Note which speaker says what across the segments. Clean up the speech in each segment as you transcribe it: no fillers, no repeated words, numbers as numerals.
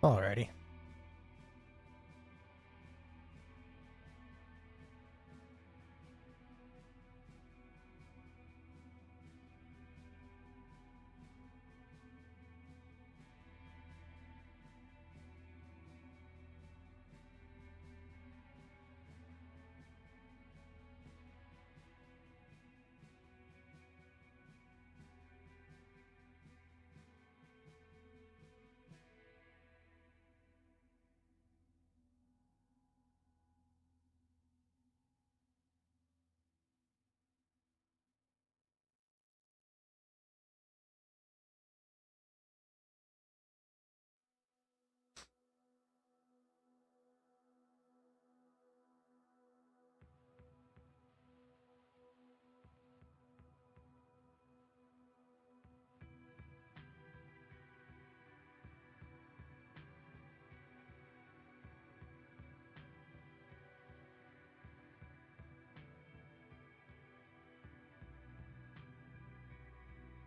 Speaker 1: Alrighty.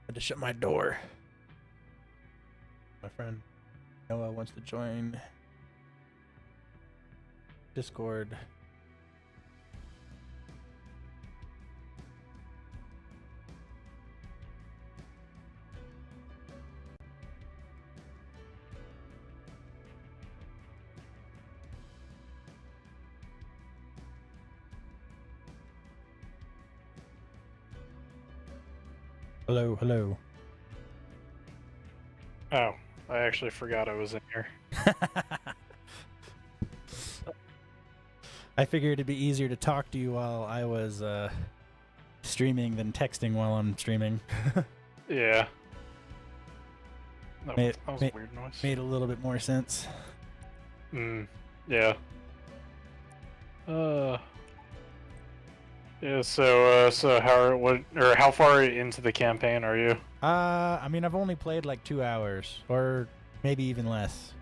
Speaker 1: Had to shut my door. My friend Noah wants to join Discord. Hello, hello.
Speaker 2: Oh, I actually forgot I was in here.
Speaker 1: I figured it'd be easier to talk to you while I was streaming than texting while I'm streaming.
Speaker 2: Yeah. That
Speaker 1: Made-
Speaker 2: was a weird noise.
Speaker 1: Made a little bit more sense.
Speaker 2: Yeah. Yeah, so how far into the campaign are you?
Speaker 1: I mean, I've only played like 2 hours, or maybe even less.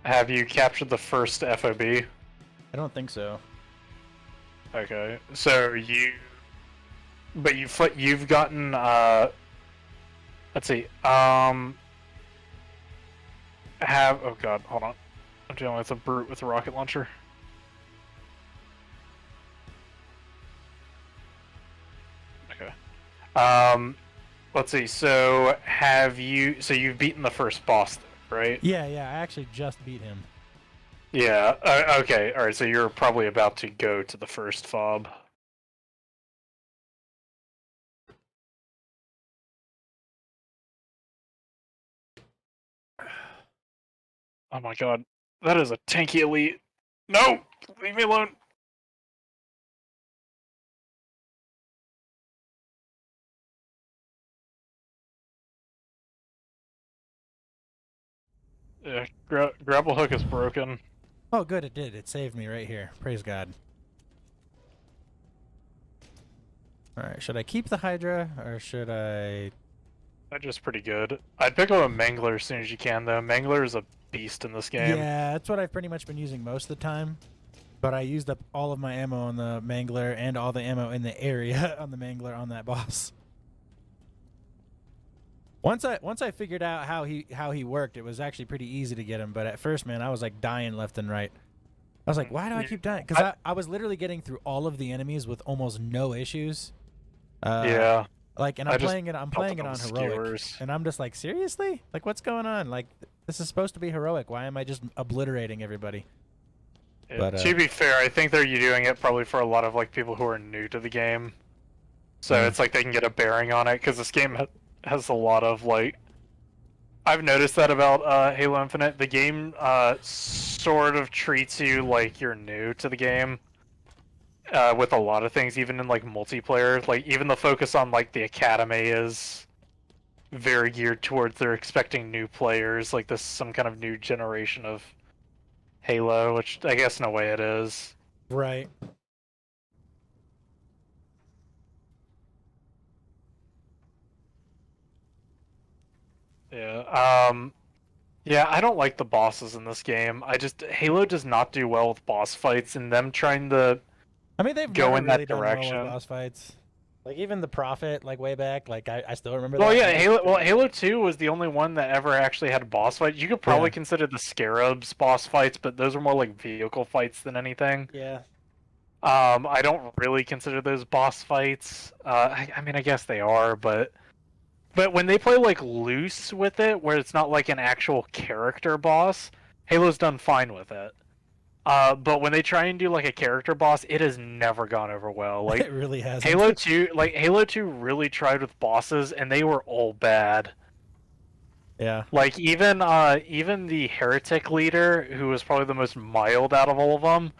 Speaker 2: Have you captured the first FOB?
Speaker 1: I don't think so.
Speaker 2: Okay, so you've gotten, let's see, oh god, hold on. I'm dealing with a brute with a rocket launcher. Okay. Let's see, so you've beaten the first boss, right?
Speaker 1: Yeah, I actually just beat him.
Speaker 2: Yeah, okay, alright, so you're probably about to go to the first fob. Oh my god, that is a tanky elite. No! Leave me alone! Yeah, grapple hook is broken.
Speaker 1: Oh, good, it did. It saved me right here. Praise God. Alright, should I keep the Hydra, or should I...
Speaker 2: That's just pretty good. I'd pick up a Mangler as soon as you can, though. Mangler is a beast in this game.
Speaker 1: Yeah, that's what I've pretty much been using most of the time. But I used up all of my ammo on the Mangler and all the ammo in the area on the Mangler on that boss. Once I figured out how he worked, it was actually pretty easy to get him. But at first, man, I was like dying left and right. I was like, why do I keep dying? Because I was literally getting through all of the enemies with almost no issues.
Speaker 2: Yeah.
Speaker 1: Like, and I'm playing it on heroic,
Speaker 2: skewers.
Speaker 1: and I'm just like, seriously? Like, what's going on? Like, this is supposed to be heroic. Why am I just obliterating everybody?
Speaker 2: Yeah,
Speaker 1: But,
Speaker 2: to be fair, I think they're doing it probably for a lot of like people who are new to the game. So it's like they can get a bearing on it, because this game has a lot of like... I've noticed that about Halo Infinite. The game sort of treats you like you're new to the game. With a lot of things, even in like multiplayer, like even the focus on like the academy is very geared towards they're expecting new players, like this is some kind of new generation of Halo, which I guess in a way it is.
Speaker 1: Right.
Speaker 2: Yeah. Yeah, I don't like the bosses in this game. Halo does not do well with boss fights, and them trying to
Speaker 1: I mean, they've
Speaker 2: go
Speaker 1: never
Speaker 2: in
Speaker 1: really
Speaker 2: that
Speaker 1: done well with
Speaker 2: direction.
Speaker 1: boss fights. Like even the Prophet, like way back, like I still remember
Speaker 2: Well,
Speaker 1: that.
Speaker 2: yeah, Halo 2 was the only one that ever actually had boss fights. You could probably
Speaker 1: Yeah.
Speaker 2: consider the Scarabs boss fights, but those are more like vehicle fights than anything.
Speaker 1: Yeah.
Speaker 2: I don't really consider those boss fights. I mean, I guess they are, but when they play like loose with it, where it's not like an actual character boss, Halo's done fine with it. But when they try and do like a character boss, it has never gone over well. Like
Speaker 1: It really has.
Speaker 2: Halo 2, Halo 2 really tried with bosses and they were all bad.
Speaker 1: Yeah.
Speaker 2: Like even the heretic leader, who was probably the most mild out of all of them,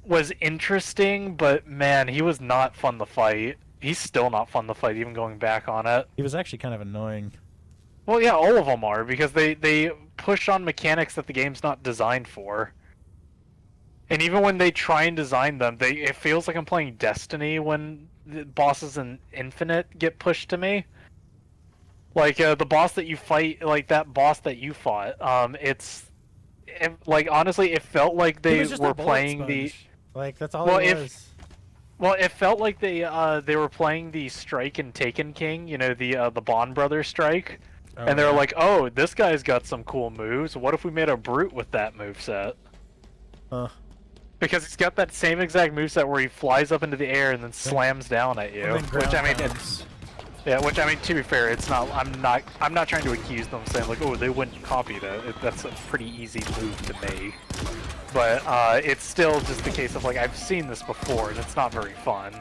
Speaker 2: was interesting, but man, he was not fun to fight. He's still not fun to fight, even going back on it.
Speaker 1: He was actually kind of annoying.
Speaker 2: Well, yeah, all of them are, because they push on mechanics that the game's not designed for. And even when they try and design them, it feels like I'm playing Destiny when the bosses in Infinite get pushed to me. Like the boss that you fight, like that boss that you fought, like honestly, it felt like
Speaker 1: It
Speaker 2: they
Speaker 1: was just
Speaker 2: were
Speaker 1: a bullet
Speaker 2: playing the.
Speaker 1: sponge. Like that's all
Speaker 2: Well,
Speaker 1: it
Speaker 2: if-
Speaker 1: was.
Speaker 2: Well, it felt like they were playing the Strike and Taken King, you know, the Bond Brothers Strike,
Speaker 1: Oh,
Speaker 2: and they were
Speaker 1: yeah.
Speaker 2: like, "Oh, this guy's got some cool moves. What if we made a brute with that moveset?"
Speaker 1: Huh.
Speaker 2: Because he's got that same exact moveset where he flies up into the air and then slams down at you.
Speaker 1: And then
Speaker 2: Which I mean,
Speaker 1: ground
Speaker 2: it's,
Speaker 1: pounds.
Speaker 2: yeah. Which I mean, to be fair, it's not. I'm not trying to accuse them saying like, "Oh, they wouldn't copy that." That's a pretty easy move to make. But it's still just the case of like I've seen this before and it's not very fun.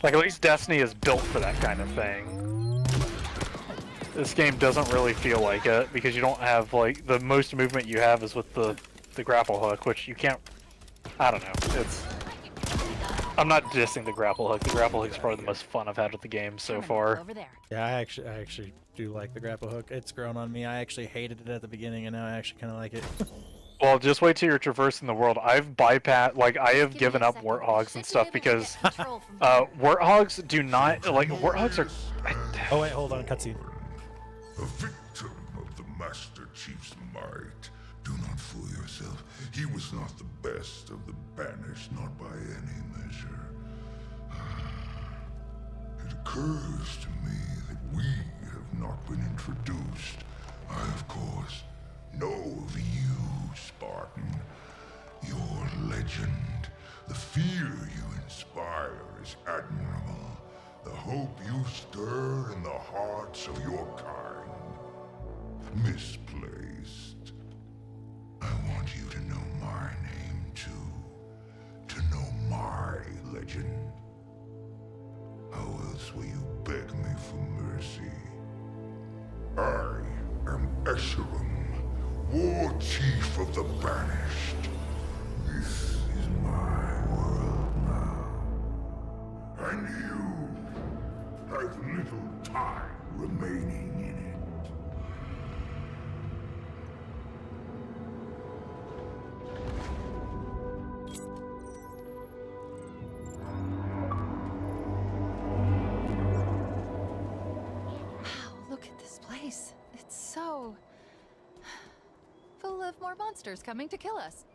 Speaker 2: Like at least Destiny is built for that kind of thing. This game doesn't really feel like it because you don't have like the most movement you have is with the grapple hook, which you can't. I don't know. I'm not dissing the grapple hook. The grapple hook is probably the most fun I've had with the game so far.
Speaker 3: Over there.
Speaker 1: Yeah, I actually do like the grapple hook. It's grown on me. I actually hated it at the beginning, and now I actually kind of like it.
Speaker 2: Well, just wait till you're traversing the world. I've bypassed, like, I have
Speaker 3: Give me
Speaker 2: given
Speaker 3: a
Speaker 2: up
Speaker 3: second.
Speaker 2: warthogs
Speaker 3: Should
Speaker 2: and
Speaker 3: be
Speaker 2: stuff
Speaker 3: able to
Speaker 2: because
Speaker 3: get control from here.
Speaker 2: warthogs do not like warthogs are.
Speaker 1: Oh wait, hold on, cutscene.
Speaker 4: A victim of the Master Chief's might. Do not fool yourself. He was not the best of the banished, not by any measure. It occurs to me that we have not been introduced. I, of course, know of you, Spartan. Your legend, the fear you inspire is admirable. The hope you stir in the hearts of your kind. Misplaced. I want you to know my name too. To know my legend. How else will you beg me for mercy? I am Escharum, War Chief of the Banished. This is my world now. And you have little time remaining in it.
Speaker 3: Wow, look at this place. It's so full of more monsters coming to kill us.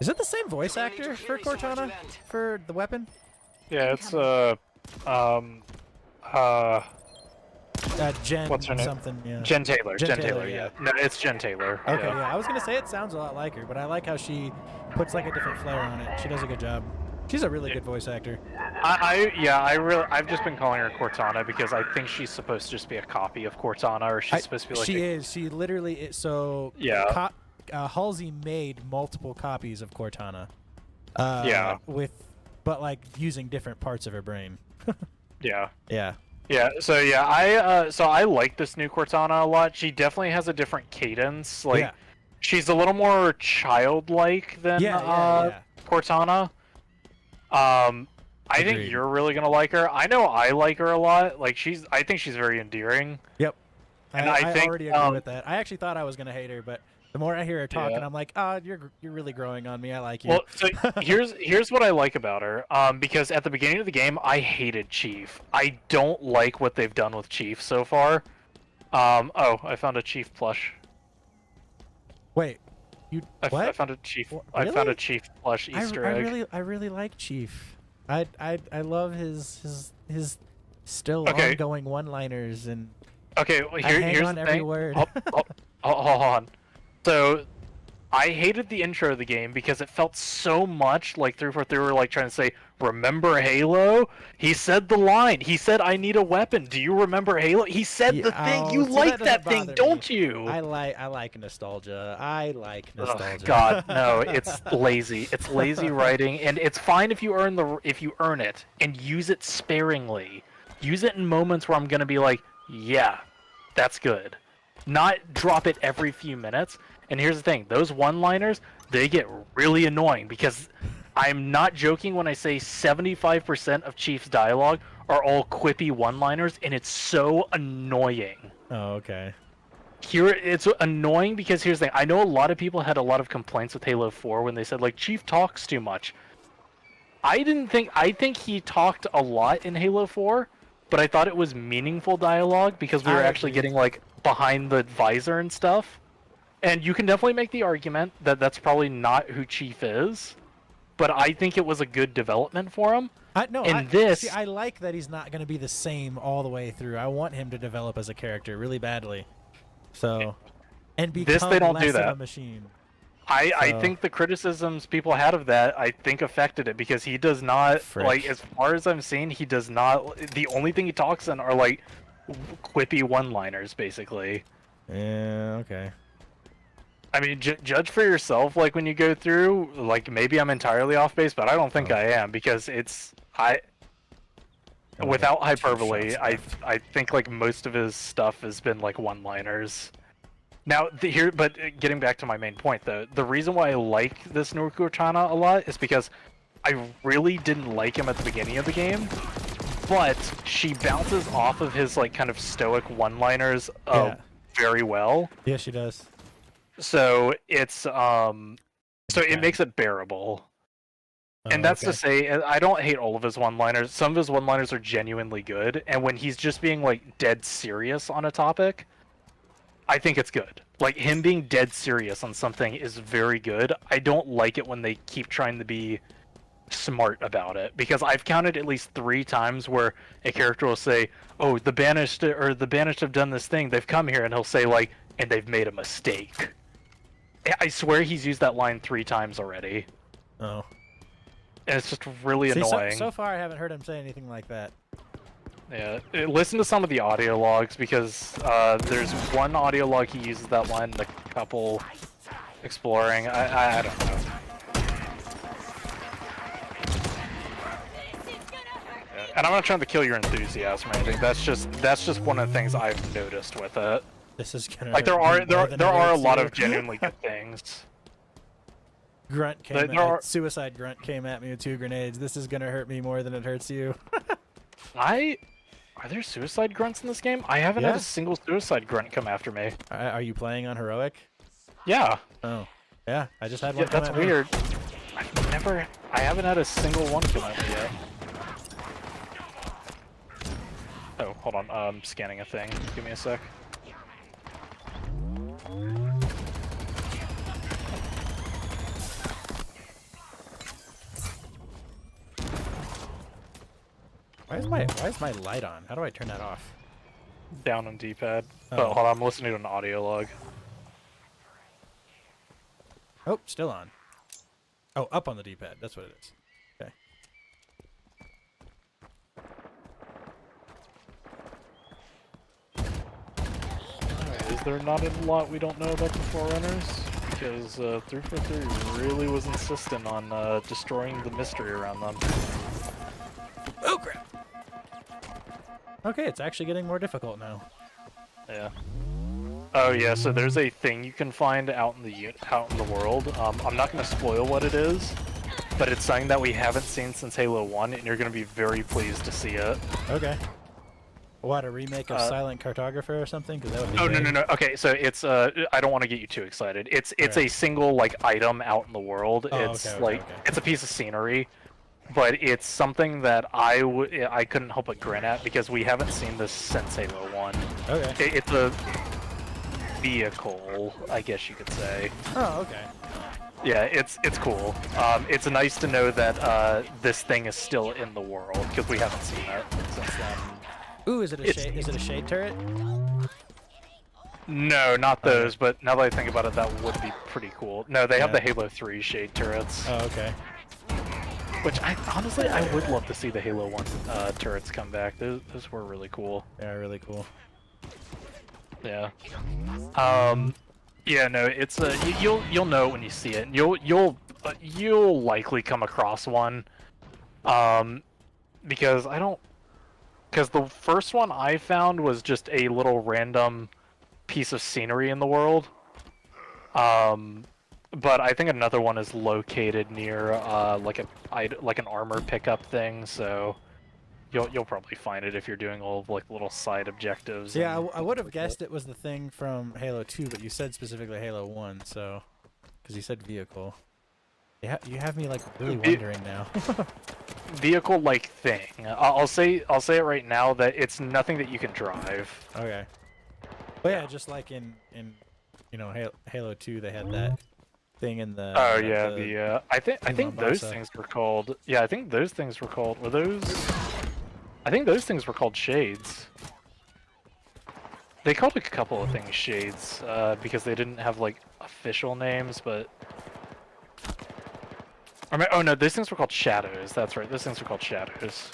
Speaker 1: Is it the same voice actor for Cortana for the weapon?
Speaker 2: Yeah, it's
Speaker 1: Jen
Speaker 2: What's her name?
Speaker 1: something. Yeah.
Speaker 2: Jen Taylor.
Speaker 1: Jen
Speaker 2: Jen
Speaker 1: Taylor,
Speaker 2: Taylor.
Speaker 1: yeah.
Speaker 2: Yeah. No, it's Jen Taylor.
Speaker 1: Okay,
Speaker 2: Yeah.
Speaker 1: yeah. I was gonna say it sounds a lot like her, but I like how she puts like a different flair on it. She does a good job. She's a really good voice actor.
Speaker 2: I've just been calling her Cortana because I think she's supposed to just be a copy of Cortana, or she's supposed to be like.
Speaker 1: She is. She literally is. So
Speaker 2: Yeah.
Speaker 1: Halsey made multiple copies of Cortana.
Speaker 2: Yeah.
Speaker 1: But like using different parts of her brain.
Speaker 2: Yeah.
Speaker 1: Yeah.
Speaker 2: Yeah, so yeah, I like this new Cortana a lot. She definitely has a different cadence. Like,
Speaker 1: Yeah.
Speaker 2: she's a little more childlike than
Speaker 1: Yeah.
Speaker 2: Cortana. I think
Speaker 1: Agreed.
Speaker 2: you're really gonna like her. I know I like her a lot. Like, I think she's very endearing.
Speaker 1: Yep.
Speaker 2: And
Speaker 1: I
Speaker 2: I think,
Speaker 1: already agree with that. I actually thought I was gonna hate her, but the more I hear her talking,
Speaker 2: Yeah.
Speaker 1: I'm like, you're really growing on me. I like you.
Speaker 2: Well, so here's what I like about her. Because at the beginning of the game, I hated Chief. I don't like what they've done with Chief so far. Oh, I found a Chief plush.
Speaker 1: Wait,
Speaker 2: I
Speaker 1: what?
Speaker 2: found a chief.
Speaker 1: Wha-
Speaker 2: I found a
Speaker 1: really?
Speaker 2: chief plush Easter egg.
Speaker 1: I really like Chief. I love his still
Speaker 2: Okay.
Speaker 1: ongoing one-liners and
Speaker 2: Okay, well,
Speaker 1: I hang
Speaker 2: here's
Speaker 1: on
Speaker 2: the
Speaker 1: every
Speaker 2: thing.
Speaker 1: word.
Speaker 2: Hold on. So, I hated the intro of the game because it felt so much like 343 were like trying to say, "Remember Halo?" He said the line. He said, "I need a weapon. Do you remember Halo?" He said
Speaker 1: Yeah,
Speaker 2: the thing.
Speaker 1: oh,
Speaker 2: You
Speaker 1: see,
Speaker 2: like
Speaker 1: that
Speaker 2: that
Speaker 1: doesn't
Speaker 2: thing,
Speaker 1: bother
Speaker 2: don't
Speaker 1: me.
Speaker 2: you?
Speaker 1: I like nostalgia. I like nostalgia.
Speaker 2: Ugh, God, no! It's lazy. It's lazy writing, and it's fine if you earn it and use it sparingly. Use it in moments where I'm gonna be like, yeah, that's good. Not drop it every few minutes. And here's the thing: those one-liners, they get really annoying because I'm not joking when I say 75% of Chief's dialogue are all quippy one-liners, and it's so annoying.
Speaker 1: Oh, okay.
Speaker 2: Here it's annoying because here's the thing. I know a lot of people had a lot of complaints with Halo 4 when they said like Chief talks too much. I think he talked a lot in Halo 4, but I thought it was meaningful dialogue because we were
Speaker 1: I
Speaker 2: actually
Speaker 1: agree.
Speaker 2: getting like behind the visor and stuff. And you can definitely make the argument that that's probably not who Chief is, but I think it was a good development for him.
Speaker 1: See, I like that he's not going to be the same all the way through. I want him to develop as a character really badly. So, and become
Speaker 2: This, they don't
Speaker 1: less
Speaker 2: do
Speaker 1: of a
Speaker 2: that.
Speaker 1: machine.
Speaker 2: I
Speaker 1: So-
Speaker 2: think the criticisms people had of that, I think affected it because he does not,
Speaker 1: Frick.
Speaker 2: like, as far as I'm seeing, he does not, the only thing he talks in are like quippy one-liners basically.
Speaker 1: Yeah, okay.
Speaker 2: I mean, judge for yourself, like when you go through, like maybe I'm entirely off base, but I don't think
Speaker 1: Oh.
Speaker 2: I am because
Speaker 1: I only
Speaker 2: without
Speaker 1: have 2
Speaker 2: hyperbole,
Speaker 1: shots
Speaker 2: I
Speaker 1: left.
Speaker 2: I think like most of his stuff has been like one-liners. Now but getting back to my main point though, the reason why I like this Noriko-Chana a lot is because I really didn't like him at the beginning of the game, but she bounces off of his like kind of stoic one-liners
Speaker 1: Yeah.
Speaker 2: very well.
Speaker 1: Yeah, she does.
Speaker 2: So it's so
Speaker 1: Okay.
Speaker 2: it makes it bearable. And
Speaker 1: Oh,
Speaker 2: that's
Speaker 1: okay.
Speaker 2: to say, I don't hate all of his one-liners. Some of his one-liners are genuinely good, and when he's just being like dead serious on a topic, I think it's good. Like him being dead serious on something is very good. I don't like it when they keep trying to be smart about it because I've counted at least 3 times where a character will say, "Oh, the banished have done this thing. They've come here," and he'll say like, "And they've made a mistake." I swear he's used that line 3 times already,
Speaker 1: Oh.
Speaker 2: and it's just really
Speaker 1: See,
Speaker 2: annoying.
Speaker 1: so far I haven't heard him say anything like that.
Speaker 2: Yeah, listen to some of the audio logs because there's one audio log he uses that line, the couple exploring. I don't know. Yeah, and I'm not trying to kill your enthusiasm or anything. That's just one of the things I've noticed with it.
Speaker 1: This is gonna
Speaker 2: Like there
Speaker 1: hurt me
Speaker 2: are
Speaker 1: more than
Speaker 2: there
Speaker 1: it
Speaker 2: are a
Speaker 1: hurts
Speaker 2: lot
Speaker 1: you.
Speaker 2: of genuinely good things.
Speaker 1: Grunt came
Speaker 2: There
Speaker 1: at
Speaker 2: are-
Speaker 1: Suicide Grunt came at me with 2 grenades. This is gonna hurt me more than it hurts you.
Speaker 2: Are there suicide grunts in this game? I haven't had
Speaker 1: Yeah.
Speaker 2: a single suicide grunt come after me.
Speaker 1: Are you playing on heroic?
Speaker 2: Yeah.
Speaker 1: Oh, yeah. I just had
Speaker 2: Yeah,
Speaker 1: one. come
Speaker 2: that's
Speaker 1: at me.
Speaker 2: weird. I haven't had a single one come at me yet. Oh, hold on. I'm scanning a thing. Give me a sec.
Speaker 1: Why is my light on? How do I turn that off?
Speaker 2: Down on D-pad.
Speaker 1: Oh.
Speaker 2: Oh, hold on. I'm listening to an audio log.
Speaker 1: Oh, still on. Oh, up on the D-pad. That's what it is. Okay.
Speaker 2: Is there not a lot we don't know about the Forerunners? Because 343 really was insistent on destroying the mystery around them.
Speaker 1: Oh crap. Okay, it's actually getting more difficult now.
Speaker 2: Yeah. Oh yeah, so there's a thing you can find out in the world. I'm not going to spoil what it is, but it's something that we haven't seen since Halo 1, and you're going to be very pleased to see it.
Speaker 1: Okay. What, a remake of Silent Cartographer or something? Because that would be
Speaker 2: Oh,
Speaker 1: great.
Speaker 2: no. Okay, so it's I don't want to get you too excited. It's
Speaker 1: Okay.
Speaker 2: a single like item out in the world.
Speaker 1: Oh,
Speaker 2: It's
Speaker 1: okay,
Speaker 2: like
Speaker 1: okay.
Speaker 2: it's a piece of scenery, but it's something that I couldn't help but grin at because we haven't seen this since Halo 1.
Speaker 1: Okay.
Speaker 2: It's a vehicle, I guess you could say.
Speaker 1: Oh, okay.
Speaker 2: Yeah, it's cool. It's nice to know that this thing is still in the world because we haven't seen that since then.
Speaker 1: Ooh, is it a shade? Is it a shade turret?
Speaker 2: No, not those. But now that I think about it, that would be pretty cool. No, they have the Halo 3 shade turrets.
Speaker 1: Oh, okay.
Speaker 2: Which I honestly would love to see the Halo 1 turrets come back. Those were really cool.
Speaker 1: Yeah, really cool.
Speaker 2: Yeah. Yeah, no, it's you'll know it when you see it. You'll likely come across one. Because the first one I found was just a little random piece of scenery in the world. But I think another one is located near like an armor pickup thing, so you'll probably find it if you're doing all of like little side objectives.
Speaker 1: Yeah,
Speaker 2: and
Speaker 1: I would have
Speaker 2: like
Speaker 1: guessed it was the thing from Halo 2, but you said specifically Halo 1, so because you said vehicle. You have me like really wondering now.
Speaker 2: vehicle-like thing. I'll say it right now that it's nothing that you can drive.
Speaker 1: Okay. But yeah, just like in Halo 2, they had that thing in the.
Speaker 2: Oh yeah, I think those
Speaker 1: Mombasa.
Speaker 2: things were called. Yeah, I think those things were called. Were those? I think those things were called shades. They called a couple of things shades because they didn't have like official names, but. Oh no, those things were called shadows. That's right, those things were called shadows.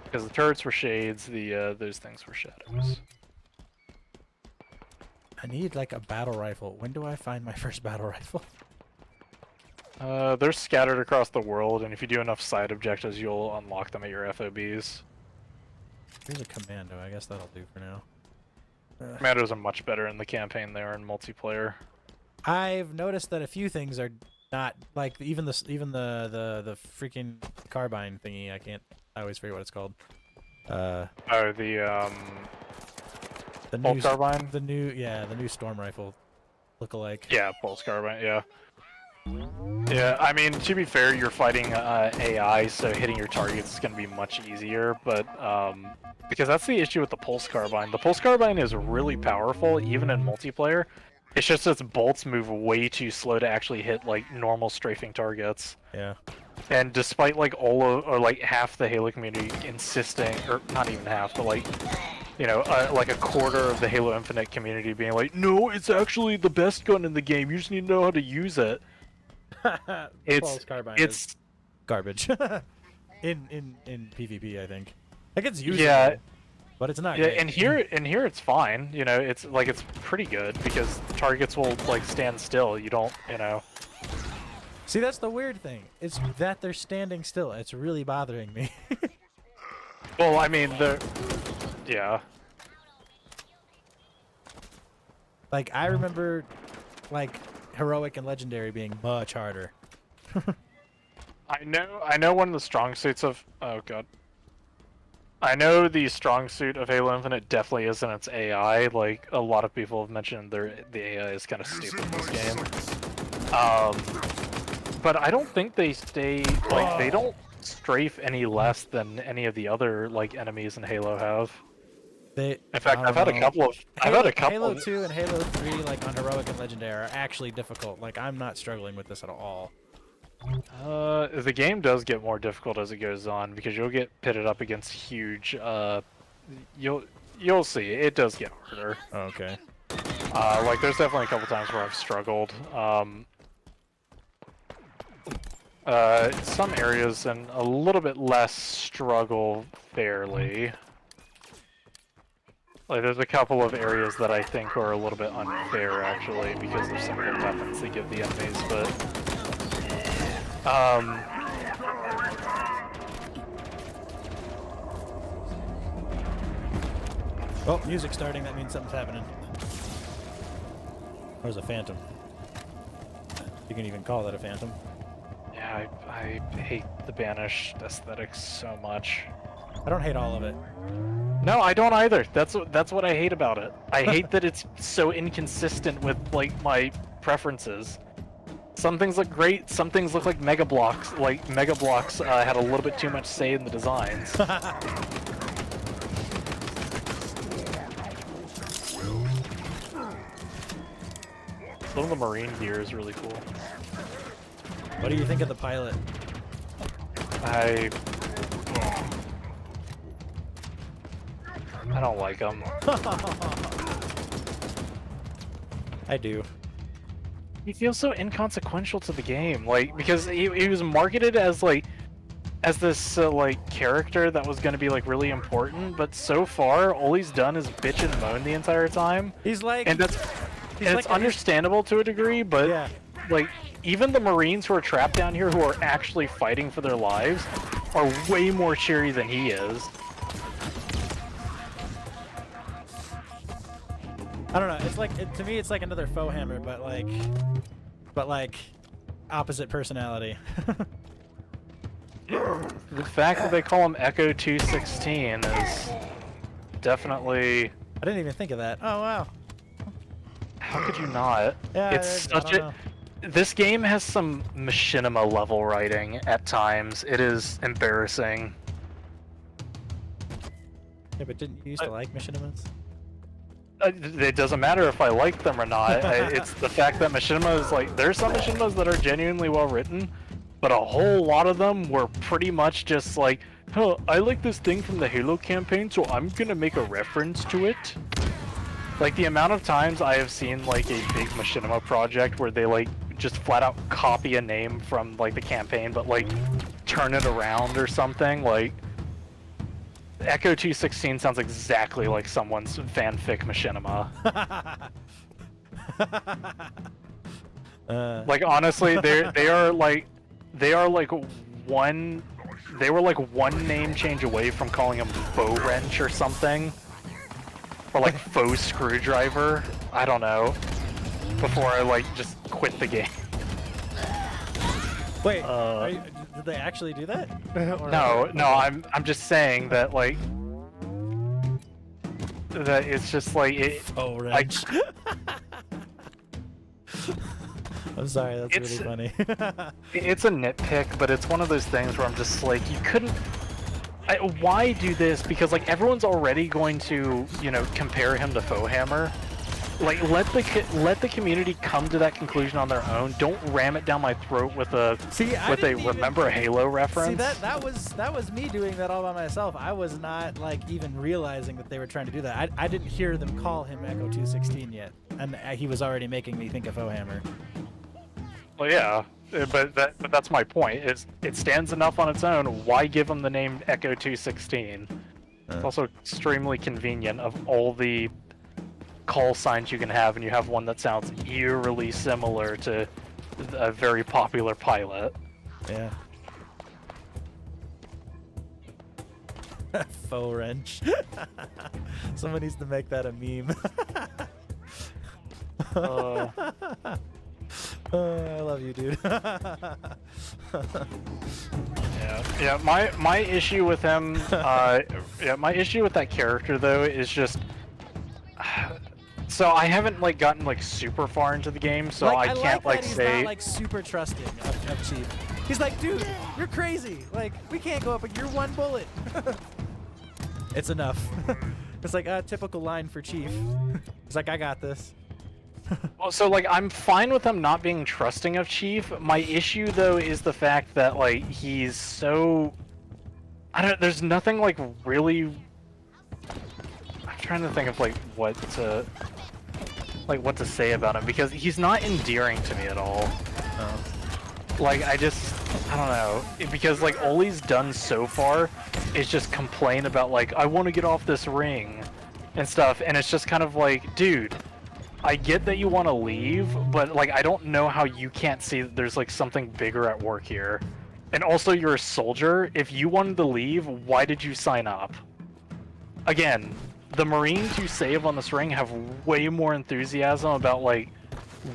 Speaker 2: Because the turrets were shades, those things were shadows.
Speaker 1: I need like a battle rifle. When do I find my first battle rifle?
Speaker 2: They're scattered across the world, and if you do enough side objectives, you'll unlock them at your FOBs.
Speaker 1: Here's a commando. I guess that'll do for now.
Speaker 2: Commandos are much better in the campaign they are in multiplayer.
Speaker 1: I've noticed that a few things are not like even the freaking carbine thingy. I always forget what it's called.
Speaker 2: Oh,
Speaker 1: The
Speaker 2: Bolt
Speaker 1: new
Speaker 2: carbine?
Speaker 1: The new storm rifle look-alike.
Speaker 2: Yeah, pulse carbine. Yeah. Yeah, I mean, to be fair, you're fighting AI, so hitting your targets is going to be much easier, but because that's the issue with the pulse carbine. The pulse carbine is really powerful, even in multiplayer. It's just its bolts move way too slow to actually hit like normal strafing targets.
Speaker 1: Yeah.
Speaker 2: And despite like half the Halo community insisting, or not even half, but like, like a quarter of the Halo Infinite community being like, no, it's actually the best gun in the game. You just need to know how to use it.
Speaker 1: Pulse carbine is garbage. in PvP, I think. Like it's useful.
Speaker 2: Yeah.
Speaker 1: But it's not.
Speaker 2: Yeah,
Speaker 1: great.
Speaker 2: and here it's fine. It's pretty good because targets will like stand still. You don't,
Speaker 1: See, that's the weird thing. It's that they're standing still. It's really bothering me.
Speaker 2: Well, I mean, yeah.
Speaker 1: Like I remember, like heroic and legendary being much harder.
Speaker 2: I know one of the strong suits of. Oh god. I know the strong suit of Halo Infinite definitely isn't its AI. Like a lot of people have mentioned, the AI is kind of stupid in this game. But I don't think they stay like they don't strafe any less than any of the other like enemies in Halo have. In fact, I've had a couple of.
Speaker 1: Halo 2 and Halo 3, like on heroic and legendary, are actually difficult. Like I'm not struggling with this at all.
Speaker 2: The game does get more difficult as it goes on because you'll get pitted up against huge. You'll see. It does get harder.
Speaker 1: Oh, okay.
Speaker 2: Like there's definitely a couple times where I've struggled. Some areas and a little bit less struggle fairly. Like there's a couple of areas that I think are a little bit unfair actually because of some of the weapons they give the enemies, but.
Speaker 1: Oh, music starting. That means something's happening. Or was a phantom? You can even call that a phantom.
Speaker 2: Yeah, I hate the banished aesthetics so much.
Speaker 1: I don't hate all of it.
Speaker 2: No, I don't either. That's what I hate about it. I hate that it's so inconsistent with like my preferences. Some things look great, some things look like Mega Bloks. Like Mega Bloks had a little bit too much say in the designs. Some of the Marine gear is really cool.
Speaker 1: What do you think of the pilot?
Speaker 2: I don't like him.
Speaker 1: I do.
Speaker 2: He feels so inconsequential to the game, like because he was marketed as like as this like character that was going to be like really important, but so far all he's done is bitch and moan the entire time.
Speaker 1: He's like,
Speaker 2: And that's
Speaker 1: he's
Speaker 2: and
Speaker 1: like
Speaker 2: it's understandable to a degree, but
Speaker 1: yeah.
Speaker 2: like even the Marines who are trapped down here who are actually fighting for their lives are way more cheery than he is.
Speaker 1: I don't know. It's like to me, it's like another faux hammer, but like opposite personality.
Speaker 2: The fact that they call him Echo 216 is definitely.
Speaker 1: I didn't even think of that. Oh wow.
Speaker 2: How could you not?
Speaker 1: Yeah,
Speaker 2: It's
Speaker 1: I
Speaker 2: such
Speaker 1: don't
Speaker 2: a.
Speaker 1: know.
Speaker 2: This game has some machinima level writing at times. It is embarrassing.
Speaker 1: Yeah, but didn't you used to like machinimas?
Speaker 2: It doesn't matter if I like them or not. It's the fact that machinima is like. There's some machinimas that are genuinely well written, but a whole lot of them were pretty much just like, "Huh, I like this thing from the Halo campaign, so I'm gonna make a reference to it." Like the amount of times I have seen like a big machinima project where they like just flat out copy a name from like the campaign, but like turn it around or something. Like Echo 216 sounds exactly like someone's fanfic machinima. Like honestly, they are like one. They were like one name change away from calling him Faux Wrench or something, or like Faux Screwdriver. I don't know. Before I like just quit the game.
Speaker 1: Wait, did they actually do that? Or
Speaker 2: No, I'm just saying that like that it's just like it.
Speaker 1: Oh, wrench. I'm sorry, that's
Speaker 2: It's-
Speaker 1: really funny.
Speaker 2: It's a nitpick, but it's one of those things where I'm just like, you couldn't. Why do this? Because like everyone's already going to, you know, compare him to Fohammer. Like let the community come to that conclusion on their own. Don't ram it down my throat with a
Speaker 1: See, I
Speaker 2: with a
Speaker 1: didn't even-
Speaker 2: remember Halo reference.
Speaker 1: See, that was me doing that all by myself. I was not like even realizing that they were trying to do that. I didn't hear them call him Echo 216 yet, and he was already making me think of Fohammer.
Speaker 2: Well, yeah, but that's my point. It stands enough on its own. Why give him the name Echo 216? It's also extremely convenient of all the call signs you can have, and you have one that sounds eerily similar to a very popular pilot.
Speaker 1: Yeah. Faux wrench. Someone needs to make that a meme. I love you, dude.
Speaker 2: Yeah. My issue with him, my issue with that character though is just. So I haven't like gotten like super far into the game, so I can't
Speaker 1: like
Speaker 2: like
Speaker 1: that he's
Speaker 2: say.
Speaker 1: not like super trusting of Chief. He's like, dude, you're crazy. Like, we can't go up, but you're one bullet. It's enough. It's like a typical line for Chief. It's like, I got this.
Speaker 2: Well, so like I'm fine with him not being trusting of Chief. My issue though is the fact that like he's so. There's nothing like really. I'm trying to think of like what to say about him because he's not endearing to me at all. Like I don't know, because like all he's done so far is just complain about like I want to get off this ring and stuff, and it's just kind of like, dude, I get that you want to leave, but like I don't know how you can't see that there's like something bigger at work here. And also you're a soldier. If you wanted to leave, why did you sign up? Again, the Marines you save on this ring have way more enthusiasm about like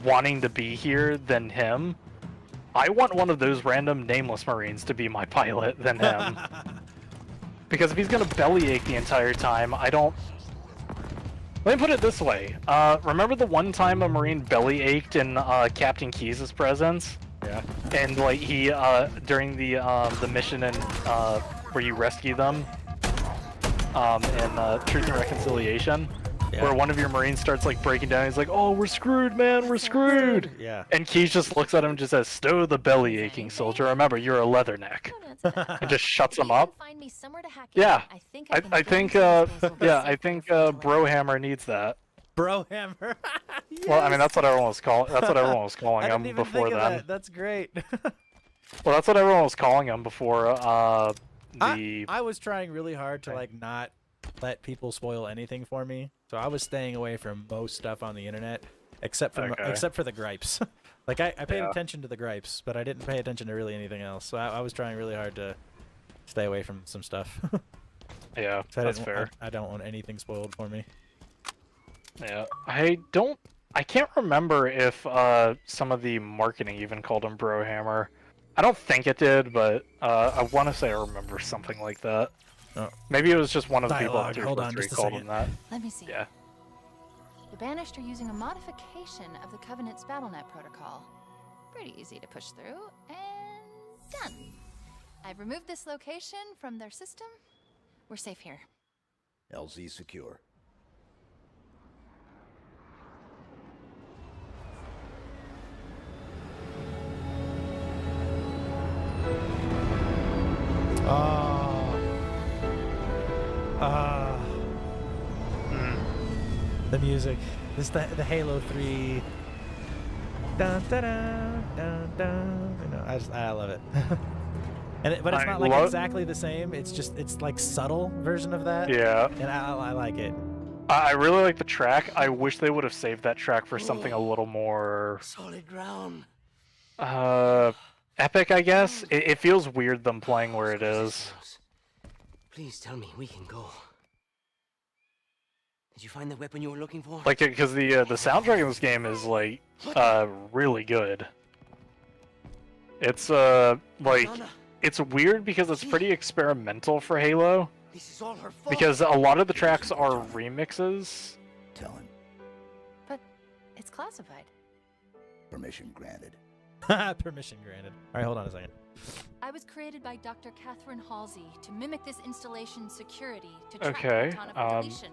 Speaker 2: wanting to be here than him. I want one of those random nameless Marines to be my pilot than him. Because if he's gonna bellyache the entire time, I don't. Let me put it this way. Remember the one time a Marine bellyached in Captain Keyes' presence?
Speaker 1: Yeah.
Speaker 2: And like he during the mission and where you rescue them in Truth and Reconciliation, where one of your Marines starts like breaking down. He's like, "Oh, we're screwed, man, we're screwed."
Speaker 1: Yeah.
Speaker 2: And Keyes just looks at him and just says, "Stow the belly aching, soldier. Remember, you're a leatherneck." And just shuts him up. Yeah, I think I think Brohammer needs that.
Speaker 1: Brohammer.
Speaker 2: Well, I mean that's what everyone was calling. That's what everyone was
Speaker 1: I
Speaker 2: calling
Speaker 1: didn't
Speaker 2: him
Speaker 1: even
Speaker 2: before
Speaker 1: think of
Speaker 2: then.
Speaker 1: that. That's great.
Speaker 2: Well, that's what everyone was calling him before the.
Speaker 1: I was trying really hard to like not let people spoil anything for me, so I was staying away from most stuff on the internet, except for the gripes. Like I paid attention to the gripes, but I didn't pay attention to really anything else. So I was trying really hard to stay away from some stuff.
Speaker 2: Yeah, that's fair.
Speaker 1: I don't want anything spoiled for me.
Speaker 2: Yeah, I can't remember if some of the marketing even called him Brohammer. I don't think it did, but I want to say I remember something like that.
Speaker 1: Oh.
Speaker 2: Maybe it was just one of the people
Speaker 1: Dialogue.
Speaker 2: on
Speaker 1: Hold
Speaker 2: 3
Speaker 1: on, just a
Speaker 2: called
Speaker 1: second.
Speaker 2: him that.
Speaker 3: Let me see.
Speaker 2: Yeah.
Speaker 3: The Banished are using a modification of the Covenant's BattleNet protocol. Pretty easy to push through, and done. I've removed this location from their system. We're safe here.
Speaker 5: LZ secure.
Speaker 1: The music. This the Halo 3. Dun, dun, dun, dun, dun. You know, I love it. But it's not like exactly the same. It's like subtle version of that.
Speaker 2: Yeah.
Speaker 1: And I like it.
Speaker 2: I really like the track. I wish they would have saved that track for something a little more
Speaker 5: Solid ground.
Speaker 2: epic, I guess. It feels weird them playing where it is.
Speaker 5: Please tell me we can go. Did you find the weapon you were looking for?
Speaker 2: Like, because the soundtrack in this game is like really good. It's like it's weird because it's pretty experimental for Halo.
Speaker 5: This is all her fault.
Speaker 2: Because a lot of the tracks are remixes.
Speaker 5: Tell him.
Speaker 3: But it's classified.
Speaker 5: Permission granted.
Speaker 1: Permission granted. All right, hold on a second.
Speaker 3: I was created by Dr. Catherine Halsey to mimic this installation's security to track
Speaker 2: Okay,
Speaker 3: photonic deletion.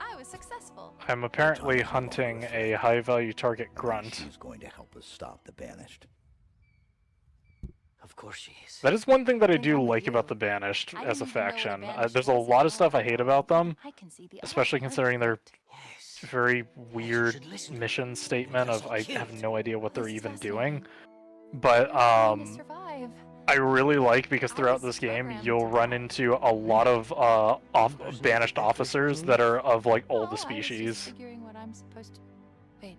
Speaker 3: I was successful.
Speaker 2: I'm apparently hunting a high-value target grunt.
Speaker 5: She's going to help us stop the Banished. Of course she is.
Speaker 2: That is one thing that I do
Speaker 3: Then
Speaker 2: like
Speaker 3: you.
Speaker 2: about the Banished
Speaker 3: I
Speaker 2: as a
Speaker 3: didn't even know what a
Speaker 2: faction.
Speaker 3: Banished
Speaker 2: There's a
Speaker 3: was
Speaker 2: lot
Speaker 3: at
Speaker 2: of stuff
Speaker 3: all.
Speaker 2: I hate about them,
Speaker 3: I can see the
Speaker 2: especially
Speaker 3: other
Speaker 2: considering their
Speaker 5: Yes.
Speaker 2: very weird
Speaker 5: should listen.
Speaker 2: mission statement of I have no idea what they're
Speaker 3: This is
Speaker 2: even
Speaker 3: fascinating.
Speaker 2: doing. But
Speaker 3: Trying to survive.
Speaker 2: I really like because throughout this game you'll run into a lot of banished officers that are of like all
Speaker 3: Oh, I
Speaker 2: the
Speaker 3: was just
Speaker 2: species.
Speaker 3: figuring what I'm supposed to. Wait,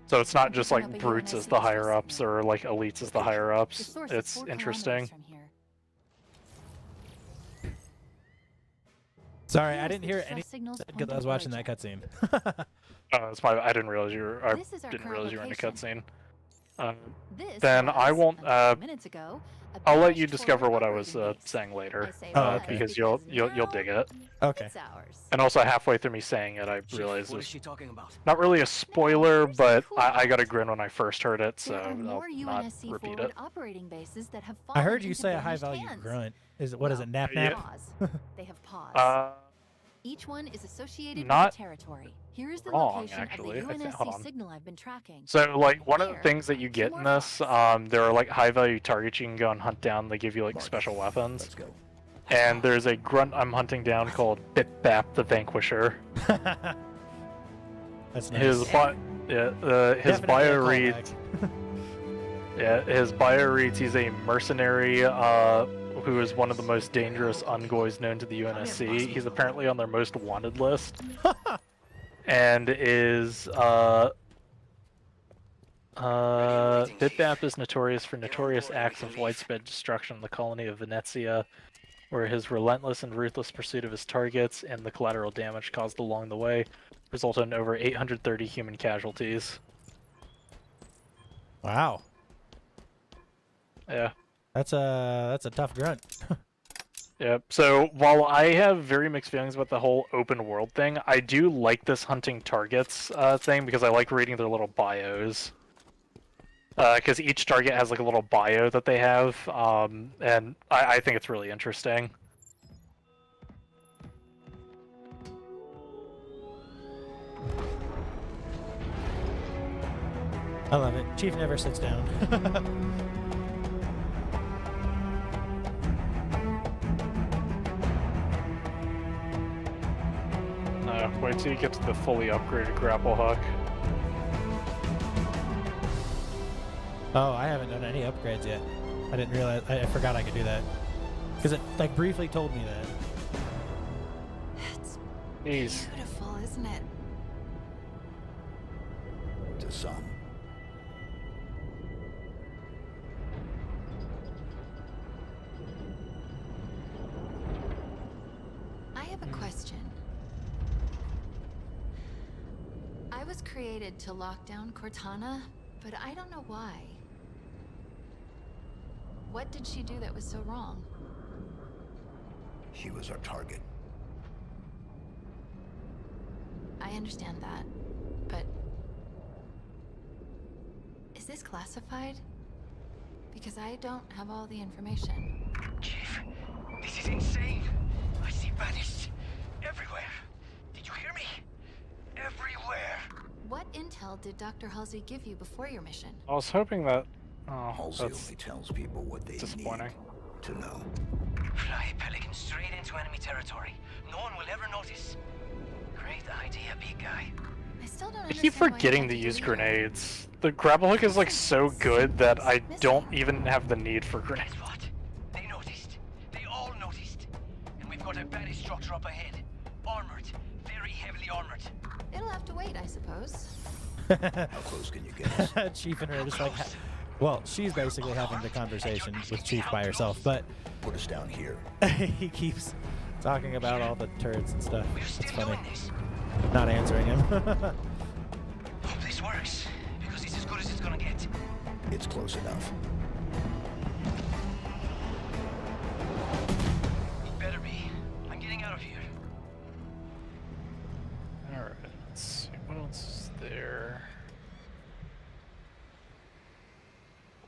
Speaker 2: So it's not
Speaker 3: I'm
Speaker 2: just
Speaker 3: picking
Speaker 2: like
Speaker 3: up a
Speaker 2: brutes
Speaker 3: UNSC
Speaker 2: as the higher
Speaker 3: distress
Speaker 2: ups
Speaker 3: signal.
Speaker 2: or like elites as the higher
Speaker 3: the
Speaker 2: ups.
Speaker 3: source is
Speaker 2: It's
Speaker 3: 4
Speaker 2: interesting.
Speaker 3: kilometers from here.
Speaker 1: Sorry, I
Speaker 3: Yes,
Speaker 1: didn't
Speaker 3: the
Speaker 1: hear
Speaker 3: distress
Speaker 1: any
Speaker 3: signals
Speaker 1: because
Speaker 3: point
Speaker 1: I was
Speaker 3: to
Speaker 1: watching that
Speaker 3: origin.
Speaker 1: cutscene.
Speaker 2: That's my. I didn't realize you were. I
Speaker 3: This is our
Speaker 2: didn't
Speaker 3: current
Speaker 2: realize you were in a
Speaker 3: location.
Speaker 2: cutscene.
Speaker 3: This
Speaker 2: Then I
Speaker 3: was,
Speaker 2: won't,
Speaker 3: until 2 minutes ago, a
Speaker 2: I'll let
Speaker 3: banished
Speaker 2: you discover
Speaker 3: forward
Speaker 2: what I was
Speaker 3: operating base.
Speaker 2: saying later,
Speaker 3: I say
Speaker 1: Oh,
Speaker 3: was
Speaker 1: okay.
Speaker 2: because you'll
Speaker 3: now
Speaker 2: dig it.
Speaker 1: Okay.
Speaker 3: It's ours.
Speaker 2: And also halfway through me saying it, I
Speaker 5: Chief,
Speaker 2: realized
Speaker 5: what
Speaker 2: it
Speaker 5: is
Speaker 2: was
Speaker 5: she talking about?
Speaker 2: not really a spoiler,
Speaker 3: here's the
Speaker 2: but
Speaker 3: cool
Speaker 2: I got a
Speaker 3: part.
Speaker 2: grin when I first heard it, so
Speaker 3: There are
Speaker 2: I'll
Speaker 3: more
Speaker 2: not
Speaker 3: UNSC
Speaker 2: repeat
Speaker 3: forward
Speaker 2: it.
Speaker 3: operating bases that have
Speaker 1: I
Speaker 3: fallen
Speaker 1: heard you
Speaker 3: into
Speaker 1: say a
Speaker 3: banished
Speaker 1: high-value
Speaker 3: hands.
Speaker 1: grunt. What is it? Nap
Speaker 2: Yeah.
Speaker 1: nap?
Speaker 3: Pause. They have paused. Each one is associated
Speaker 2: not
Speaker 3: with a territory. Here is the
Speaker 2: wrong,
Speaker 3: location
Speaker 2: actually.
Speaker 3: of the
Speaker 2: I think- hold
Speaker 3: UNSC
Speaker 2: on.
Speaker 3: signal I've been tracking.
Speaker 2: So, like, one of the
Speaker 3: Here
Speaker 2: things that you
Speaker 3: are
Speaker 2: get
Speaker 3: two
Speaker 2: in
Speaker 3: more
Speaker 2: this,
Speaker 3: bots.
Speaker 2: there are, like, high-value targets you can go and hunt down. They give you, like,
Speaker 5: Mark,
Speaker 2: special weapons.
Speaker 5: Let's go.
Speaker 2: And there's a grunt I'm hunting down called Bip Bap the Vanquisher.
Speaker 1: That's nice.
Speaker 2: His bio
Speaker 1: Definitely a
Speaker 2: reads...
Speaker 1: callback.
Speaker 2: Yeah, his bio reads he's a mercenary who is one of the most dangerous Ungoys known to the UNSC. He's apparently on their most wanted list. And is Bitbap is notorious for notorious acts of widespread destruction in the colony of Venezia, where his relentless and ruthless pursuit of his targets and the collateral damage caused along the way resulted in over 830 human casualties.
Speaker 1: Wow.
Speaker 2: Yeah.
Speaker 1: That's a tough grunt.
Speaker 2: Yep. So while I have very mixed feelings about the whole open world thing, I do like this hunting targets thing because I like reading their little bios. Because each target has like a little bio that they have, and I think it's really interesting.
Speaker 1: I love it. Chief never sits down.
Speaker 2: Wait till you get to the fully upgraded grapple hook.
Speaker 1: Oh, I haven't done any upgrades yet. I didn't realize. I forgot I could do that. Because it like briefly told me that.
Speaker 3: It's
Speaker 2: Jeez.
Speaker 3: beautiful, isn't it?
Speaker 5: To some.
Speaker 3: I have a question. I was created to lock down Cortana, but I don't know why. What did she do that was so wrong?
Speaker 5: She was our target.
Speaker 3: I understand that, but... Is this classified? Because I don't have all the information.
Speaker 6: Chief, this is insane. I see banished everywhere. Did you hear me? Everywhere.
Speaker 3: What intel did Dr. Halsey give you before your mission?
Speaker 2: I was hoping that. Oh,
Speaker 5: Halsey
Speaker 2: that's
Speaker 5: only tells people what they need
Speaker 2: disappointing.
Speaker 5: to know.
Speaker 6: Fly Pelican straight into enemy territory. No one will ever notice. Great idea, big guy.
Speaker 3: I still don't
Speaker 2: I
Speaker 3: understand
Speaker 2: keep
Speaker 3: why you
Speaker 2: forgetting
Speaker 3: had
Speaker 2: to use
Speaker 3: delete her.
Speaker 2: grenades. The grapple hook is like so good that I don't even have the need for grenades.
Speaker 6: Guess what? They noticed. They all noticed. And we've got a banished structure up ahead. Armored. Very heavily armored.
Speaker 3: It'll have to wait, I suppose.
Speaker 5: How close can you get us?
Speaker 1: Chief and her are just like, well, she's basically having the conversation with Chief by herself, but
Speaker 5: Put us down here.
Speaker 1: he keeps talking about all the turrets and stuff.
Speaker 6: We're
Speaker 1: It's
Speaker 6: still
Speaker 1: funny.
Speaker 6: doing this.
Speaker 1: Not answering him.
Speaker 6: Hope this works. Because it's as good as it's gonna get.
Speaker 5: It's close enough.
Speaker 6: It better be. I'm getting out of here.
Speaker 2: Alright, let's see. What else is there?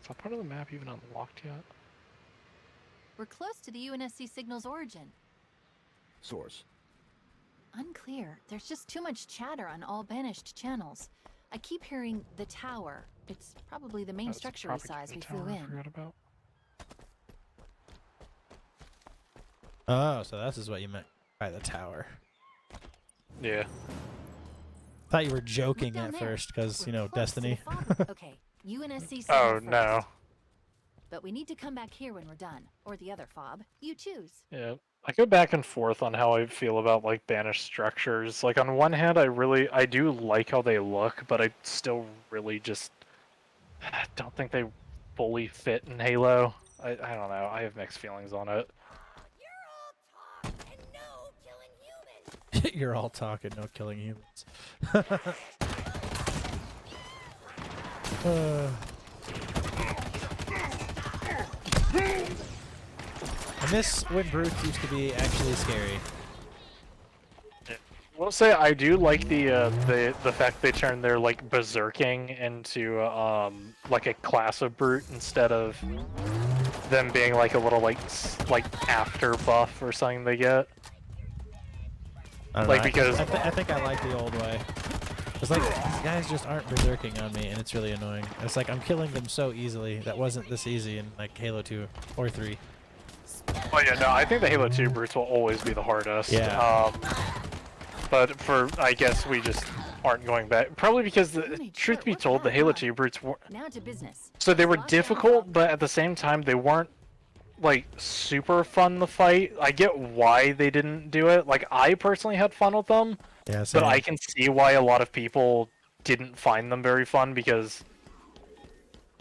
Speaker 2: Is that part of the map even unlocked yet?
Speaker 3: We're close to the UNSC signal's origin.
Speaker 5: Source.
Speaker 3: Unclear. There's just too much chatter on all banished channels. I keep hearing the tower. It's probably the main
Speaker 2: That's
Speaker 3: structure we saw as we
Speaker 2: propaganda
Speaker 3: flew
Speaker 2: tower I
Speaker 3: in.
Speaker 2: forgot about.
Speaker 1: Oh, so this is what you meant by the tower.
Speaker 2: Yeah.
Speaker 1: Thought you were joking
Speaker 3: Look down
Speaker 1: at
Speaker 3: there.
Speaker 1: first, because, you
Speaker 3: We're
Speaker 1: know,
Speaker 3: close to the
Speaker 1: Destiny.
Speaker 3: fob. Okay, UNSC signal
Speaker 2: Oh
Speaker 3: first.
Speaker 2: no.
Speaker 3: But we need to come back here when we're done. Or the other fob. You choose.
Speaker 2: Yeah. I go back and forth on how I feel about like banished structures. Like on one hand I do like how they look, but I still really just don't think they fully fit in Halo. I don't know. I have mixed feelings on it.
Speaker 1: You're all talking, no killing humans. I miss when brutes used to be actually scary.
Speaker 2: I will say I do like the fact they turned their like berserking into like a class of brute instead of them being like a little like after buff or something they get.
Speaker 1: I don't
Speaker 2: Like,
Speaker 1: know,
Speaker 2: because-
Speaker 1: I think I like the old way. It's like these guys just aren't berserking on me, and it's really annoying. It's like I'm killing them so easily. That wasn't this easy in like Halo 2 or 3.
Speaker 2: Oh yeah, no, I think the Halo 2 brutes will always be the hardest.
Speaker 1: Yeah.
Speaker 2: But I guess we just aren't going back. Probably because,
Speaker 3: made
Speaker 2: truth
Speaker 3: short
Speaker 2: be
Speaker 3: work of
Speaker 2: told, the
Speaker 3: that,
Speaker 2: Halo
Speaker 3: huh?
Speaker 2: 2 brutes were
Speaker 3: Now to business.
Speaker 2: so they were
Speaker 3: Lock down
Speaker 2: difficult,
Speaker 3: fob.
Speaker 2: but at the same time they weren't like super fun to fight. I get why they didn't do it. Like I personally had fun with them,
Speaker 1: Yeah,
Speaker 2: but I can see why a lot of people didn't find them very fun because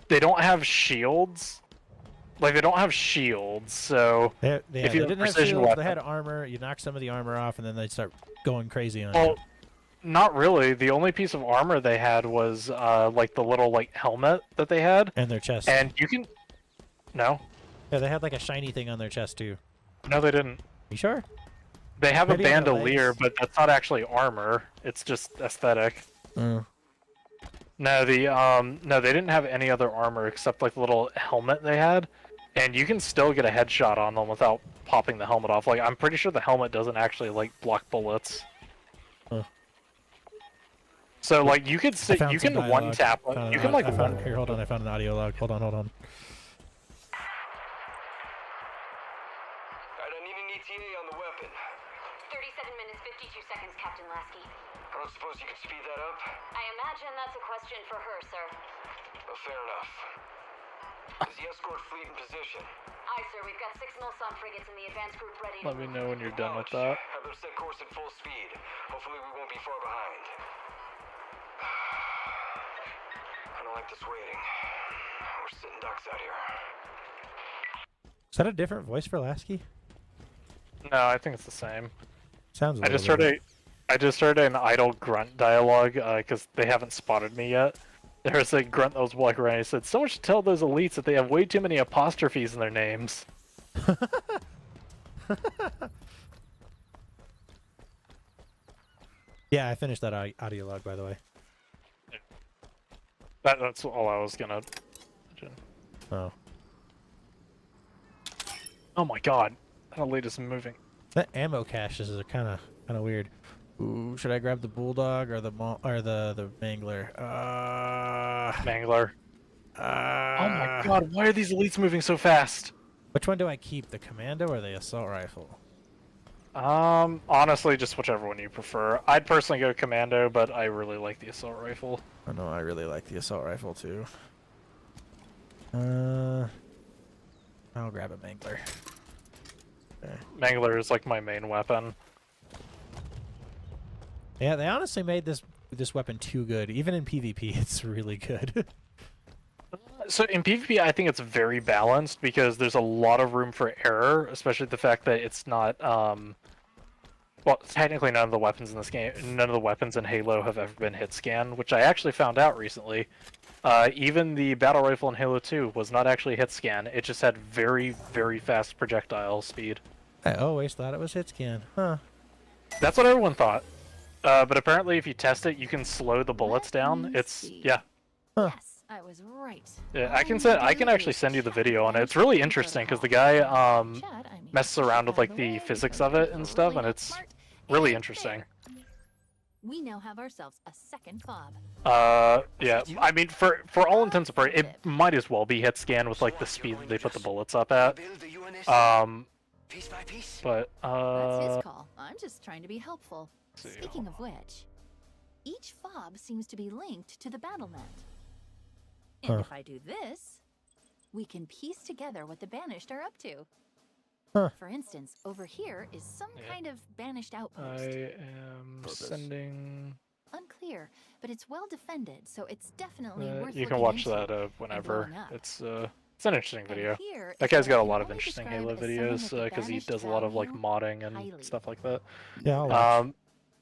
Speaker 2: they don't have shields. Like they don't have shields, so
Speaker 1: They
Speaker 2: if you have
Speaker 1: didn't have
Speaker 2: precision
Speaker 1: shields,
Speaker 2: weapon-
Speaker 1: they had armor. You knock some of the armor off, and then they start going crazy on
Speaker 2: well,
Speaker 1: you.
Speaker 2: not really. The only piece of armor they had was like the little like helmet that they had,
Speaker 1: And their chest.
Speaker 2: and you can. No,
Speaker 1: Yeah, they had like a shiny thing on their chest too.
Speaker 2: no, they didn't.
Speaker 1: You sure?
Speaker 2: They have
Speaker 1: Maybe
Speaker 2: a
Speaker 1: on their
Speaker 2: bandolier,
Speaker 1: legs.
Speaker 2: but that's not actually armor. It's just aesthetic.
Speaker 1: Oh.
Speaker 2: No, no, they didn't have any other armor except like the little helmet they had, and you can still get a headshot on them without popping the helmet off. Like I'm pretty sure the helmet doesn't actually like block bullets.
Speaker 1: Huh.
Speaker 2: So like you could
Speaker 1: I
Speaker 2: sit,
Speaker 1: found
Speaker 2: you
Speaker 1: some
Speaker 2: can one
Speaker 1: dialogue.
Speaker 2: tap,
Speaker 1: Found an
Speaker 2: you can
Speaker 1: au-
Speaker 2: like
Speaker 1: I found,
Speaker 2: one.
Speaker 1: here, hold on. I found an audio log. Hold on.
Speaker 6: Alright, I need an ETA on the weapon.
Speaker 7: 37 minutes, 52 seconds, Captain Lasky.
Speaker 6: I don't suppose you could speed that up?
Speaker 7: I imagine that's a question for her, sir.
Speaker 6: Well, fair enough. Is the escort fleet in position?
Speaker 7: Aye, sir. We've got 6 Milsom frigates in the advance group ready to
Speaker 2: Let me
Speaker 7: move.
Speaker 2: know when you're done with
Speaker 6: Acknowledged.
Speaker 2: that.
Speaker 6: Have them set course at full speed. Hopefully we won't be far behind. I don't like this waiting. We're sitting ducks out here.
Speaker 1: Is that a different voice for Lasky?
Speaker 2: No, I think it's the same.
Speaker 1: Sounds.
Speaker 2: I just heard an idle grunt dialogue because they haven't spotted me yet. There was a grunt that was walking around. He said, "Someone should tell those elites that they have way too many apostrophes in their names."
Speaker 1: Yeah, I finished that audio log, by the way.
Speaker 2: That's all I was gonna.
Speaker 1: Oh,
Speaker 2: Oh my god, that elite is moving.
Speaker 1: that ammo caches are kind of weird. Ooh, should I grab the bulldog or the the mangler?
Speaker 2: Mangler. Oh my god, why are these elites moving so fast?
Speaker 1: Which one do I keep, the commando or the assault rifle?
Speaker 2: Honestly, just whichever one you prefer. I'd personally go commando, but I really like the assault rifle.
Speaker 1: I know I really like the assault rifle too. I'll grab a mangler. Okay.
Speaker 2: Mangler is like my main weapon.
Speaker 1: Yeah, they honestly made this weapon too good. Even in PvP, it's really good.
Speaker 2: So in PvP, I think it's very balanced because there's a lot of room for error, especially the fact that it's not. Well, technically, none of the weapons in this game, none of the weapons in Halo have ever been hit scan, which I actually found out recently. Even the battle rifle in Halo 2 was not actually hit scan. It just had very, very fast projectile speed.
Speaker 1: I always thought it was hit scan. Huh.
Speaker 2: That's what everyone thought. But apparently, if you test it, you can slow the bullets down.
Speaker 3: me
Speaker 2: It's
Speaker 3: see.
Speaker 2: yeah.
Speaker 3: Yes, I was right.
Speaker 2: Yeah, I can actually send you the video on it. It's really interesting because the guy messes around with like the physics of it and stuff, and it's really interesting.
Speaker 3: We now have ourselves a second fob.
Speaker 2: Yeah. I mean, for all intents and purposes, it might as well be hit scan with like the speed that they put the bullets up at.
Speaker 6: Build the UNSC piece by piece.
Speaker 2: But
Speaker 3: That's his call. I'm just trying to be helpful.
Speaker 2: see,
Speaker 3: Speaking of which, each fob seems to be linked to the BattleNet. And
Speaker 1: Huh.
Speaker 3: if I do this, we can piece together what the Banished are up to.
Speaker 1: Huh.
Speaker 3: For instance, over here is some
Speaker 2: Yeah.
Speaker 3: kind of Banished outpost.
Speaker 2: I am
Speaker 5: Purpose.
Speaker 2: sending.
Speaker 3: Unclear, but it's well defended, so it's definitely worth
Speaker 2: You can
Speaker 3: looking
Speaker 2: watch
Speaker 3: into.
Speaker 2: that whenever.
Speaker 3: blowing up.
Speaker 2: It's an interesting
Speaker 3: And
Speaker 2: video.
Speaker 3: here
Speaker 2: That
Speaker 3: is
Speaker 2: guy's
Speaker 3: what
Speaker 2: got
Speaker 3: I
Speaker 2: a
Speaker 3: can
Speaker 2: lot of
Speaker 3: only
Speaker 2: interesting
Speaker 3: describe
Speaker 2: Halo
Speaker 3: as someone
Speaker 2: videos
Speaker 3: with the
Speaker 2: because he
Speaker 3: Banished
Speaker 2: does a lot of like
Speaker 3: value
Speaker 2: modding and
Speaker 3: highly.
Speaker 2: stuff like that.
Speaker 1: Yeah, I'll watch.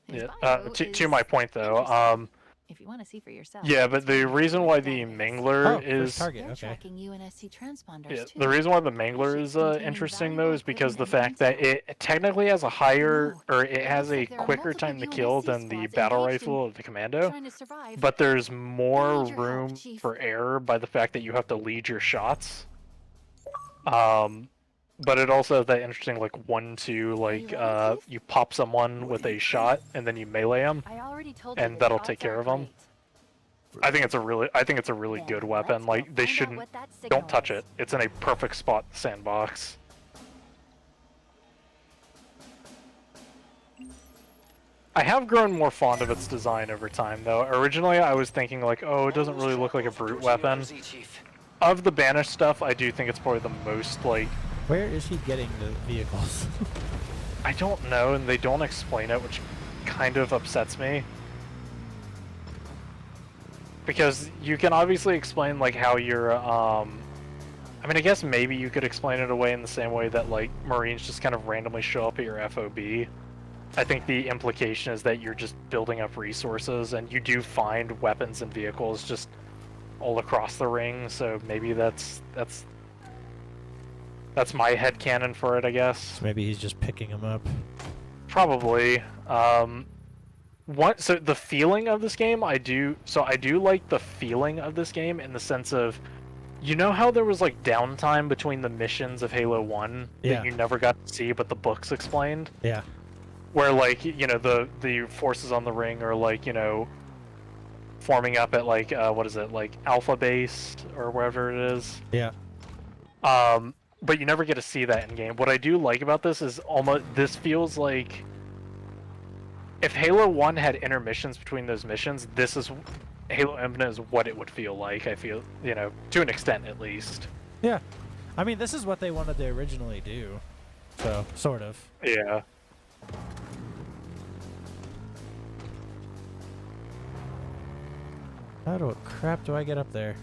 Speaker 3: His
Speaker 2: Yeah.
Speaker 3: bio
Speaker 2: To
Speaker 3: is
Speaker 2: my point though,
Speaker 3: interesting. If you want to see for yourself.
Speaker 2: yeah, but the reason why the
Speaker 3: Banished.
Speaker 2: Mangler
Speaker 1: Oh, first
Speaker 2: is
Speaker 1: target.
Speaker 3: They're
Speaker 1: Okay.
Speaker 3: tracking UNSC transponders
Speaker 2: yeah,
Speaker 3: too.
Speaker 2: the reason why the Mangler is interesting though is because the fact that it technically has a higher or it has a
Speaker 3: Looks like there are
Speaker 2: quicker
Speaker 3: multiple
Speaker 2: time to kill
Speaker 3: UNSC
Speaker 2: than the
Speaker 3: squads
Speaker 2: battle
Speaker 3: engaged in
Speaker 2: rifle or the commando.
Speaker 3: Trying to survive.
Speaker 2: But there's more
Speaker 3: need your help,
Speaker 2: room
Speaker 3: Chief.
Speaker 2: for error by the fact that you have to lead your shots. But it also has that interesting like 1-2 like
Speaker 3: ready, Chief?
Speaker 2: you pop someone with a shot and then you melee them.
Speaker 3: I already told
Speaker 2: and
Speaker 3: you
Speaker 2: that'll
Speaker 3: the
Speaker 2: take
Speaker 3: odds
Speaker 2: care
Speaker 3: are
Speaker 2: of 'em.
Speaker 3: great.
Speaker 2: I think it's a really
Speaker 3: Then
Speaker 2: good
Speaker 3: let's
Speaker 2: weapon.
Speaker 3: go
Speaker 2: Like they
Speaker 3: find out
Speaker 2: shouldn't
Speaker 3: what that
Speaker 2: don't
Speaker 3: signal
Speaker 2: touch
Speaker 3: is.
Speaker 2: it. It's in a perfect spot in the sandbox. I have grown more fond of its design over time though. Originally I was thinking like, oh, it doesn't really look like a brute weapon. Of the Banished stuff, I do think it's probably the most like
Speaker 1: Where is he getting the vehicles?
Speaker 2: I don't know, and they don't explain it, which kind of upsets me. Because you can obviously explain like how you're I mean I guess maybe you could explain it away in the same way that like Marines just kind of randomly show up at your FOB. I think the implication is that you're just building up resources and you do find weapons and vehicles just all across the ring, so maybe that's my headcanon for it, I guess.
Speaker 1: Maybe he's just picking them up.
Speaker 2: Probably. So the feeling of this game, I do like the feeling of this game in the sense of, you know how there was like downtime between the missions of Halo 1
Speaker 1: Yeah.
Speaker 2: that you never got to see but the books explained?
Speaker 1: Yeah.
Speaker 2: Where like, you know, the forces on the ring are like, you know, forming up at like what is it, like Alpha Base or wherever it is.
Speaker 1: Yeah.
Speaker 2: But you never get to see that in game. What I do like about this is this feels like if Halo 1 had intermissions between those missions, this is Halo Infinite is what it would feel like. I feel, you know, to an extent at least.
Speaker 1: Yeah. I mean, this is what they wanted to originally do. So, sort of.
Speaker 2: Yeah.
Speaker 1: How the crap do I get up there?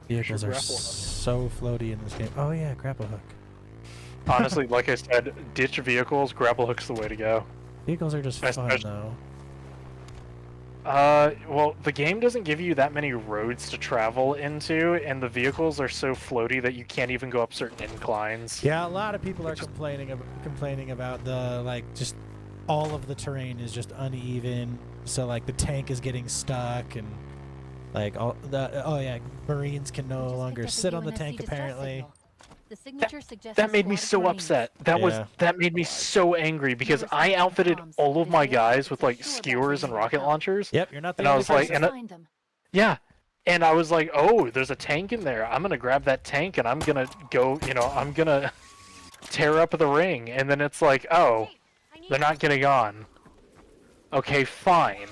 Speaker 1: Vehicles are
Speaker 2: grapple hook.
Speaker 1: so floaty in this game. Oh yeah, grapple hook.
Speaker 2: Honestly, like I said, ditch vehicles, grapple hook's the way to go.
Speaker 1: Vehicles are just fun
Speaker 2: Especially-
Speaker 1: though.
Speaker 2: Well, the game doesn't give you that many roads to travel into, and the vehicles are so floaty that you can't even go up certain inclines.
Speaker 1: Yeah, a lot of people are complaining about the like just all of the terrain is just uneven. So like the tank is getting stuck and like all the Marines can no
Speaker 3: Just
Speaker 1: longer
Speaker 3: picked up a
Speaker 1: sit on the
Speaker 3: UNSC
Speaker 1: tank
Speaker 3: distress
Speaker 1: apparently.
Speaker 3: signal. The signature suggests
Speaker 2: That
Speaker 3: a
Speaker 2: made me
Speaker 3: squad of
Speaker 2: so
Speaker 3: Marines.
Speaker 2: upset.
Speaker 1: Yeah.
Speaker 2: That made me so angry because I outfitted all of my guys with like skewers and rocket launchers.
Speaker 1: Yep, you're not the
Speaker 2: And I
Speaker 1: only
Speaker 2: was like,
Speaker 1: person.
Speaker 2: and
Speaker 3: Find them.
Speaker 2: Yeah. And I was like, oh, there's a tank in there. I'm gonna grab that tank and I'm gonna go, you know, I'm gonna tear up the ring. And then it's like, oh, they're not getting on. Okay, fine.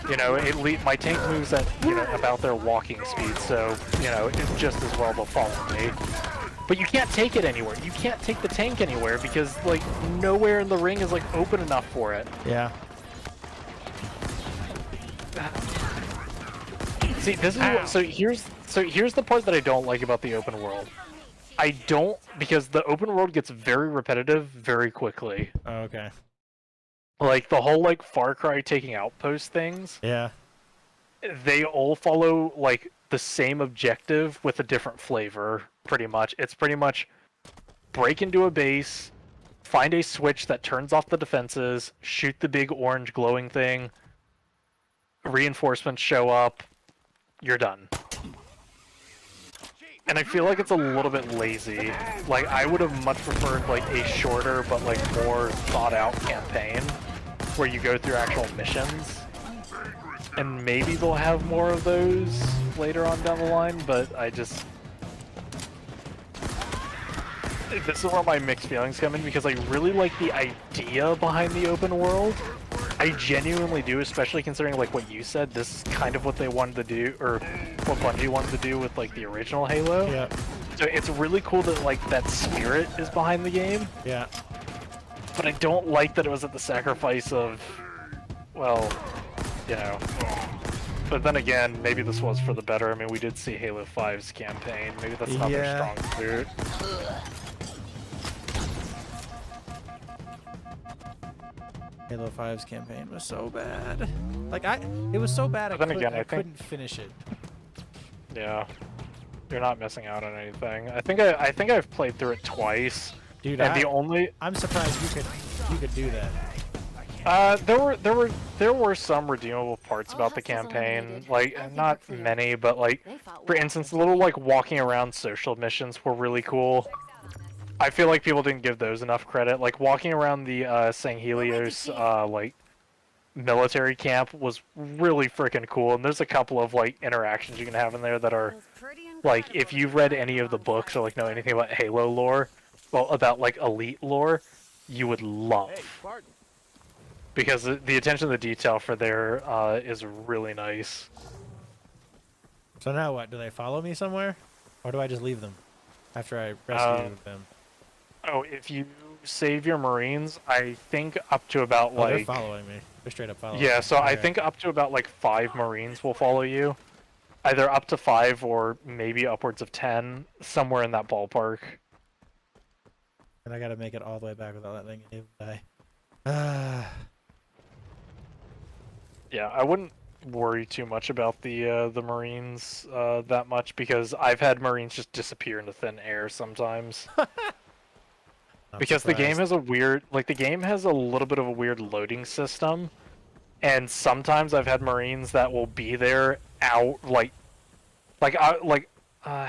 Speaker 2: You know, my tank moves at, you know, about their walking speed, so, you know, it's just as well to follow me. But you can't take it anywhere. You can't take the tank anywhere because, like, nowhere in the ring is, like, open enough for it.
Speaker 1: Yeah.
Speaker 2: See, this is what, so here's the part that I don't like about the open world. Because the open world gets very repetitive very quickly.
Speaker 1: Oh, okay.
Speaker 2: Like the whole like Far Cry taking outpost things,
Speaker 1: Yeah.
Speaker 2: they all follow like the same objective with a different flavor, pretty much. It's pretty much break into a base, find a switch that turns off the defenses, shoot the big orange glowing thing, reinforcements show up, you're done. And I feel like it's a little bit lazy. Like, I would have much preferred, like, a shorter but, like, more thought-out campaign where you go through actual missions. And maybe they'll have more of those later on down the line, but I just... This is where my mixed feelings come in, because I really like the idea behind the open world. I genuinely do, especially considering like what you said. This is kind of what they wanted to do, or what Bungie wanted to do with like the original Halo.
Speaker 1: Yeah.
Speaker 2: So it's really cool that like that spirit is behind the game.
Speaker 1: Yeah.
Speaker 2: But I don't like that it was at the sacrifice of, well, you know. But then again, maybe this was for the better. I mean, we did see Halo 5's campaign. Maybe that's not their
Speaker 1: Yeah.
Speaker 2: strong suit.
Speaker 1: Halo 5's campaign was so bad. Like it was so bad I,
Speaker 2: But then again,
Speaker 1: I
Speaker 2: I think-
Speaker 1: couldn't finish it.
Speaker 2: Yeah. You're not missing out on anything. I think I've played through it twice.
Speaker 1: Dude,
Speaker 2: And the only
Speaker 1: I'm surprised you could do that.
Speaker 2: there were some redeemable parts
Speaker 3: All
Speaker 2: about the
Speaker 3: hostiles
Speaker 2: campaign.
Speaker 3: eliminated.
Speaker 2: Like
Speaker 3: I think
Speaker 2: not
Speaker 3: we're clear.
Speaker 2: many, but like
Speaker 3: They fought
Speaker 2: for
Speaker 3: well.
Speaker 2: instance, the little like walking around social missions were really cool. I feel like people didn't give those enough credit. Like walking around the Sang Helios like military camp was really freaking cool, and there's a couple of like interactions you can have in there that are like, if you've read any of the books or like know anything about Halo lore, well, about like Elite lore, you would love. Because the attention to the detail for there is really nice.
Speaker 1: So now what? Do they follow me somewhere, or do I just leave them after I rescue them?
Speaker 2: Oh, if you save your Marines, I think up to about
Speaker 1: Oh, they're
Speaker 2: like
Speaker 1: following me. They're straight up following.
Speaker 2: yeah,
Speaker 1: me.
Speaker 2: so I
Speaker 1: Okay.
Speaker 2: think up to about like 5 Marines will follow you. Either up to 5 or maybe upwards of 10, somewhere in that ballpark.
Speaker 1: And I gotta make it all the way back without letting anyone die.
Speaker 2: Yeah, I wouldn't worry too much about the Marines that much, because I've had Marines just disappear into thin air sometimes.
Speaker 1: Not
Speaker 2: Because the game
Speaker 1: surprised.
Speaker 2: has a weird, like the game has a little bit of a weird loading system, and sometimes I've had Marines that will be there out how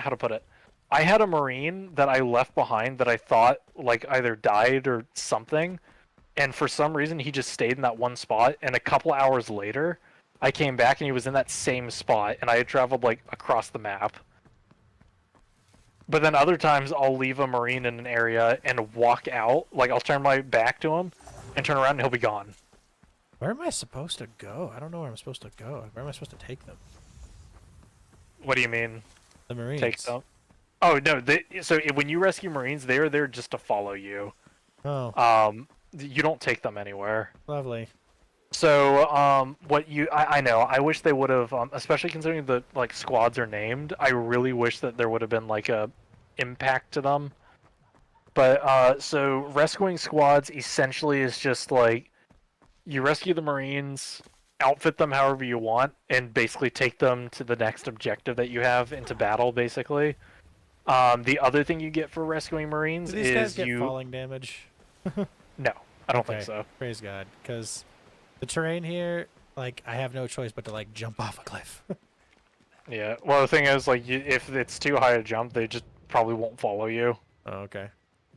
Speaker 2: to put it. I had a Marine that I left behind that I thought like either died or something, and for some reason he just stayed in that one spot. And a couple hours later, I came back and he was in that same spot, and I had traveled like across the map. But then other times I'll leave a Marine in an area and walk out, like I'll turn my back to him and turn around and he'll be gone.
Speaker 1: Where am I supposed to go? I don't know where I'm supposed to go. Where am I supposed to take them?
Speaker 2: What do you mean?
Speaker 1: The Marines.
Speaker 2: Take them? Oh no! When you rescue Marines, they're there just to follow you.
Speaker 1: Oh,
Speaker 2: You don't take them anywhere.
Speaker 1: lovely.
Speaker 2: So, I know. I wish they would have, especially considering the like squads are named. I really wish that there would have been like a impact to them. But so rescuing squads essentially is just like you rescue the Marines, outfit them however you want, and basically take them to the next objective that you have into battle. Basically, the other thing you get for rescuing Marines
Speaker 1: Do these
Speaker 2: is
Speaker 1: guys get
Speaker 2: you.
Speaker 1: falling damage?
Speaker 2: No, I don't think
Speaker 1: Okay,
Speaker 2: so.
Speaker 1: Praise God, because the terrain here, like, I have no choice but to like jump off a cliff.
Speaker 2: Yeah. Well, the thing is, like, if it's too high a jump, they just probably won't follow you.
Speaker 1: Oh, okay.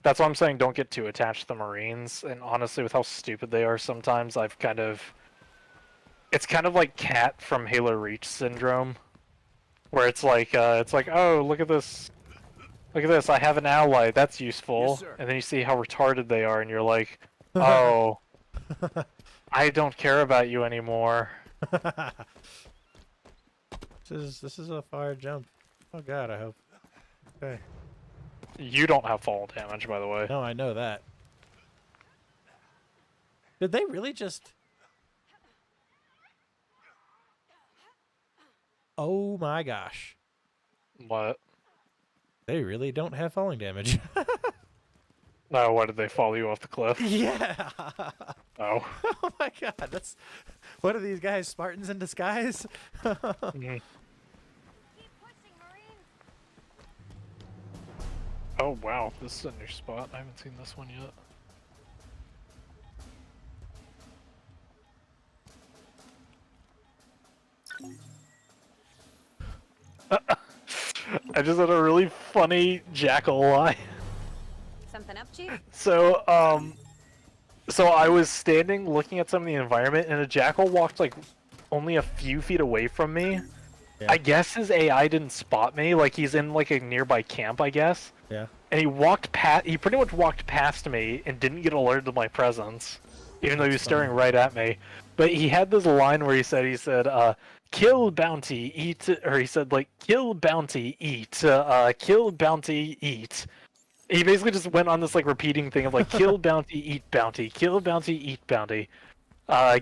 Speaker 2: That's why I'm saying don't get too attached to the Marines. And honestly, with how stupid they are sometimes, I've kind of... It's kind of like Cat from Halo Reach syndrome. Where it's like, oh, look at this. Look at this, I have an ally, that's useful.
Speaker 5: Yes, sir.
Speaker 2: And then you see how retarded they are, and you're like, oh, I don't care about you anymore.
Speaker 1: This is a far jump. Oh God, I hope. Okay.
Speaker 2: You don't have fall damage, by the way.
Speaker 1: No, I know that. Did they really just... Oh my gosh.
Speaker 2: What?
Speaker 1: They really don't have falling damage.
Speaker 2: No, why did they follow you off the cliff?
Speaker 1: Yeah.
Speaker 2: Oh.
Speaker 1: Oh my God, that's... What are these guys, Spartans in disguise?
Speaker 2: Mhm. Oh wow, this is a new spot. I haven't seen this one yet. I just had a really funny jackal line.
Speaker 8: Something up, Chief?
Speaker 2: So I was standing looking at some of the environment, and a jackal walked like only a few feet away from me.
Speaker 1: Yeah.
Speaker 2: I guess his AI didn't spot me, like he's in like a nearby camp, I guess.
Speaker 1: Yeah.
Speaker 2: And he pretty much walked past me and didn't get alerted to my presence, even though he was staring right at me. But he had this line where he said, kill bounty, eat, or he said like, kill bounty, eat, kill bounty, eat. He basically just went on this like repeating thing of like, kill bounty, eat bounty, kill bounty, eat bounty,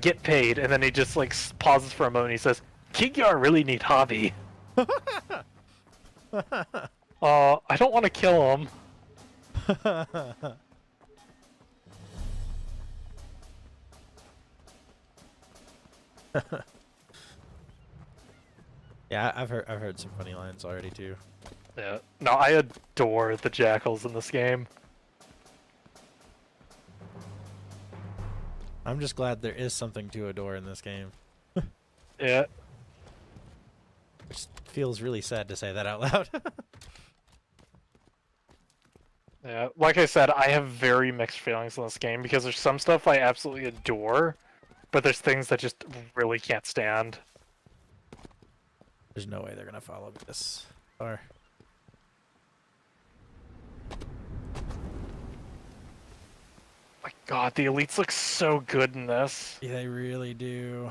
Speaker 2: get paid, and then he just like pauses for a moment and he says, Kigyar really neat hobby. I don't want to kill him.
Speaker 1: Yeah, I've heard some funny lines already too.
Speaker 2: Yeah. No, I adore the jackals in this game.
Speaker 1: I'm just glad there is something to adore in this game.
Speaker 2: Yeah.
Speaker 1: Which feels really sad to say that out loud.
Speaker 2: Yeah, like I said, I have very mixed feelings on this game because there's some stuff I absolutely adore, but there's things that just really can't stand.
Speaker 1: There's no way they're gonna follow me this far.
Speaker 2: My god, the elites look so good in this.
Speaker 1: Yeah, they really do.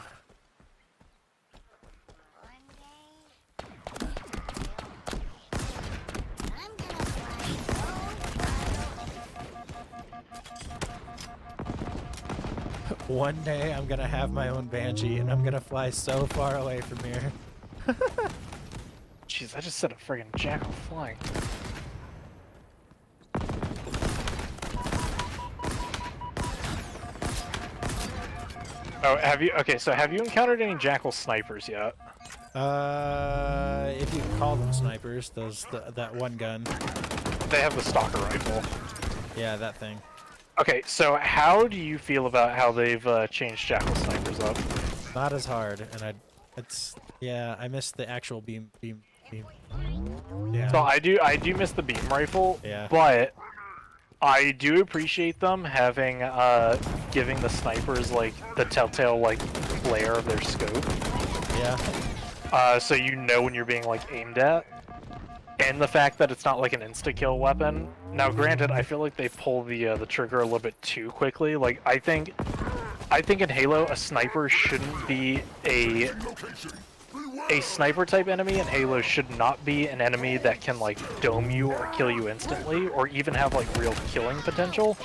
Speaker 1: One day I'm gonna have my own Banshee and I'm gonna fly so far away from here.
Speaker 2: Jeez, I just said a friggin' jackal flying. Oh, have you encountered any jackal snipers yet?
Speaker 1: If you can call them snipers, that one gun.
Speaker 2: They have the stalker rifle.
Speaker 1: Yeah, that thing.
Speaker 2: Okay, so how do you feel about how they've changed jackal snipers up?
Speaker 1: Not as hard, and I missed the actual beam. Yeah.
Speaker 2: So I do miss the beam rifle,
Speaker 1: Yeah.
Speaker 2: but I do appreciate them having giving the snipers like the telltale like layer of their scope.
Speaker 1: Yeah.
Speaker 2: So you know when you're being like aimed at. And the fact that it's not like an insta-kill weapon. Now, granted, I feel like they pull the trigger a little bit too quickly. Like, I think in Halo, a sniper shouldn't be a sniper type enemy, and Halo should not be an enemy that can like dome you or kill you instantly, or even have like real killing potential.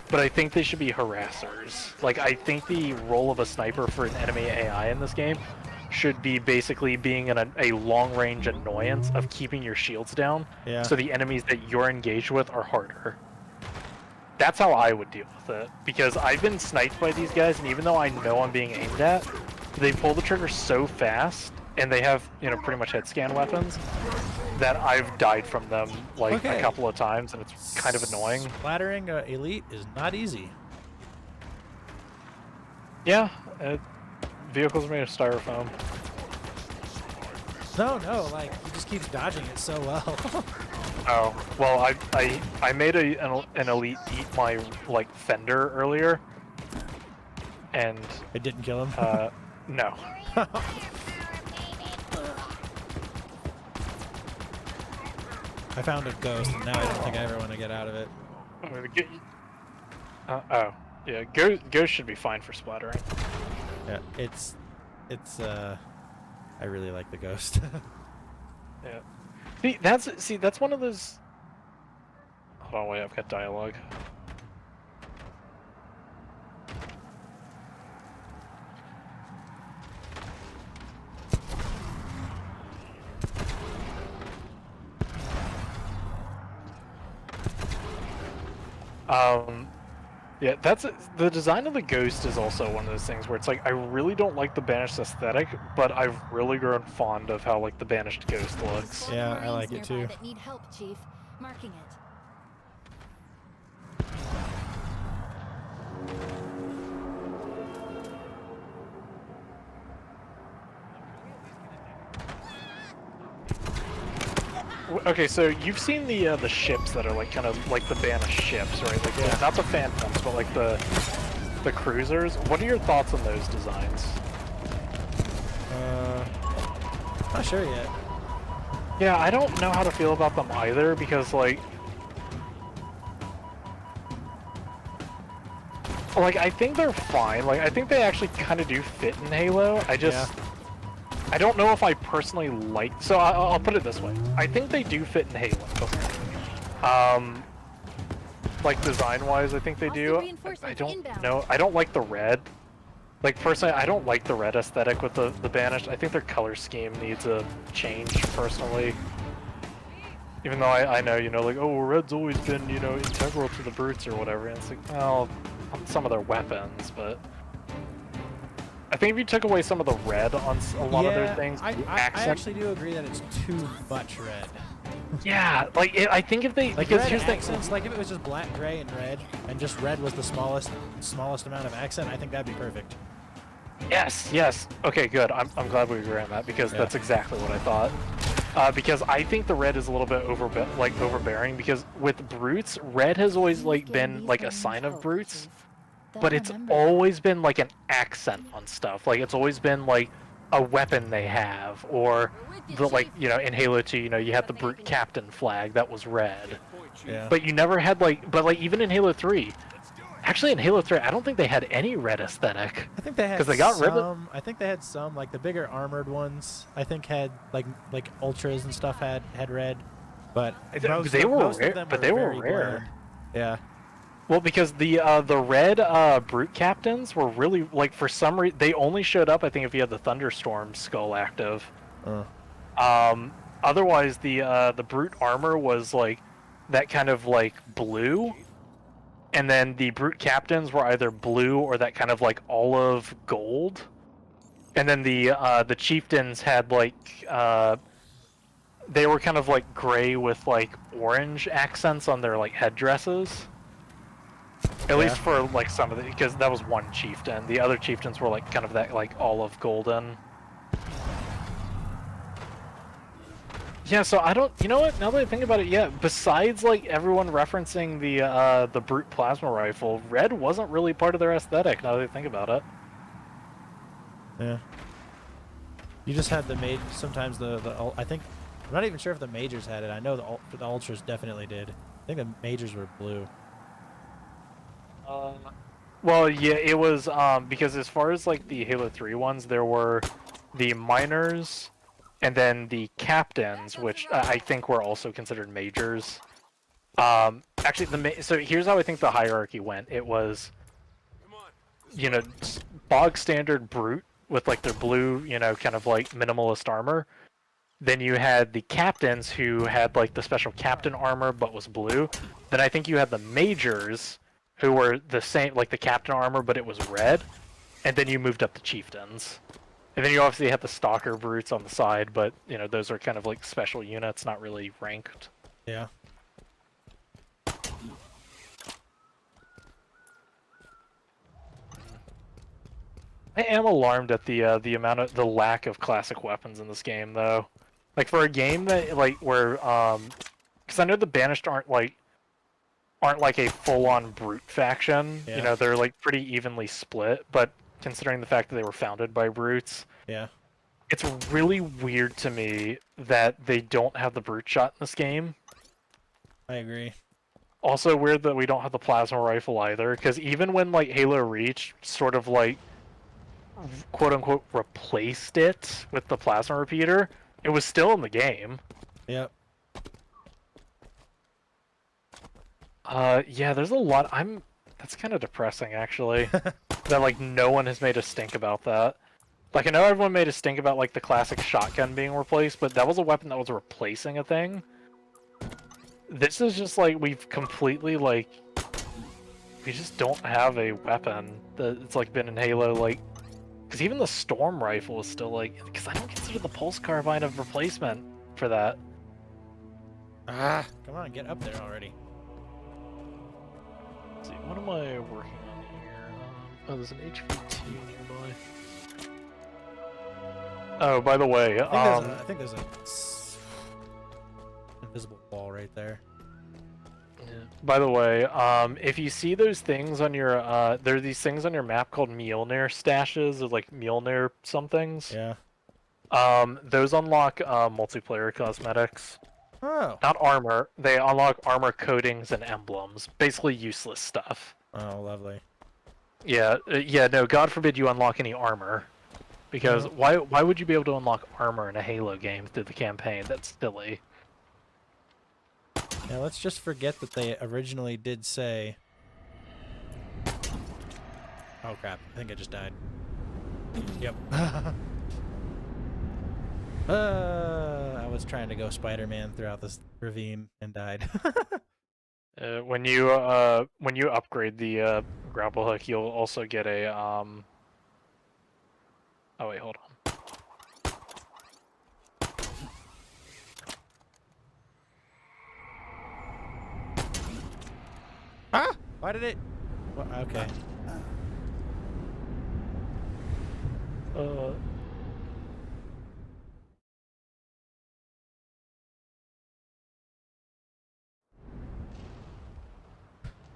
Speaker 2: But I think they should be harassers. Like, I think the role of a sniper for an enemy AI in this game should be basically being a long-range annoyance of keeping your shields down,
Speaker 1: Yeah.
Speaker 2: so the enemies that you're engaged with are harder. That's how I would deal with it, because I've been sniped by these guys, and even though I know I'm being aimed at, they pull the trigger so fast, and they have, you know, pretty much head scan weapons, that I've died from them like a couple of times, and it's kind of annoying.
Speaker 1: Splattering elite is not easy.
Speaker 2: Yeah, vehicles are made of styrofoam.
Speaker 1: No, like he just keeps dodging it so well.
Speaker 2: Oh, well, I made an elite eat my like fender earlier, and
Speaker 1: It didn't kill him.
Speaker 2: no.
Speaker 1: I found a ghost, and now I don't think I ever want to get out of it.
Speaker 2: I'm gonna get you. Oh, yeah, ghost should be fine for splattering.
Speaker 1: Yeah, it's I really like the ghost.
Speaker 2: Yeah. That's one of those. Hold on, wait, I've got dialogue. Yeah, the design of the ghost is also one of those things where it's like, I really don't like the Banished aesthetic, but I've really grown fond of how like the Banished ghost looks.
Speaker 1: Yeah, I like it too.
Speaker 3: That need help, Chief. Marking it.
Speaker 2: Okay, so you've seen the ships that are like kind of like the Banished ships, right? Like not the Phantoms, but like the cruisers. What are your thoughts on those designs?
Speaker 1: Not sure yet.
Speaker 2: Yeah, I don't know how to feel about them either, because like I think they're fine. Like, I think they actually kind of do fit in Halo. I don't know if I personally like. So I'll put it this way: I think they do fit in Halo. Like design-wise, I think they do. I don't know. I don't like the red. Like personally, I don't like the red aesthetic with the Banished. I think their color scheme needs a change personally. Even though I know, you know, like, oh, red's always been, you know, integral to the brutes or whatever. And it's like, well, some of their weapons, but I think if you took away some of the red on a lot of their things,
Speaker 1: I actually do agree that it's too much red.
Speaker 2: Yeah, like I think if they
Speaker 1: Like
Speaker 2: because
Speaker 1: red
Speaker 2: here's the
Speaker 1: accents,
Speaker 2: thing.
Speaker 1: like if it was just black, gray, and red, and just red was the smallest amount of accent, I think that'd be perfect.
Speaker 2: Yes. Okay, good. I'm glad we agree on that, because that's exactly what I thought. Because I think the red is a little bit overbearing, because with brutes, red has always like been like a sign of brutes, but it's always been like an accent on stuff. Like it's always been like a weapon they have, or the, like, you know, in Halo 2, you know, you had the brute captain flag that was red.
Speaker 1: Yeah.
Speaker 2: But you never had even in Halo 3. Actually, in Halo 3, I don't think they had any red aesthetic.
Speaker 1: I think they had
Speaker 2: because they got rid of.
Speaker 1: some. I think they had some, like the bigger armored ones. I think had like ultras and stuff had red, but most of them were very
Speaker 2: rare.
Speaker 1: bland. Yeah.
Speaker 2: Well, because the red brute captains were really, like, for some reason they only showed up, I think, if you had the Thunderstorm skull active. Otherwise, the brute armor was like that kind of like blue, and then the brute captains were either blue or that kind of like olive gold, and then the chieftains had like they were kind of like gray with like orange accents on their like headdresses. At least for like some of the, because that was one chieftain. The other chieftains were like kind of that like olive golden. Yeah, so I don't. You know what? Now that I think about it, yeah. Besides, like everyone referencing the brute plasma rifle, red wasn't really part of their aesthetic. Now that I think about it.
Speaker 1: Yeah. You just had the sometimes I think I'm not even sure if the majors had it. I know the ultras definitely did. I think the majors were blue.
Speaker 2: Well, yeah, it was because as far as like the Halo 3 ones, there were the minors, and then the captains, which I think were also considered majors. Actually, so here's how I think the hierarchy went. It was, you know, bog standard brute with like their blue, you know, kind of like minimalist armor. Then you had the captains who had like the special captain armor but was blue. Then I think you had the majors who were the same, like the captain armor, but it was red. And then you moved up to chieftains. And then you obviously had the stalker brutes on the side, but you know, those are kind of like special units, not really ranked.
Speaker 1: Yeah.
Speaker 2: I am alarmed at the the lack of classic weapons in this game, though. Like for a game that like where because I know the Banished aren't like a full-on brute faction.
Speaker 1: Yeah.
Speaker 2: You know, they're like pretty evenly split. But considering the fact that they were founded by brutes,
Speaker 1: Yeah.
Speaker 2: it's really weird to me that they don't have the brute shot in this game.
Speaker 1: I agree.
Speaker 2: Also weird that we don't have the plasma rifle either, because even when like Halo Reach sort of like quote unquote replaced it with the plasma repeater, it was still in the game.
Speaker 1: Yep.
Speaker 2: Yeah, there's a lot. That's kind of depressing actually. That like no one has made a stink about that. Like I know everyone made a stink about like the classic shotgun being replaced, but that was a weapon that was replacing a thing. This is just like we've completely like we just don't have a weapon that's like been in Halo like. Because even the Storm Rifle is still like... Because I don't consider the Pulse Carbine a replacement for that.
Speaker 1: Ah, come on, get up there already.
Speaker 2: Let's see, what am I working on here? Oh, there's an HVT nearby. Oh, by the way,
Speaker 1: I think there's a invisible wall right there.
Speaker 2: Yeah. By the way, if you see those things on your, there are these things on your map called Mjolnir stashes, or like Mjolnir somethings.
Speaker 1: Yeah.
Speaker 2: Those unlock multiplayer cosmetics.
Speaker 1: Oh.
Speaker 2: Not armor. They unlock armor coatings and emblems. Basically useless stuff.
Speaker 1: Oh, lovely.
Speaker 2: Yeah, no, God forbid you unlock any armor. Because why would you be able to unlock armor in a Halo game through the campaign? That's silly.
Speaker 1: Yeah, let's just forget that they originally did say... Oh crap, I think I just died. Yep. I was trying to go Spider-Man throughout this ravine and died.
Speaker 2: When you upgrade the grapple hook, you'll also get a Oh wait, hold on.
Speaker 1: Ah! Why did it? Well, okay.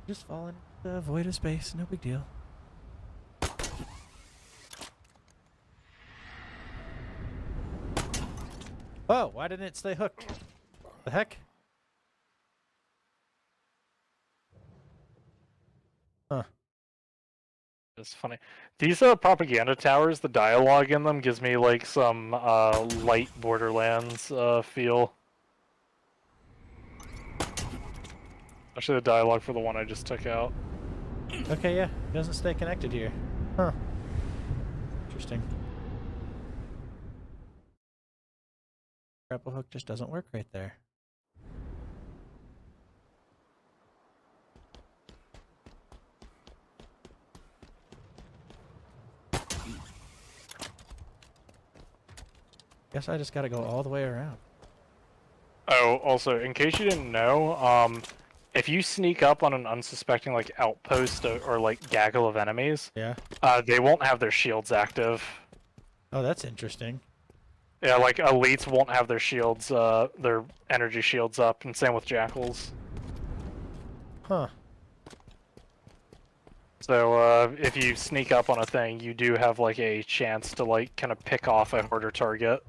Speaker 1: Just falling into the void of space, no big deal. Oh, why didn't it stay hooked? The heck? Huh.
Speaker 2: It's funny. These propaganda towers, the dialogue in them gives me like some light Borderlands feel. Actually, the dialogue for the one I just took out.
Speaker 1: Okay, yeah. It doesn't stay connected here. Huh. Interesting. Grapple hook just doesn't work right there. Guess I just gotta go all the way around.
Speaker 2: Oh, also, in case you didn't know, if you sneak up on an unsuspecting like outpost or like gaggle of enemies,
Speaker 1: Yeah.
Speaker 2: they won't have their shields active.
Speaker 1: Oh, that's interesting.
Speaker 2: Yeah, like elites won't have their shields, their energy shields up, and same with jackals.
Speaker 1: Huh.
Speaker 2: So if you sneak up on a thing, you do have like a chance to like kind of pick off a harder target.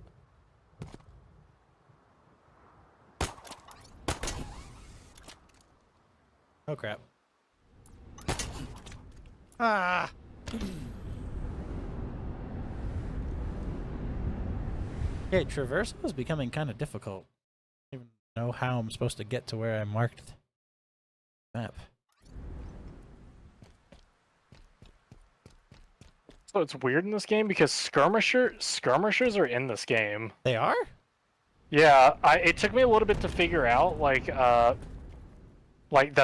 Speaker 1: Oh crap. Ah. Okay, traversal is becoming kind of difficult. I don't even know how I'm supposed to get to where I marked the map.
Speaker 2: So it's weird in this game because skirmishers are in this game.
Speaker 1: They are?
Speaker 2: Yeah, it took me a little bit to figure out like that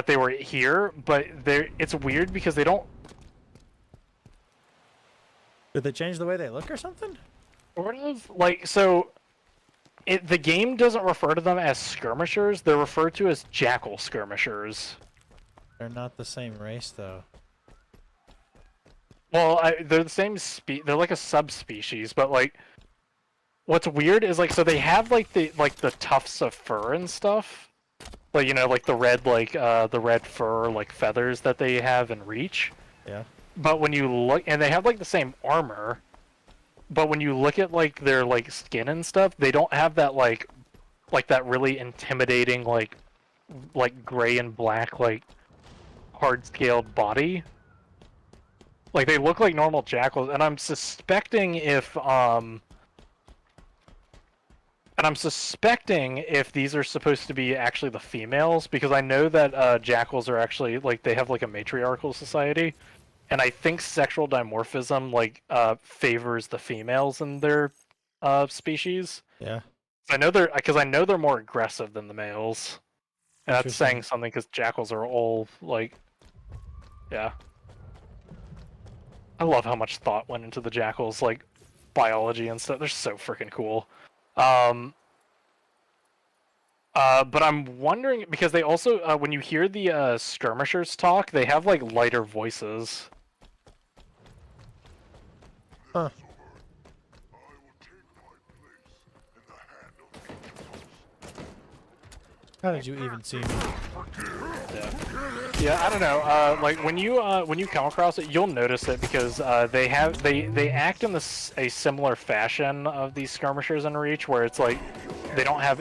Speaker 2: they were here, but it's weird because they don't.
Speaker 1: Did they change the way they look or something?
Speaker 2: Sort of like so. The game doesn't refer to them as skirmishers; they're referred to as jackal skirmishers.
Speaker 1: They're not the same race, though.
Speaker 2: Well, they're the same they're like a subspecies, but like, what's weird is like, so they have like the tufts of fur and stuff, like you know, like the red fur like feathers that they have in Reach.
Speaker 1: Yeah.
Speaker 2: But when you look, and they have like the same armor, but when you look at like their like skin and stuff, they don't have that like that really intimidating like gray and black like hard scaled body. Like they look like normal jackals, and I'm suspecting if these are supposed to be actually the females, because I know that jackals are actually like they have like a matriarchal society, and I think sexual dimorphism like favors the females in their species.
Speaker 1: Yeah.
Speaker 2: I know they're more aggressive than the males, and that's saying something because jackals are all like, yeah. I love how much thought went into the jackals, like biology and stuff. They're so freaking cool. But I'm wondering because they also, when you hear the skirmishers talk, they have like lighter voices.
Speaker 1: Huh. How did you even see me?
Speaker 2: Yeah, I don't know. Like when you come across it, you'll notice it because they act in a similar fashion of these skirmishers in Reach, where it's like they don't have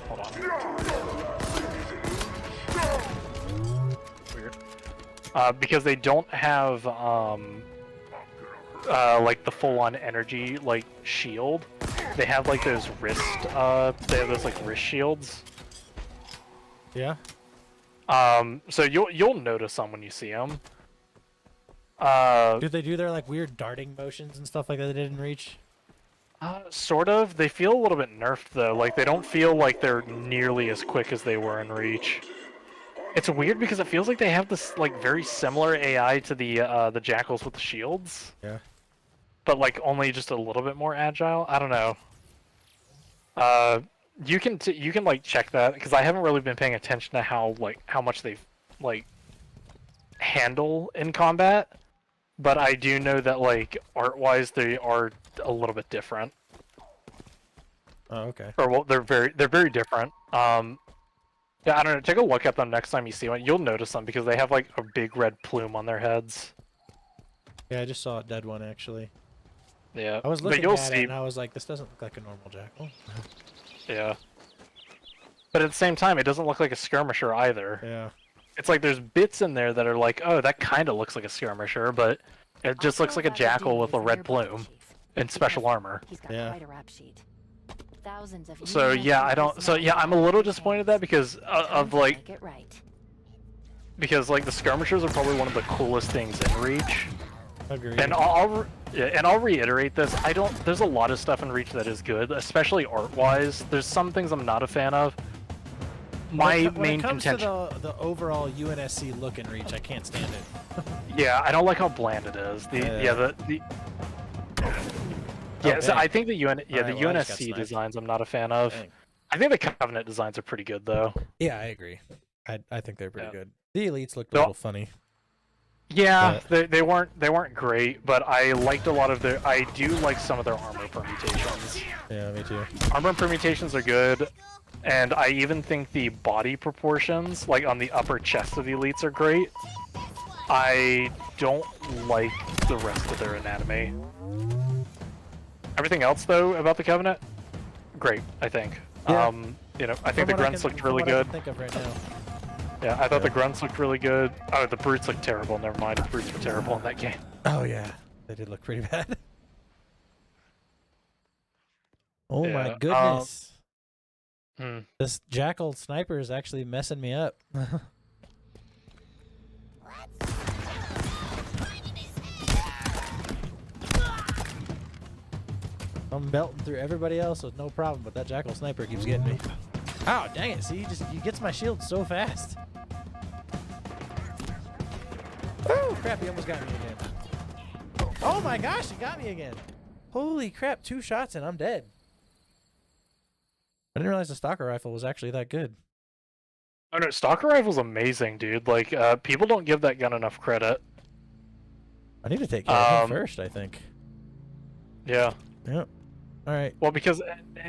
Speaker 2: hold on. Weird. Because they don't have like the full-on energy like shield. They have like those wrist they have those like wrist shields.
Speaker 1: Yeah.
Speaker 2: So you'll notice them when you see them.
Speaker 1: Do they do their like weird darting motions and stuff like that they did in Reach?
Speaker 2: Sort of. They feel a little bit nerfed though. Like they don't feel like they're nearly as quick as they were in Reach. It's weird because it feels like they have this like very similar AI to the jackals with the shields.
Speaker 1: Yeah.
Speaker 2: But like only just a little bit more agile. I don't know. You can like check that because I haven't really been paying attention to how much they like handle in combat, but I do know that like art-wise they are a little bit different.
Speaker 1: Oh, okay.
Speaker 2: Or well, they're very different. Yeah, I don't know. Take a look at them next time you see one. You'll notice them because they have like a big red plume on their heads.
Speaker 1: Yeah, I just saw a dead one actually.
Speaker 2: Yeah,
Speaker 1: I was looking
Speaker 2: but you'll
Speaker 1: at
Speaker 2: see.
Speaker 1: it and I was like, this doesn't look like a normal jackal.
Speaker 2: Yeah. But at the same time, it doesn't look like a skirmisher either.
Speaker 1: Yeah.
Speaker 2: It's like there's bits in there that are like, oh, that kind of looks like a skirmisher, but it just looks like a jackal with a red plume and special armor.
Speaker 8: He's got
Speaker 1: Yeah.
Speaker 8: quite a rap sheet. Thousands of
Speaker 2: So yeah, I'm a little disappointed at that because of like,
Speaker 8: Get right.
Speaker 2: because like the skirmishers are probably one of the coolest things in Reach.
Speaker 1: Agreed.
Speaker 2: And I'll reiterate this. There's a lot of stuff in Reach that is good, especially art-wise. There's some things I'm not a fan of. My main contention.
Speaker 1: To the overall UNSC look in Reach, I can't stand it.
Speaker 2: Yeah, I don't like how bland it is. So I think the UNSC designs I'm not a fan of.
Speaker 1: Dang.
Speaker 2: I think the Covenant designs are pretty good though.
Speaker 1: Yeah, I agree. I think they're pretty
Speaker 2: Yeah.
Speaker 1: good. The elites looked a
Speaker 2: No.
Speaker 1: little funny.
Speaker 2: Yeah, they weren't great, but I liked a lot of their. I do like some of their armor permutations.
Speaker 1: Yeah, me too.
Speaker 2: Armor permutations are good, and I even think the body proportions, like on the upper chest of the elites, are great. I don't like the rest of their anatomy. Everything else, though, about the Covenant, great. I think.
Speaker 1: Yeah.
Speaker 2: You know, I think the grunts looked really good.
Speaker 1: Think of right now.
Speaker 2: Yeah, I thought the grunts looked really good. Oh, the brutes looked terrible. Never mind, the brutes were terrible in that game.
Speaker 1: Oh yeah, they did look pretty bad. Oh my
Speaker 2: Yeah,
Speaker 1: goodness.
Speaker 2: Hmm.
Speaker 1: This jackal sniper is actually messing me up. I'm melting through everybody else with no problem, but that jackal sniper keeps getting me. Oh, dang it. See, he gets my shield so fast. Oh, crap. He almost got me again. Oh my gosh, he got me again. Holy crap. 2 shots and I'm dead. I didn't realize the stalker rifle was actually that good.
Speaker 2: Oh no, Stalker Rifle's amazing, dude. Like, people don't give that gun enough credit.
Speaker 1: I need to take care of him first, I think.
Speaker 2: Yeah.
Speaker 1: Yep. All right.
Speaker 2: Well, because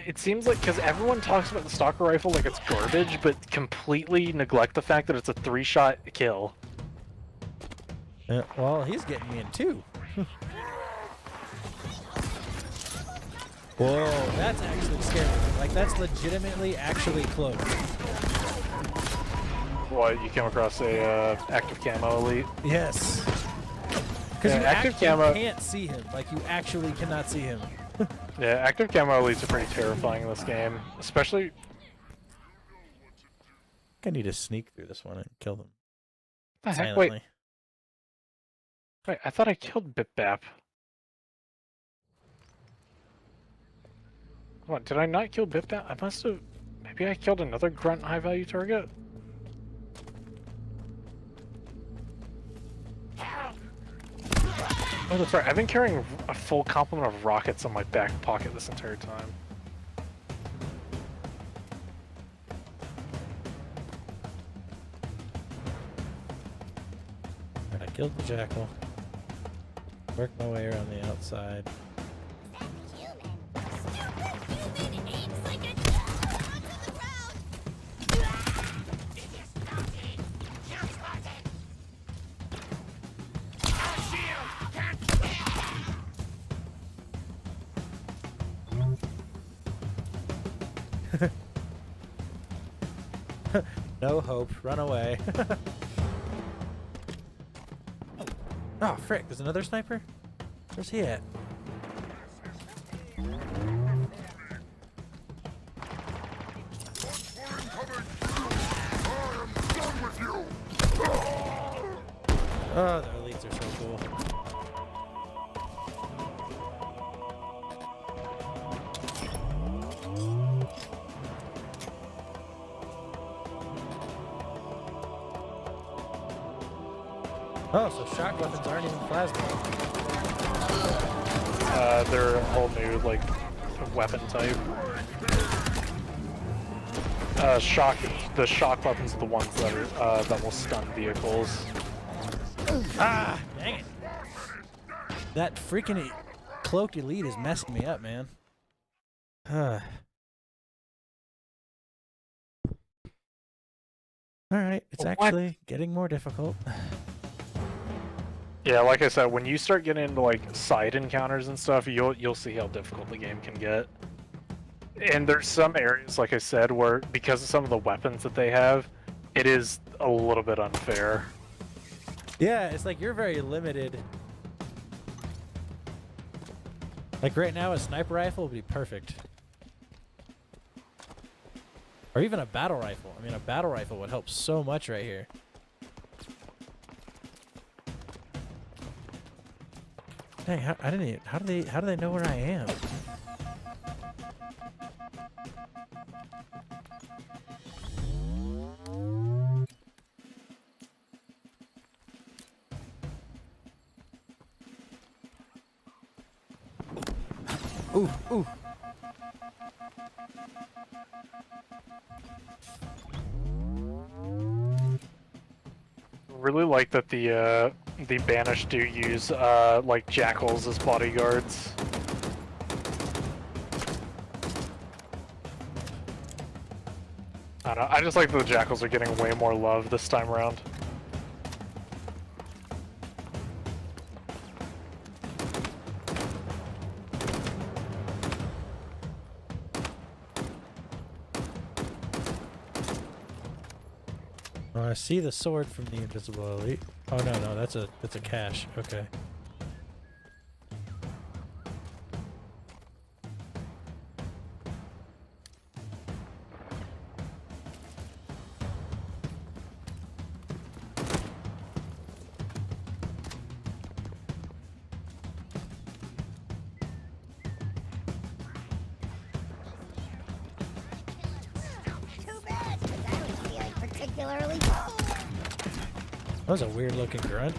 Speaker 2: it seems like everyone talks about the Stalker Rifle like it's garbage, but completely neglect the fact that it's a 3-shot kill.
Speaker 1: Yeah, well, he's getting me in 2. Whoa, that's actually scary. Like, that's legitimately actually close.
Speaker 2: What, you came across a active camo elite?
Speaker 1: Yes. Because
Speaker 2: Yeah,
Speaker 1: you
Speaker 2: active
Speaker 1: actually
Speaker 2: camo-
Speaker 1: can't see him. Like, you actually cannot see him.
Speaker 2: Yeah, active camo elites are pretty terrifying in this game, especially.
Speaker 1: I think I need to sneak through this one and kill them.
Speaker 2: The heck?
Speaker 1: Silently.
Speaker 2: Wait, I thought I killed Bip Bap. What, did I not kill Bip Bap? I must have. Maybe I killed another grunt high value target? Oh, that's right. I've been carrying a full complement of rockets in my back pocket this entire time.
Speaker 1: I killed the jackal. Work my way around the outside. No hope. Run away. Oh, frick. There's another sniper? Where's he at? Oh, the elites are so cool. Oh, so shock weapons aren't even plasma.
Speaker 2: They're a whole new, like, weapon type. The shock weapons are the ones that are, that will stun vehicles.
Speaker 1: Ah, dang it. That freaking cloaked elite is messing me up, man. Alright, it's
Speaker 2: What?
Speaker 1: actually getting more difficult.
Speaker 2: Yeah, like I said, when you start getting into like side encounters and stuff, you'll see how difficult the game can get. And there's some areas, like I said, where because of some of the weapons that they have, it is a little bit unfair.
Speaker 1: Yeah, it's like you're very limited. Like right now, a sniper rifle would be perfect. Or even a battle rifle. I mean, a battle rifle would help so much right here. Dang, how do they know where I am? Ooh, ooh.
Speaker 2: Really like that the the Banished do use like jackals as bodyguards. I don't know, I just like that the jackals are getting way more love this time around.
Speaker 1: Oh, I see the sword from the Invisible Elite. Oh no, that's a cache. Okay.
Speaker 9: Too bad, 'cause I was feeling particularly.
Speaker 1: That was a weird looking grunt.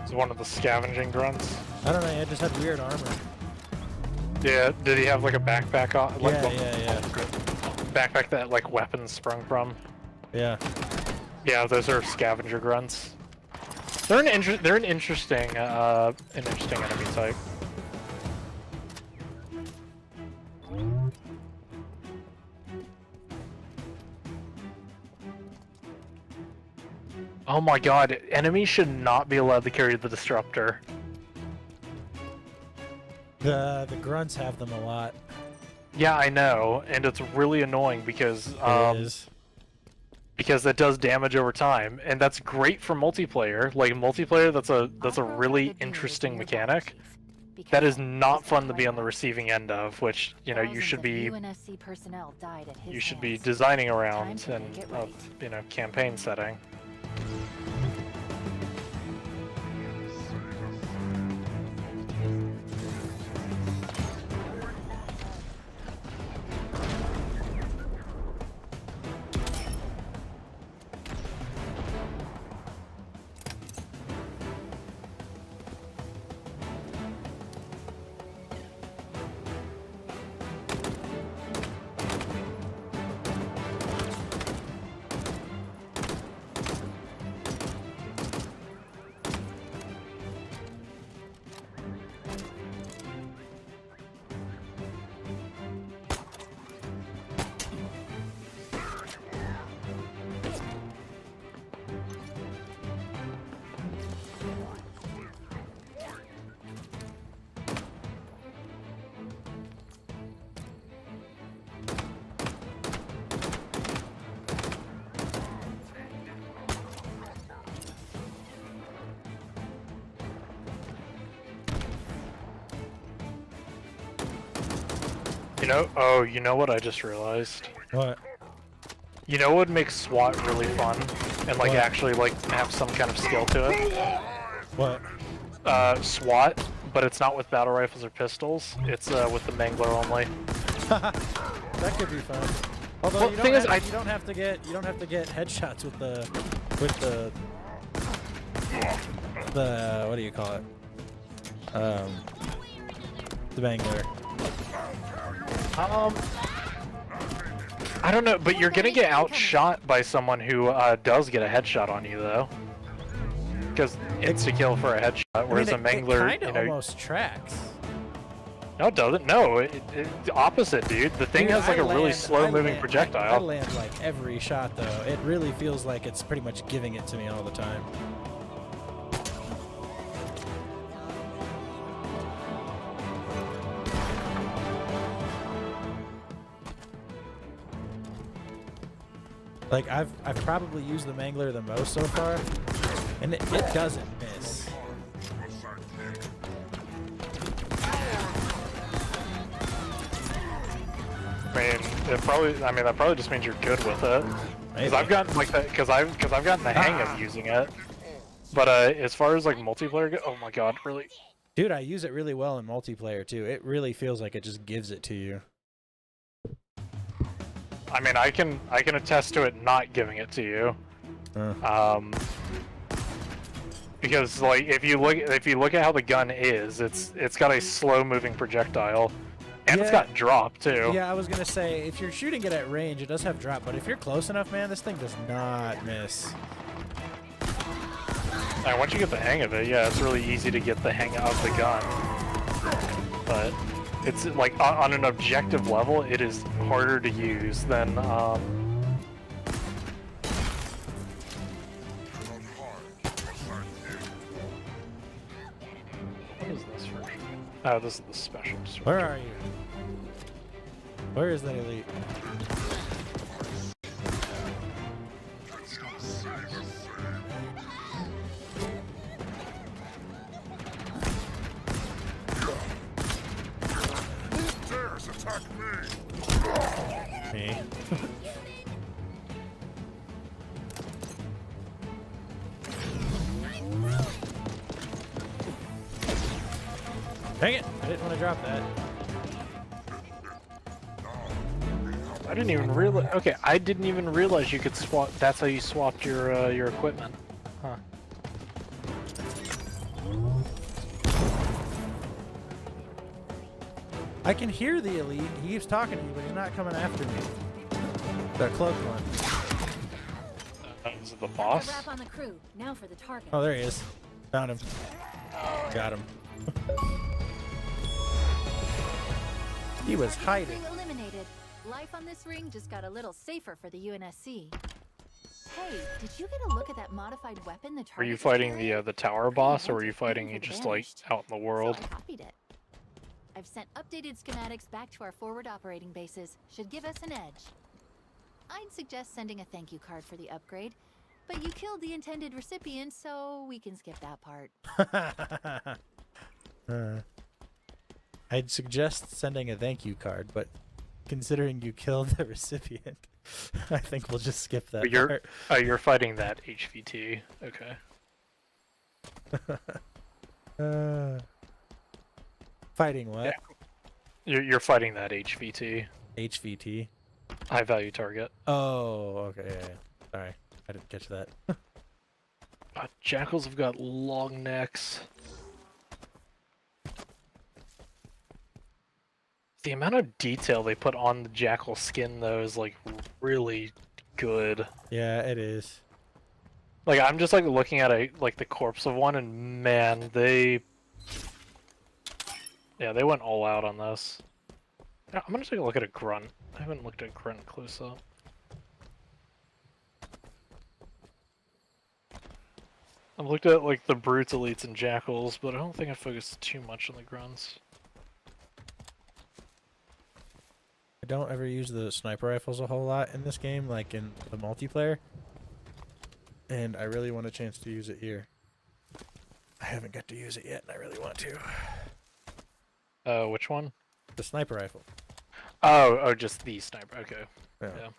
Speaker 2: It's one of the scavenging grunts.
Speaker 1: I don't know, it just had weird armor.
Speaker 2: Yeah, did he have like a backpack on? Like,
Speaker 1: Yeah.
Speaker 2: Backpack that like weapons sprung from?
Speaker 1: Yeah.
Speaker 2: Yeah, those are scavenger grunts. They're an interesting enemy type. Oh my god, enemies should not be allowed to carry the disruptor.
Speaker 1: The grunts have them a lot.
Speaker 2: Yeah, I know, and it's really annoying because
Speaker 1: It is.
Speaker 2: because it does damage over time, and that's great for multiplayer. Like multiplayer, that's a really interesting mechanic. That is not fun to be on the receiving end of, which you know you should be designing around in a campaign setting. You know what I just realized?
Speaker 1: What?
Speaker 2: You know what makes SWAT really fun? And like
Speaker 1: What?
Speaker 2: actually like have some kind of skill to it?
Speaker 1: What?
Speaker 2: SWAT, but it's not with battle rifles or pistols. It's with the Mangler only.
Speaker 1: That could be fun. Although
Speaker 2: Well,
Speaker 1: you,
Speaker 2: thing
Speaker 1: don't
Speaker 2: is,
Speaker 1: have, you don't have to get headshots with the what do you call it? The Mangler.
Speaker 2: I don't know, but you're gonna get outshot by someone who does get a headshot on you though. Because it's a kill for a headshot, whereas
Speaker 1: I mean,
Speaker 2: a Mangler,
Speaker 1: it kind of almost tracks.
Speaker 2: No, it doesn't. No, the opposite, dude. The thing
Speaker 1: Dude,
Speaker 2: has like a really
Speaker 1: I
Speaker 2: slow-moving
Speaker 1: land
Speaker 2: projectile.
Speaker 1: like every shot though. It really feels like it's pretty much giving it to me all the time. Like I've probably used the Mangler the most so far, and it doesn't miss.
Speaker 2: That probably just means you're good with it. Because I've gotten like that, because I've gotten the hang of using it. But as far as like multiplayer go, oh my god, really?
Speaker 1: Dude, I use it really well in multiplayer too. It really feels like it just gives it to you.
Speaker 2: I mean, I can attest to it not giving it to you. Because like if you look at how the gun is, it's got a slow moving projectile, And it's got drop too.
Speaker 1: Yeah, I was gonna say if you're shooting it at range, it does have drop, but if you're close enough, man, this thing does not miss.
Speaker 2: And once you get the hang of it, yeah, it's really easy to get the hang of the gun. But it's like on an objective level, it is harder to use than what is this version? Oh, this is the special.
Speaker 1: Where are you? Where is that elite? Me. Dang it! I didn't want to drop that.
Speaker 2: I didn't even realize. Okay, I didn't even realize you could swap. That's how you swapped your equipment. Huh.
Speaker 1: I can hear the elite. He keeps talking to you, but he's not coming after me. The cloaked one.
Speaker 2: Is it the boss?
Speaker 8: Wrap on the crew. Now for the target.
Speaker 1: Oh, there he is. Found him. Got him. He was hiding.
Speaker 8: Crew eliminated. Life on this ring just got a little safer for the UNSC. Hey, did you get a look at that modified weapon the target?
Speaker 2: Were you fighting
Speaker 8: carrying?
Speaker 2: the tower boss, or were you
Speaker 8: Even
Speaker 2: fighting
Speaker 8: for the
Speaker 2: just like
Speaker 8: banished.
Speaker 2: out in the world?
Speaker 8: So I copied it. I've sent updated schematics back to our forward operating bases. Should give us an edge. I'd suggest sending a thank you card for the upgrade, but you killed the intended recipient, so we can skip that part.
Speaker 1: I'd suggest sending a thank you card, but considering you killed the recipient, I think we'll just skip that part.
Speaker 2: You're fighting that HVT. Okay.
Speaker 1: Fighting what?
Speaker 2: Yeah. You're fighting that HVT.
Speaker 1: HVT.
Speaker 2: High value target.
Speaker 1: Oh, okay. Yeah. Sorry, I didn't catch that.
Speaker 2: Jackals have got long necks. The amount of detail they put on the jackal skin, though, is like really good.
Speaker 1: Yeah, it is.
Speaker 2: Like I'm just like looking at the corpse of one, and man, they went all out on this. Yeah, I'm gonna take a look at a grunt. I haven't looked at grunt close up. I've looked at like the brutes, elites, and jackals, but I don't think I focused too much on the grunts.
Speaker 1: I don't ever use the sniper rifles a whole lot in this game, like in the multiplayer. And I really want a chance to use it here. I haven't got to use it yet, and I really want to.
Speaker 2: Which one?
Speaker 1: The sniper rifle.
Speaker 2: Oh, just the sniper. Okay.
Speaker 1: Yeah.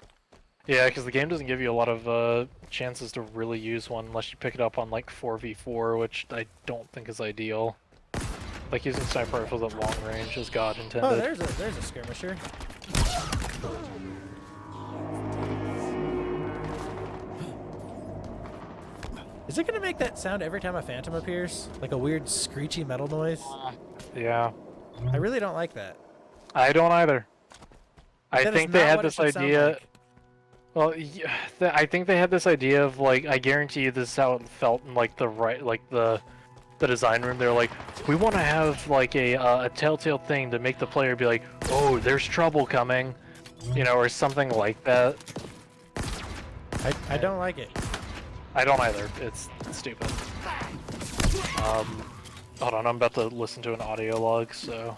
Speaker 2: Yeah, because the game doesn't give you a lot of chances to really use one unless you pick it up on like 4v4, which I don't think is ideal. Like using sniper rifles at long range as God intended.
Speaker 1: Oh, there's a skirmisher. Is it gonna make that sound every time a phantom appears? Like a weird screechy metal noise?
Speaker 2: Yeah.
Speaker 1: I really don't like that.
Speaker 2: I don't either. I
Speaker 1: That is
Speaker 2: think they
Speaker 1: not
Speaker 2: had
Speaker 1: what it
Speaker 2: this
Speaker 1: should sound
Speaker 2: idea.
Speaker 1: like.
Speaker 2: Well, yeah, I think they had this idea of like, I guarantee you this is how it felt in like the design room. They're like, we want to have like a telltale thing to make the player be like, oh, there's trouble coming, you know, or something like that.
Speaker 1: I don't like it.
Speaker 2: I don't either. It's stupid. Hold on, I'm about to listen to an audio log, so.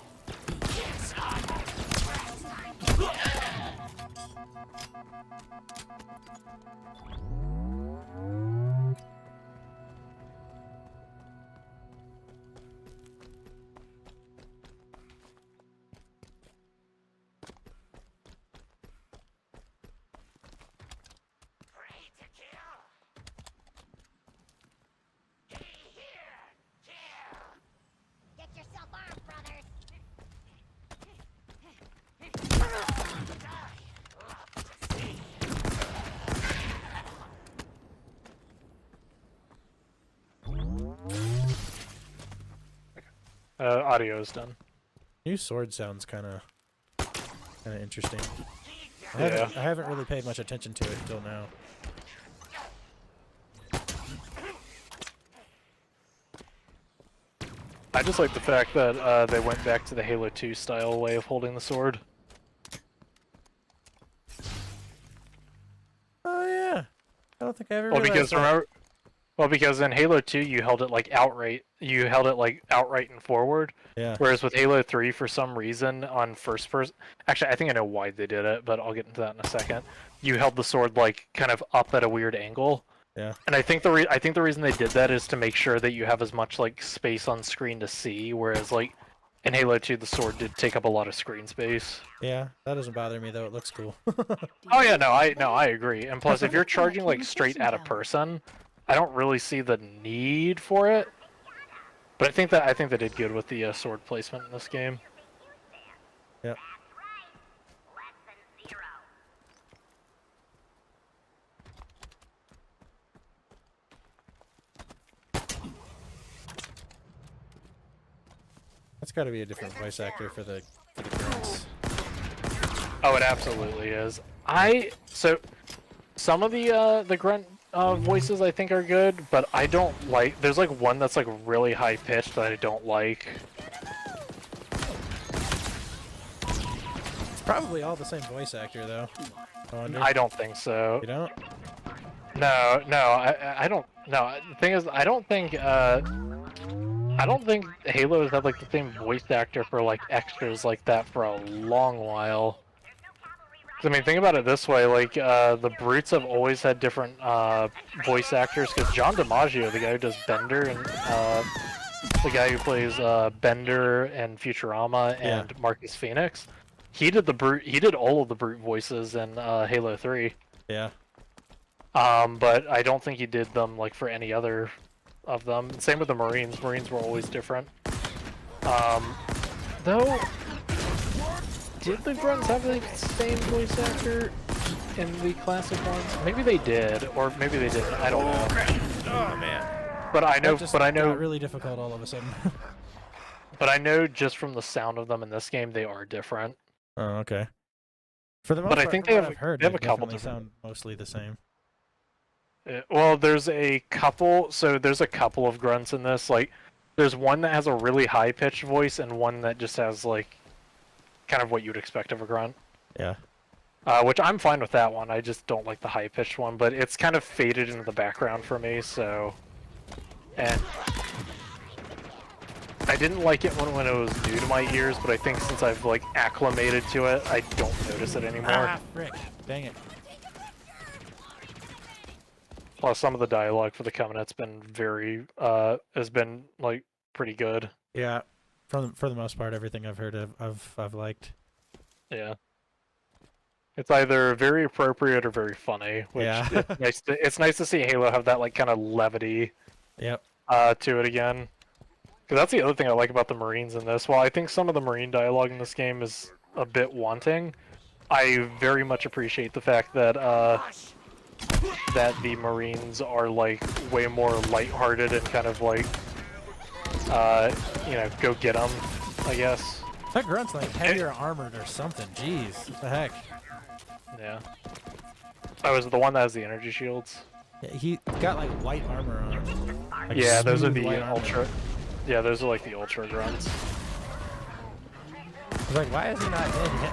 Speaker 9: Get yourself armed, brothers.
Speaker 2: Audio is done.
Speaker 1: New sword sounds kind of Kind of interesting. I
Speaker 2: Yeah.
Speaker 1: haven't really paid much attention to it until now.
Speaker 2: I just like the fact that they went back to the Halo 2 style way of holding the sword.
Speaker 1: Oh yeah. I don't think I ever
Speaker 2: Well,
Speaker 1: realized
Speaker 2: because
Speaker 1: that.
Speaker 2: remember, well, because in Halo 2 you held it like outright. You held it like outright and forward.
Speaker 1: Yeah.
Speaker 2: Whereas with Halo 3, for some reason, on first person, actually, I think I know why they did it, but I'll get into that in a second. You held the sword like kind of up at a weird angle.
Speaker 1: Yeah.
Speaker 2: And I think the reason they did that is to make sure that you have as much like space on screen to see. Whereas like in Halo 2, the sword did take up a lot of screen space.
Speaker 1: Yeah. That doesn't bother me though. It looks cool.
Speaker 2: Oh yeah, I agree. And plus, if you're charging like straight at a person, I don't really see the need for it. But I think they did good with the sword placement in this game.
Speaker 1: Yep. That's got to be a different voice actor for the grunts.
Speaker 2: Oh, it absolutely is. So some of the grunt voices I think are good, but I don't like. There's like one that's like really high pitched that I don't like.
Speaker 1: It's probably all the same voice actor though. I wonder.
Speaker 2: I don't think so.
Speaker 1: You don't?
Speaker 2: No, I don't. No, the thing is, I don't think Halo has had like the same voice actor for like extras like that for a long while. 'Cause, I mean, think about it this way: like the Brutes have always had different voice actors. Because John DiMaggio, the guy who does Bender, and the guy who plays Bender and Futurama and Marcus Phoenix, he did the Brute. He did all of the Brute voices in Halo 3.
Speaker 1: Yeah.
Speaker 2: But I don't think he did them like for any other of them. Same with the Marines. Marines were always different. Though, did the Grunts have the same voice actor in the classic ones? Maybe they did, or maybe they didn't. I don't know.
Speaker 1: Oh man.
Speaker 2: But I know.
Speaker 1: That just
Speaker 2: But I know.
Speaker 1: got really difficult all of a sudden.
Speaker 2: But I know just from the sound of them in this game, they are different.
Speaker 1: Oh, okay. For the most
Speaker 2: But I
Speaker 1: part,
Speaker 2: think
Speaker 1: from
Speaker 2: they
Speaker 1: what
Speaker 2: have-
Speaker 1: I've heard,
Speaker 2: they have a
Speaker 1: they
Speaker 2: couple
Speaker 1: definitely
Speaker 2: different-
Speaker 1: sound mostly the same.
Speaker 2: Well, there's a couple. So there's a couple of grunts in this. Like, there's one that has a really high pitched voice, and one that just has like, kind of what you'd expect of a grunt.
Speaker 1: Yeah.
Speaker 2: Which I'm fine with that one. I just don't like the high pitched one, but it's kind of faded into the background for me. So, and I didn't like it when it was new to my ears, but I think since I've like acclimated to it, I don't notice it anymore.
Speaker 1: Ah, frick! Dang it.
Speaker 2: Plus, some of the dialogue for the Covenant's been has been like pretty good.
Speaker 1: Yeah. For the most part, everything I've heard I've liked.
Speaker 2: Yeah. It's either very appropriate or very funny, which
Speaker 1: Yeah.
Speaker 2: it's nice to see Halo have that like kind of levity
Speaker 1: Yep.
Speaker 2: to it again. Because that's the other thing I like about the Marines in this. While I think some of the Marine dialogue in this game is a bit wanting, I very much appreciate the fact that that the Marines are like way more lighthearted and kind of like go get them, I guess.
Speaker 1: That grunt's like heavier armored or something. Jeez, what the heck?
Speaker 2: Yeah. Oh, is it the one that has the energy shields?
Speaker 1: Yeah, he got like white armor on. Like,
Speaker 2: Yeah, those are
Speaker 1: smooth
Speaker 2: the
Speaker 1: white armor.
Speaker 2: ultra. Yeah, those are like the ultra grunts.
Speaker 1: I was like, why is he not dead yet?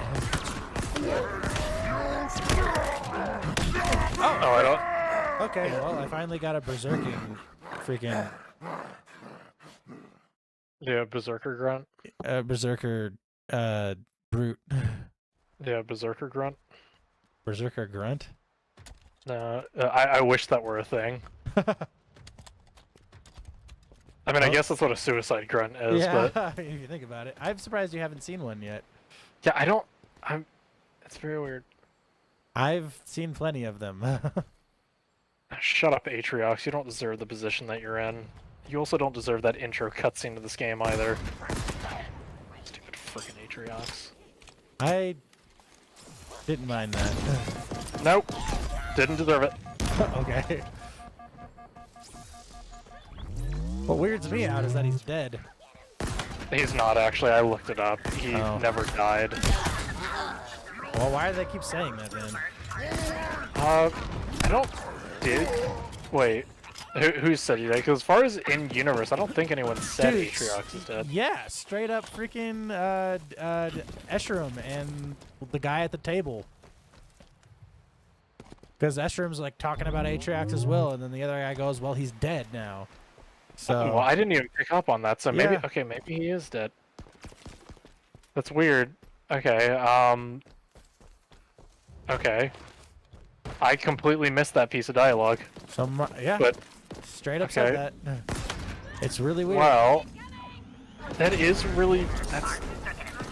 Speaker 2: Oh, I don't.
Speaker 1: Okay, well, I finally got a berserking freaking
Speaker 2: Yeah, berserker grunt.
Speaker 1: berserker brute.
Speaker 2: Yeah, berserker grunt.
Speaker 1: Berserker grunt.
Speaker 2: No, I wish that were a thing. I mean, I guess that's what a suicide grunt is,
Speaker 1: Yeah,
Speaker 2: but
Speaker 1: if you think about it. I'm surprised you haven't seen one yet.
Speaker 2: yeah, it's very weird.
Speaker 1: I've seen plenty of them.
Speaker 2: Shut up, Atriox. You don't deserve the position that you're in. You also don't deserve that intro cutscene to this game either. Stupid freaking Atriox.
Speaker 1: I didn't mind that.
Speaker 2: Nope. Didn't deserve it.
Speaker 1: Okay. What weirds me out is that he's dead.
Speaker 2: He's not actually. I looked it up. He
Speaker 1: Oh.
Speaker 2: never died.
Speaker 1: Well, why do they keep saying that then?
Speaker 2: I don't. Dude, wait. Who said that? Because as far as in universe, I don't think anyone said
Speaker 1: Dude,
Speaker 2: Atriox is dead.
Speaker 1: Yeah, straight up freaking Escharum and the guy at the table. Because Escherum's like talking about Atriox as well, and then the other guy goes, "Well, he's dead now." So
Speaker 2: Well, I didn't even pick up on that. So maybe
Speaker 1: Yeah.
Speaker 2: okay, maybe he is dead. That's weird. Okay. Okay. I completely missed that piece of dialogue.
Speaker 1: yeah,
Speaker 2: But
Speaker 1: straight up said
Speaker 2: okay.
Speaker 1: that. It's really weird.
Speaker 2: Well, that is really that's.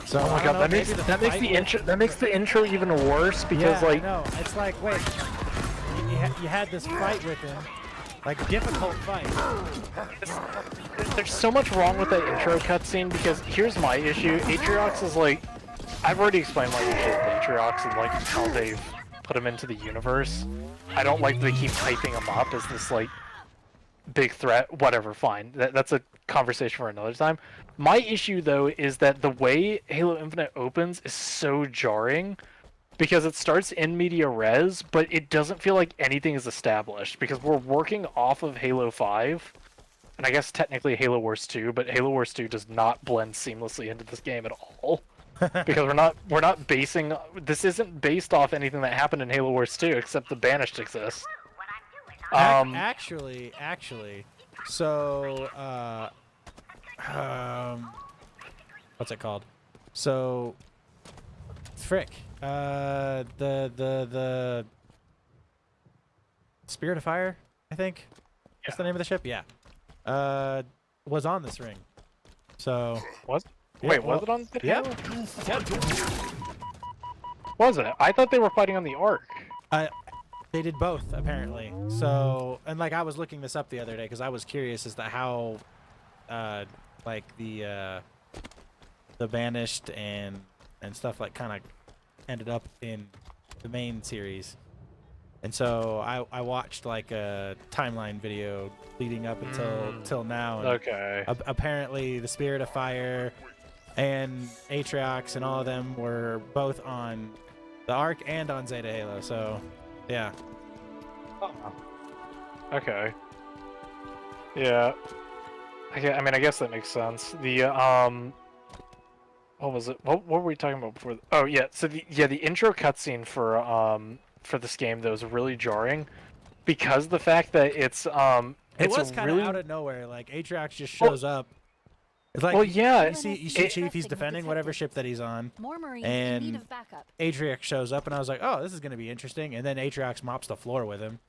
Speaker 1: So
Speaker 2: Oh my
Speaker 1: I
Speaker 2: god,
Speaker 1: don't know,
Speaker 2: that makes
Speaker 1: maybe
Speaker 2: that makes
Speaker 1: fight
Speaker 2: the
Speaker 1: with-
Speaker 2: intro that makes the intro even worse because
Speaker 1: yeah,
Speaker 2: like
Speaker 1: I know. It's like, wait, you had this fight with him, like difficult fight.
Speaker 2: there's so much wrong with that intro cutscene because here's my issue. Atriox is like, I've already explained my issue with Atriox and like how they've put him into the universe. I don't like that they keep hyping him up as this like big threat. Whatever, fine. That's a conversation for another time. My issue though is that the way Halo Infinite opens is so jarring because it starts in media res, but it doesn't feel like anything is established because we're working off of Halo 5. And I guess technically Halo Wars 2, but Halo Wars 2 does not blend seamlessly into this game at all. Because we're not basing this isn't based off anything that happened in Halo Wars 2 except the Banished exists.
Speaker 1: Actually, so what's it called? So, frick, the Spirit of Fire, I think. What's the name of the ship? Yeah, was on this ring. So
Speaker 2: Was
Speaker 1: yeah,
Speaker 2: wait,
Speaker 1: well,
Speaker 2: was it on the
Speaker 1: yeah.
Speaker 2: Halo? Was it? I thought they were fighting on the Ark.
Speaker 1: They did both apparently. So, and like I was looking this up the other day because I was curious as to how, like the Banished and stuff like kind of ended up in the main series. And so I watched like a timeline video leading up until now. And
Speaker 2: Okay.
Speaker 1: apparently, the Spirit of Fire and Atriox and all of them were both on the Ark and on Zeta Halo. So, yeah.
Speaker 2: Okay. Yeah. I mean, I guess that makes sense. The what was it? What were we talking about before? Oh yeah. So the intro cutscene for this game though is really jarring because the fact that it's
Speaker 1: It
Speaker 2: it's
Speaker 1: was kind of
Speaker 2: really
Speaker 1: out of nowhere. Like Atriox just shows up. It's like
Speaker 2: well, yeah.
Speaker 1: you see Chief, he's defending whatever ship that he's on.
Speaker 8: More Marines
Speaker 1: And
Speaker 8: in need of backup.
Speaker 1: Atriox shows up, and I was like, "Oh, this is gonna be interesting." And then Atriox mops the floor with him.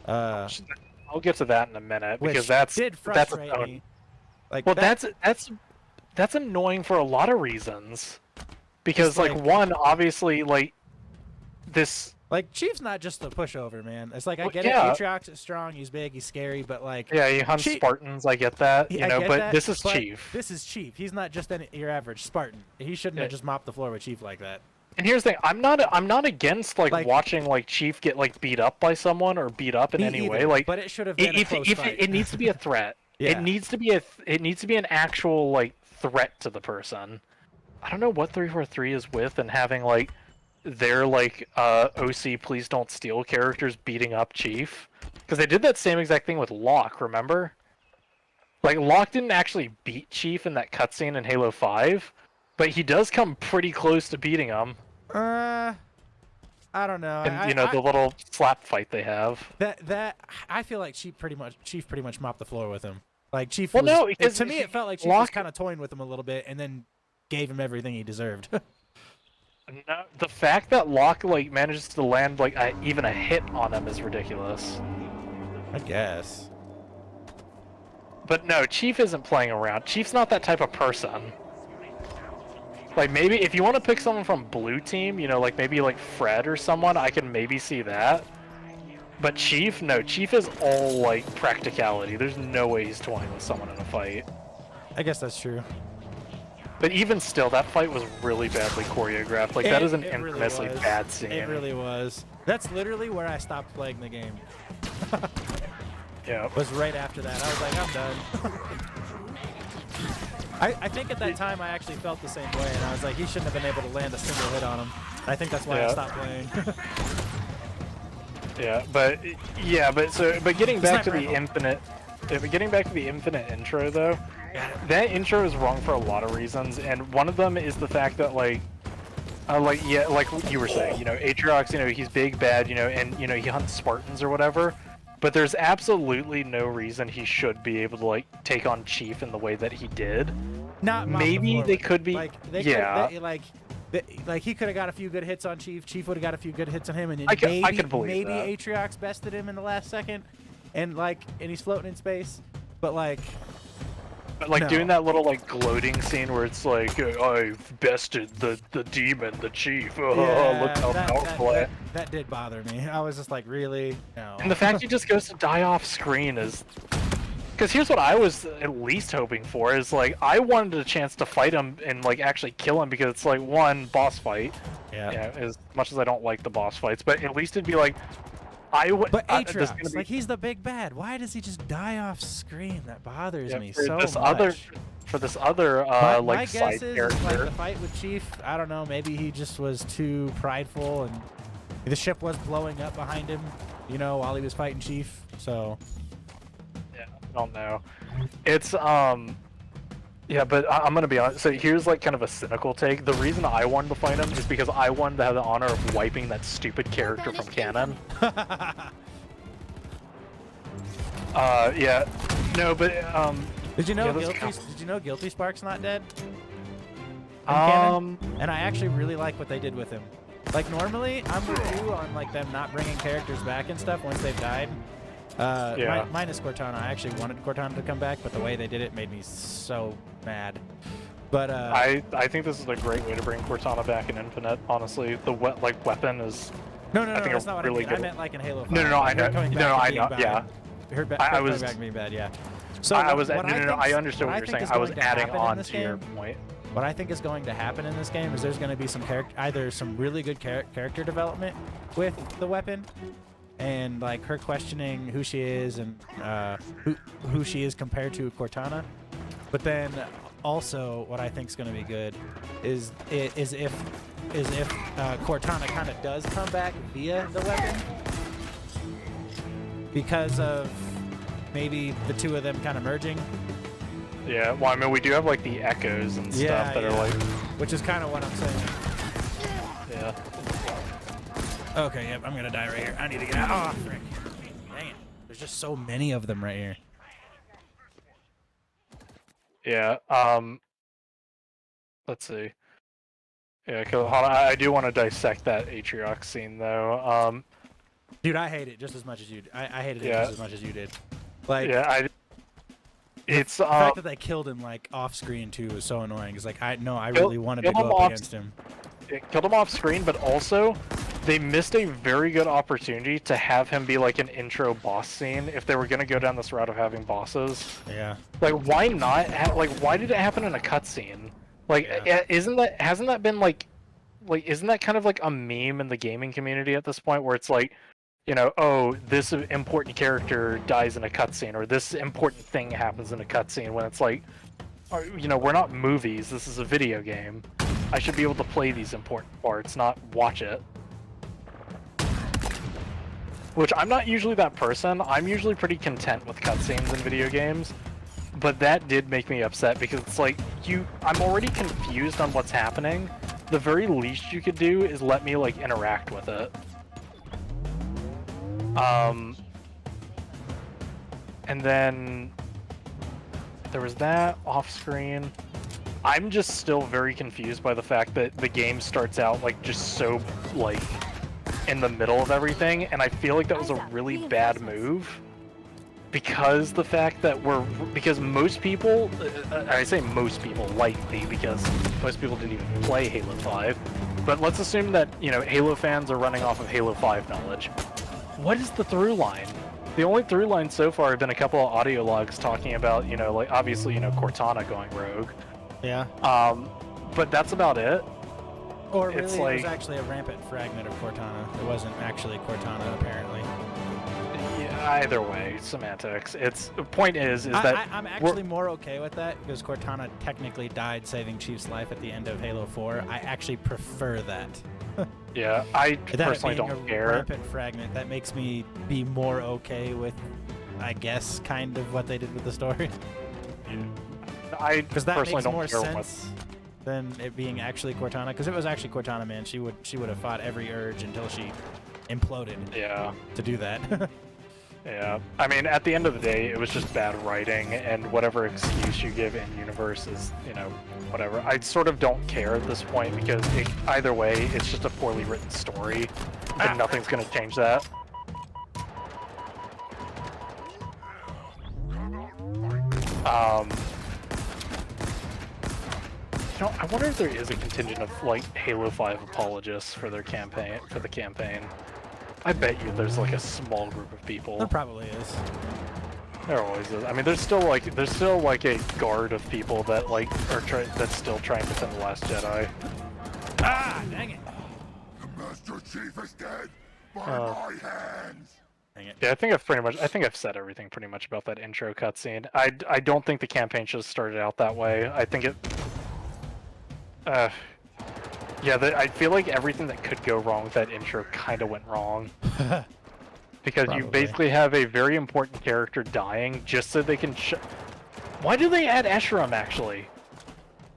Speaker 2: I'll get to that in a minute
Speaker 1: Which
Speaker 2: because that's
Speaker 1: did
Speaker 2: that's
Speaker 1: frustrate
Speaker 2: its own-
Speaker 1: me. Like,
Speaker 2: Well,
Speaker 1: that,
Speaker 2: that's annoying for a lot of reasons. Because
Speaker 1: Just like-
Speaker 2: one, obviously, like this.
Speaker 1: like Chief's not just a pushover, man. It's like I
Speaker 2: Well,
Speaker 1: get
Speaker 2: yeah.
Speaker 1: it. Atriox is strong, he's big, he's scary, but like,
Speaker 2: Yeah, he hunts
Speaker 1: Chief-
Speaker 2: Spartans. I get that,
Speaker 1: I
Speaker 2: you know.
Speaker 1: get
Speaker 2: But
Speaker 1: that,
Speaker 2: this is
Speaker 1: but
Speaker 2: Chief.
Speaker 1: This is Chief. He's not just your average Spartan. He shouldn't
Speaker 2: Yeah.
Speaker 1: have just mopped the floor with Chief like that.
Speaker 2: And here's the thing: I'm not against like watching like Chief get like beat up by someone or beat up in
Speaker 1: Me
Speaker 2: any
Speaker 1: either,
Speaker 2: way. Like,
Speaker 1: but it should have been a close fight.
Speaker 2: it needs to be a threat.
Speaker 1: Yeah.
Speaker 2: It needs to be an actual like threat to the person. I don't know what 343 is with and having like their like OC please don't steal characters beating up Chief, because they did that same exact thing with Locke. Remember? Like Locke didn't actually beat Chief in that cutscene in Halo 5, but he does come pretty close to beating him.
Speaker 1: I don't know.
Speaker 2: And you know the little slap fight they have.
Speaker 1: That I feel like Chief pretty much mopped the floor with him. Like Chief.
Speaker 2: Well,
Speaker 1: was,
Speaker 2: no,
Speaker 1: it-
Speaker 2: because
Speaker 1: to me it felt like Chief was
Speaker 2: Locke-
Speaker 1: kind of toying with him a little bit, and then gave him everything he deserved.
Speaker 2: No, the fact that Locke like manages to land like even a hit on him is ridiculous.
Speaker 1: I guess.
Speaker 2: But no, Chief isn't playing around. Chief's not that type of person. Like maybe if you want to pick someone from Blue Team, you know, like maybe like Fred or someone, I can maybe see that. But Chief, no, Chief is all like practicality. There's no way he's toying with someone in a fight.
Speaker 1: I guess that's true.
Speaker 2: But even still, that fight was really badly choreographed. Like that is an
Speaker 1: It really
Speaker 2: infamously
Speaker 1: was.
Speaker 2: bad scene.
Speaker 1: It really was. That's literally where I stopped playing the game.
Speaker 2: Yeah.
Speaker 1: Was right after that. I was like, I'm done. I think at that time I actually felt the same way, and I was like, he shouldn't have been able to land a single hit on him. I think that's why I stopped playing.
Speaker 2: but getting back to the infinite intro though, that intro is wrong for a lot of reasons, and one of them is the fact that like you were saying, you know, Atriox, you know, he's big bad, you know, and you know he hunts Spartans or whatever. But there's absolutely no reason he should be able to like take on Chief in the way that he did.
Speaker 1: Not
Speaker 2: maybe they could be.
Speaker 1: Like, he could have got a few good hits on Chief. Chief would have got a few good hits on him, and then
Speaker 2: I could believe
Speaker 1: maybe
Speaker 2: that.
Speaker 1: Atriox bested him in the last second, and he's floating in space. But like
Speaker 2: doing that little like gloating scene where it's like I've bested the demon, the Chief. Oh, look how powerful I am.
Speaker 1: That did bother me. I was just like, really? No.
Speaker 2: And the fact he just goes to die off screen is. Because here's what I was at least hoping for is like I wanted a chance to fight him and like actually kill him because it's like one boss fight.
Speaker 1: Yeah.
Speaker 2: As much as I don't like the boss fights, but at least it'd be like
Speaker 1: But Atriox, like he's the big bad. Why does he just die off screen? That bothers me so much.
Speaker 2: For this other
Speaker 1: my
Speaker 2: side
Speaker 1: guess is
Speaker 2: character.
Speaker 1: like the fight with Chief. I don't know. Maybe he just was too prideful, and the ship was blowing up behind him. You know, while he was fighting Chief. So.
Speaker 2: Yeah, I don't know. It's Yeah, but I'm gonna be honest. So here's like kind of a cynical take. The reason I wanted to fight him is because I wanted to have the honor of wiping that stupid character from canon. Yeah. No, but
Speaker 1: Did you know Guilty Spark's not dead? And I actually really like what they did with him. Like normally, I'm with you on like them not bringing characters back and stuff once they've died. Minus Cortana. I actually wanted Cortana to come back, but the way they did it made me so mad. But
Speaker 2: I think this is a great way to bring Cortana back in Infinite. Honestly, the weapon is.
Speaker 1: No, that's not what I mean. I meant like in Halo 5.
Speaker 2: No, I know. Yeah.
Speaker 1: Her
Speaker 2: I was
Speaker 1: back being bad. Yeah. So
Speaker 2: I understood what you're saying. I was adding on to your point.
Speaker 1: What I think is going to happen in this game is there's going to be some either some really good character development with the weapon, and like her questioning who she is and who she is compared to Cortana. But then also what I think is going to be good is if Cortana kind of does come back via the weapon because of maybe the two of them kind of merging.
Speaker 2: Yeah, well, I mean, we do have like the echoes and stuff that are like,
Speaker 1: which is kind of what I'm saying.
Speaker 2: Yeah.
Speaker 1: Okay, yep, I'm gonna die right here. I need to get out. Oh, frick. Dang it. There's just so many of them right here.
Speaker 2: Yeah, let's see. Yeah, cause I do want to dissect that Atriox scene though.
Speaker 1: Dude, I hate it just as much as you. I hated it just as much as you did. Like,
Speaker 2: yeah, it's
Speaker 1: the fact that they killed him like off screen too was so annoying. It's like I really wanted to go up against him.
Speaker 2: It killed him off screen, but also they missed a very good opportunity to have him be like an intro boss scene if they were gonna go down this route of having bosses.
Speaker 1: Yeah.
Speaker 2: Like, why not? Why did it happen in a cutscene? Like, hasn't that been like, isn't that kind of like a meme in the gaming community at this point, where it's like, you know, oh, this important character dies in a cutscene, or this important thing happens in a cutscene, when it's like, you know, we're not movies. This is a video game. I should be able to play these important parts, not watch it. Which I'm not usually that person. I'm usually pretty content with cutscenes in video games. But that did make me upset because it's like, I'm already confused on what's happening. The very least you could do is let me like interact with it. And then there was that off screen. I'm just still very confused by the fact that the game starts out like just so like in the middle of everything, and I feel like that was a really bad move because the fact that because most people, I say most people like me because most people didn't even play Halo 5, but let's assume that, you know, Halo fans are running off of Halo 5 knowledge. What is the through line? The only through line so far have been a couple of audio logs talking about, you know, like obviously, you know, Cortana going rogue.
Speaker 1: Yeah.
Speaker 2: But that's about it.
Speaker 1: Or really, it was actually a rampant fragment of Cortana. It wasn't actually Cortana, apparently.
Speaker 2: Yeah. either way, semantics. It's the point is
Speaker 1: I'm
Speaker 2: that
Speaker 1: actually more okay with that because Cortana technically died saving Chief's life at the end of Halo 4. I actually prefer that.
Speaker 2: yeah, I
Speaker 1: That
Speaker 2: personally
Speaker 1: being
Speaker 2: don't
Speaker 1: a
Speaker 2: care.
Speaker 1: rampant fragment, that makes me be more okay with, I guess, kind of what they did with the story.
Speaker 2: I
Speaker 1: Because that
Speaker 2: personally
Speaker 1: makes
Speaker 2: don't
Speaker 1: more
Speaker 2: care
Speaker 1: sense than it being actually Cortana. Because if it was actually Cortana, man, she would have fought every urge until she imploded
Speaker 2: Yeah.
Speaker 1: to do that.
Speaker 2: Yeah, I mean, at the end of the day, it was just bad writing, and whatever excuse you give in universe is, you know, whatever. I sort of don't care at this point because either way, it's just a poorly written story, and nothing's gonna change that. You know, I wonder if there is a contingent of like Halo 5 apologists for their campaign, for the campaign. I bet you there's like a small group of people.
Speaker 1: There probably is.
Speaker 2: There always is. I mean, there's still like a guard of people that like that's still trying to defend the Last Jedi.
Speaker 1: Ah, dang it.
Speaker 4: The Master Chief is dead by my hands.
Speaker 1: Dang it.
Speaker 2: Yeah, I think I've said everything pretty much about that intro cutscene. I don't think the campaign should have started out that way. I think it. Yeah, I feel like everything that could go wrong with that intro kind of went wrong. Because you basically have a very important character dying just so they can Why do they add Escharum, actually?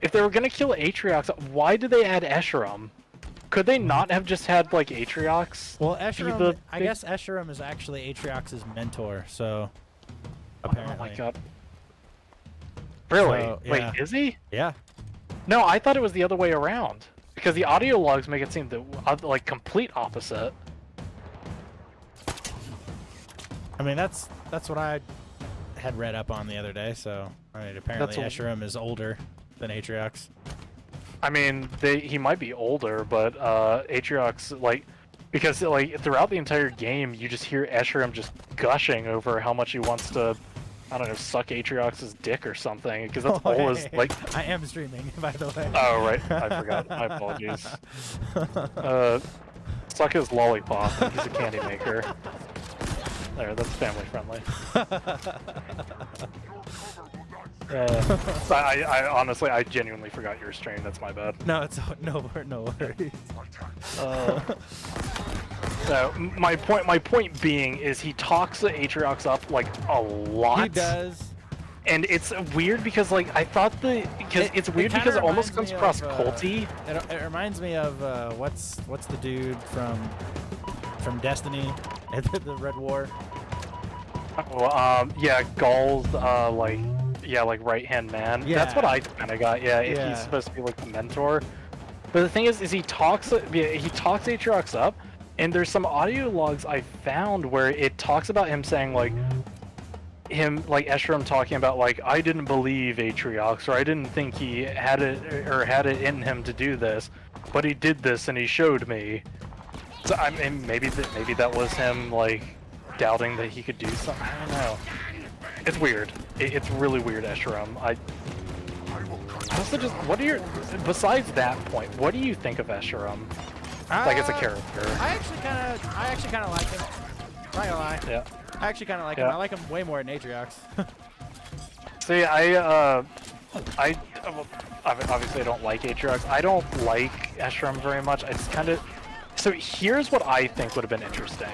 Speaker 2: If they were gonna kill Atriox, why did they add Escharum? Could they not have just had, like, Atriox?
Speaker 1: Well, Escharum, I guess Escharum is actually Atriox's mentor, so... Apparently.
Speaker 2: Oh my god. Really?
Speaker 1: So,
Speaker 2: Wait,
Speaker 1: yeah.
Speaker 2: is he?
Speaker 1: Yeah.
Speaker 2: No, I thought it was the other way around. Because the audio logs make it seem the like complete opposite.
Speaker 1: I mean, that's what I had read up on the other day, so... I mean, apparently Escharum is older than Atriox.
Speaker 2: I mean, he might be older, but Atriox, like... Because, like, throughout the entire game, you just hear Escharum just gushing over how much he wants to... I don't know, suck Atriox's dick or something, because that's all his, like...
Speaker 1: I am streaming, by the way.
Speaker 2: Oh, right. I forgot. My apologies. Suck his lollipop. He's a candy maker. There, that's family friendly. I honestly, I genuinely forgot you were streaming. That's my bad.
Speaker 1: No, it's no worries.
Speaker 2: So my point being is he talks the Atriox up like a lot.
Speaker 1: He does.
Speaker 2: And it's weird because like I thought it's weird because it almost comes across culty.
Speaker 1: It reminds me of what's the dude from Destiny, the Red War.
Speaker 2: Well, yeah, Gaul's like right hand man.
Speaker 1: Yeah.
Speaker 2: That's what I kind of got. Yeah, if he's supposed to be like the mentor. But the thing is he talks Atriox up, and there's some audio logs I found where it talks about him saying like Escharum talking about like I didn't believe Atriox, or I didn't think he had it in him to do this, but he did this and he showed me. So I mean maybe that was him like doubting that he could do something. I don't know. It's weird. It's really weird, Escharum. I also just besides that point, what do you think of Escharum? Like as a character.
Speaker 1: I actually kind of like him. Not gonna lie.
Speaker 2: Yeah.
Speaker 1: I actually kind of like him. I like him way more than Atriox.
Speaker 2: See, obviously I don't like Atriox. I don't like Escharum very much. I just kind of... So here's what I think would have been interesting.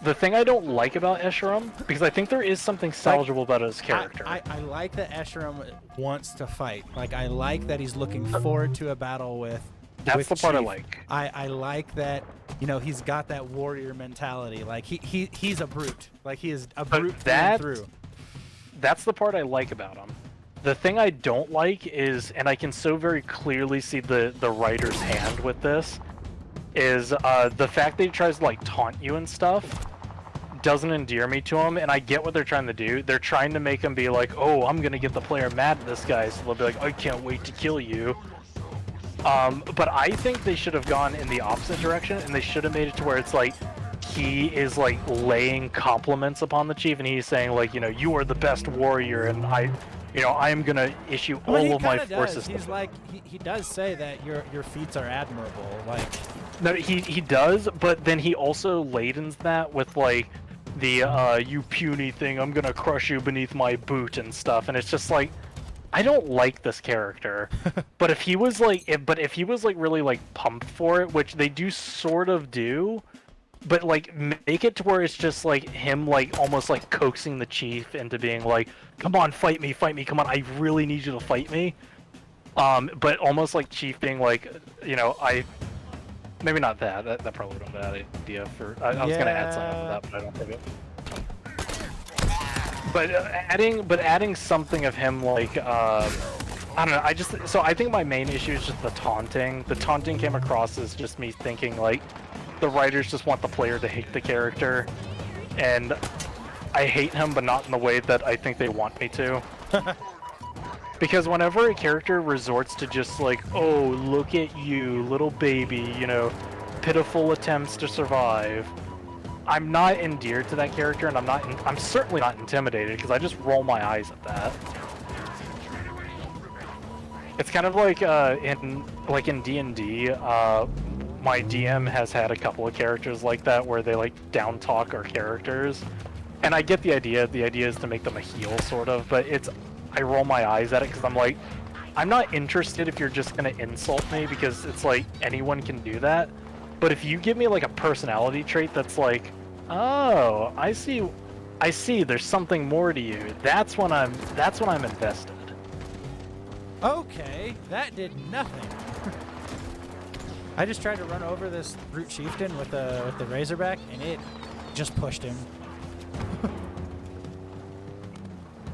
Speaker 2: The thing I don't like about Escharum, because I think there is something salvageable about his character.
Speaker 1: I like that Escharum wants to fight. Like, I like that he's looking forward to a battle with
Speaker 2: That's the part I
Speaker 1: Chief.
Speaker 2: like.
Speaker 1: I like that, you know, he's got that warrior mentality. Like, he's a brute. Like, he is a brute through.
Speaker 2: That's the part I like about him. The thing I don't like is, and I can so very clearly see the writer's hand with this, is the fact that he tries to, like, taunt you and stuff doesn't endear me to him, and I get what they're trying to do. They're trying to make him be like, oh, I'm gonna get the player mad at this guy, so they'll be like, I can't wait to kill you. But I think they should have gone in the opposite direction, and they should have made it to where it's like he is like laying compliments upon the chief, and he's saying like, you know, you are the best warrior, and I am gonna issue all of my forces.
Speaker 1: He's like, he does say that your feats are admirable. Like,
Speaker 2: no, he does, but then he also ladens that with like you puny thing, I'm gonna crush you beneath my boot and stuff, and it's just like, I don't like this character. But if he was like, really like pumped for it, which they do sort of do, but like make it to where it's just like him like almost like coaxing the chief into being like, come on, fight me, come on, I really need you to fight me. But almost like Chief being like, you know, maybe not that. That probably would have been a bad idea for. I was gonna add something to that, but I don't think it. But adding something of him like, I don't know. I think my main issue is just the taunting. The taunting came across as just me thinking like, the writers just want the player to hate the character, and I hate him, but not in the way that I think they want me to. Because whenever a character resorts to just like, oh, look at you, little baby, you know, pitiful attempts to survive, I'm not endeared to that character, and I'm certainly not intimidated, because I just roll my eyes at that. It's kind of like in D&D, my DM has had a couple of characters like that where they like down talk our characters, and I get the idea. The idea is to make them a heel, sort of, but I roll my eyes at it because I'm like, I'm not interested if you're just gonna insult me, because it's like anyone can do that. But if you give me like a personality trait that's like, oh, I see, there's something more to you. That's when I'm invested.
Speaker 1: Okay, that did nothing. I just tried to run over this brute chieftain with the Razorback, and it just pushed him.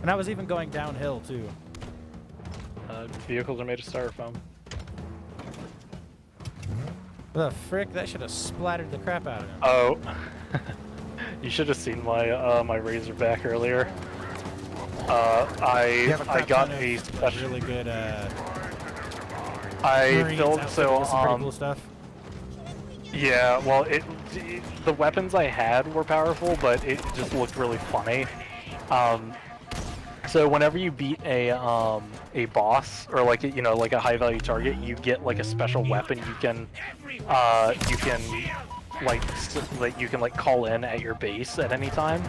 Speaker 1: And I was even going downhill too.
Speaker 2: Vehicles are made of styrofoam.
Speaker 1: The frick, that should have splattered the crap out of him.
Speaker 2: Oh, you should have seen my my Razorback earlier. I got a special,
Speaker 1: really good.
Speaker 2: I filmed so
Speaker 1: pretty cool stuff.
Speaker 2: Yeah, well, the weapons I had were powerful, but it just looked really funny. So whenever you beat a boss or like like a high value target, you get like a special weapon you can like call in at your base at any time,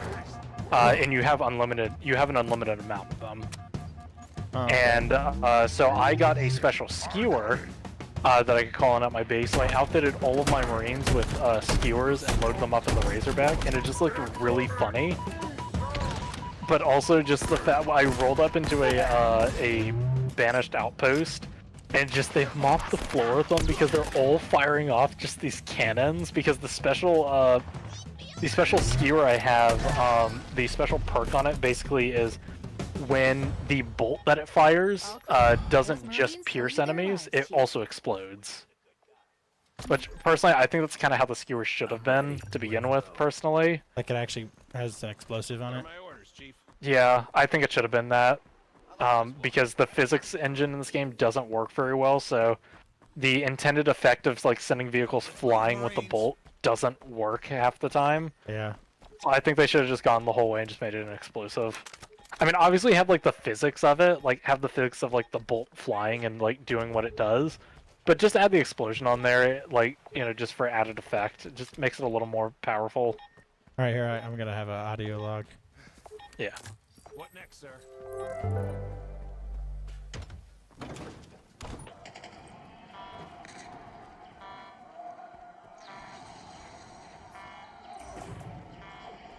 Speaker 2: and you have an unlimited amount of them. And so I got a special skewer that I could call in at my base. So I outfitted all of my Marines with skewers and loaded them up in the Razorback, and it just looked really funny. But also just the fact I rolled up into a banished outpost, and just they mopped the floor with them because they're all firing off just these cannons. Because the special skewer I have, the special perk on it basically is when the bolt that it fires doesn't just pierce enemies, it also explodes. Which personally, I think that's kind of how the skewer should have been to begin with. Personally,
Speaker 1: like it actually has an explosive on it.
Speaker 2: Yeah, I think it should have been that, because the physics engine in this game doesn't work very well, so the intended effect of like sending vehicles flying with the bolt doesn't work half the time.
Speaker 1: Yeah.
Speaker 2: So I think they should have just gone the whole way and just made it an explosive. I mean, obviously have like the physics of it, like have the physics of like the bolt flying and like doing what it does, but just add the explosion on there, like, you know, just for added effect. It just makes it a little more powerful.
Speaker 1: All right, here I'm gonna have an audio log.
Speaker 2: Yeah.
Speaker 10: What next, sir?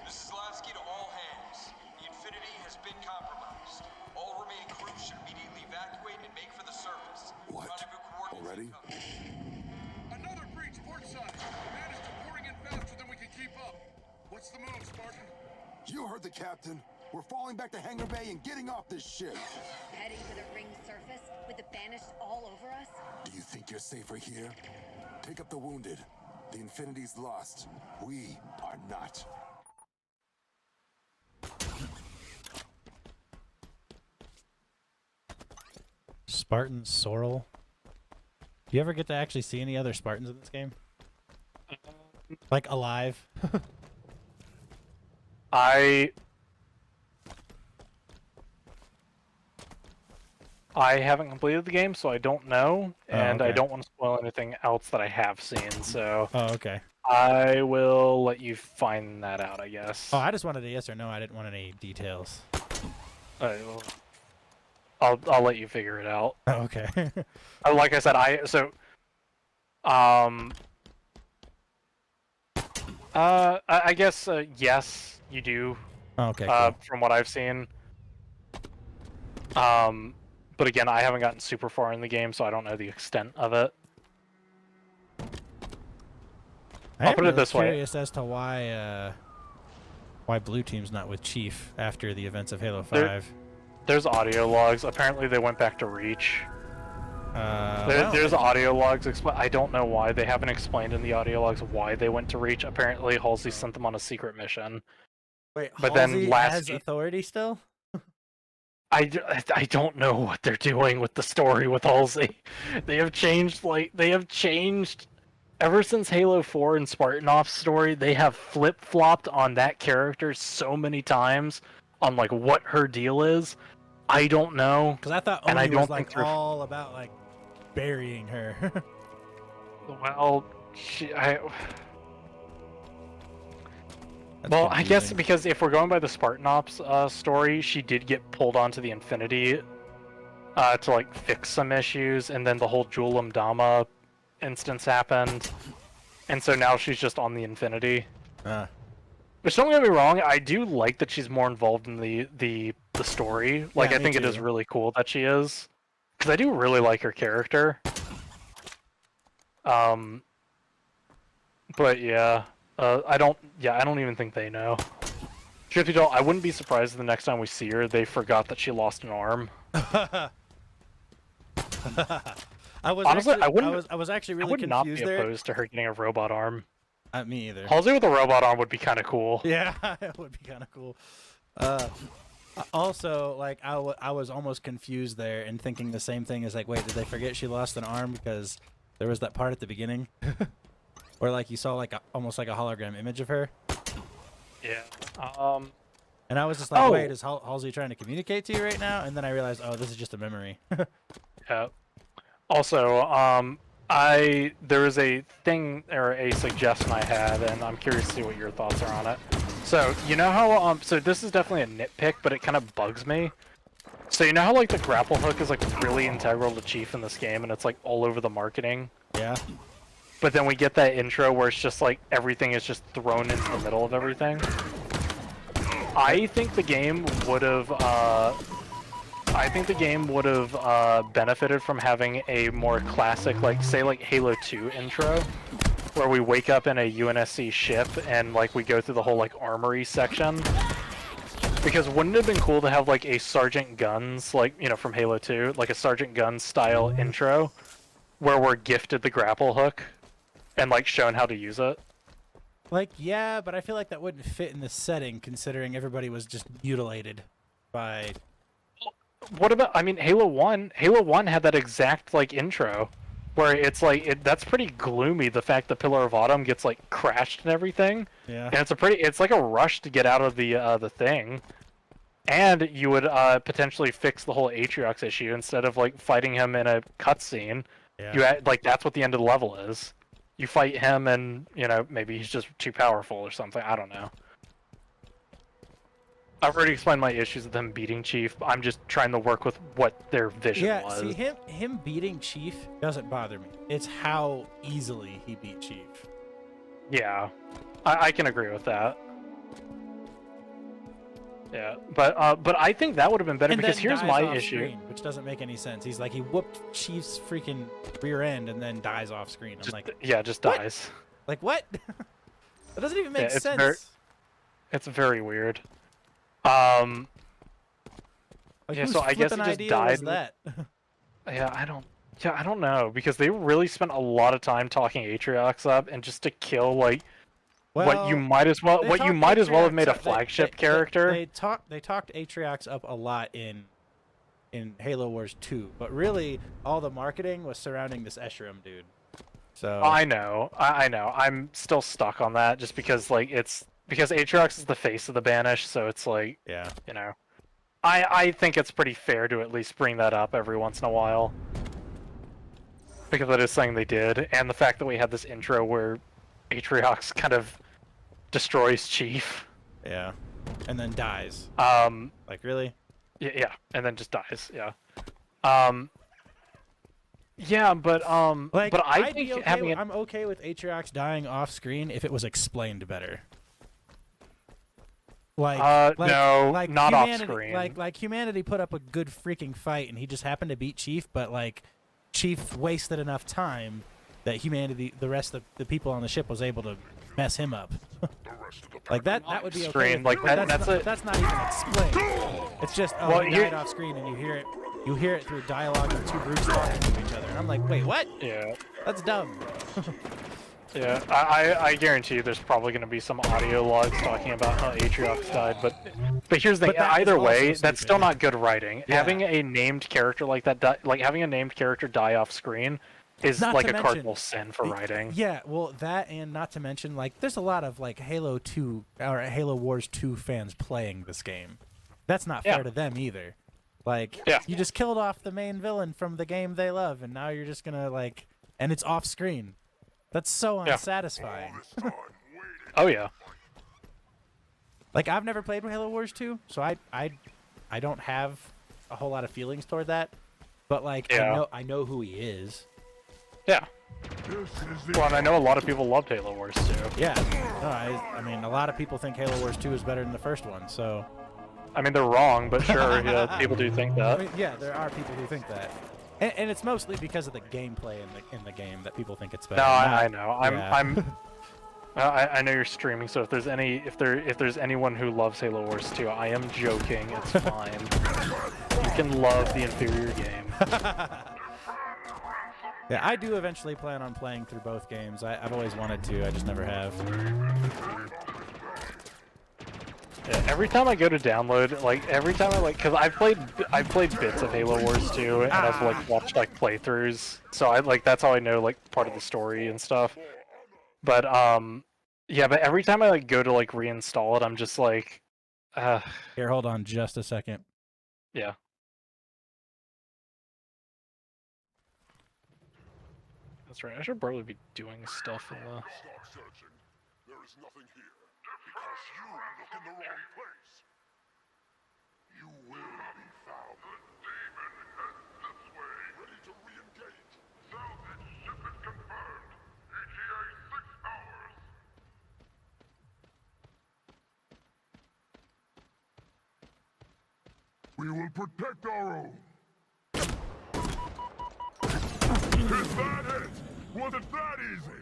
Speaker 11: This is Lasky to all hands. The Infinity has been compromised. All remaining crews should immediately evacuate and make for the surface.
Speaker 4: What? Already?
Speaker 10: Another breach portside. Managed to pouring in faster than we can keep up. What's the move, Spartan?
Speaker 4: You heard the captain. We're falling back to Hangar Bay and getting off this ship.
Speaker 9: Heading to the ring surface with the Banished all over us?
Speaker 4: Do you think you're safer here? Pick up the wounded. The Infinity's lost. We are not.
Speaker 1: Spartan Sorrel. Do you ever get to actually see any other Spartans in this game? Like alive?
Speaker 2: I haven't completed the game, so I don't know, and I
Speaker 1: okay.
Speaker 2: don't want to spoil anything else that I have seen. So
Speaker 1: Oh, okay.
Speaker 2: I will let you find that out, I guess.
Speaker 1: Oh, I just wanted a yes or no. I didn't want any details.
Speaker 2: I'll let you figure it out.
Speaker 1: Oh, okay.
Speaker 2: Like I said, I guess yes, you do.
Speaker 1: Okay. Cool.
Speaker 2: From what I've seen. But again, I haven't gotten super far in the game, so I don't know the extent of it. I'll put it this way.
Speaker 1: I'm curious as to why Blue Team's not with Chief after the events of Halo 5.
Speaker 2: There's audio logs. Apparently, they went back to Reach.
Speaker 1: Well,
Speaker 2: There's audio logs. I don't know why. They haven't explained in the audio logs why they went to Reach. Apparently, Halsey sent them on a secret mission.
Speaker 1: wait,
Speaker 2: but
Speaker 1: Halsey
Speaker 2: then
Speaker 1: has authority still?
Speaker 2: I don't know what they're doing with the story with Halsey. They have changed, ever since Halo 4 and Spartanoff's story, they have flip-flopped on that character so many times on, like, what her deal is. I don't know.
Speaker 1: Because I thought Oni was, like, all about, like, burying her.
Speaker 2: Well,
Speaker 1: That's
Speaker 2: well, I guess
Speaker 1: confusing.
Speaker 2: because if we're going by the Spartanops story, she did get pulled onto the Infinity to like fix some issues, and then the whole Julim Dama instance happened, and so now she's just on the Infinity. Which, don't get me wrong, I do like that she's more involved in the story. Like,
Speaker 1: Yeah,
Speaker 2: I think it is
Speaker 1: too.
Speaker 2: really cool that she is, because I do really like her character. But yeah. I don't even think they know. Truth be told, I wouldn't be surprised if the next time we see her, they forgot that she lost an arm.
Speaker 1: I was
Speaker 2: Honestly,
Speaker 1: actually, I was actually really
Speaker 2: I would not be
Speaker 1: confused there.
Speaker 2: opposed to her getting a robot arm.
Speaker 1: Me either.
Speaker 2: Halsey with a robot arm would be kind of cool.
Speaker 1: Yeah, it would be kind of cool. Also, like, I was almost confused there and thinking the same thing as, like, wait, did they forget she lost an arm? Because there was that part at the beginning where, like, you saw, like, almost like a hologram image of her.
Speaker 2: Yeah.
Speaker 1: And I was just like, wait, is Halsey trying to communicate to you right now? And then I realized, oh, this is just a memory.
Speaker 2: Yeah. Also, there was a thing or a suggestion I had, and I'm curious to see what your thoughts are on it. So, you know how, so this is definitely a nitpick, but it kind of bugs me. So, you know how, like, the grapple hook is, like, really integral to Chief in this game, and it's, like, all over the marketing?
Speaker 1: Yeah.
Speaker 2: But then we get that intro where it's just, like, everything is just thrown into the middle of everything. I think the game would have, benefited from having a more classic, like, say, like, Halo 2 intro, where we wake up in a UNSC ship and, like, we go through the whole, like, armory section. Because wouldn't it have been cool to have, like, a Sergeant Guns, like, you know, from Halo 2, like a Sergeant Guns style intro, where we're gifted the grapple hook and, like, shown how to use it?
Speaker 1: Like, yeah, but I feel like that wouldn't fit in the setting, considering everybody was just mutilated by...
Speaker 2: What about, I mean, Halo 1 had that exact, like, intro, where it's, like, that's pretty gloomy, the fact the Pillar of Autumn gets, like, crashed and everything.
Speaker 1: Yeah.
Speaker 2: And it's like a rush to get out of the thing. And you would, potentially fix the whole Atriox issue instead of, like, fighting him in a cutscene.
Speaker 1: Yeah.
Speaker 2: Like, that's what the end of the level is. You fight him and, you know, maybe he's just too powerful or something, I don't know. I've already explained my issues with him beating Chief. I'm just trying to work with what their vision was.
Speaker 1: Yeah, see, him beating Chief doesn't bother me. It's how easily he beat Chief.
Speaker 2: Yeah, I can agree with that. Yeah, but I think that would have been better,
Speaker 1: And
Speaker 2: because
Speaker 1: then
Speaker 2: here's
Speaker 1: dies
Speaker 2: my
Speaker 1: off
Speaker 2: issue.
Speaker 1: screen, which doesn't make any sense. He's like, he whooped Chief's freaking rear end and then dies off screen. I'm like,
Speaker 2: Yeah, just
Speaker 1: what?
Speaker 2: dies.
Speaker 1: Like, what? That doesn't even make
Speaker 2: Yeah, it's
Speaker 1: sense.
Speaker 2: It's very weird.
Speaker 1: Like,
Speaker 2: Yeah,
Speaker 1: whose
Speaker 2: so I guess
Speaker 1: flippin'
Speaker 2: it just
Speaker 1: idea
Speaker 2: died.
Speaker 1: was that?
Speaker 2: Yeah, I don't know, because they really spent a lot of time talking Atriox up, and just to kill, like, what you might as well have made a flagship character.
Speaker 1: They talked Atriox up a lot in Halo Wars 2, but really all the marketing was surrounding this Escharum dude. So
Speaker 2: I know. I'm still stuck on that, just because, like, because Atriox is the face of the Banish, so it's like,
Speaker 1: yeah,
Speaker 2: you know. I think it's pretty fair to at least bring that up every once in a while. Because that is something they did, and the fact that we had this intro where Atriox kind of destroys Chief.
Speaker 1: Yeah. And then dies. Like, really?
Speaker 2: Yeah, and then just dies, yeah. Yeah, but I think
Speaker 1: okay
Speaker 2: having
Speaker 1: I'm okay with Atriox dying off screen if it was explained better.
Speaker 2: No, not off
Speaker 1: humanity,
Speaker 2: screen.
Speaker 1: Like humanity put up a good freaking fight, and he just happened to beat Chief, but like Chief wasted enough time that humanity, the rest of the people on the ship, was able to mess him up. Like that would be okay.
Speaker 2: Screen, like
Speaker 1: that's not even explained. It's just he died off screen, and you hear it. You hear it through dialogue of two groups talking to each other, and I'm like, wait, what?
Speaker 2: Yeah.
Speaker 1: That's dumb.
Speaker 2: Yeah, I guarantee you there's probably going to be some audio logs talking about how Atriox died, but here's the thing, either way, that's still not good writing. Yeah. Having a named character like that, having a named character die off screen is like a cardinal sin for writing.
Speaker 1: Yeah, well, that, and not to mention, like, there's a lot of, like, Halo 2, or Halo Wars 2 fans playing this game. That's not fair to them either. Like, you just killed off the main villain from the game they love, and now you're just gonna, like, and it's off screen. That's so unsatisfying.
Speaker 2: Oh yeah.
Speaker 1: Like, I've never played Halo Wars 2, so I don't have a whole lot of feelings toward that. But like, I know who he is.
Speaker 2: Yeah. Well, and I know a lot of people loved Halo Wars 2.
Speaker 1: Yeah. No, I mean, a lot of people think Halo Wars 2 is better than the first one, so.
Speaker 2: I mean, they're wrong, but sure, yeah, people do think that.
Speaker 1: I mean, yeah, there are people who think that. And it's mostly because of the gameplay in the game that people think it's better.
Speaker 2: No, I know. I know you're streaming, so if there's anyone who loves Halo Wars 2, I am joking. It's fine. You can love the inferior game.
Speaker 1: Yeah, I do eventually plan on playing through both games. I've always wanted to. I just never have.
Speaker 2: Yeah, every time I go to download, like every time because I've played bits of Halo Wars 2, and I've like watched like playthroughs, so that's how I know like part of the story and stuff. But yeah, but every time I like go to like reinstall it, I'm just like,
Speaker 1: Here, hold on just a second.
Speaker 2: Yeah. That's right. I should probably be doing stuff in the.
Speaker 4: Stop searching. There is nothing here. Because you look in the wrong place. You will be found. The demon heads this way. Ready to re-engage. Salvage ship is confirmed. ETA 6 hours. We will protect our own. Is that it? Was it that easy?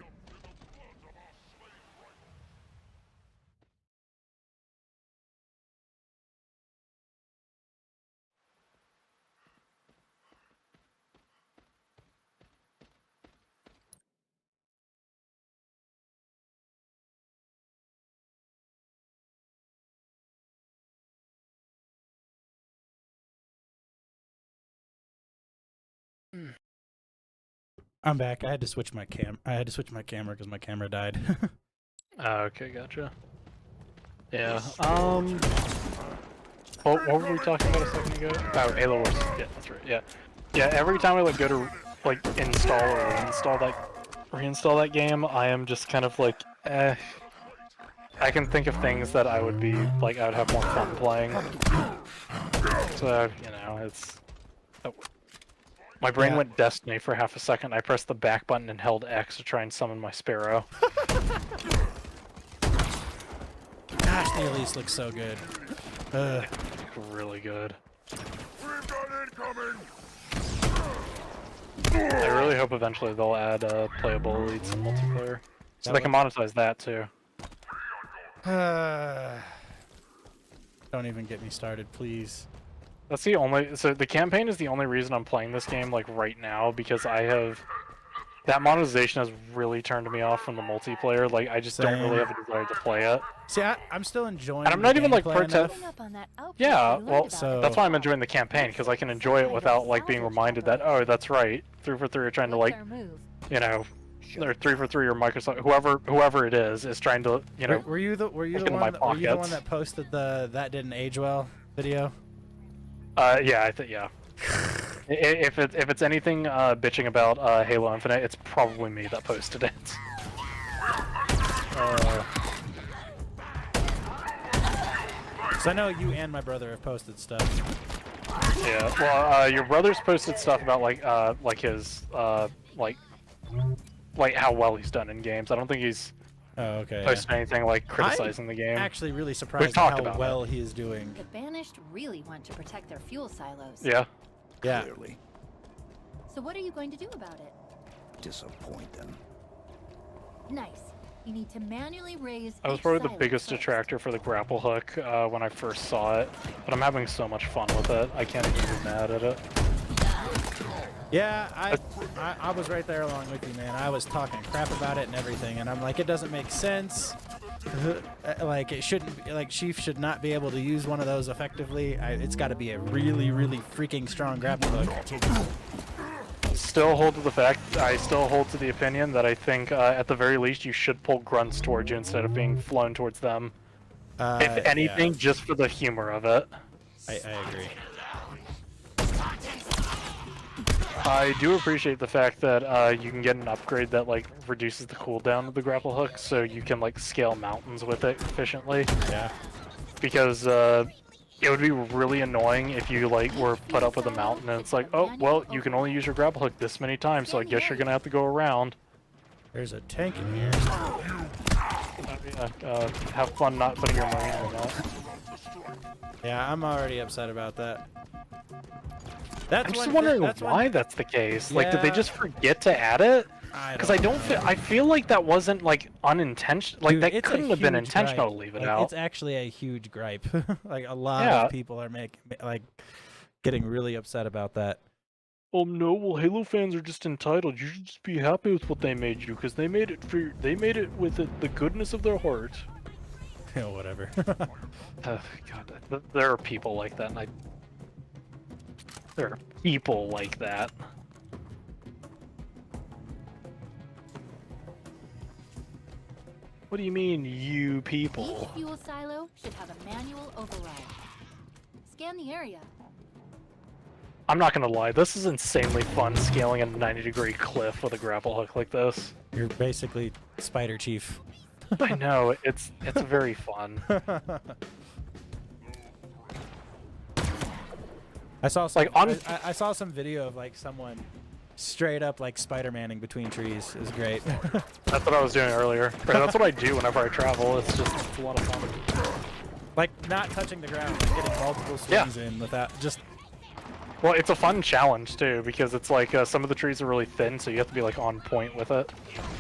Speaker 1: I'm back. I had to switch my camera because my camera died.
Speaker 2: Okay, gotcha. Yeah. What were we talking about a second ago? Oh, Halo Wars. Yeah, that's right. Yeah. Yeah. Every time I like go to like install or reinstall that game, I am just kind of like, I can think of things that I would be like, I would have more fun playing. So you know, it's. Oh. My brain went Destiny for half a second. I pressed the back button and held X to try and summon my Sparrow.
Speaker 1: Gosh, the Elise looks so good.
Speaker 2: Really good.
Speaker 4: We've got incoming.
Speaker 2: I really hope eventually they'll add playable elites in multiplayer, so they can monetize that too.
Speaker 1: Don't even get me started, please.
Speaker 2: That's the only. So the campaign is the only reason I'm playing this game like right now, because that monetization has really turned me off from the multiplayer. Like I just don't really have a desire to play it.
Speaker 1: See, I'm still enjoying.
Speaker 2: And I'm not even like Yeah, well,
Speaker 1: so
Speaker 2: that's why I'm enjoying the campaign, because I can enjoy it without like being reminded that, oh, that's right, 343 are trying to like, you know, or 343 or Microsoft, whoever it is trying to, you know.
Speaker 1: Were you the one that posted the "that didn't age well" video?
Speaker 2: Yeah, I think yeah. If it's anything bitching about Halo Infinite, it's probably me that posted it.
Speaker 1: So I know you and my brother have posted stuff.
Speaker 2: Yeah. Well, your brother's posted stuff about like his like how well he's done in games. I don't think he's posted anything like criticizing the game.
Speaker 1: I'm actually really surprised
Speaker 2: We've talked
Speaker 1: at how
Speaker 2: about
Speaker 1: well he is doing.
Speaker 8: The Banished really want to protect their fuel silos.
Speaker 2: Yeah.
Speaker 1: Yeah.
Speaker 5: Clearly.
Speaker 8: So what are you going to do about it?
Speaker 5: Disappoint them.
Speaker 8: Nice. You need to manually raise
Speaker 2: I was
Speaker 8: each
Speaker 2: probably the
Speaker 8: silo
Speaker 2: biggest
Speaker 8: first.
Speaker 2: detractor for the grapple hook when I first saw it, but I'm having so much fun with it. I can't even be mad at it.
Speaker 1: Yeah, I was right there along with you, man. I was talking crap about it and everything, and I'm like, it doesn't make sense. Like it shouldn't be, like Sheaf should not be able to use one of those effectively. It's got to be a really, really freaking strong grapple hook.
Speaker 2: Still hold to the fact, I still hold to the opinion that I think at the very least you should pull grunts towards you instead of being flown towards them. If anything,
Speaker 1: yeah.
Speaker 2: just for the humor of it.
Speaker 1: I agree.
Speaker 2: I do appreciate the fact that you can get an upgrade that like reduces the cooldown of the grapple hook, so you can like scale mountains with it efficiently.
Speaker 1: Yeah.
Speaker 2: Because it would be really annoying if you like were put up with a mountain and it's like, oh well, you can only use your grapple hook this many times, so I guess you're gonna have to go around.
Speaker 1: There's a tank in here.
Speaker 2: Have fun not putting your marine in that.
Speaker 1: Yeah, I'm already upset about that.
Speaker 2: I'm just wondering why that's the case. Like, did they
Speaker 1: Yeah.
Speaker 2: just forget to add it? Because I don't feel. I feel like that wasn't like unintentional. Like
Speaker 1: Dude,
Speaker 2: that
Speaker 1: it's a
Speaker 2: couldn't have been
Speaker 1: huge
Speaker 2: intentional
Speaker 1: gripe.
Speaker 2: to leave it
Speaker 1: Like,
Speaker 2: out.
Speaker 1: It's actually a huge gripe. Like a lot
Speaker 2: Yeah.
Speaker 1: of people are getting really upset about that.
Speaker 2: Oh no! Well, Halo fans are just entitled. You should just be happy with what they made you, because they made it for. They made it with the goodness of their heart.
Speaker 1: Whatever.
Speaker 2: God, there are people like that, and there are people like that. What do you mean, you people?
Speaker 8: Each fuel silo should have a manual override. Scan the area.
Speaker 2: I'm not gonna lie, this is insanely fun scaling a 90-degree cliff with a grapple hook like this.
Speaker 1: You're basically Spider Chief.
Speaker 2: I know, it's very fun.
Speaker 1: I saw some,
Speaker 2: Like, on-
Speaker 1: I saw some video of like someone straight up like Spider-Manning between trees. It was great.
Speaker 2: That's what I was doing earlier. Or that's what I do whenever I travel. It's a lot of fun.
Speaker 1: Like not touching the ground, like getting multiple swings in without just.
Speaker 2: Well, it's a fun challenge too, because it's like some of the trees are really thin, so you have to be like on point with it.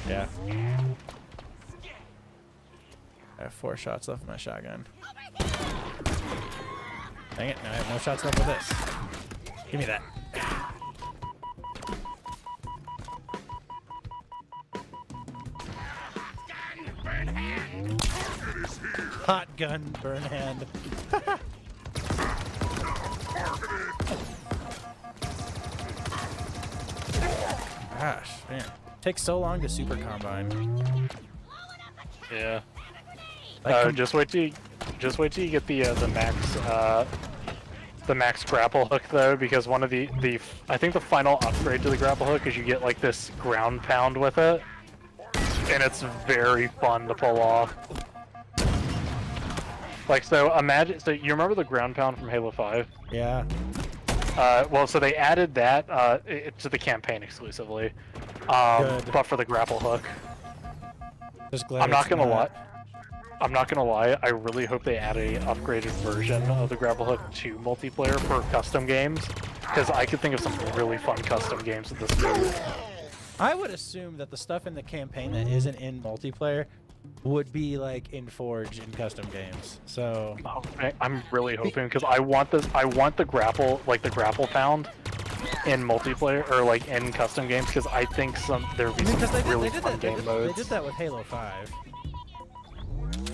Speaker 1: Yeah. I have 4 shots left with my shotgun. Dang it, now I have no shots left with this. Give me that. Hot gun, burn hand. Gosh, man. Takes so long to super combine.
Speaker 2: Yeah.
Speaker 1: Like,
Speaker 2: Just wait till you get the max grapple hook though, because one of the I think the final upgrade to the grapple hook is you get like this ground pound with it, and it's very fun to pull off. Like, so imagine, so you remember the ground pound from Halo 5?
Speaker 1: Yeah.
Speaker 2: Well, so they added that to the campaign exclusively, but for the grapple hook.
Speaker 1: Just glad
Speaker 2: I'm not
Speaker 1: it's
Speaker 2: gonna lie. I'm not gonna lie. I really hope they add a upgraded version of the grapple hook to multiplayer for custom games, because I could think of some really fun custom games with this move.
Speaker 1: I would assume that the stuff in the campaign that isn't in multiplayer would be like in Forge in custom games. So
Speaker 2: Oh, I'm really hoping, because I want this. I want the grapple, like the grapple pound, in multiplayer or like in custom games, because I think there would be some really fun game modes.
Speaker 1: They did that with Halo 5.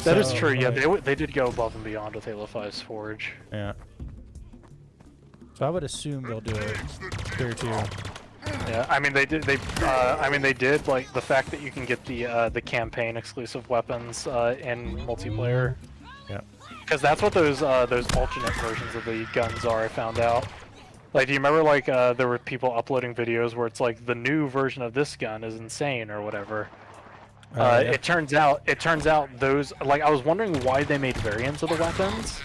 Speaker 2: That is
Speaker 1: So,
Speaker 2: true. Yeah,
Speaker 1: like-
Speaker 2: they did go above and beyond with Halo 5's Forge.
Speaker 1: Yeah. So I would assume they'll do it here too.
Speaker 2: Yeah, I mean they did. They did like the fact that you can get the campaign exclusive weapons in multiplayer
Speaker 1: Yeah.
Speaker 2: Because that's what those alternate versions of the guns are. I found out. Like, do you remember like there were people uploading videos where it's like the new version of this gun is insane or whatever.
Speaker 1: Yeah.
Speaker 2: It turns out those, like, I was wondering why they made variants of the weapons,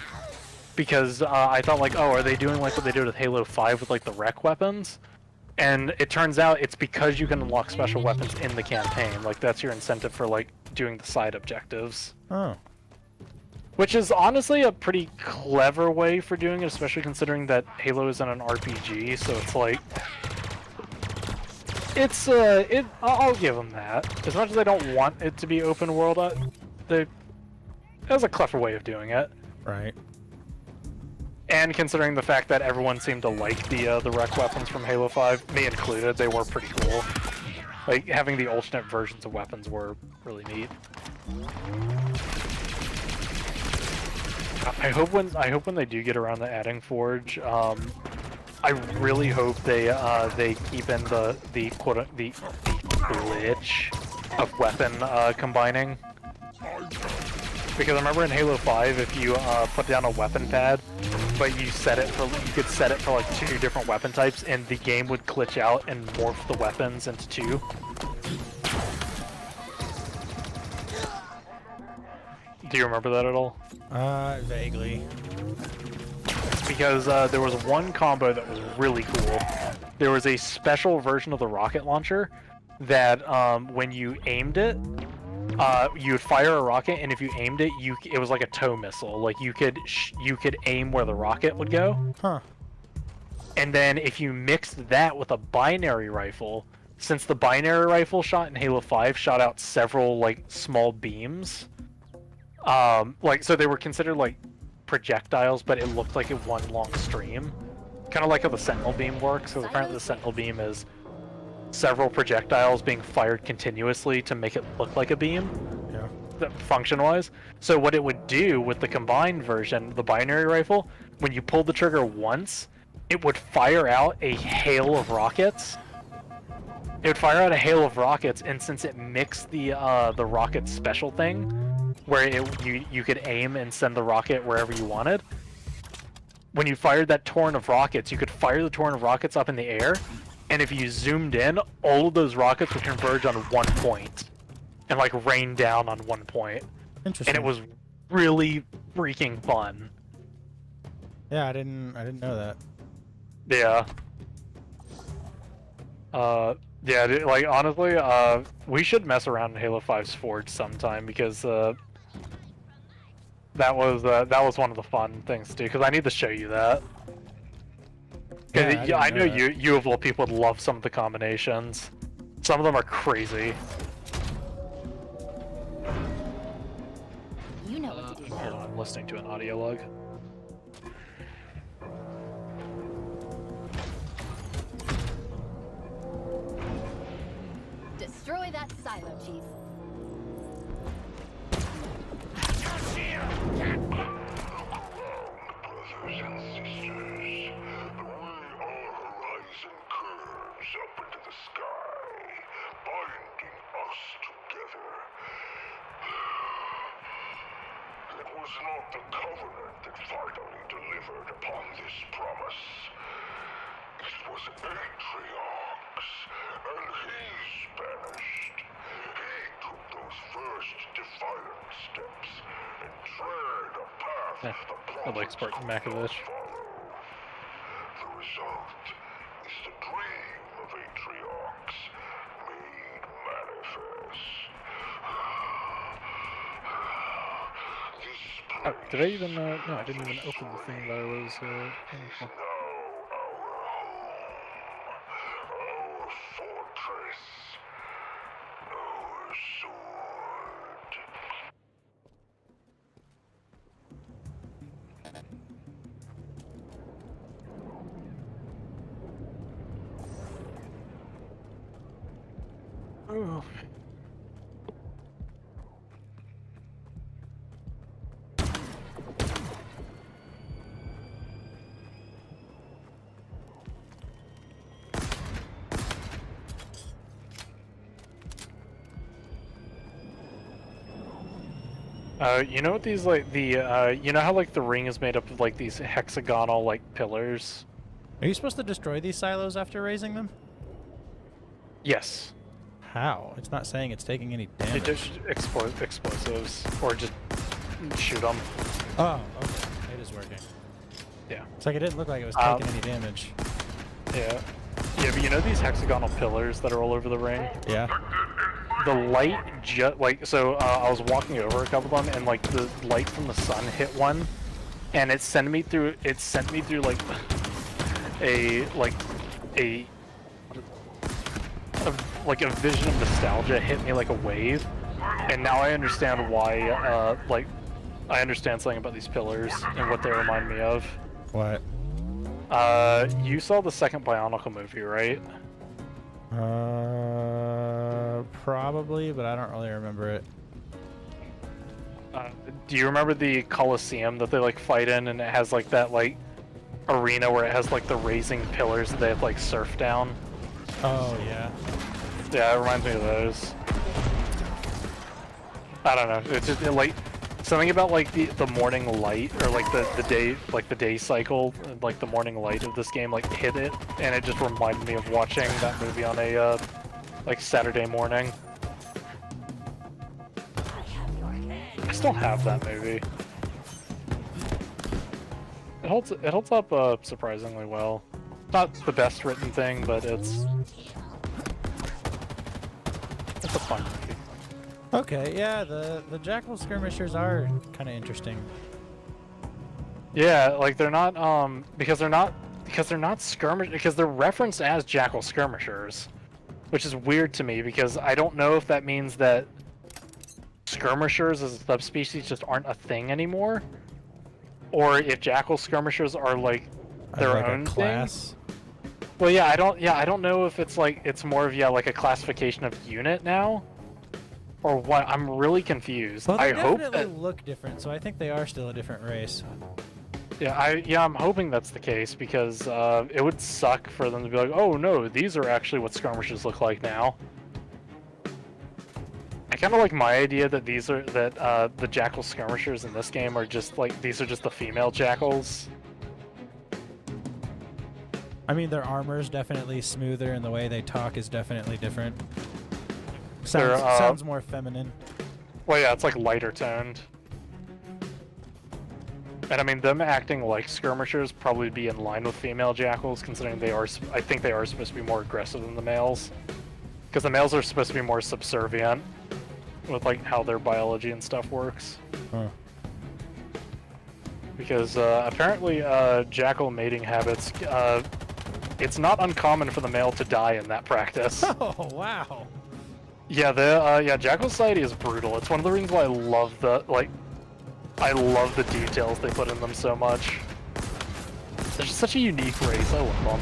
Speaker 2: because I thought like, oh, are they doing like what they did with Halo 5 with like the rec weapons? And it turns out it's because you can unlock special weapons in the campaign. Like, that's your incentive for like doing the side objectives.
Speaker 1: Oh.
Speaker 2: Which is honestly a pretty clever way for doing it, especially considering that Halo isn't an RPG, so it's like... I'll give them that. As much as I don't want it to be open world, that was a clever way of doing it.
Speaker 1: Right.
Speaker 2: And considering the fact that everyone seemed to like the rec weapons from Halo 5, me included, they were pretty cool. Like, having the alternate versions of weapons were really neat. I hope when they do get around to adding Forge, I really hope they keep in the glitch of weapon combining. Because I remember in Halo 5, if you put down a weapon pad, but you could set it for like 2 different weapon types, and the game would glitch out and morph the weapons into 2. Do you remember that at all?
Speaker 1: Vaguely.
Speaker 2: Because there was one combo that was really cool. There was a special version of the rocket launcher that when you aimed it, you would fire a rocket, and if you aimed it, it was like a tow missile. Like, you could aim where the rocket would go.
Speaker 1: Huh.
Speaker 2: And then if you mixed that with a binary rifle, since the binary rifle shot in Halo 5 shot out several like small beams, like, so they were considered like projectiles, but it looked like one long stream, kind of like how the Sentinel beam works. So apparently the Sentinel beam is several projectiles being fired continuously to make it look like a beam. Yeah. Function-wise. So what it would do with the combined version, the binary rifle, when you pulled the trigger once, it would fire out a hail of rockets. It would fire out a hail of rockets, and since it mixed the rocket special thing, where you could aim and send the rocket wherever you wanted, when you fired that torrent of rockets, you could fire the torrent of rockets up in the air, and if you zoomed in, all of those rockets would converge on one point and like rain down on one point.
Speaker 1: Interesting.
Speaker 2: And it was really freaking fun.
Speaker 1: Yeah, I didn't know that.
Speaker 2: Yeah. Yeah, like, honestly, we should mess around in Halo 5's Forge sometime, because that was one of the fun things to do, because I need to show you that.
Speaker 1: Yeah,
Speaker 2: I know you of all people would love some of the combinations. Some of them are crazy.
Speaker 8: You know what to do.
Speaker 2: Hold on, I'm listening to an audio log.
Speaker 8: Destroy that silo, Chief.
Speaker 4: Not the Covenant that finally delivered upon this promise. It was Atriox, and he's banished. He took those first defiant steps and tread a path the
Speaker 2: I'd like Spartan Makovich.
Speaker 4: The result is the dream of Atriox made manifest.
Speaker 2: Oh, did I even, no, I didn't even open the thing that I was, aiming for.
Speaker 4: Our fortress, our sword.
Speaker 2: Oh. You know what these like you know how like the ring is made up of like these hexagonal like pillars?
Speaker 1: Are you supposed to destroy these silos after raising them?
Speaker 2: Yes.
Speaker 1: How? It's not saying it's taking any
Speaker 2: You
Speaker 1: damage.
Speaker 2: just explosives or just shoot them.
Speaker 1: Oh, okay. It is working.
Speaker 2: Yeah.
Speaker 1: It's like it didn't look like it was taking any damage.
Speaker 2: Yeah. Yeah, but you know these hexagonal pillars that are all over the ring?
Speaker 1: Yeah.
Speaker 2: The light I was walking over a couple of them and like the light from the sun hit one and it sent me through like a vision of nostalgia hit me like a wave, and now I understand why I understand something about these pillars and what they remind me of.
Speaker 1: What?
Speaker 2: You saw the second Bionicle movie, right?
Speaker 1: Probably, but I don't really remember it.
Speaker 2: Do you remember the Colosseum that they like fight in, and it has like that like arena where it has like the raising pillars that they have like surf down?
Speaker 1: Oh yeah.
Speaker 2: Yeah, it reminds me of those. I don't know. It's just like something about like the morning light or like the day cycle, like the morning light of this game like hit it, and it just reminded me of watching that movie on a like Saturday morning. I still have that movie. It holds up surprisingly well. Not the best written thing, but it's a fun movie.
Speaker 1: Okay, yeah, the Jackal skirmishers are kind of interesting.
Speaker 2: Yeah, like they're not because they're not skirmish because they're referenced as Jackal skirmishers, which is weird to me because I don't know if that means that skirmishers as a subspecies just aren't a thing anymore, or if Jackal skirmishers are like their
Speaker 1: like
Speaker 2: own
Speaker 1: a class.
Speaker 2: thing. Well, yeah, I don't know if it's like it's more of like a classification of unit now, or what. I'm really confused.
Speaker 1: Well, they
Speaker 2: I hope
Speaker 1: definitely
Speaker 2: that
Speaker 1: look different, so I think they are still a different race.
Speaker 2: I'm hoping that's the case because it would suck for them to be like, oh no, these are actually what skirmishers look like now. I kind of like my idea that the Jackal skirmishers in this game are just like these are just the female Jackals.
Speaker 1: I mean, their armor is definitely smoother, and the way they talk is definitely different. Sounds more feminine.
Speaker 2: Well, yeah, it's like lighter toned. And I mean, them acting like skirmishers probably be in line with female Jackals, considering I think they are supposed to be more aggressive than the males. Because the males are supposed to be more subservient with like how their biology and stuff works.
Speaker 1: Huh.
Speaker 2: Because apparently Jackal mating habits, it's not uncommon for the male to die in that practice.
Speaker 1: Oh, wow.
Speaker 2: Yeah, Jackal society is brutal. It's one of the reasons why I love the details they put in them so much. They're just such a unique race. I love them.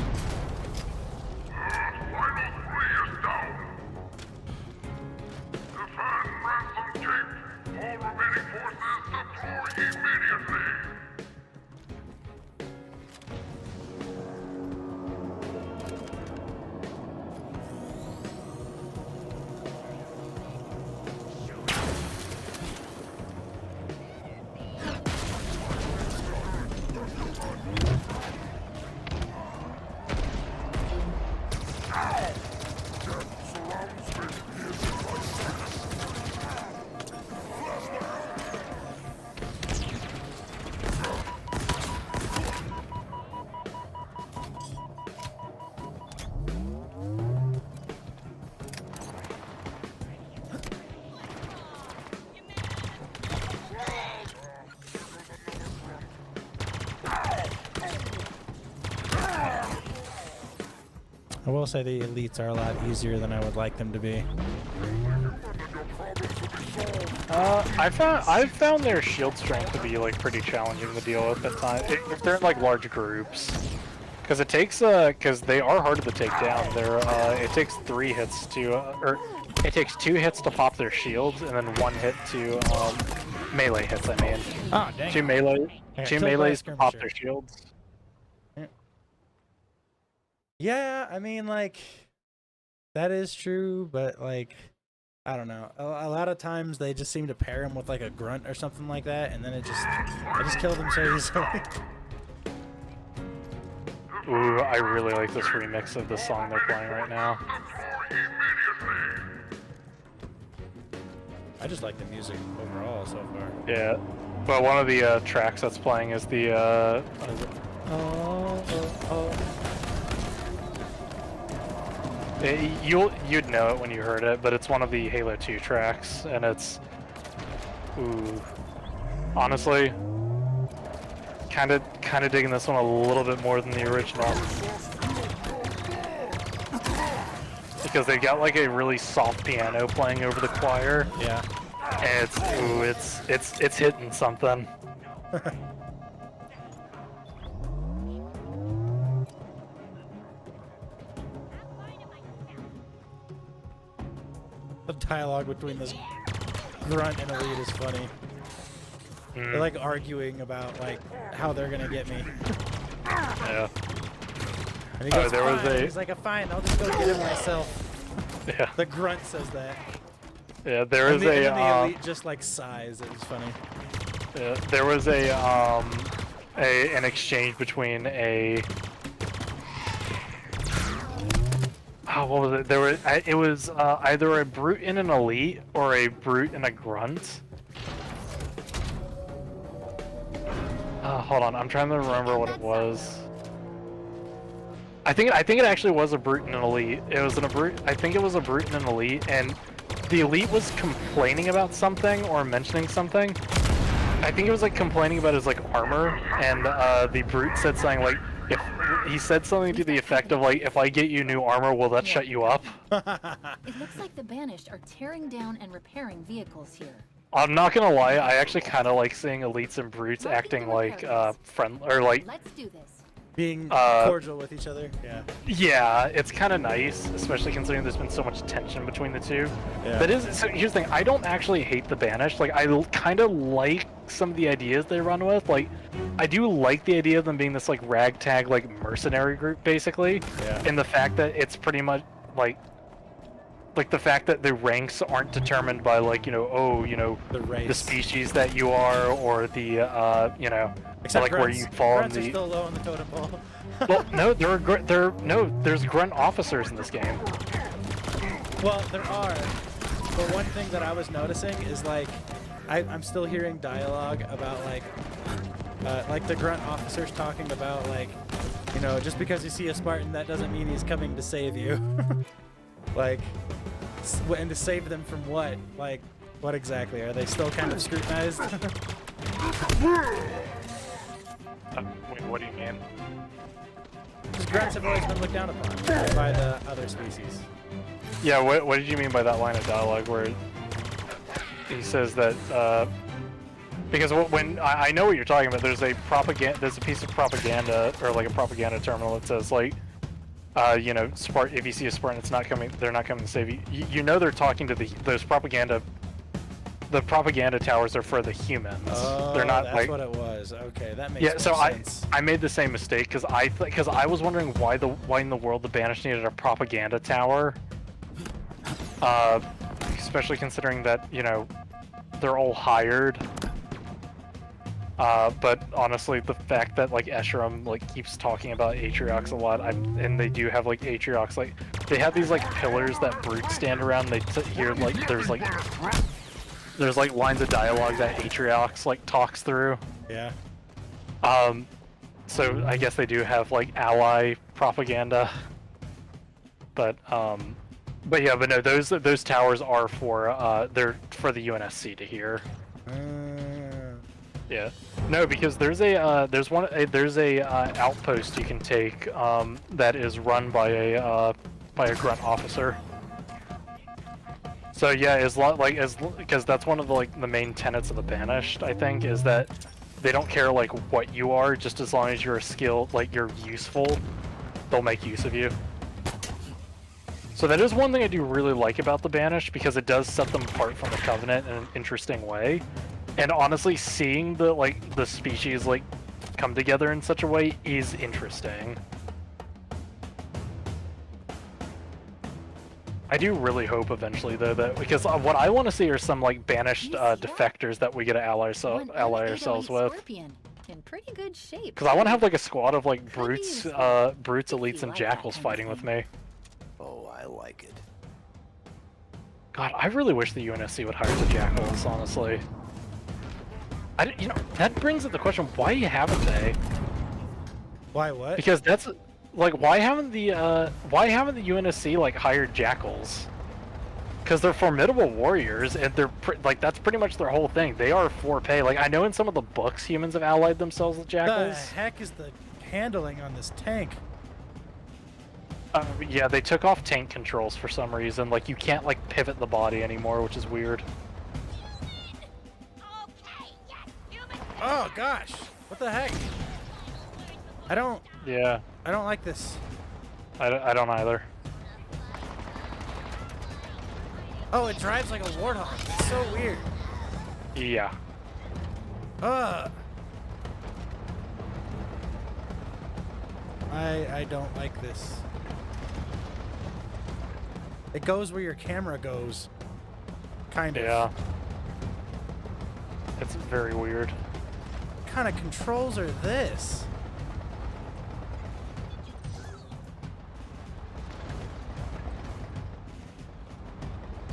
Speaker 1: I will say the elites are a lot easier than I would like them to be.
Speaker 2: I've found their shield strength to be like pretty challenging to deal with at times if they're in like large groups, because it takes because they are harder to take down. It takes 3 hits to or it takes 2 hits to pop their shields and then 1 hit to melee hits. I mean,
Speaker 1: oh dang.
Speaker 2: 2 melees to pop their shields.
Speaker 1: Yeah, I mean, like, that is true, but, like, I don't know. A lot of times they just seem to pair him with like a grunt or something like that, and then I just kill them so easily.
Speaker 2: Ooh, I really like this remix of the song they're playing right now.
Speaker 1: I just like the music overall so far.
Speaker 2: Yeah, but one of the tracks that's playing is the what is it? You'd know it when you heard it, but it's one of the Halo 2 tracks, and it's honestly kind of digging this one a little bit more than the original, because they've got like a really soft piano playing over the choir.
Speaker 1: Yeah,
Speaker 2: and it's hitting something.
Speaker 1: the dialogue between this grunt and Elite is funny. They're like arguing about like how they're gonna get me.
Speaker 2: Yeah.
Speaker 1: And he goes, he's like, fine, I'll just go get it myself.
Speaker 2: Yeah.
Speaker 1: The grunt says that.
Speaker 2: Yeah, there is
Speaker 1: and the Elite just like sighs. It was funny.
Speaker 2: Yeah, there was an exchange between what was it? It was either a brute and an Elite or a brute and a grunt. Hold on, I'm trying to remember what it was. I think it actually was a brute and an Elite. I think it was a brute and an Elite, and the Elite was complaining about something or mentioning something. I think it was like complaining about his like armor, and the brute said something like, if he said something to the effect of like, if I get you new armor, will that shut you up?
Speaker 8: It looks like the Banished are tearing down and repairing vehicles here.
Speaker 2: I'm not gonna lie, I actually kind of like seeing Elites and brutes acting like friend or like.
Speaker 8: Let's do this.
Speaker 1: Being cordial with each other. Yeah.
Speaker 2: Yeah, it's kind of nice, especially considering there's been so much tension between the two.
Speaker 1: Yeah.
Speaker 2: So here's the thing, I don't actually hate the Banished. Like, I kind of like some of the ideas they run with. Like, I do like the idea of them being this like ragtag like mercenary group, basically.
Speaker 1: Yeah.
Speaker 2: And the fact that it's pretty much like the fact that the ranks aren't determined by like,
Speaker 1: the race,
Speaker 2: the species that you are, or the
Speaker 1: except
Speaker 2: like
Speaker 1: grunts.
Speaker 2: where you fall in
Speaker 1: Grunts
Speaker 2: the.
Speaker 1: are still low on the totem pole.
Speaker 2: Well, no, there's grunt officers in this game.
Speaker 1: Well, there are. But one thing that I was noticing is like, I'm still hearing dialogue about like the grunt officers talking about like, just because you see a Spartan, that doesn't mean he's coming to save you. Like, and to save them from what? Like, what exactly? Are they still kind of scrutinized?
Speaker 2: Wait, what do you mean?
Speaker 1: Because grunts have always been looked down upon by the other species.
Speaker 2: Yeah, what did you mean by that line of dialogue where he says that, because when I know what you're talking about, there's a piece of propaganda, or like a propaganda terminal that says like, if you see a Spartan, they're not coming to save you. They're talking to those propaganda. The propaganda towers are for the humans.
Speaker 1: Oh,
Speaker 2: they're not
Speaker 1: that's
Speaker 2: like
Speaker 1: what it was. Okay, that makes
Speaker 2: yeah. So
Speaker 1: sense.
Speaker 2: I made the same mistake because I was wondering why in the world the Banished needed a propaganda tower. Especially considering that they're all hired. But honestly, the fact that like Escharum like keeps talking about Atriox a lot, and they do have like Atriox, like they have these like pillars that brutes stand around. They hear like there's like lines of dialogue that Atriox like talks through.
Speaker 1: Yeah.
Speaker 2: So I guess they do have like ally propaganda. But yeah, but no, those towers are for they're for the UNSC to hear. Yeah. No, because there's a outpost you can take that is run by a grunt officer. So yeah, because that's one of the main tenets of the Banished, I think, is that they don't care like what you are, just as long as you're skilled, like you're useful, they'll make use of you. So that is one thing I do really like about the Banished, because it does set them apart from the Covenant in an interesting way. And honestly, seeing the species like come together in such a way is interesting. I do really hope eventually though that because what I want to see are some like banished defectors that we get to ally ourselves with.
Speaker 8: Scorpion. In pretty good shape.
Speaker 2: Because I want to have like a squad of like brutes, elites, and jackals fighting with me.
Speaker 5: Oh, I like it.
Speaker 2: God, I really wish the UNSC would hire the jackals. Honestly, you know, that brings up the question: why haven't they?
Speaker 1: Why what?
Speaker 2: Because that's like why haven't the UNSC like hired jackals? Because they're formidable warriors, and they're like that's pretty much their whole thing. They are for pay. Like I know in some of the books, humans have allied themselves with jackals.
Speaker 1: What the heck is the handling on this tank?
Speaker 2: Yeah, they took off tank controls for some reason. Like you can't like pivot the body anymore, which is weird.
Speaker 1: Oh gosh, what the heck? I don't like this.
Speaker 2: I don't either.
Speaker 1: Oh, it drives like a warthog. It's so weird.
Speaker 2: Yeah.
Speaker 1: I don't like this. It goes where your camera goes. Kind of.
Speaker 2: Yeah. It's very weird.
Speaker 1: What kind of controls are this?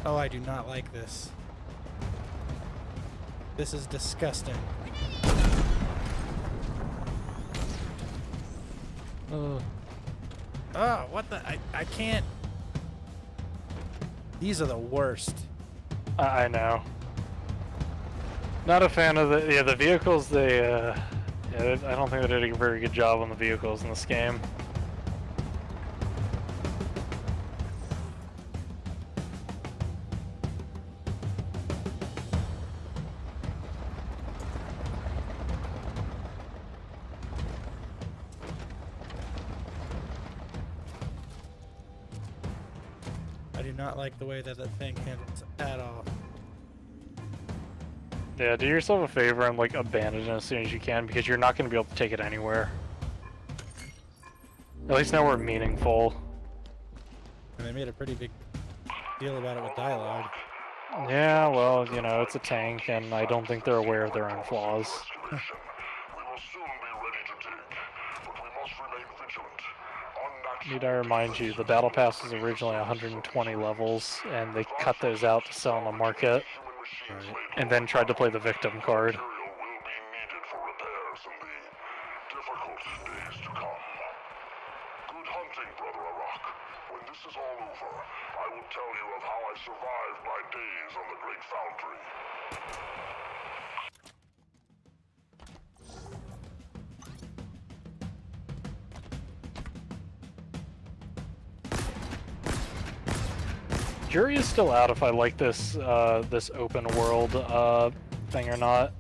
Speaker 1: Oh, I do not like this. This is disgusting. Oh, what the? I can't. These are the worst.
Speaker 2: I know. Not a fan of the vehicles. I don't think they did a very good job on the vehicles in this game.
Speaker 1: I do not like the way that thing handles at all.
Speaker 2: Yeah, do yourself a favor and like abandon it as soon as you can because you're not going to be able to take it anywhere. At least now we're meaningful.
Speaker 1: And they made a pretty big deal about it with dialogue.
Speaker 2: Yeah, well, you know, it's a tank and I don't think they're aware of their own flaws.
Speaker 4: We will soon be ready to take, but we must remain vigilant.
Speaker 2: Need I remind you, the Battle Pass was originally 120 levels, and they cut those out to sell on the market, and then tried to play the victim card.
Speaker 4: Good hunting, Brother Arak. When this is all over, I will tell you of how I survived my days on the Great Foundry.
Speaker 2: Jury is still out if I like this this open world thing or not.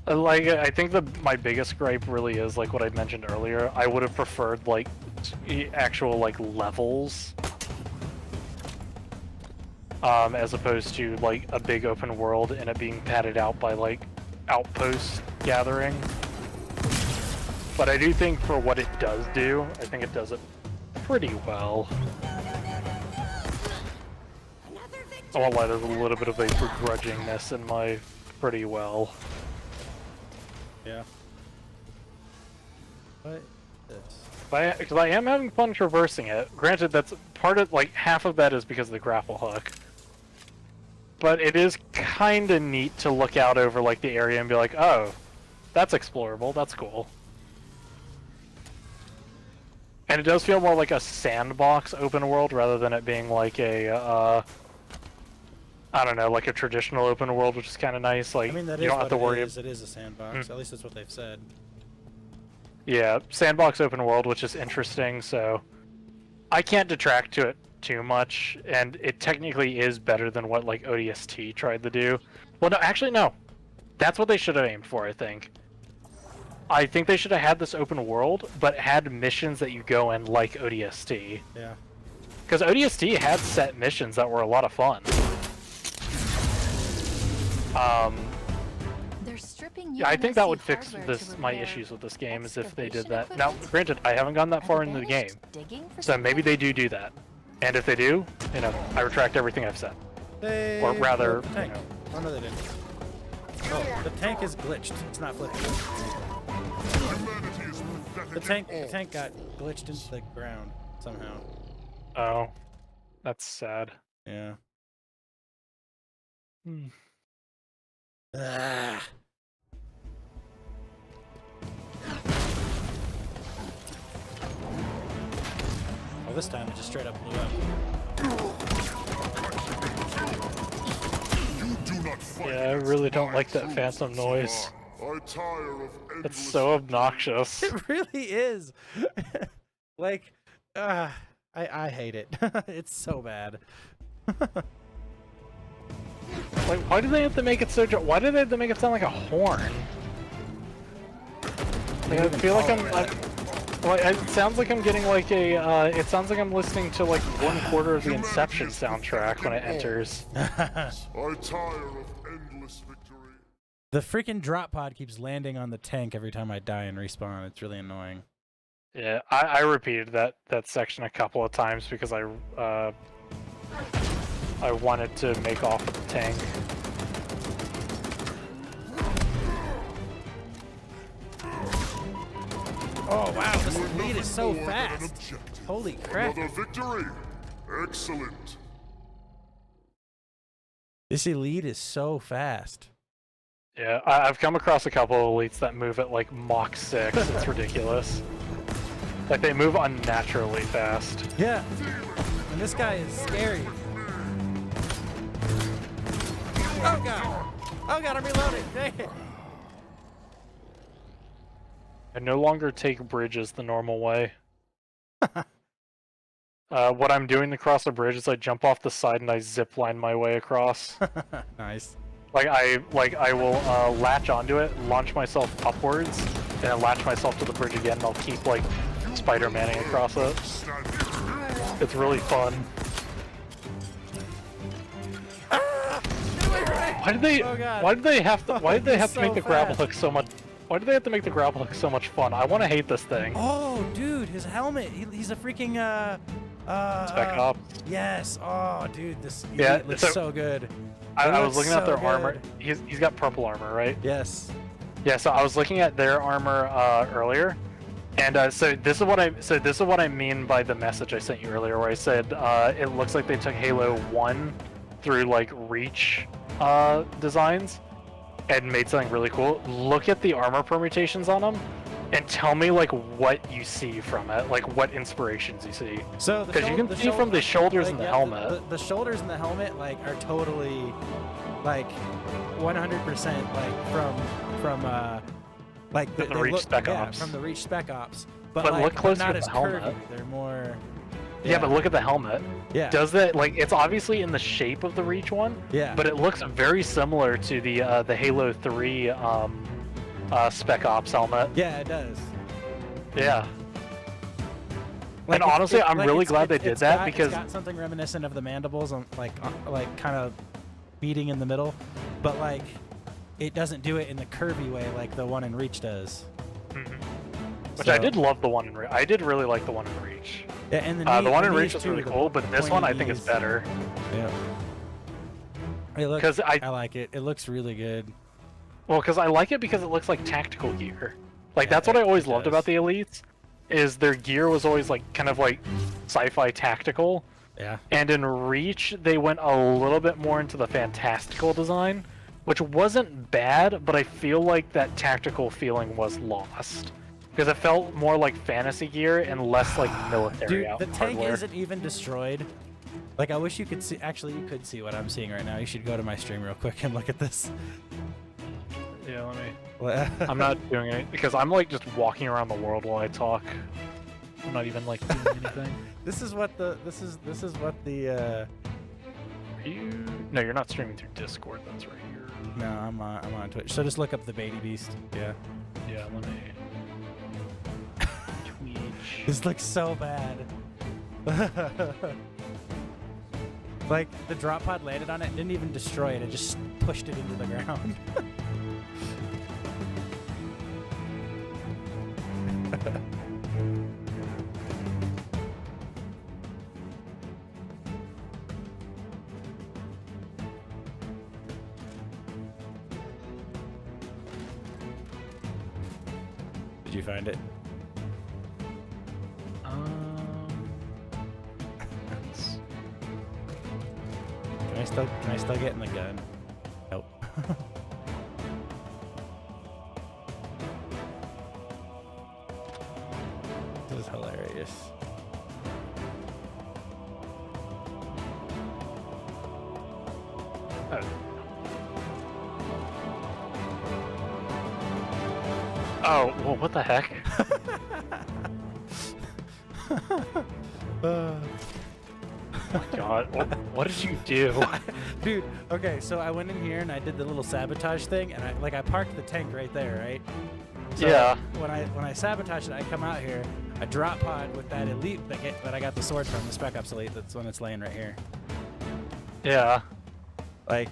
Speaker 2: Like I think my biggest gripe really is like what I mentioned earlier. I would have preferred like actual like levels as opposed to like a big open world and it being padded out by like outpost gathering. But I do think for what it does do, I think it does it pretty well. I won't lie, there's a little bit of a begrudgingness in my pretty well.
Speaker 1: Yeah. What is this?
Speaker 2: Because I am having fun traversing it. Granted, that's part of, like, half of that is because of the grapple hook. But it is kind of neat to look out over, like, the area and be like, oh, that's explorable, that's cool. And it does feel more like a sandbox open world rather than it being like a, I don't know, like a traditional open world, which is kind of nice. Like,
Speaker 1: I mean, that
Speaker 2: you
Speaker 1: is
Speaker 2: don't have to worry.
Speaker 1: It is a sandbox. At least that's what they've said.
Speaker 2: Yeah, sandbox open world, which is interesting. So, I can't detract to it too much, and it technically is better than what like ODST tried to do. Well, no, actually, no. That's what they should have aimed for. I think they should have had this open world, but had missions that you go in like ODST.
Speaker 1: Yeah.
Speaker 2: Because ODST had set missions that were a lot of fun.
Speaker 8: They're stripping
Speaker 2: Yeah, I think that would fix
Speaker 8: hardware
Speaker 2: this
Speaker 8: to
Speaker 2: my
Speaker 8: repair
Speaker 2: issues with this game is if they did
Speaker 8: excavation
Speaker 2: that. Now, granted, I haven't gone that
Speaker 8: Are
Speaker 2: far
Speaker 8: the
Speaker 2: into the
Speaker 8: banished
Speaker 2: game,
Speaker 8: digging for
Speaker 2: so maybe
Speaker 8: something?
Speaker 2: they do that. And if they do, you know, I retract everything I've said.
Speaker 1: They
Speaker 2: Or rather,
Speaker 1: flipped the tank. Oh no, they didn't. Oh, the tank is glitched. It's not flipping. The tank got glitched into the ground somehow.
Speaker 2: Oh, that's sad.
Speaker 1: Yeah. Ah. Well, this time it just straight up blew up.
Speaker 2: Yeah, I really don't like that phantom noise. It's so obnoxious.
Speaker 1: It really is. Like, I hate it. It's so bad.
Speaker 2: Like, why do they have to make it so? Why do they have to make it sound like a horn? Like, I feel like it sounds like I'm getting like a. It sounds like I'm listening to like 1/4 of the Inception soundtrack when it enters.
Speaker 1: The freaking drop pod keeps landing on the tank every time I die and respawn. It's really annoying.
Speaker 2: Yeah, I repeated that section a couple of times because I wanted to make off with the tank.
Speaker 1: Oh wow, this lead is so fast. Holy crap.
Speaker 4: Another victory. Excellent.
Speaker 1: This elite is so fast.
Speaker 2: Yeah, I've come across a couple of elites that move at like Mach 6. It's ridiculous. Like they move unnaturally fast.
Speaker 1: Yeah. And this guy is scary. Oh god! Oh god, I'm reloading! Dang it!
Speaker 2: I no longer take bridges the normal way. What I'm doing to cross a bridge is I jump off the side and I zip line my way across.
Speaker 1: Nice.
Speaker 2: Like I will latch onto it, launch myself upwards, and then latch myself to the bridge again, and I'll keep like Spider-Manning across it. It's really fun. Why did they? Why did they have to? Why did they have to make the grapple hook so much? Why did they have to make the grapple hook so much fun? I want to hate this thing.
Speaker 1: Oh, dude, his helmet. He's a freaking
Speaker 2: Spec Ops.
Speaker 1: Yes. Oh, dude, this
Speaker 2: Yeah,
Speaker 1: looks so good.
Speaker 2: I was looking at their armor. He's got purple armor, right?
Speaker 1: Yes.
Speaker 2: Yeah. So I was looking at their armor earlier, and so this is what I mean by the message I sent you earlier, where I said it looks like they took Halo 1 through like Reach designs and made something really cool. Look at the armor permutations on them and tell me like what you see from it, like what inspirations you see.
Speaker 1: So
Speaker 2: because you can see from the shoulders and the helmet.
Speaker 1: The shoulders and the helmet like are totally like 100% like from like
Speaker 2: the Reach Spec Ops.
Speaker 1: From the Reach Spec Ops. But
Speaker 2: like,
Speaker 1: look closer
Speaker 2: not
Speaker 1: to
Speaker 2: as
Speaker 1: the
Speaker 2: helmet.
Speaker 1: curvy. They're more.
Speaker 2: Yeah, but look at the helmet.
Speaker 1: Yeah.
Speaker 2: Does that like it's obviously in the shape of the Reach one?
Speaker 1: Yeah.
Speaker 2: But it looks very similar to the Halo 3 Spec Ops helmet.
Speaker 1: Yeah, it does.
Speaker 2: Yeah.
Speaker 1: Like
Speaker 2: and honestly, I'm really glad they did that because
Speaker 1: it's got something reminiscent of the mandibles, on like kind of beating in the middle, but like it doesn't do it in the curvy way like the one in Reach does.
Speaker 2: Mm-hmm. Which I did love the one in Reach. I did really like the one in Reach.
Speaker 1: Yeah, and
Speaker 2: the one in Reach was really cool, but this one I think is better.
Speaker 1: Yeah. It looks, I like it. It looks really good.
Speaker 2: Well, because I like it because it looks like tactical gear. Like that's what I always loved about the Elites, is their gear was always like kind of like sci-fi tactical.
Speaker 1: Yeah.
Speaker 2: And in Reach, they went a little bit more into the fantastical design, which wasn't bad, but I feel like that tactical feeling was lost. Because it felt more like fantasy gear and less like military
Speaker 1: Dude, the tank
Speaker 2: hardware.
Speaker 1: isn't even destroyed. Like, I wish you could see. Actually, you could see what I'm seeing right now. You should go to my stream real quick and look at this.
Speaker 2: Yeah, let me. I'm not doing it because I'm like just walking around the world while I talk. I'm not even like doing anything.
Speaker 1: This is what the. This is what the.
Speaker 2: Are you? No, you're not streaming through Discord. That's right here.
Speaker 1: No, I'm on Twitch. So just look up the Baby Beast. Yeah.
Speaker 2: Yeah, let me.
Speaker 1: This looks so bad. Like, the drop pod landed on it, didn't even destroy it, it just pushed it into the ground. Did you find it? Can I still get in the gun? Nope. This is hilarious.
Speaker 2: Oh, well, what the heck? Oh my god, what did you do?
Speaker 1: Dude, okay, so I went in here and I did the little sabotage thing, and I parked the tank right there, right? So
Speaker 2: Yeah.
Speaker 1: When I sabotage it, I come out here, I drop pod with that elite that I got the sword from, the Spec Ops elite. That's when it's laying right here.
Speaker 2: Yeah.
Speaker 1: Like,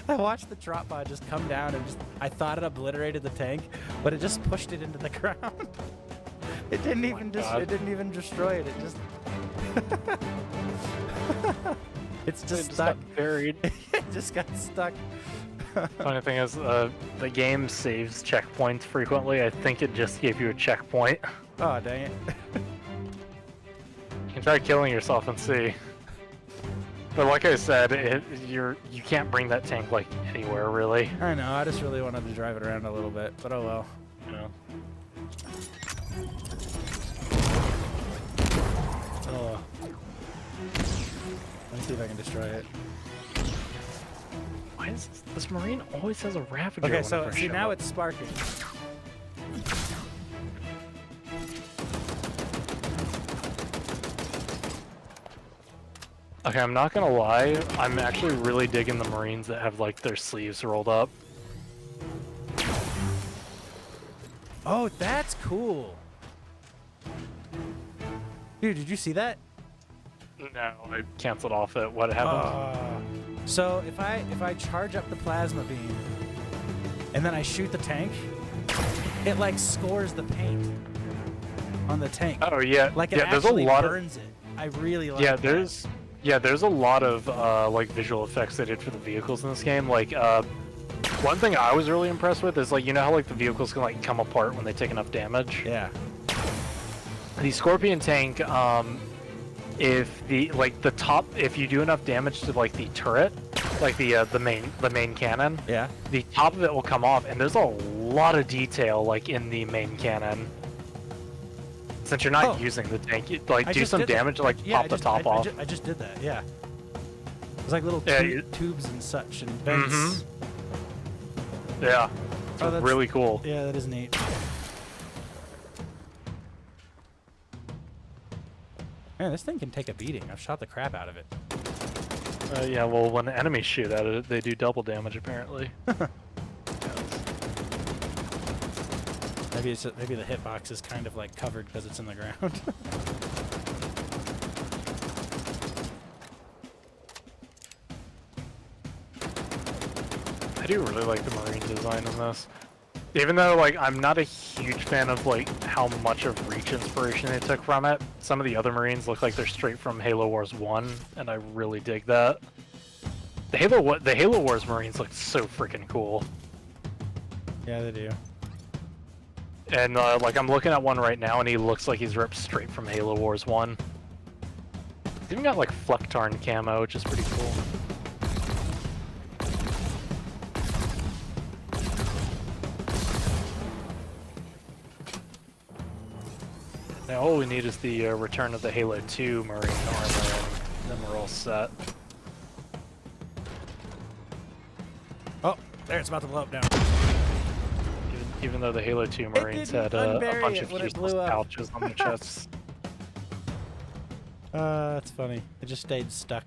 Speaker 1: I watched the drop pod just come down and I thought it obliterated the tank, but it just pushed it into the ground. It didn't even it didn't even destroy it. It just it's just stuck.
Speaker 2: Got buried.
Speaker 1: It just got stuck.
Speaker 2: Funny thing is, the game saves checkpoints frequently. I think it just gave you a checkpoint.
Speaker 1: Oh dang it!
Speaker 2: You can try killing yourself and see. But like I said, you can't bring that tank like anywhere really.
Speaker 1: I know. I just really wanted to drive it around a little bit, but oh well.
Speaker 2: Yeah.
Speaker 1: Oh. Let's see if I can destroy it.
Speaker 2: Why is this Marine always has a Ravager?
Speaker 1: Okay, so see now it's sparking.
Speaker 2: Okay, I'm not gonna lie. I'm actually really digging the Marines that have like their sleeves rolled up.
Speaker 1: Oh, that's cool. Dude, did you see that?
Speaker 2: No, I canceled off it. What happened?
Speaker 1: So if I charge up the plasma beam and then I shoot the tank, it like scores the paint on the tank.
Speaker 2: Oh yeah,
Speaker 1: Like it
Speaker 2: yeah. There's a
Speaker 1: actually
Speaker 2: lot
Speaker 1: burns it. I really like
Speaker 2: Yeah,
Speaker 1: that.
Speaker 2: there's a lot of like visual effects they did for the vehicles in this game. Like one thing I was really impressed with is like you know how like the vehicles can like come apart when they take enough damage.
Speaker 1: Yeah.
Speaker 2: The Scorpion tank, if you do enough damage to like the turret, like the main cannon,
Speaker 1: Yeah.
Speaker 2: the top of it will come off, and there's a lot of detail like in the main cannon. Since you're not using the tank, you, like
Speaker 1: I
Speaker 2: do
Speaker 1: just
Speaker 2: some
Speaker 1: did that.
Speaker 2: damage, like
Speaker 1: Yeah,
Speaker 2: pop the top off.
Speaker 1: I just did that. Yeah. It's like little
Speaker 2: Yeah,
Speaker 1: tubes and such and vents.
Speaker 2: Yeah, it's
Speaker 1: Oh, that's-
Speaker 2: really cool.
Speaker 1: Yeah, that is neat. Man, this thing can take a beating. I've shot the crap out of it.
Speaker 2: Yeah, well, when enemies shoot at it, they do double damage apparently.
Speaker 1: Maybe the hitbox is kind of like covered because it's in the ground.
Speaker 2: I do really like the Marine design in this. Even though, like, I'm not a huge fan of, like, how much of Reach inspiration they took from it. Some of the other Marines look like they're straight from Halo Wars 1, and I really dig that. The Halo Wars Marines look so freaking cool.
Speaker 1: Yeah, they do.
Speaker 2: And, like, I'm looking at one right now, and he looks like he's ripped straight from Halo Wars 1. He's even got, like, Flectarn camo, which is pretty cool. Now all we need is the return of the Halo 2 Marine armor, and then we're all set.
Speaker 1: Oh, there, it's about to blow up now.
Speaker 2: Even though the Halo 2 Marines had a bunch of useless pouches on their chests.
Speaker 1: That's funny. It just stayed stuck.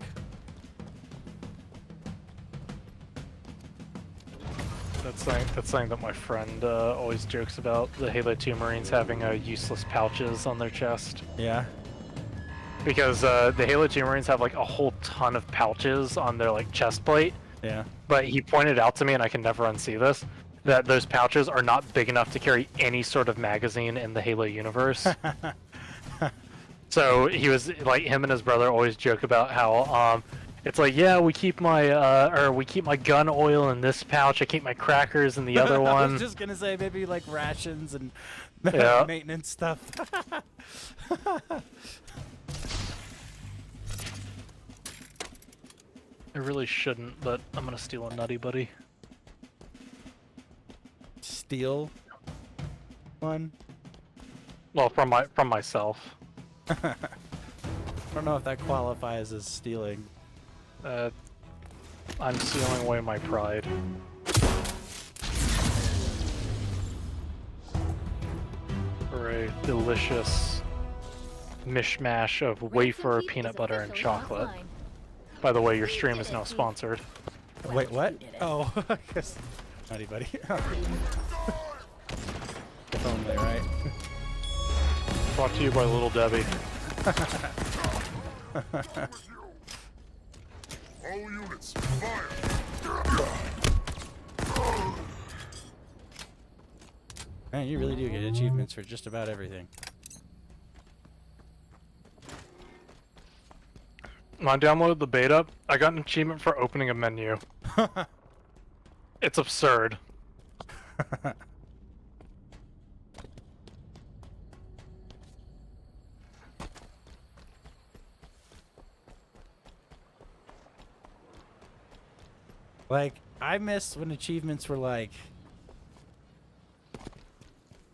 Speaker 2: That's something that my friend always jokes about, the Halo 2 Marines having useless pouches on their chest.
Speaker 1: Yeah.
Speaker 2: Because the Halo 2 Marines have like a whole ton of pouches on their like chest plate.
Speaker 1: Yeah.
Speaker 2: But he pointed out to me, and I can never unsee this, that those pouches are not big enough to carry any sort of magazine in the Halo universe. So he was like, him and his brother always joke about how It's like, yeah, we keep my gun oil in this pouch. I keep my crackers in the other
Speaker 1: I
Speaker 2: one.
Speaker 1: was just gonna say maybe like rations and
Speaker 2: Yeah.
Speaker 1: maintenance stuff.
Speaker 2: I really shouldn't, but I'm gonna steal a Nutty Buddy.
Speaker 1: Steal one.
Speaker 2: Well, from myself.
Speaker 1: I don't know if that qualifies as stealing.
Speaker 2: I'm stealing away my pride. For a delicious mishmash of wafer, peanut butter, and chocolate. By the way, your stream is now sponsored.
Speaker 1: Wait, what? Oh, because Nutty Buddy. If only, right?
Speaker 2: Brought to you by Little Debbie.
Speaker 4: All units, fire!
Speaker 1: Man, you really do get achievements for just about everything.
Speaker 2: When I downloaded the beta, I got an achievement for opening a menu. It's absurd.
Speaker 1: Like, I miss when achievements were like,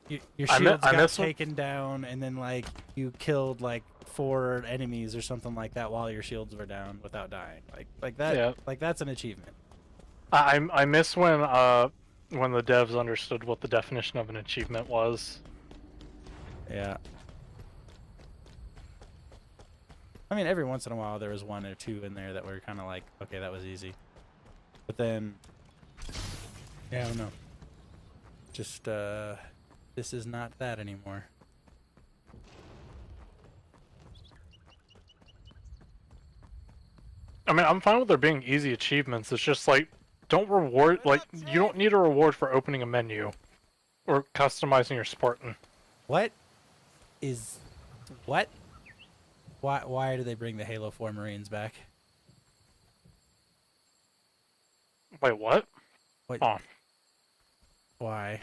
Speaker 1: your shields got taken down, and then like you killed like 4 enemies or something like that while your shields were down without dying. Like that.
Speaker 2: Yeah.
Speaker 1: Like that's an achievement.
Speaker 2: I miss when the devs understood what the definition of an achievement was.
Speaker 1: Yeah. I mean, every once in a while there was 1 or 2 in there that were kind of like, okay, that was easy. But then, yeah, I don't know. Just, this is not that anymore.
Speaker 2: I mean, I'm fine with there being easy achievements. It's just like, don't reward, like, you don't need a reward for opening a menu or customizing your Spartan.
Speaker 1: What? Why do they bring the Halo 4 Marines back?
Speaker 2: Wait, what?
Speaker 1: Wait.
Speaker 2: Oh.
Speaker 1: Why?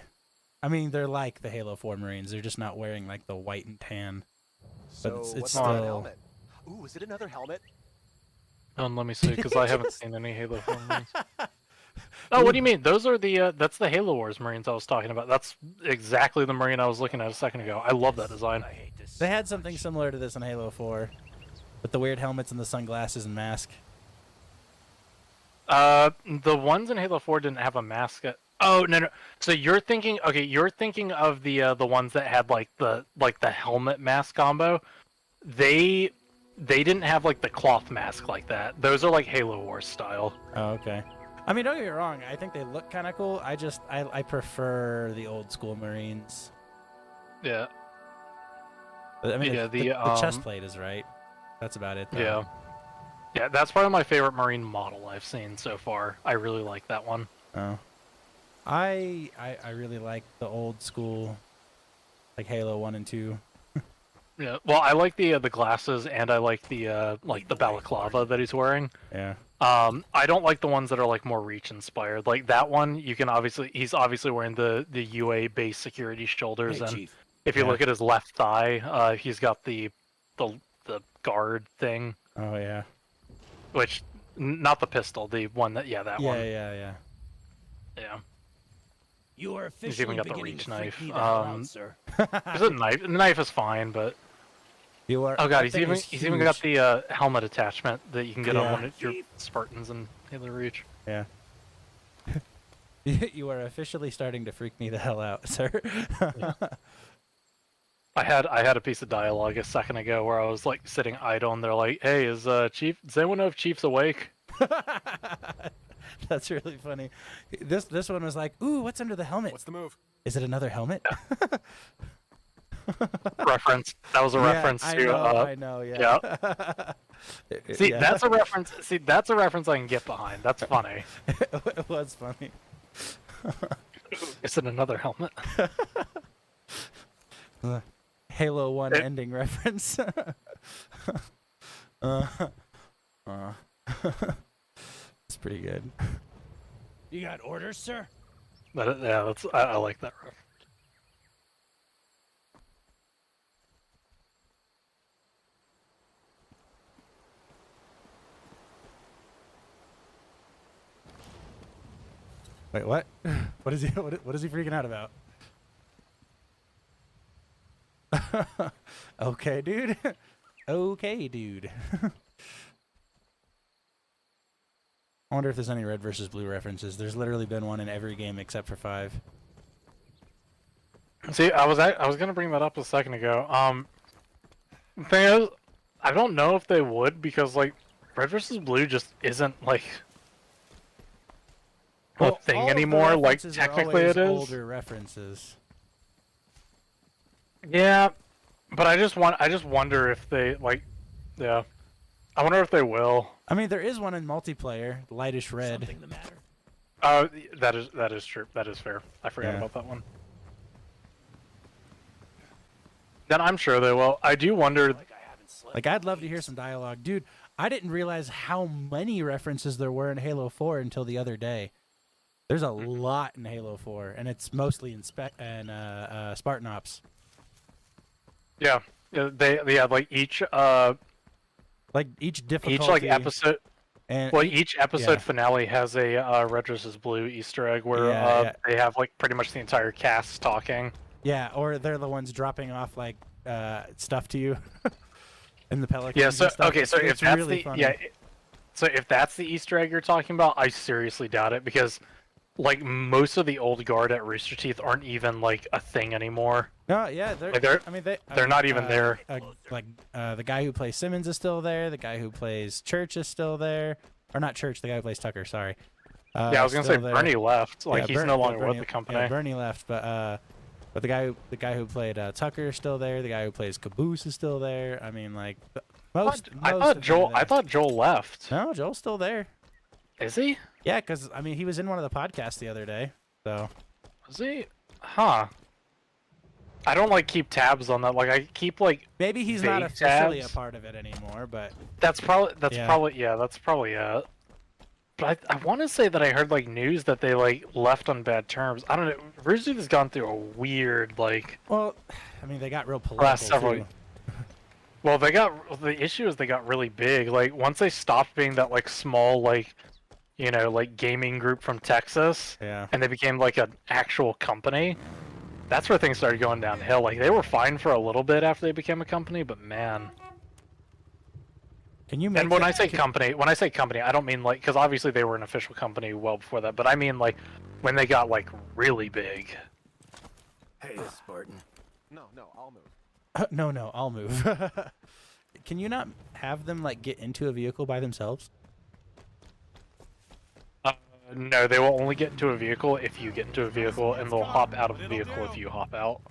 Speaker 1: I mean, they're like the Halo 4 Marines. They're just not wearing like the white and tan. But
Speaker 5: So
Speaker 1: it's
Speaker 5: what's
Speaker 1: still.
Speaker 5: on the helmet? Ooh, is it another helmet?
Speaker 2: Let me see, because I haven't seen any Halo 4 Marines. Oh, what do you mean? Those are the, that's the Halo Wars Marines I was talking about. That's exactly the Marine I was looking at a second ago. I love that design.
Speaker 1: They had something similar to this in Halo 4, with the weird helmets and the sunglasses and mask.
Speaker 2: The ones in Halo 4 didn't have a mask. Oh, no. So you're thinking, okay, you're thinking of the ones that had like the helmet mask combo. They didn't have like the cloth mask like that. Those are like Halo Wars style.
Speaker 1: Oh, okay. I mean, don't get me wrong. I think they look kind of cool. I prefer the old school Marines.
Speaker 2: Yeah.
Speaker 1: But, I mean,
Speaker 2: Yeah,
Speaker 1: the chest plate is right. That's about it, though.
Speaker 2: Yeah. Yeah, that's probably my favorite Marine model I've seen so far. I really like that one.
Speaker 1: Oh. I really like the old school, like Halo 1 and 2.
Speaker 2: Yeah. Well, I like the glasses, and I like the balaclava that he's wearing.
Speaker 1: Yeah.
Speaker 2: I don't like the ones that are like more Reach inspired. Like that one, he's obviously wearing the UA base security shoulders, and
Speaker 5: Chief.
Speaker 2: if you look at his left thigh, he's got the guard thing.
Speaker 1: Oh yeah.
Speaker 2: Which, not the pistol, the one that that one.
Speaker 1: Yeah.
Speaker 5: You are
Speaker 2: He's even
Speaker 5: officially
Speaker 2: got the
Speaker 5: beginning
Speaker 2: reach
Speaker 5: to freak
Speaker 2: knife.
Speaker 5: me the hell out, sir.
Speaker 2: There's a knife. The knife is fine, but
Speaker 1: You are.
Speaker 2: oh god,
Speaker 1: that thing is
Speaker 2: he's even got
Speaker 1: huge.
Speaker 2: the helmet attachment that you can get on
Speaker 1: Yeah.
Speaker 2: one of your Spartans in Halo Reach.
Speaker 1: Yeah. You are officially starting to freak me the hell out, sir.
Speaker 2: I had a piece of dialogue a second ago where I was like sitting idle, and they're like, "Hey, does anyone know if Chief's awake?"
Speaker 1: That's really funny. This one was like, "Ooh, what's under the helmet?
Speaker 5: What's the move?
Speaker 1: Is it another helmet?"
Speaker 2: Reference. That was a reference to.
Speaker 1: I know. Yeah.
Speaker 2: See,
Speaker 1: Yeah.
Speaker 2: that's a reference. See, that's a reference I can get behind. That's funny.
Speaker 1: It was funny.
Speaker 2: Is it another helmet?
Speaker 1: Halo 1 ending reference. It's pretty good.
Speaker 5: You got orders, sir?
Speaker 2: Yeah, I like that reference.
Speaker 1: Wait, what? What is he? What is he freaking out about? Okay, dude. Okay, dude. I wonder if there's any red versus blue references. There's literally been one in every game except for 5.
Speaker 2: See, I was gonna bring that up a second ago. The thing is, I don't know if they would because like red versus blue just isn't like a thing anymore. Like technically it is.
Speaker 1: Older references.
Speaker 2: Yeah, but I just wonder if they like, yeah, I wonder if they will.
Speaker 1: I mean, there is one in multiplayer, Lightish Red.
Speaker 5: Something the matter?
Speaker 2: That is true. That is fair. I forgot about that one. Then I'm sure they will. I do wonder.
Speaker 1: Like, I'd love to hear some dialogue, dude. I didn't realize how many references there were in Halo 4 until the other day. There's a lot in Halo 4, and it's mostly in Spartan Ops.
Speaker 2: Yeah, they like each
Speaker 1: difficulty,
Speaker 2: each like episode.
Speaker 1: And
Speaker 2: well, each episode finale has a red versus blue Easter egg where they have like pretty much the entire cast talking.
Speaker 1: Yeah, or they're the ones dropping off like stuff to you in the Pelicans.
Speaker 2: Yeah. So
Speaker 1: and stuff.
Speaker 2: if that's
Speaker 1: really
Speaker 2: the
Speaker 1: funny.
Speaker 2: so if that's the Easter egg you're talking about, I seriously doubt it because like most of the old guard at Rooster Teeth aren't even like a thing anymore.
Speaker 1: No, yeah,
Speaker 2: they're not even there.
Speaker 1: The guy who plays Simmons is still there. The guy who plays Church is still there, or not Church. The guy who plays Tucker. Sorry.
Speaker 2: Yeah, I was gonna say
Speaker 1: there.
Speaker 2: Bernie left. Like he's no longer
Speaker 1: Bernie,
Speaker 2: with the company.
Speaker 1: Yeah, Bernie left, but the guy who played Tucker is still there. The guy who plays Caboose is still there. I mean, like
Speaker 2: I thought Joel left.
Speaker 1: No, Joel's still there.
Speaker 2: Is he?
Speaker 1: Yeah, because I mean, he was in one of the podcasts the other day. So.
Speaker 2: Was he? Huh. I don't like keep tabs on that. Like I keep like.
Speaker 1: Maybe he's not officially a part of it anymore, but.
Speaker 2: That's probably it. But I want to say that I heard like news that they like left on bad terms. I don't know. Rooster has gone through a weird like.
Speaker 1: Well, I mean, they got real political.
Speaker 2: Last several.
Speaker 1: Too.
Speaker 2: Well, the issue is they got really big. Like once they stopped being that like small like, you know, like gaming group from Texas.
Speaker 1: Yeah.
Speaker 2: And they became like an actual company. That's where things started going downhill. Like they were fine for a little bit after they became a company, but man.
Speaker 1: Can you make
Speaker 2: and when I say company, I don't mean like because obviously they were an official company well before that, but I mean like when they got like really big.
Speaker 5: Hey, Spartan. No, I'll move.
Speaker 1: No, I'll move. Can you not have them like get into a vehicle by themselves?
Speaker 2: No, they will only get into a vehicle if you get into a vehicle, and they'll hop out of the vehicle if you hop out.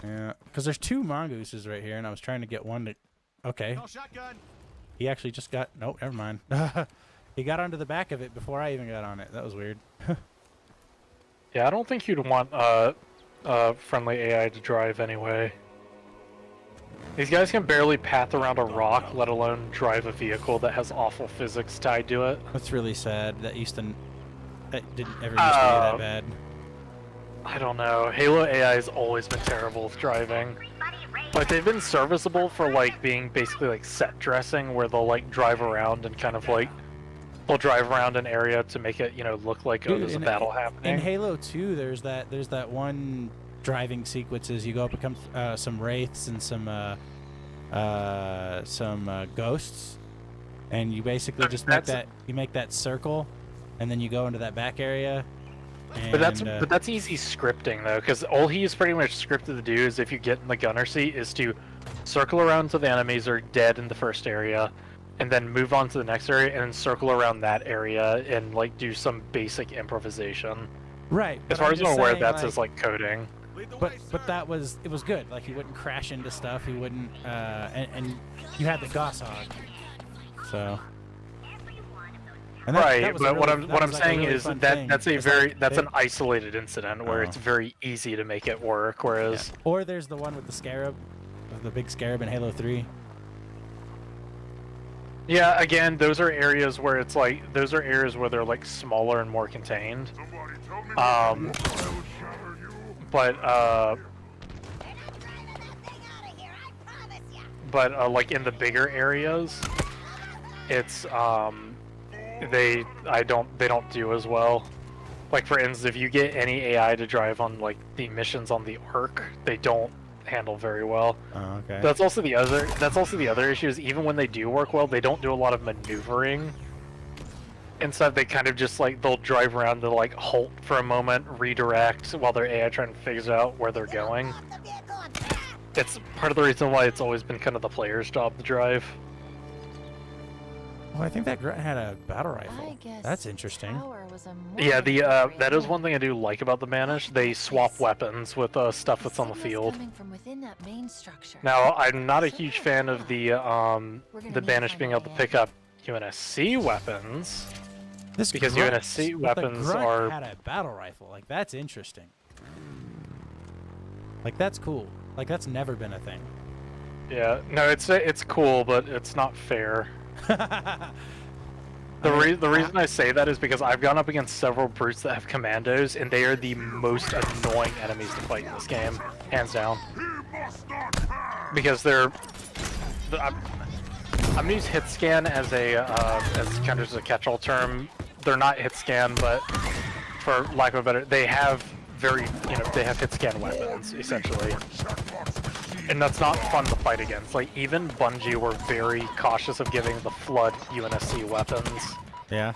Speaker 1: Yeah, because there's 2 mongooses right here, and I was trying to get one to. Okay.
Speaker 10: No shotgun.
Speaker 1: He actually just got. Nope, never mind. He got onto the back of it before I even got on it. That was weird.
Speaker 2: Yeah, I don't think you'd want friendly AI to drive anyway. These guys can barely path around a rock, let alone drive a vehicle that has awful physics tied to it.
Speaker 1: That's really sad. That didn't ever used to be that bad.
Speaker 2: I don't know. Halo AI has always been terrible with driving. Like they've been serviceable for like being basically like set dressing, where they'll like drive around and kind of like they'll drive around an area to make it, you know, look like there's a battle happening.
Speaker 1: In Halo 2, there's that one driving sequences. You go up against some wraiths and some ghosts, and you basically just make that circle, and then you go into that back area. And,
Speaker 2: but that's easy scripting though, because all he's pretty much scripted to do is if you get in the gunner seat is to circle around to the enemies that are dead in the first area, and then move on to the next area and then circle around that area and like do some basic improvisation.
Speaker 1: Right.
Speaker 2: As far as I'm aware, that's his like coding.
Speaker 1: But it was good. Like he wouldn't crash into stuff. He wouldn't and you had the Goshawk. So.
Speaker 2: Right, but what I'm saying is that's an isolated incident where it's very easy to make it work. Whereas,
Speaker 1: or there's the one with the scarab, the big scarab in Halo 3.
Speaker 2: Yeah, again, those are areas where it's like they're like smaller and more contained. But like in the bigger areas, it's they don't do as well. Like for instance, if you get any AI to drive on like the missions on the Ark, they don't handle very well.
Speaker 1: Oh, okay.
Speaker 2: That's also the other issue is even when they do work well, they don't do a lot of maneuvering. Instead, they kind of just like they'll drive around to like halt for a moment, redirect while their AI trying to figure out where they're going. It's part of the reason why it's always been kind of the player's job to drive.
Speaker 1: Well, I think that grunt had a battle
Speaker 3: I
Speaker 1: rifle.
Speaker 3: guess
Speaker 1: That's interesting.
Speaker 3: power was a
Speaker 2: Yeah,
Speaker 3: more
Speaker 2: that is one thing I do like about the Banished. They swap weapons with stuff that's on the field.
Speaker 3: Coming from within that main structure.
Speaker 2: Now, I'm not a huge fan of the Banished being able to pick up UNSC weapons. Because UNSC weapons
Speaker 1: the grunt
Speaker 2: are
Speaker 1: had a battle rifle. Like that's interesting. Like that's cool. Like that's never been a thing.
Speaker 2: yeah, no, it's cool, but it's not fair. The reason I say that is because I've gone up against several brutes that have commandos, and they are the most annoying enemies to fight in this game, hands down. Because I'm gonna use hit scan as kind of as a catch-all term. They're not hit scan, but for lack of a better, they have they have hit scan weapons essentially. And that's not fun to fight against. Like, even Bungie were very cautious of giving the Flood UNSC weapons.
Speaker 1: Yeah.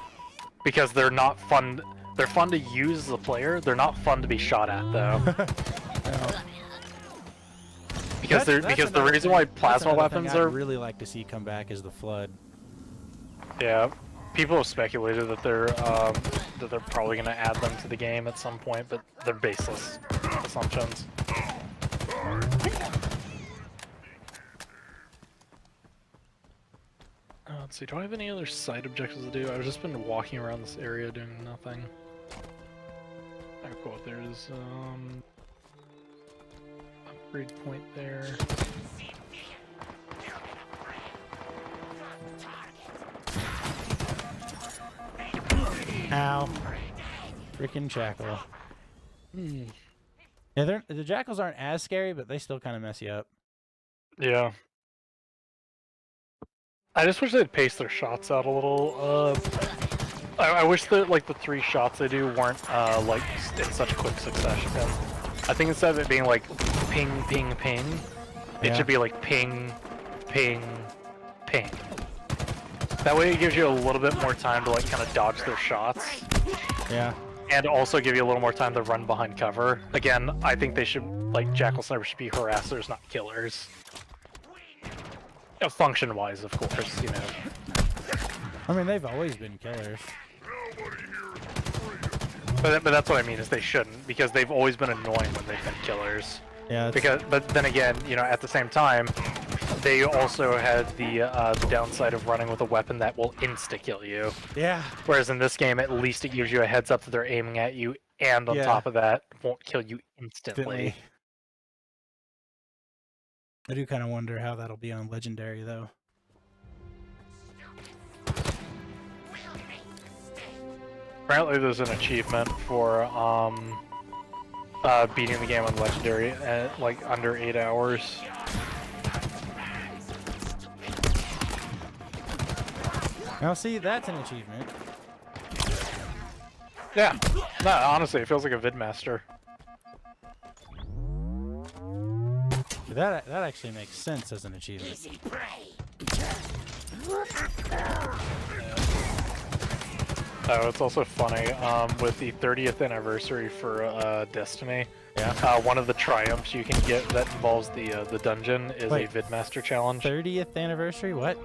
Speaker 2: Because they're not fun. They're fun to use as a player. They're not fun to be shot at, though. Because the reason why plasma weapons are
Speaker 1: I'd really like to see come back is the Flood.
Speaker 2: Yeah, people have speculated that they're probably going to add them to the game at some point, but they're baseless assumptions. Let's see, do I have any other side objectives to do? I've just been walking around this area doing nothing. Oh, cool. There's, upgrade point there.
Speaker 1: Ow. Freaking jackal. Yeah, the jackals aren't as scary, but they still kind of mess you up.
Speaker 2: Yeah. I just wish they'd pace their shots out a little. I wish that like the 3 shots they do weren't like in such quick succession. I think instead of it being like ping, ping, ping, it should be like ping, ping, ping. That way it gives you a little bit more time to like kind of dodge their shots.
Speaker 1: Yeah.
Speaker 2: And also give you a little more time to run behind cover. Again, I think they should, like, Jackal Snipers should be harassers, not killers. Function-wise, of course, you know.
Speaker 1: I mean, they've always been killers.
Speaker 2: But that's what I mean, is they shouldn't, because they've always been annoying when they've been killers.
Speaker 1: Yeah.
Speaker 2: But then again, you know, at the same time, they also had the downside of running with a weapon that will insta-kill you.
Speaker 1: Yeah.
Speaker 2: Whereas in this game, at least it gives you a heads up that they're aiming at you, and on top of that, won't kill you instantly.
Speaker 1: I do kind of wonder how that'll be on Legendary, though.
Speaker 2: Apparently there's an achievement for beating the game on Legendary at like under 8 hours.
Speaker 1: Now see, that's an achievement.
Speaker 2: Yeah, no, honestly, it feels like a Vidmaster.
Speaker 1: That actually makes sense as an achievement.
Speaker 2: Oh, it's also funny, with the 30th anniversary for Destiny, one of the triumphs you can get that involves the dungeon is a Vidmaster challenge.
Speaker 1: 30th anniversary? What?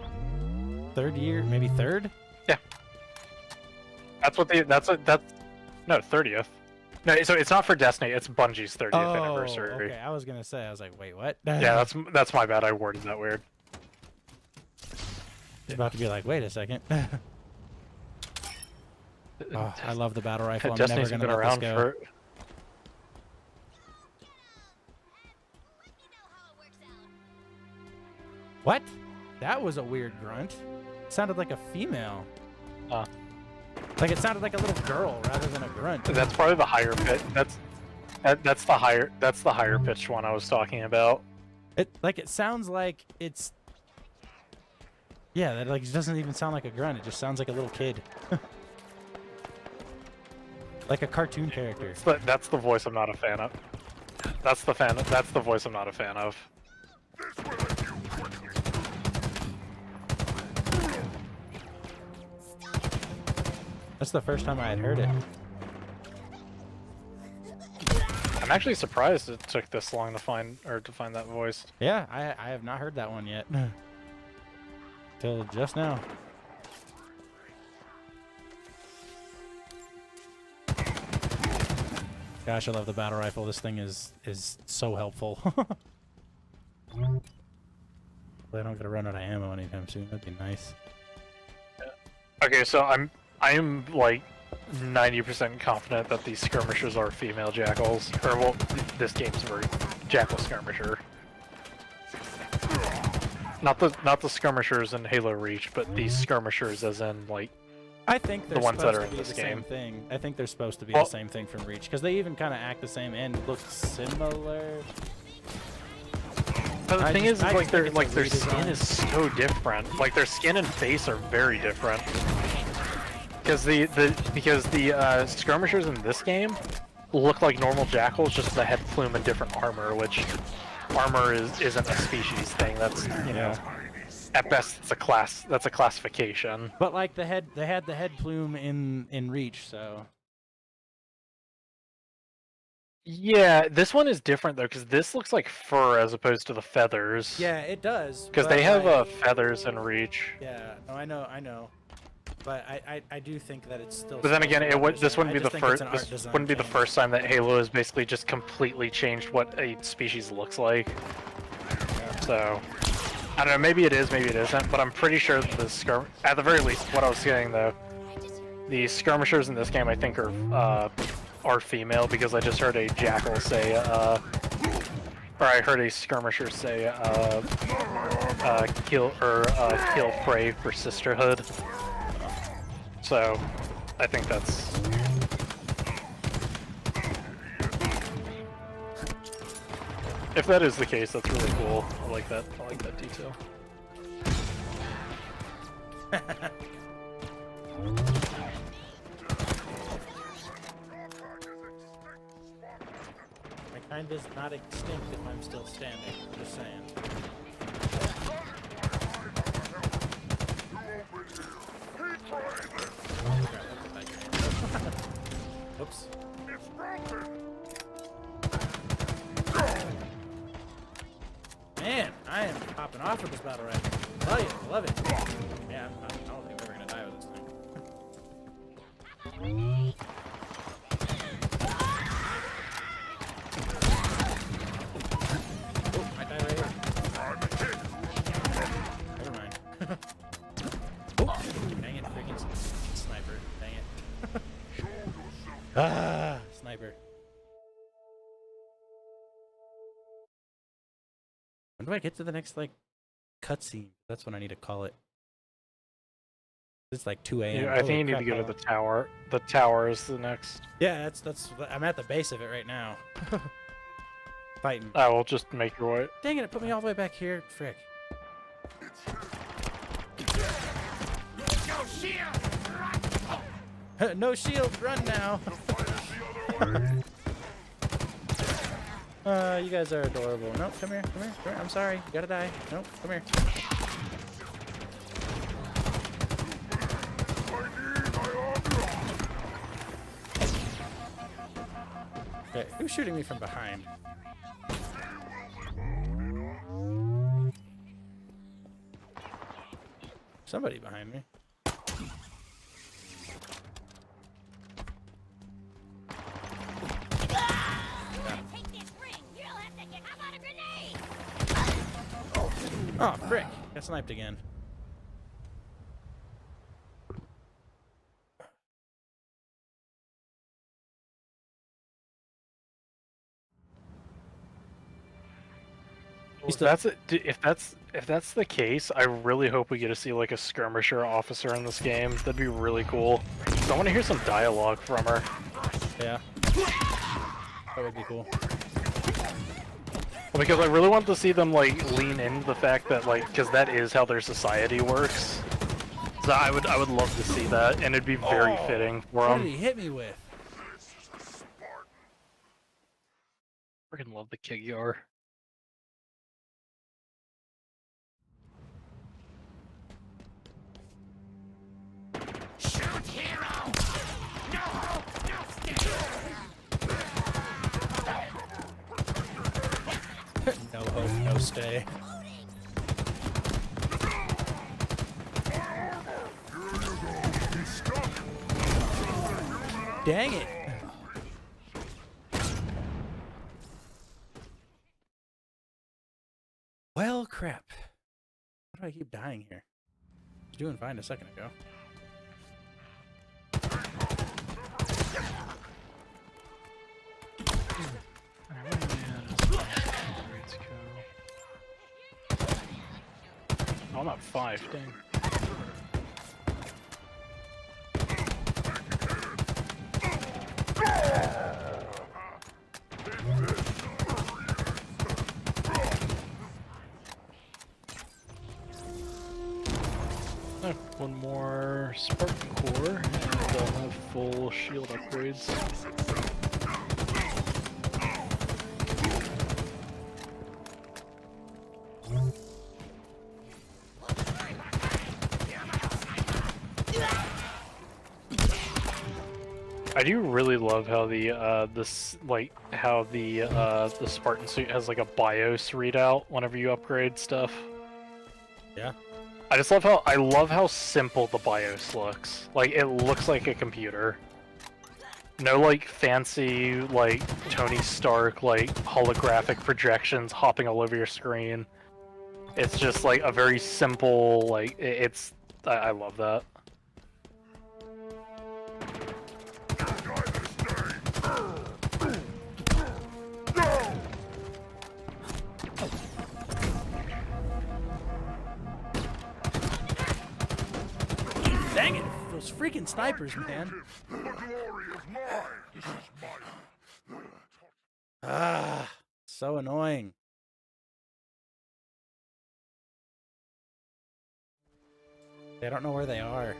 Speaker 1: 3rd year? Maybe 3rd?
Speaker 2: Yeah. That's 30th. No, so it's not for Destiny, it's Bungie's 30th anniversary.
Speaker 1: Okay, I was gonna say, I was like, wait, what?
Speaker 2: Yeah, that's my bad, I worded that weird.
Speaker 1: It's about to be like, wait a second. Oh, I love the battle rifle. I'm
Speaker 2: Destiny's
Speaker 1: never
Speaker 2: been
Speaker 1: gonna let this
Speaker 2: around
Speaker 1: go.
Speaker 2: for...
Speaker 1: What? That was a weird grunt. sounded like a female.
Speaker 2: Uh,
Speaker 1: Like it sounded like a little girl rather than a grunt.
Speaker 2: that's probably the higher pitch. That's the higher pitched one I was talking about.
Speaker 1: It sounds like it's. Yeah, that like it doesn't even sound like a grunt. It just sounds like a little kid. Like a cartoon character.
Speaker 2: That's the voice I'm not a fan of. That's the voice I'm not a fan of.
Speaker 1: That's the first time I had heard it.
Speaker 2: I'm actually surprised it took this long to find that voice.
Speaker 1: Yeah, I have not heard that one yet. Till just now. Gosh, I love the battle rifle. This thing is so helpful. I don't gotta run out of ammo anytime soon. That'd be nice.
Speaker 2: Okay, so I am like 90% confident that these skirmishers are female jackals, or well, this game's very jackal skirmisher. Not the skirmishers in Halo Reach, but these skirmishers as in like.
Speaker 1: I think they're
Speaker 2: the ones that
Speaker 1: supposed
Speaker 2: are
Speaker 1: to
Speaker 2: in
Speaker 1: be
Speaker 2: this
Speaker 1: the
Speaker 2: game.
Speaker 1: same thing. I think they're supposed to be
Speaker 2: Well-
Speaker 1: the same thing from Reach because they even kind of act the same and look similar.
Speaker 2: But the
Speaker 1: I
Speaker 2: thing
Speaker 1: just-
Speaker 2: is
Speaker 1: I
Speaker 2: like
Speaker 1: just think
Speaker 2: their
Speaker 1: it's a
Speaker 2: their
Speaker 1: redesign.
Speaker 2: skin is so different. Like their skin and face are very different. Because the skirmishers in this game look like normal jackals, just the head plume and different armor, which armor isn't a species thing. That's you know, at best it's a class. That's a classification.
Speaker 1: But like they had the head plume in Reach, so
Speaker 2: Yeah, this one is different though, because this looks like fur as opposed to the feathers.
Speaker 1: yeah, it does.
Speaker 2: Because
Speaker 1: but
Speaker 2: they have
Speaker 1: like-
Speaker 2: feathers in Reach.
Speaker 1: Yeah, no, I know. But I do think that it's still.
Speaker 2: But then again,
Speaker 1: supposed to be
Speaker 2: this wouldn't be
Speaker 1: I
Speaker 2: the
Speaker 1: just think it's
Speaker 2: first.
Speaker 1: an art
Speaker 2: This
Speaker 1: design
Speaker 2: wouldn't be the
Speaker 1: thing.
Speaker 2: first time that Halo has basically just completely changed what a species looks like. So, I don't know. Maybe it is, maybe it isn't. But I'm pretty sure that at the very least, what I was saying though, the skirmishers in this game I think are female because I just heard a jackal say, or I heard a skirmisher say, kill prey for sisterhood. So, I think that's. If that is the case, that's really cool. I like that. I like that detail.
Speaker 1: My kind is not extinct if I'm still standing. Just saying. Oops. Man, I am popping off with this battle rifle. I love it. Yeah, I don't think we're gonna die with this thing. Oh, I died right here. Never mind. Oh, dang it, freaking sniper. Dang it. Ah, sniper. When do I get to the next, like, cutscene? That's what I need to call it. It's like 2 a.m.
Speaker 2: Yeah, I think you need to go to the tower. The tower is the next.
Speaker 1: Yeah, that's. I'm at the base of it right now. Fighting.
Speaker 2: I will just make your way.
Speaker 1: Dang it! It put me all the way back here. Frick. No shield. Run now. You guys are adorable. No, come here. Come here. Come here. I'm sorry. You gotta die. No, come here. Okay, who's shooting me from behind? Somebody behind me. Oh, frick. Got sniped again.
Speaker 2: If that's If that's the case, I really hope we get to see like a skirmisher officer in this game. That'd be really cool. So I want to hear some dialogue from her.
Speaker 1: Yeah. That would be cool.
Speaker 2: Because I really want to see them like lean into the fact that like, because that is how their society works. So I would love to see that, and it'd be very fitting for
Speaker 1: What
Speaker 2: them.
Speaker 1: did he hit me with?
Speaker 2: Freaking love the Kigyar.
Speaker 6: Shoot, hero! No hope, no stay!
Speaker 1: No hope, no stay. Dang it! Well, crap. Why do I keep dying here? I was doing fine a second ago.
Speaker 2: Oh, I'm at 5, dang. I have one more Spartan core, and I'll have full shield upgrades. I do really love how the the Spartan suit has like a BIOS readout whenever you upgrade stuff.
Speaker 1: Yeah.
Speaker 2: I love how simple the BIOS looks. Like it looks like a computer. No like fancy like Tony Stark like holographic projections hopping all over your screen. It's just like a very simple like I love that.
Speaker 1: Dang it! Those freaking snipers, man. Ah, so annoying. I don't know where they are.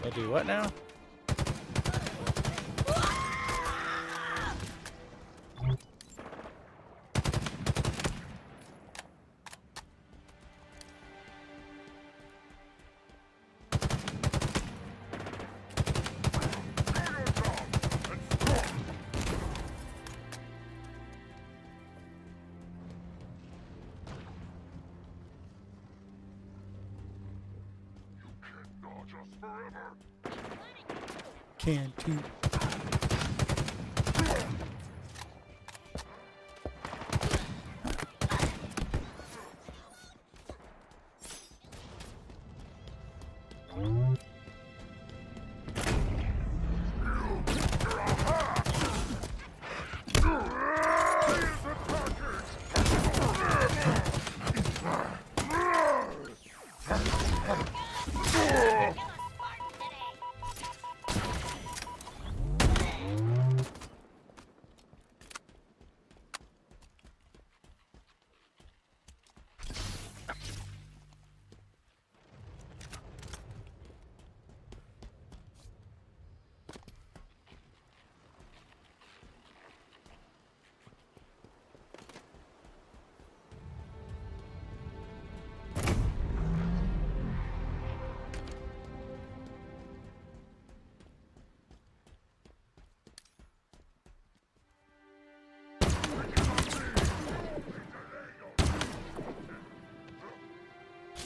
Speaker 1: I do what now? Can't too.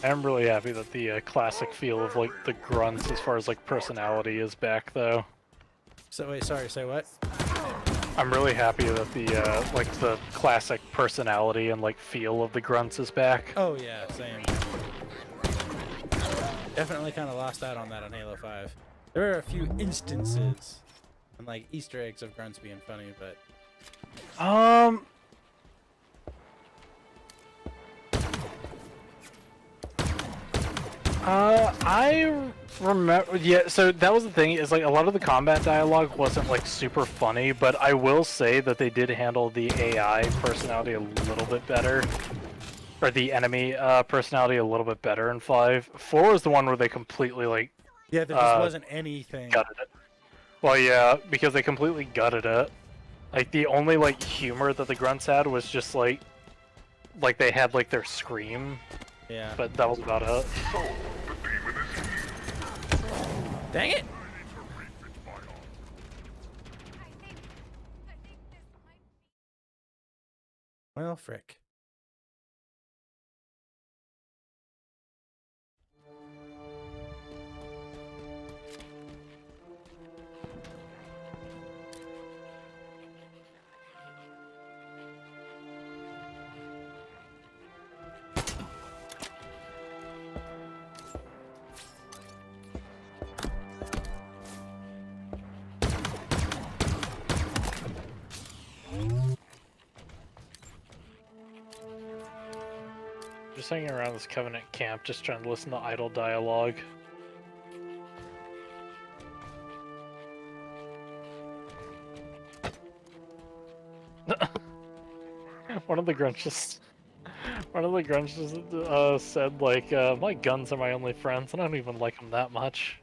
Speaker 2: I'm really happy that the classic feel of like the grunts as far as like personality is back though.
Speaker 1: So wait, sorry, say what?
Speaker 2: I'm really happy that the like the classic personality and like feel of the grunts is back.
Speaker 1: Oh yeah, same. Definitely kind of lost out on that on Halo 5. There are a few instances And like Easter eggs of grunts being funny, but
Speaker 2: I remember, yeah, so that was the thing, is like a lot of the combat dialogue wasn't like super funny, but I will say that they did handle the AI personality a little bit better. Or the enemy personality a little bit better in 5. 4 is the one where they completely like
Speaker 1: yeah, there just wasn't anything.
Speaker 2: gutted it. Well, yeah, because they completely gutted it. Like the only like humor that the grunts had was just like they had like their scream.
Speaker 1: Yeah.
Speaker 2: But that was about it.
Speaker 1: Dang it! Well, frick.
Speaker 2: Just hanging around this Covenant camp, just trying to listen to idle dialogue. One of the grunts just said like, "My guns are my only friends, and I don't even like them that much."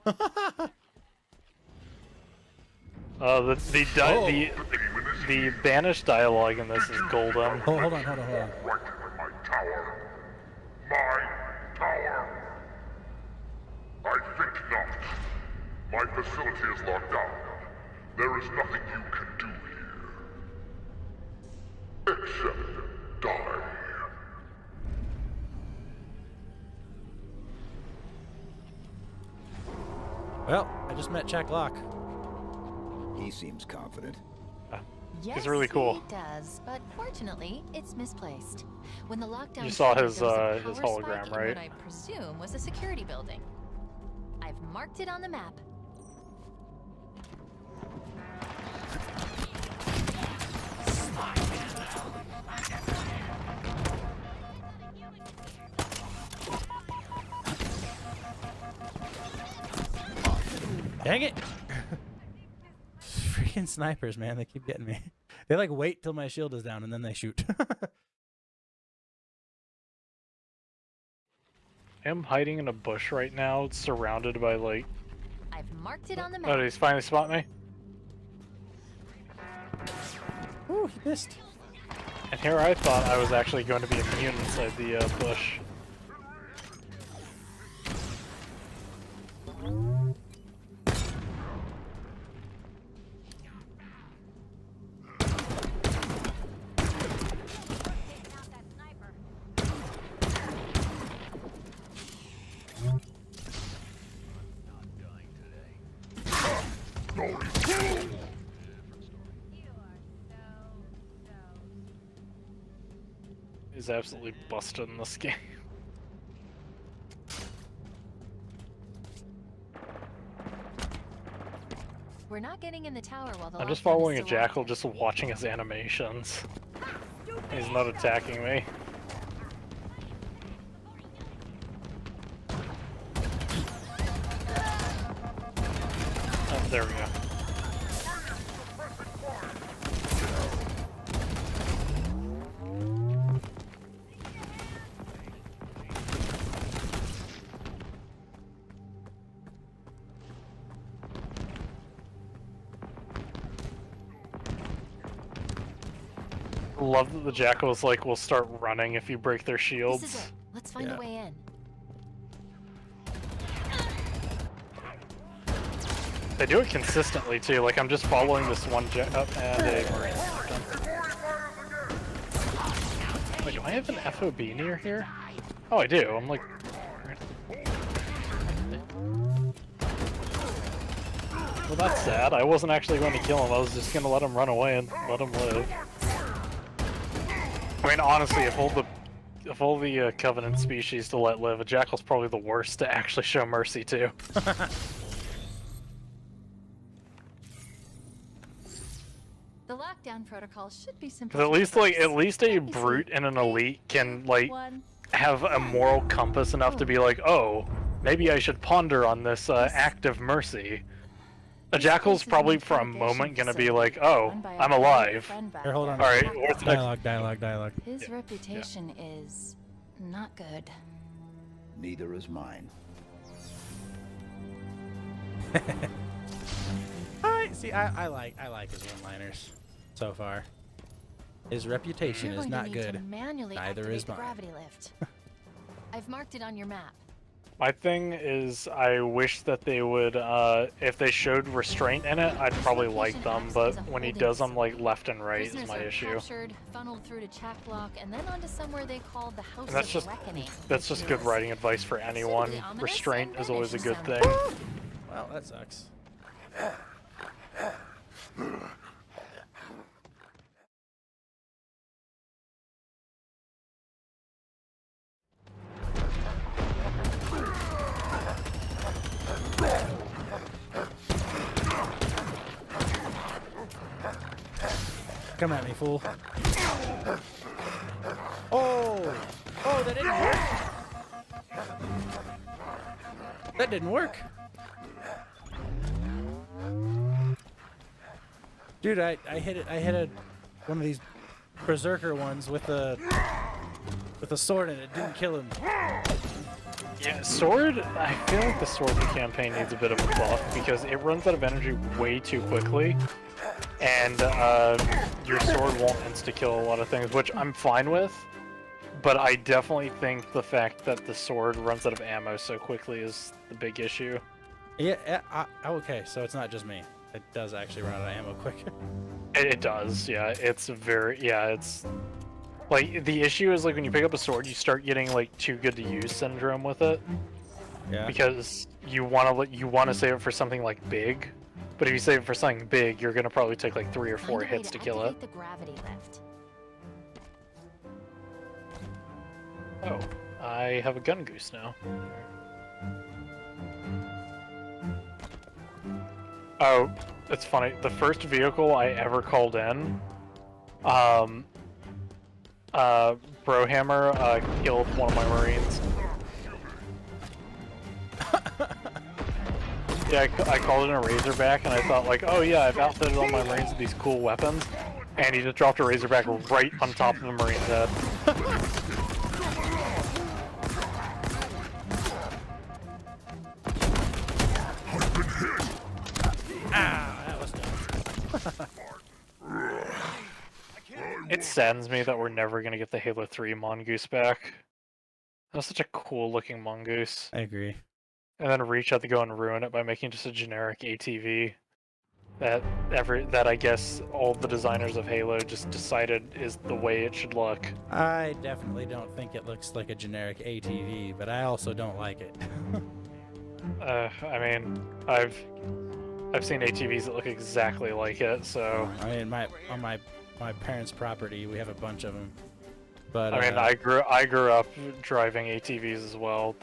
Speaker 2: The banished dialogue in this is golden.
Speaker 1: Oh, hold on.
Speaker 4: My tower. My tower. I think not. My facility is locked down. There is nothing you can do here. Except die.
Speaker 1: Well, I just met Jack Locke.
Speaker 12: He seems confident.
Speaker 3: Yes,
Speaker 2: He's really cool.
Speaker 3: He does, but fortunately, it's misplaced. When the lockdown
Speaker 2: You saw
Speaker 3: triggered,
Speaker 2: his,
Speaker 3: there was a
Speaker 2: his
Speaker 3: power
Speaker 2: hologram,
Speaker 3: spike in
Speaker 2: right?
Speaker 3: what I presume was a security building. I've marked it on the map.
Speaker 1: Dang it! Freaking snipers, man, they keep getting me. They like wait till my shield is down and then they shoot.
Speaker 2: I'm hiding in a bush right now, surrounded by like...
Speaker 3: I've marked it on the map.
Speaker 2: Oh, did he finally spot me?
Speaker 1: Ooh, he missed.
Speaker 2: And here I thought I was actually going to be immune inside the bush. He's absolutely busted in this game.
Speaker 3: We're not getting in the tower while the
Speaker 2: I'm just
Speaker 3: lockdown is
Speaker 2: following a
Speaker 3: still
Speaker 2: jackal,
Speaker 3: active.
Speaker 2: just watching his animations. He's not attacking me. Oh, there we go. Love that the jackals like will start running if you break their shields.
Speaker 3: This is it. Let's find a way in.
Speaker 2: They do it consistently too. Like I'm just following this one jet up and a marine. Wait, do I have an FOB near here? Oh, I do. I'm like. Well, that's sad. I wasn't actually going to kill him. I was just going to let him run away and let him live. I mean, honestly, if all the Covenant species to let live, a jackal's probably the worst to actually show mercy to.
Speaker 3: protocol should be simple.
Speaker 2: Because at least like
Speaker 3: to
Speaker 2: a brute and an elite can like have a moral compass enough to be like, oh, maybe I should ponder on this act of mercy. A jackal's probably for a moment gonna be like, oh, I'm alive.
Speaker 1: Here, hold on.
Speaker 2: All right, what's the next?
Speaker 1: Dialogue.
Speaker 3: His reputation is not good.
Speaker 12: Neither is mine.
Speaker 1: I like his one-liners so far. His reputation
Speaker 3: You're
Speaker 1: is
Speaker 3: going
Speaker 1: not
Speaker 3: to need
Speaker 1: good.
Speaker 3: to manually
Speaker 1: Neither
Speaker 3: activate
Speaker 1: is
Speaker 3: the
Speaker 1: mine.
Speaker 3: gravity lift. I've marked it on your map.
Speaker 2: My thing is, I wish that they would, if they showed restraint in it, I'd probably like them, but when he does them like left and right is my issue.
Speaker 3: Captured, funneled through to Chak Block, and then onto somewhere they call the House
Speaker 2: And that's
Speaker 3: of
Speaker 2: just
Speaker 3: Reckoning.
Speaker 2: good writing advice for anyone.
Speaker 3: ominous
Speaker 2: Restraint
Speaker 3: and
Speaker 2: is always a good thing.
Speaker 1: Well, that sucks. Come at me, fool. Oh, that didn't work. That didn't work. Dude, I hit it. I hit one of these berserker ones with a sword, and it didn't kill him.
Speaker 2: Yeah, sword. I feel like the sword campaign needs a bit of a buff because it runs out of energy way too quickly, and your sword won't insta-kill a lot of things, which I'm fine with. But I definitely think the fact that the sword runs out of ammo so quickly is the big issue.
Speaker 1: Yeah. Okay, so it's not just me. It does actually run out of ammo quicker.
Speaker 2: It does, yeah. It's like the issue is like when you pick up a sword, you start getting like too good to use syndrome with it.
Speaker 1: Yeah.
Speaker 2: Because you want to save it for something like big, but if you save it for something big, you're gonna probably take like 3 or 4 hits to kill it.
Speaker 3: The gravity lift.
Speaker 2: Oh, I have a gun goose now. Oh, it's funny. The first vehicle I ever called in, Brohammer killed one of my Marines. Yeah, I called in a Razorback, and I thought like, oh yeah, I've outfitted all my Marines with these cool weapons, and he just dropped a Razorback right on top of the Marine's head. It saddens me that we're never gonna get the Halo 3 Mongoose back. That was such a cool looking Mongoose.
Speaker 1: I agree.
Speaker 2: And then Reach had to go and ruin it by making just a generic ATV that I guess all the designers of Halo just decided is the way it should look.
Speaker 1: I definitely don't think it looks like a generic ATV, but I also don't like it.
Speaker 2: I mean, I've seen ATVs that look exactly like it, so.
Speaker 1: I mean, on my parents' property, we have a bunch of them. But
Speaker 2: I mean, I grew up driving ATVs as well.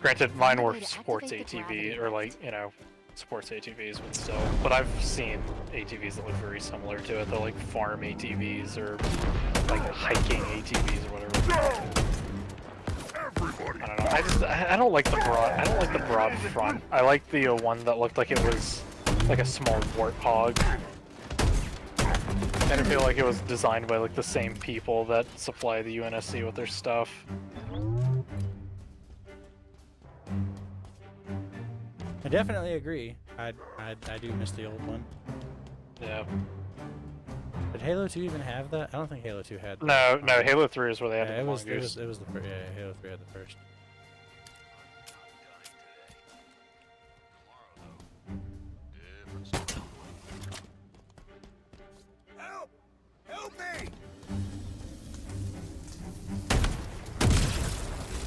Speaker 2: Granted, mine were sports ATV, or like, you know, sports ATVs, but still. But I've seen ATVs that look very similar to it. They're like farm ATVs or like hiking ATVs or whatever. I don't know. I don't like the broad front. I like the one that looked like it was like a small warthog. I didn't feel like it was designed by like the same people that supply the UNSC with their stuff.
Speaker 1: I definitely agree. I do miss the old one.
Speaker 2: Yeah.
Speaker 1: Did Halo 2 even have that? I don't think Halo 2 had that.
Speaker 2: No, Halo 3 is where they had the Mongoose.
Speaker 1: It was the first. Yeah, Halo 3 had the first.
Speaker 5: Help me!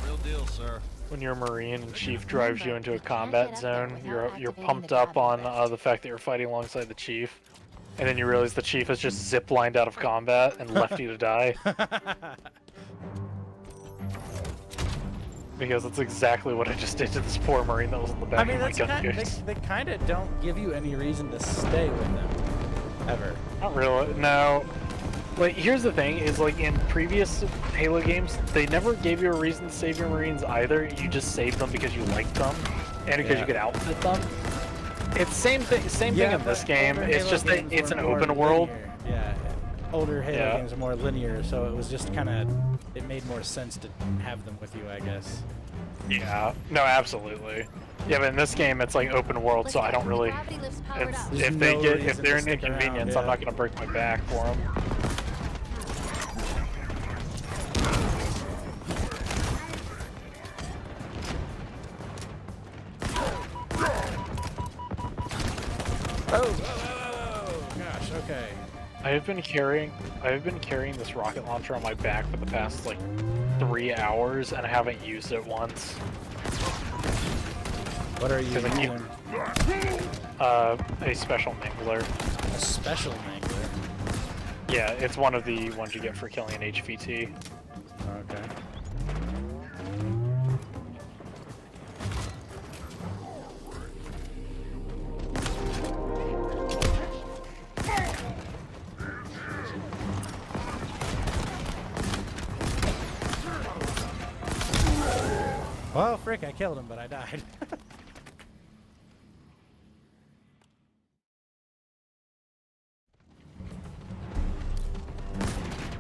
Speaker 11: Real deal, sir.
Speaker 2: When you're a Marine and Chief drives you into a combat zone, you're pumped up on the fact that you're fighting alongside the Chief, and then you realize the Chief has just zip-lined out of combat and left you to die. Because that's exactly what I just did to this poor Marine that was in the back of my gun goose.
Speaker 1: They kind of don't give you any reason to stay with them, ever.
Speaker 2: Not really. No. Like, here's the thing: is like in previous Halo games, they never gave you a reason to save your Marines either. You just saved them because you liked them, and because you could outfit them. It's same thing. Same thing in this game. It's just that it's an open world.
Speaker 1: Yeah. Older Halo games are more linear, so it was just kind of, it made more sense to have them with you, I guess.
Speaker 2: Yeah. No, absolutely. Yeah, but in this game, it's like open world, so I don't really. If they're an inconvenience, I'm not gonna break my back for them.
Speaker 1: Oh, gosh, okay.
Speaker 2: I've been carrying this rocket launcher on my back for the past like 3 hours, and I haven't used it once.
Speaker 1: What are you using?
Speaker 2: A special mangler.
Speaker 1: A special mangler?
Speaker 2: Yeah, it's one of the ones you get for killing an HVT.
Speaker 1: Okay. Well, frick, I killed him, but I died.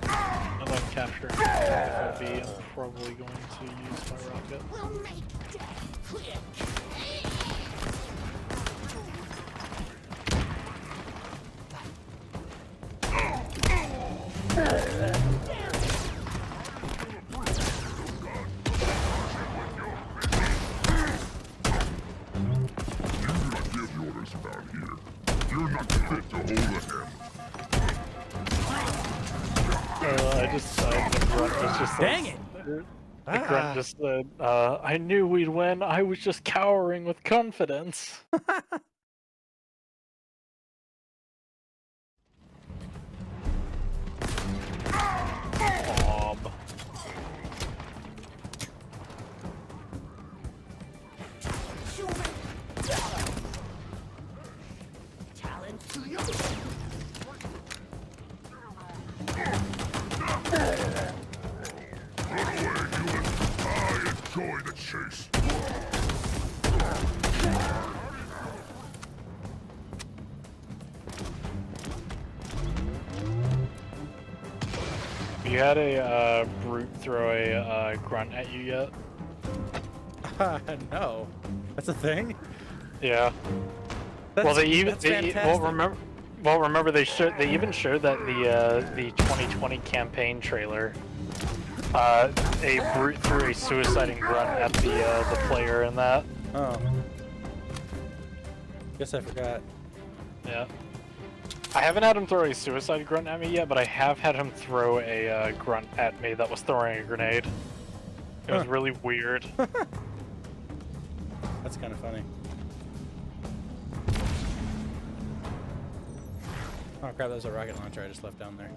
Speaker 2: I'm like capturing FOB, I'm probably going to use my rocket.
Speaker 9: We'll make death quick.
Speaker 4: You're not fit to hold a hand.
Speaker 2: I just the grunt was just
Speaker 1: Dang
Speaker 2: like,
Speaker 1: it!
Speaker 2: The grunt just said, I knew we'd win, I was just cowering with confidence. Bob.
Speaker 9: Talent to you.
Speaker 4: I enjoy the chase.
Speaker 2: Have you had a brute throw a grunt at you yet?
Speaker 1: No. That's a thing?
Speaker 2: Yeah.
Speaker 1: That's,
Speaker 2: well, remember they even showed that the 2020 campaign trailer. A brute threw a suiciding grunt at the player in that.
Speaker 1: Oh. Guess I forgot.
Speaker 2: Yeah. I haven't had him throw a suicide grunt at me yet, but I have had him throw a grunt at me that was throwing a grenade. It was really weird.
Speaker 1: That's kind of funny. Oh crap, there's a rocket launcher I just left down there.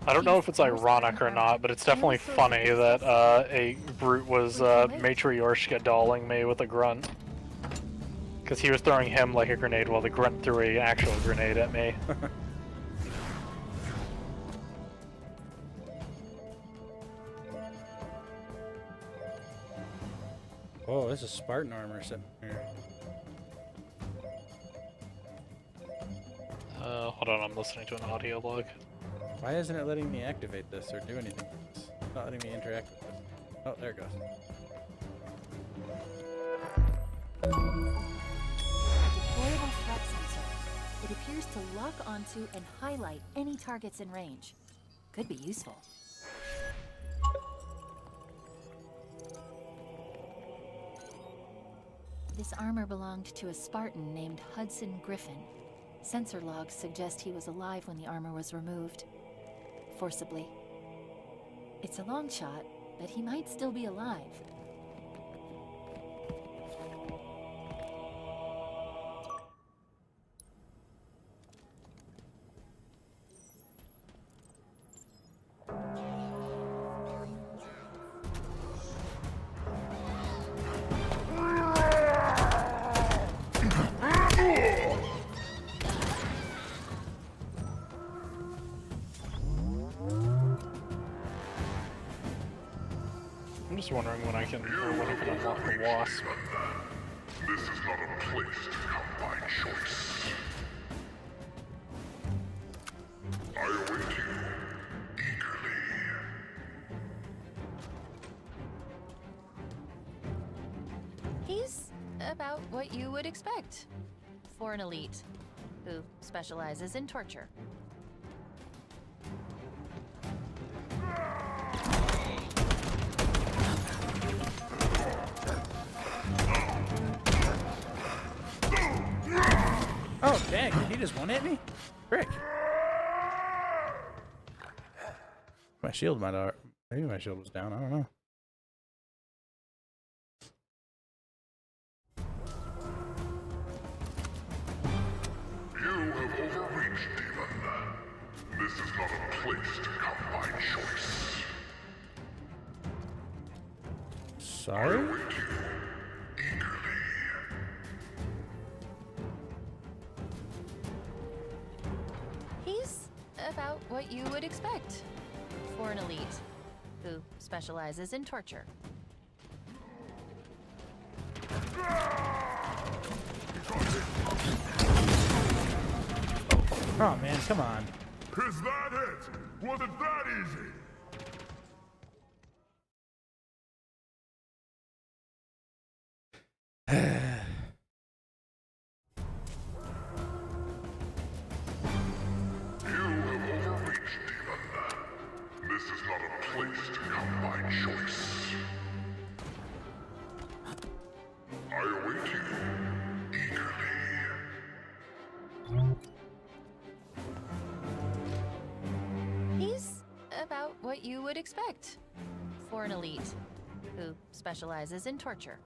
Speaker 2: I don't know if it's ironic or not, but it's definitely funny that a brute was Matryoshka dolling me with a grunt. Because he was throwing him like a grenade while the grunt threw an actual grenade at me.
Speaker 1: Oh, this is Spartan armor sitting here.
Speaker 2: Hold on, I'm listening to an audio log.
Speaker 1: Why isn't it letting me activate this or do anything? It's not letting me interact with this. Oh, there it goes.
Speaker 8: Deployable threat sensor. It appears to lock onto and highlight any targets in range. Could be useful. This armor belonged to a Spartan named Hudson Griffin. Sensor logs suggest he was alive when the armor was removed. Forcibly. It's a long shot, but he might still be alive.
Speaker 2: just wondering when I can unlock the wasp.
Speaker 4: This is not a place to come by choice. I await you eagerly.
Speaker 3: He's about what you would expect for an elite who specializes in torture.
Speaker 1: Oh, dang. Did he just one-hit me? Frick. My shield might have... Maybe my shield was down. I don't know.
Speaker 4: You have overreached, Demon. This is not a place to come by choice.
Speaker 1: Sorry?
Speaker 4: I await you eagerly.
Speaker 3: He's about what you would expect for an elite who specializes in torture.
Speaker 1: Oh, man. Come on.
Speaker 4: Is that it? Was it that easy? You have overreached, Demon. This is not a place to come by choice. I await you eagerly.
Speaker 3: He's about what you would expect for an elite who specializes in torture.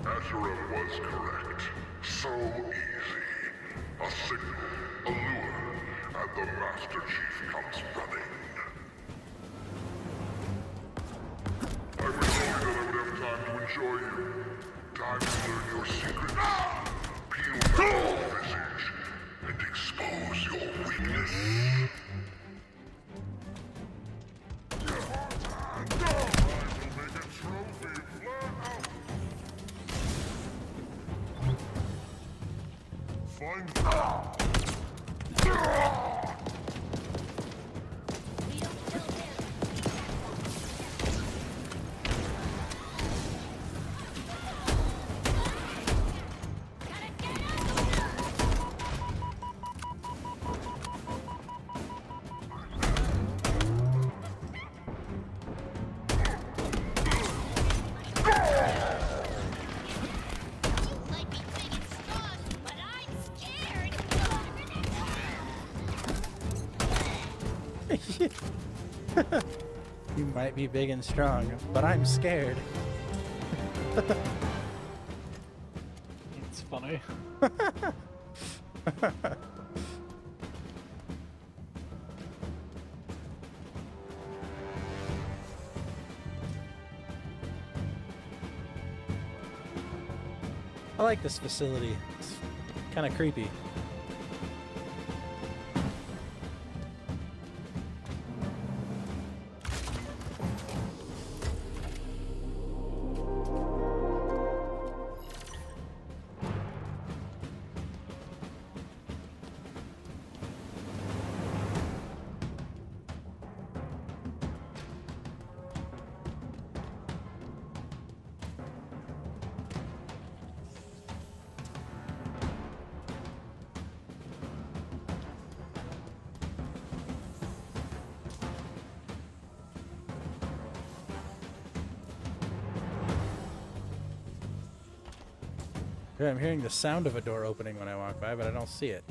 Speaker 4: Asherah was correct. So easy. A signal, a lure, and the Master Chief comes running. I was hoping that I would have time to enjoy you. Time to learn your secrets, peel back your visage, and expose your weakness.
Speaker 1: You might be big and strong, but I'm scared.
Speaker 2: It's funny.
Speaker 1: I like this facility. It's kind of creepy. Yeah, I'm hearing the sound of a door opening when I walk by, but I don't see it.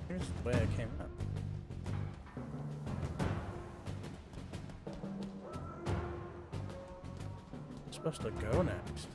Speaker 1: Here's the way I came up. I'm supposed to go next.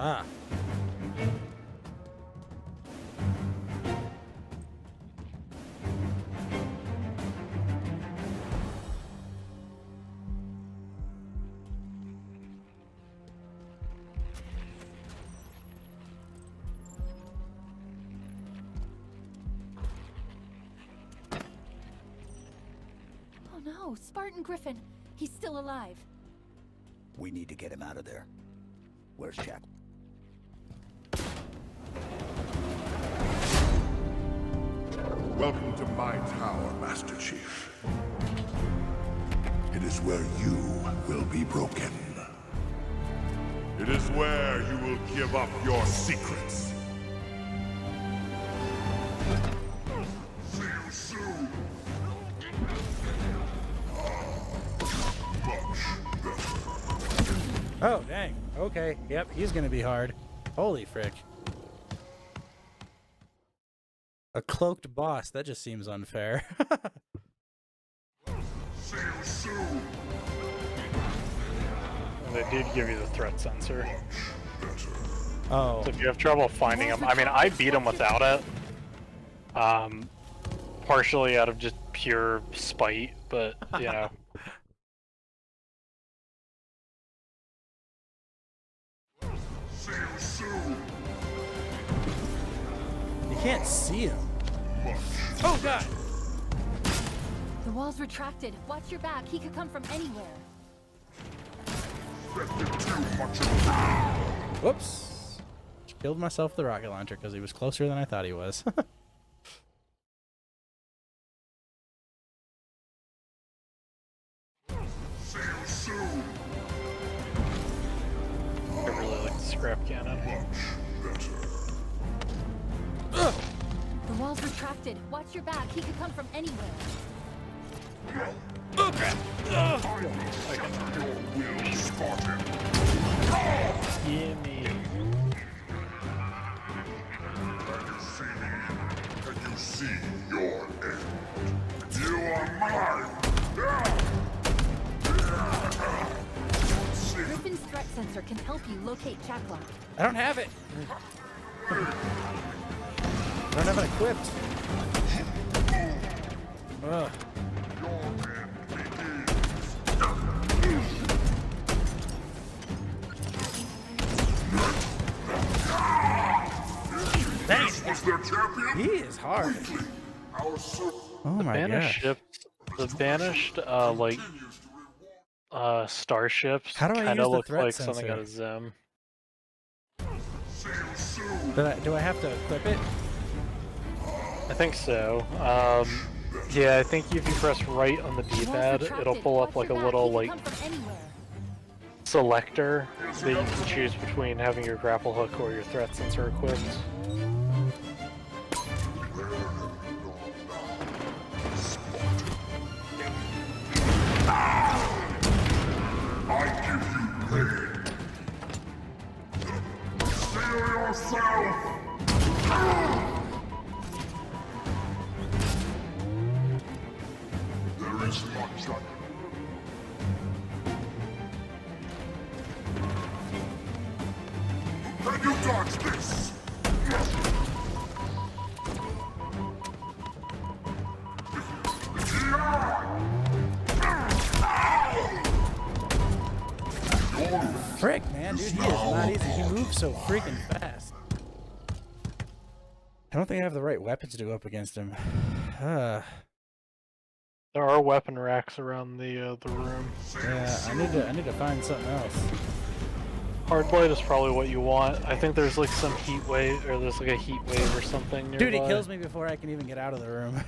Speaker 1: Ah.
Speaker 8: Oh no, Spartan Griffin. He's still alive.
Speaker 12: We need to get him out of there. Where's Jack?
Speaker 4: Welcome to my tower, Master Chief. It is where you will be broken. It is where you will give up your secrets. See you soon. Much better.
Speaker 1: Oh, dang. Okay. Yep, he's gonna be hard. Holy frick. A cloaked boss. That just seems unfair.
Speaker 4: See you soon.
Speaker 2: They did give you the threat sensor.
Speaker 1: Oh.
Speaker 2: So if you have trouble finding them, I mean, I beat them without it. Partially out of just pure spite, but, you know.
Speaker 4: See you soon.
Speaker 1: You can't see him. Oh, God!
Speaker 8: The wall's retracted. Watch your back. He could come from anywhere.
Speaker 1: Whoops. Killed myself with the rocket launcher because he was closer than I thought he was.
Speaker 4: See you soon.
Speaker 2: I really like the scrap cannon.
Speaker 8: The wall's retracted. Watch your back. He could come from anywhere.
Speaker 1: Oh, crap.
Speaker 2: Gimme.
Speaker 4: Can you see your end? You are mine!
Speaker 8: Griffin's threat sensor can help you locate Jacklock.
Speaker 1: I don't have it. I don't have it equipped. Ugh. Dang it. He is hard. Oh my
Speaker 2: Banished
Speaker 1: gosh.
Speaker 2: ships, the banished starships
Speaker 1: How do I
Speaker 2: kind
Speaker 1: use
Speaker 2: of
Speaker 1: the
Speaker 2: look
Speaker 1: threat
Speaker 2: like something
Speaker 1: sensor?
Speaker 2: out of Zim.
Speaker 1: Do I have to equip it?
Speaker 2: I think so. Yeah, I think if you press right on the D-pad, it'll pull up like a little like selector that you can choose between having your grapple hook or your threat sensor equipped.
Speaker 4: There is much. Can you dodge this?
Speaker 1: Frick, man, dude, he is not easy. He moves so freaking fast. I don't think I have the right weapons to go up against him.
Speaker 2: There are weapon racks around the room.
Speaker 1: Yeah, I need to find something else.
Speaker 2: Hardblade is probably what you want. I think there's like some heat wave, or there's like a heat wave or something nearby.
Speaker 1: Dude, he kills me before I can even get out of the room.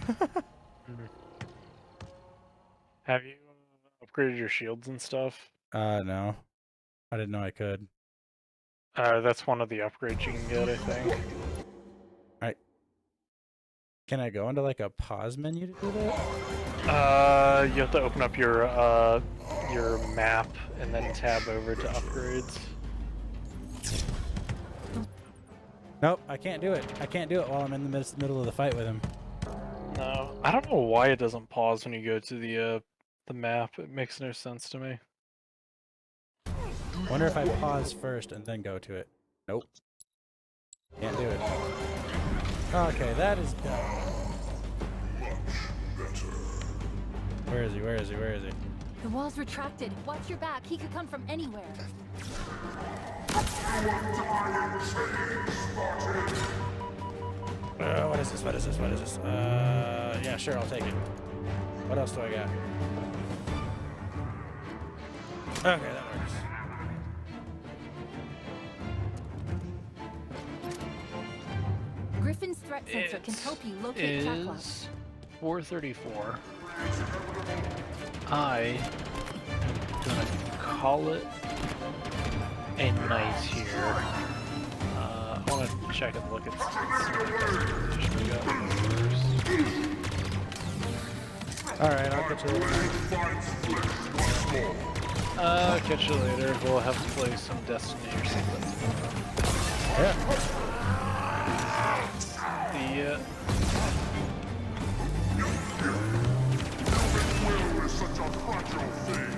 Speaker 2: Have you upgraded your shields and stuff?
Speaker 1: No. I didn't know I could.
Speaker 2: That's one of the upgrades you can get, I think.
Speaker 1: Alright. Can I go into like a pause menu to do that?
Speaker 2: You have to open up your map and then tab over to upgrades.
Speaker 1: Nope, I can't do it. I can't do it while I'm in the middle of the fight with him.
Speaker 2: No, I don't know why it doesn't pause when you go to the map. It makes no sense to me.
Speaker 1: Wonder if I pause first and then go to it. Nope. Can't do it. Okay, that is dumb. Where is he? Where is he? Where is he?
Speaker 8: The wall's retracted. Watch your back. He could come from anywhere.
Speaker 1: What is this? What is this? What is this? Yeah, sure, I'll take it. What else do I got? Okay, that works.
Speaker 8: Griffin's threat sensor can help you locate Chakla.
Speaker 2: Is 4:34. I am gonna call it a night here. I want to check and look at some we got first.
Speaker 1: Alright, I'll catch you later.
Speaker 2: Catch you later. We'll have to play some Destiny or something.
Speaker 1: Yeah.
Speaker 4: Such a fragile thing.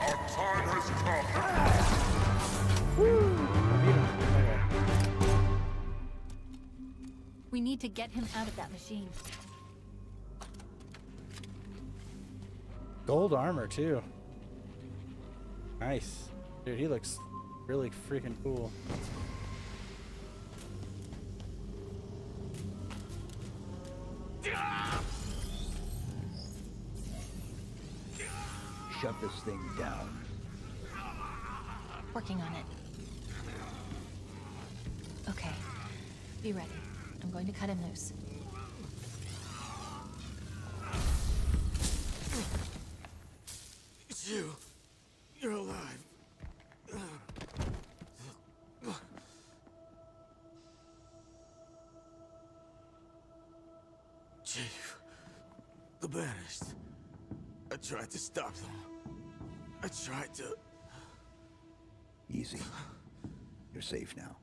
Speaker 4: Our time has come.
Speaker 8: We need to get him out of that machine.
Speaker 1: Gold armor, too. Nice. Dude, he looks really freaking cool.
Speaker 12: Shut this thing down.
Speaker 3: Working on it. Okay. Be ready. I'm going to cut him loose.
Speaker 5: It's you. You're alive. Chief. The Banished. I tried to stop them. I tried to...
Speaker 12: Easy. You're safe now.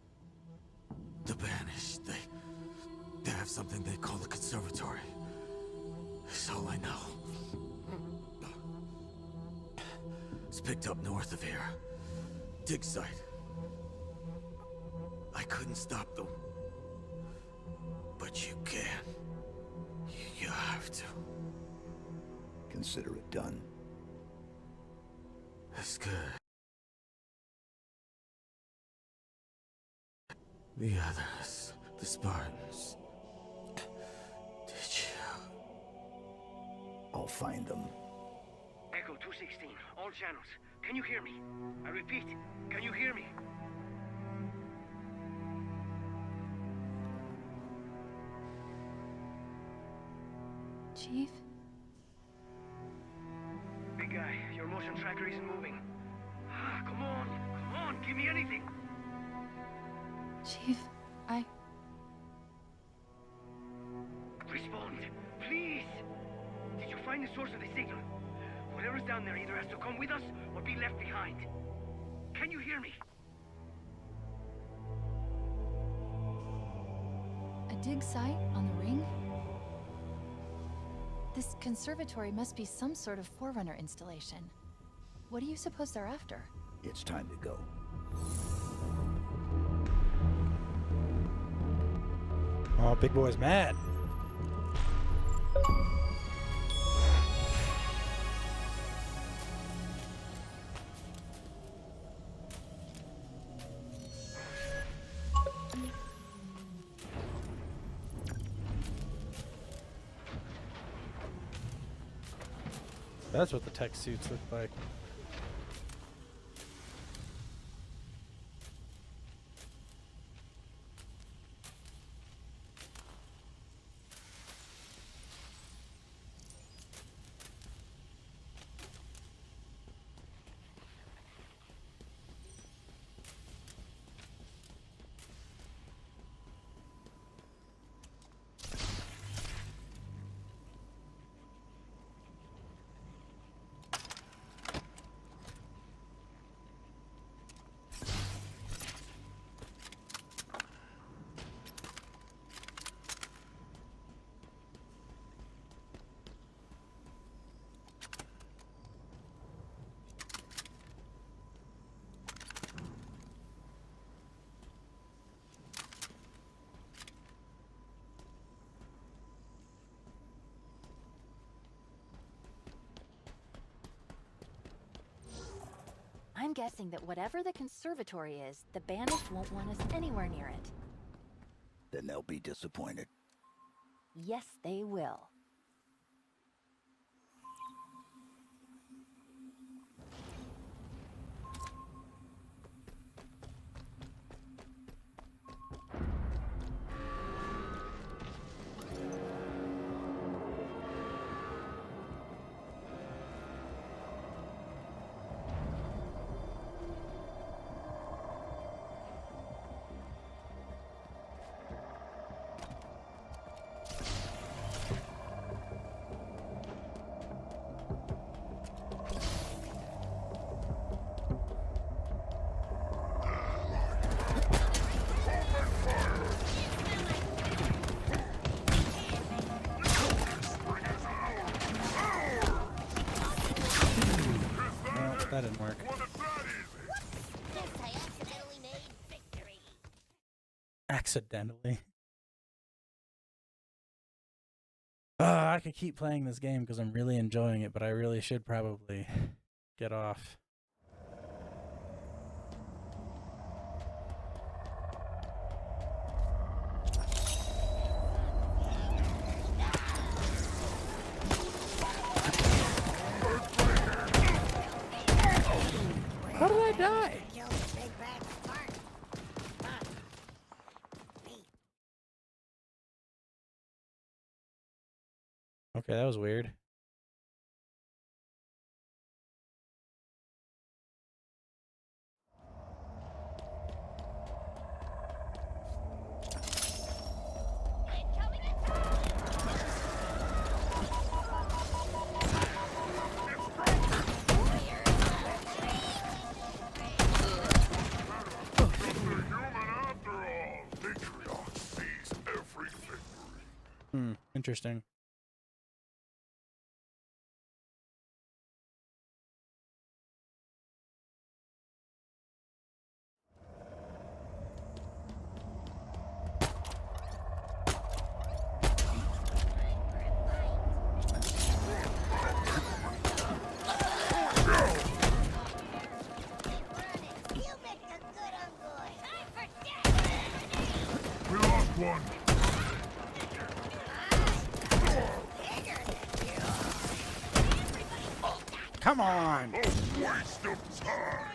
Speaker 5: The Banished, they have something they call the Conservatory. It's all I know. It's picked up north of here. Dig site. I couldn't stop them. But you can. You have to.
Speaker 12: Consider it done.
Speaker 5: That's good. The others, the Spartans. Did you?
Speaker 12: I'll find them.
Speaker 6: Echo 216, all channels. Can you hear me? I repeat, can you hear me?
Speaker 3: Chief?
Speaker 6: Big guy, your motion tracker isn't moving. Ah, come on, give me anything.
Speaker 3: Chief,
Speaker 6: Respond, please. Did you find the source of the signal? Whatever's down there either has to come with us or be left behind. Can you hear me?
Speaker 3: a dig site on the ring? This conservatory must be some sort of Forerunner installation. What do you suppose they're after?
Speaker 12: It's time to go.
Speaker 1: Oh, big boy's mad. That's what the tech suits look like.
Speaker 8: I'm guessing that whatever the conservatory is, the Banished won't want us anywhere near it.
Speaker 12: Then they'll be disappointed.
Speaker 8: Yes, they will. That didn't work. Accidentally. I could keep playing this game because I'm really enjoying it, but I really should probably get off. How did I die? Okay, that was weird. Interesting.
Speaker 4: one.
Speaker 1: Come on!
Speaker 4: A waste of time.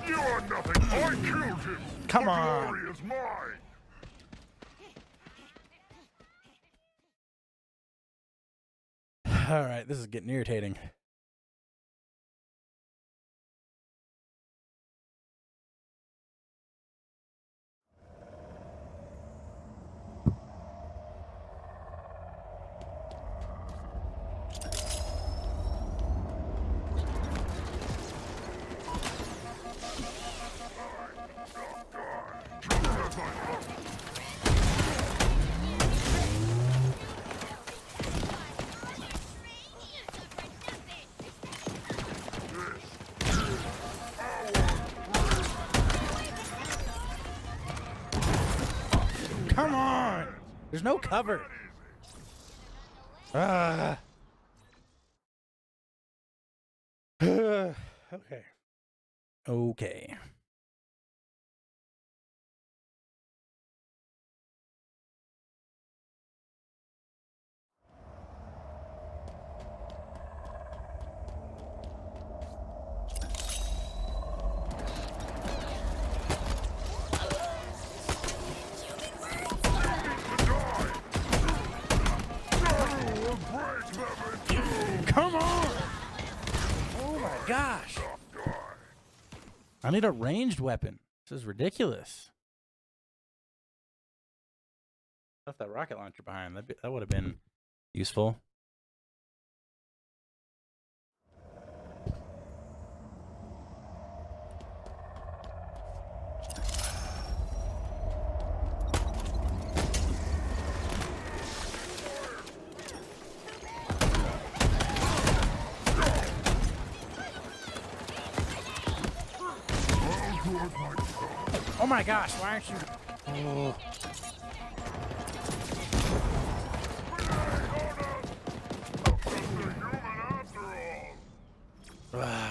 Speaker 4: You are nothing. I killed him.
Speaker 1: Come
Speaker 4: the
Speaker 1: on.
Speaker 4: glory is mine.
Speaker 1: All right, this is getting irritating. Come on! There's no cover. Ah. Okay. Okay. Come on! Oh my gosh! I need a ranged weapon. This is ridiculous. Left that rocket launcher behind. That would have been useful. Oh my gosh, why aren't you... Oh.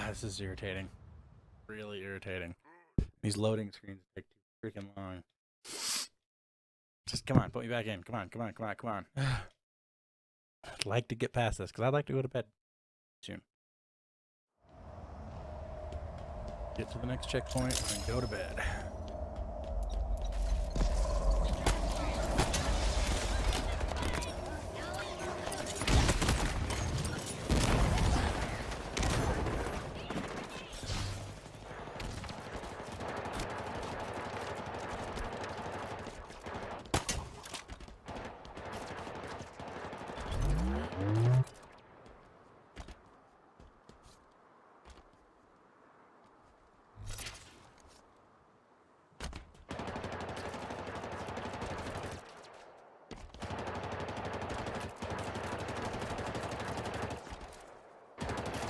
Speaker 1: This is irritating. Really irritating. These loading screens take too freaking long. Just come on, put me back in. Come on, come on, come on, come on. I'd like to get past this because I'd like to go to bed soon. Get to the next checkpoint and go to bed.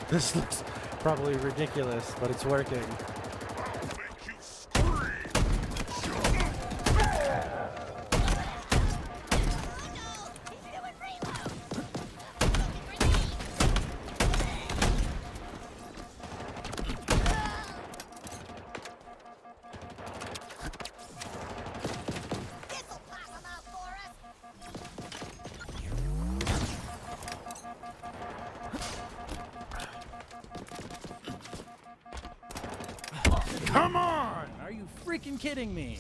Speaker 1: This looks probably ridiculous, but it's working. Come on! Are you freaking kidding me?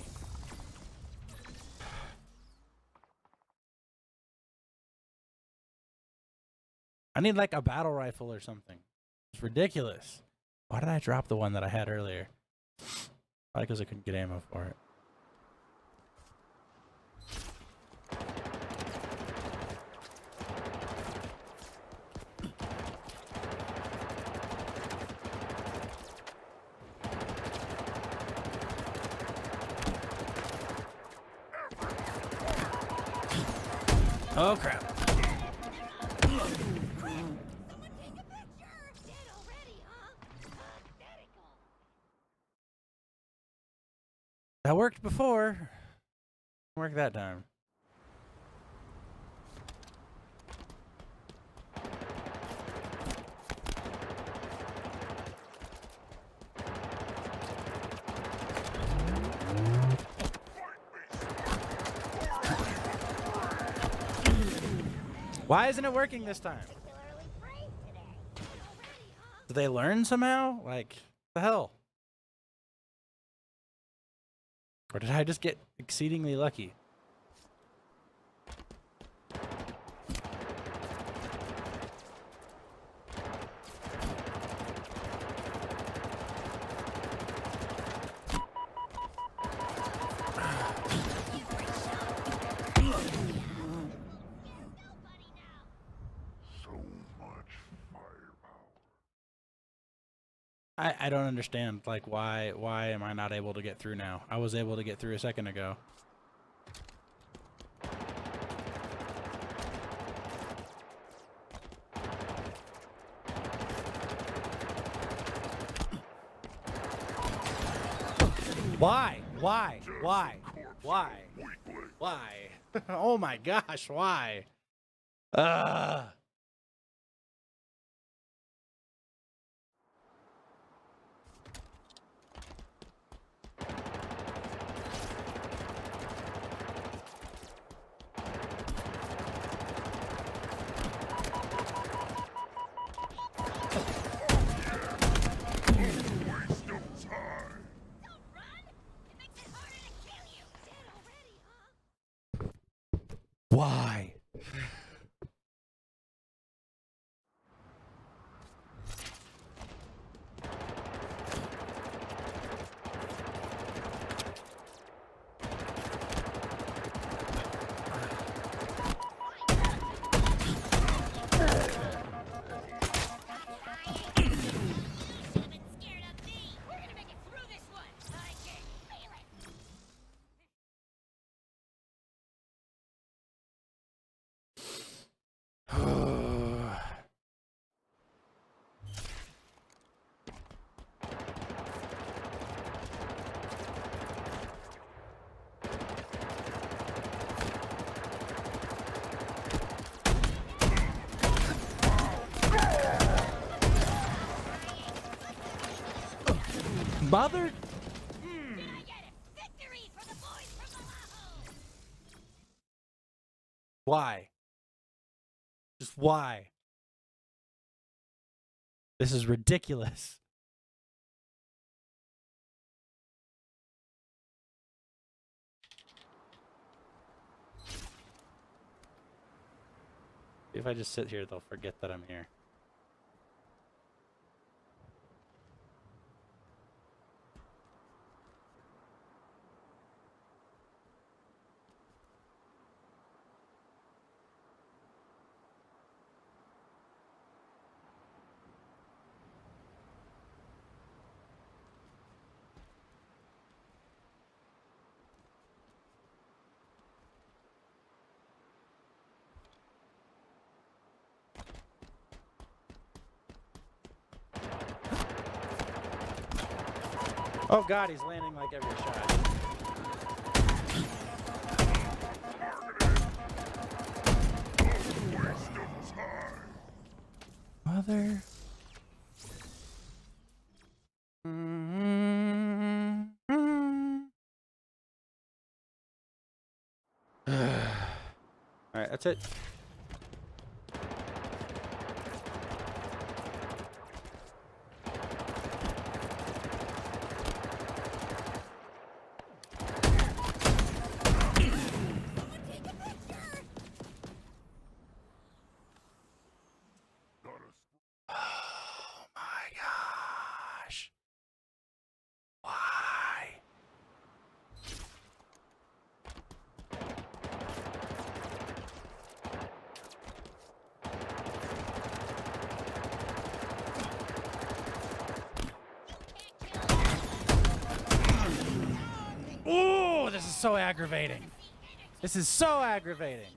Speaker 1: I need like a battle rifle or something. It's ridiculous. Why did I drop the one that I had earlier? Probably because I couldn't get ammo for it. Oh crap. That worked before. Didn't work that time. Why isn't it working this time? Did they learn somehow? Like, the hell? Or did I just get exceedingly lucky? I don't understand, like, why am I not able to get through now? I was able to get through a second ago. Why? Why? Why? Why? Why? Oh my gosh, why? Why? Mother. Why? Just why? This is ridiculous. If I just sit here, they'll forget that I'm here. Oh god, he's landing like every shot. Mother. Alright, that's it. Oh, this is so aggravating. This is so aggravating.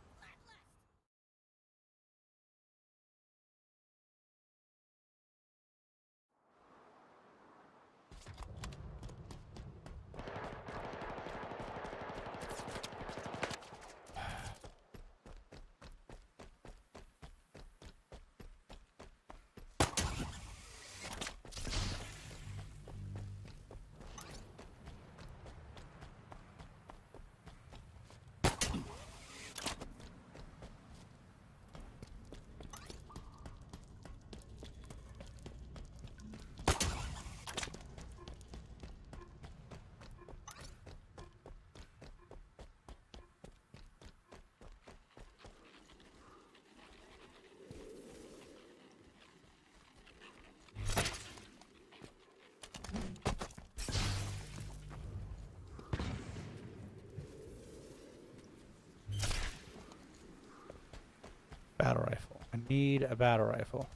Speaker 1: Battle rifle. I need a battle rifle.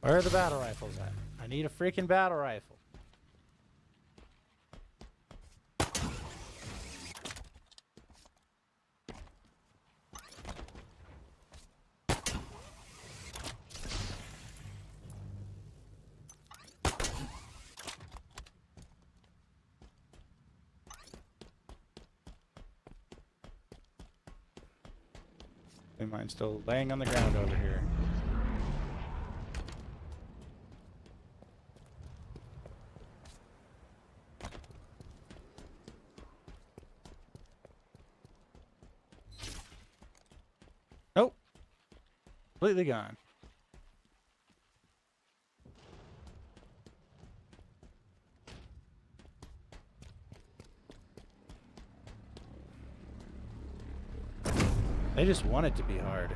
Speaker 1: Where are the battle rifles at? I need a freaking battle rifle. Mine's still laying on the ground over here. Nope. Completely gone. They just want it to be hard.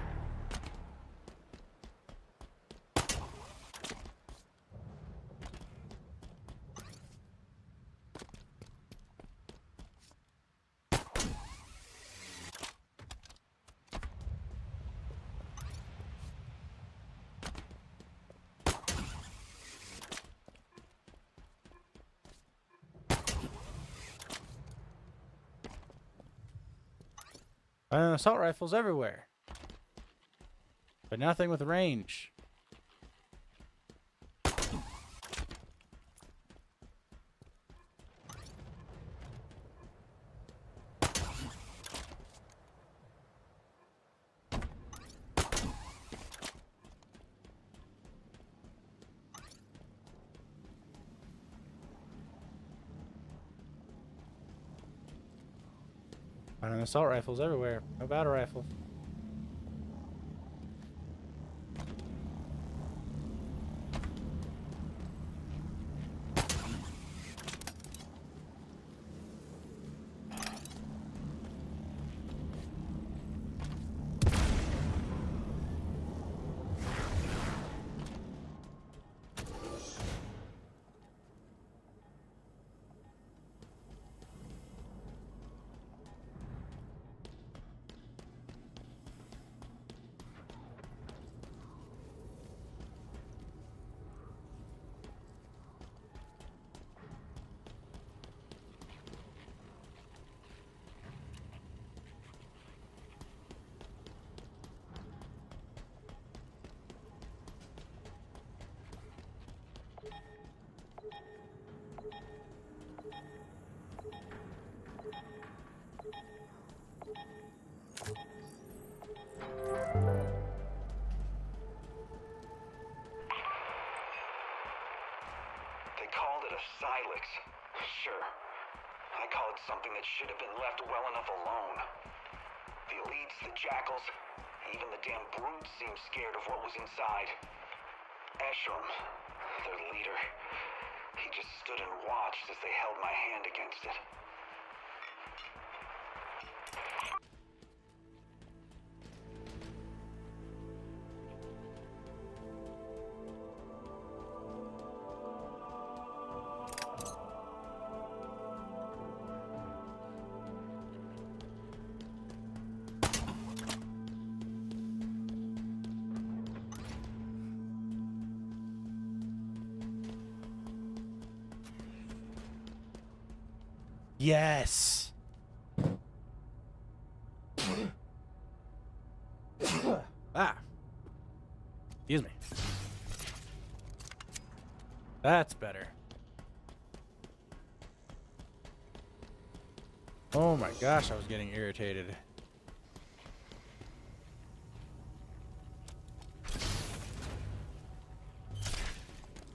Speaker 1: Assault rifles everywhere, but nothing with range. Assault rifles everywhere. No battle rifle.
Speaker 13: Silex. Sure. I call it something that should have been left well enough alone. The elites, the jackals, even the damn brutes seemed scared of what was inside. Escharum, their leader, he just stood and watched as they held my hand against it.
Speaker 1: Yes. Ah. Excuse me. That's better. Oh my gosh, I was getting irritated.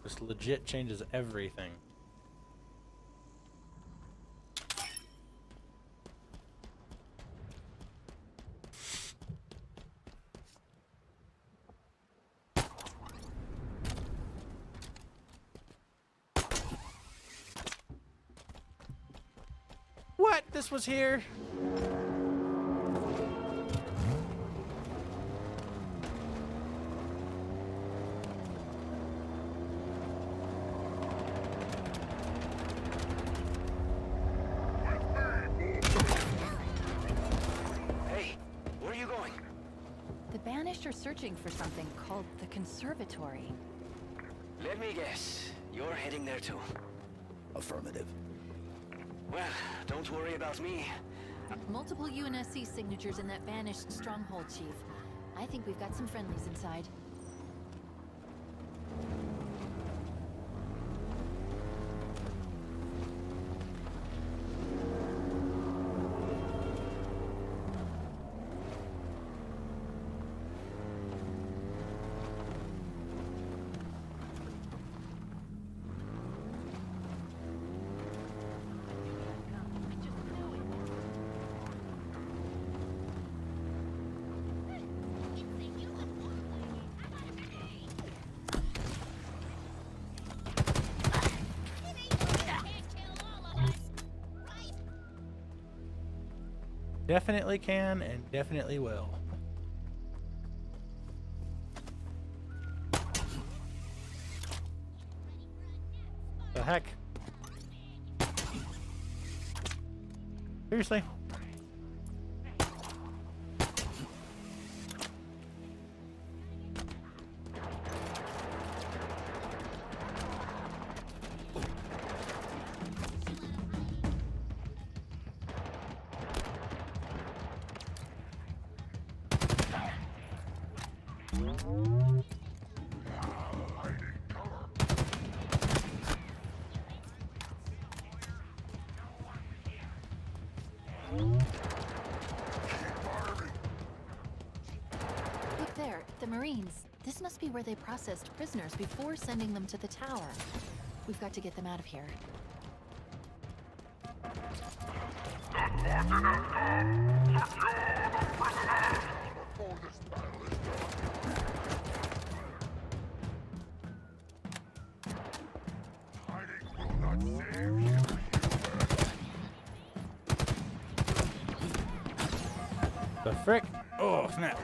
Speaker 1: This legit changes everything. What? This was here?
Speaker 8: Banished are searching for something called the Conservatory.
Speaker 14: Let me guess. You're heading there too.
Speaker 12: Affirmative.
Speaker 14: Well, don't worry about me.
Speaker 8: Multiple UNSC signatures in that Banished stronghold, Chief. I think we've got some friendlies inside.
Speaker 1: Definitely can and definitely will. The heck? Seriously?
Speaker 8: Look there, the Marines. This must be where they processed prisoners before sending them to the tower. We've got to get them out of here.
Speaker 1: The frick? Oh, snap.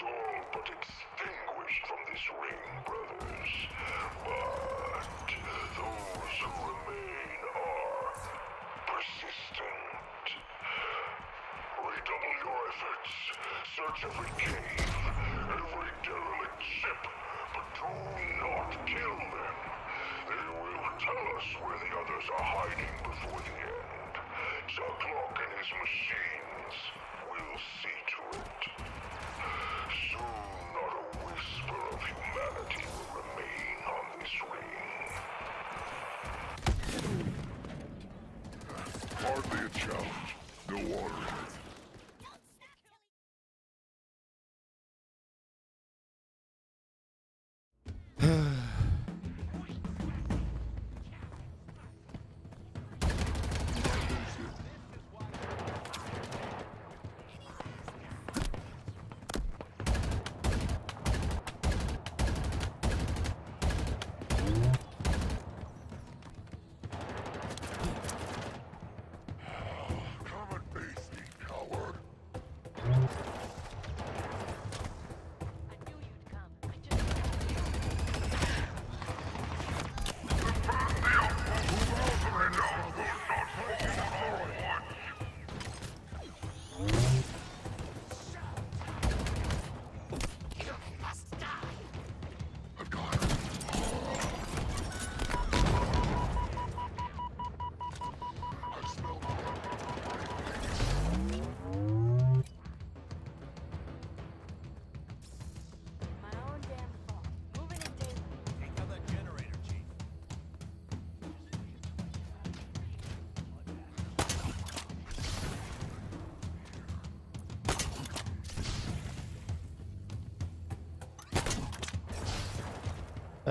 Speaker 4: all but extinguished from this ring, brothers. But those who remain are persistent. Redouble your efforts. Search every cave, every derelict ship, but do not kill them. They will tell us where the others are hiding before the end. Zucklock and his machine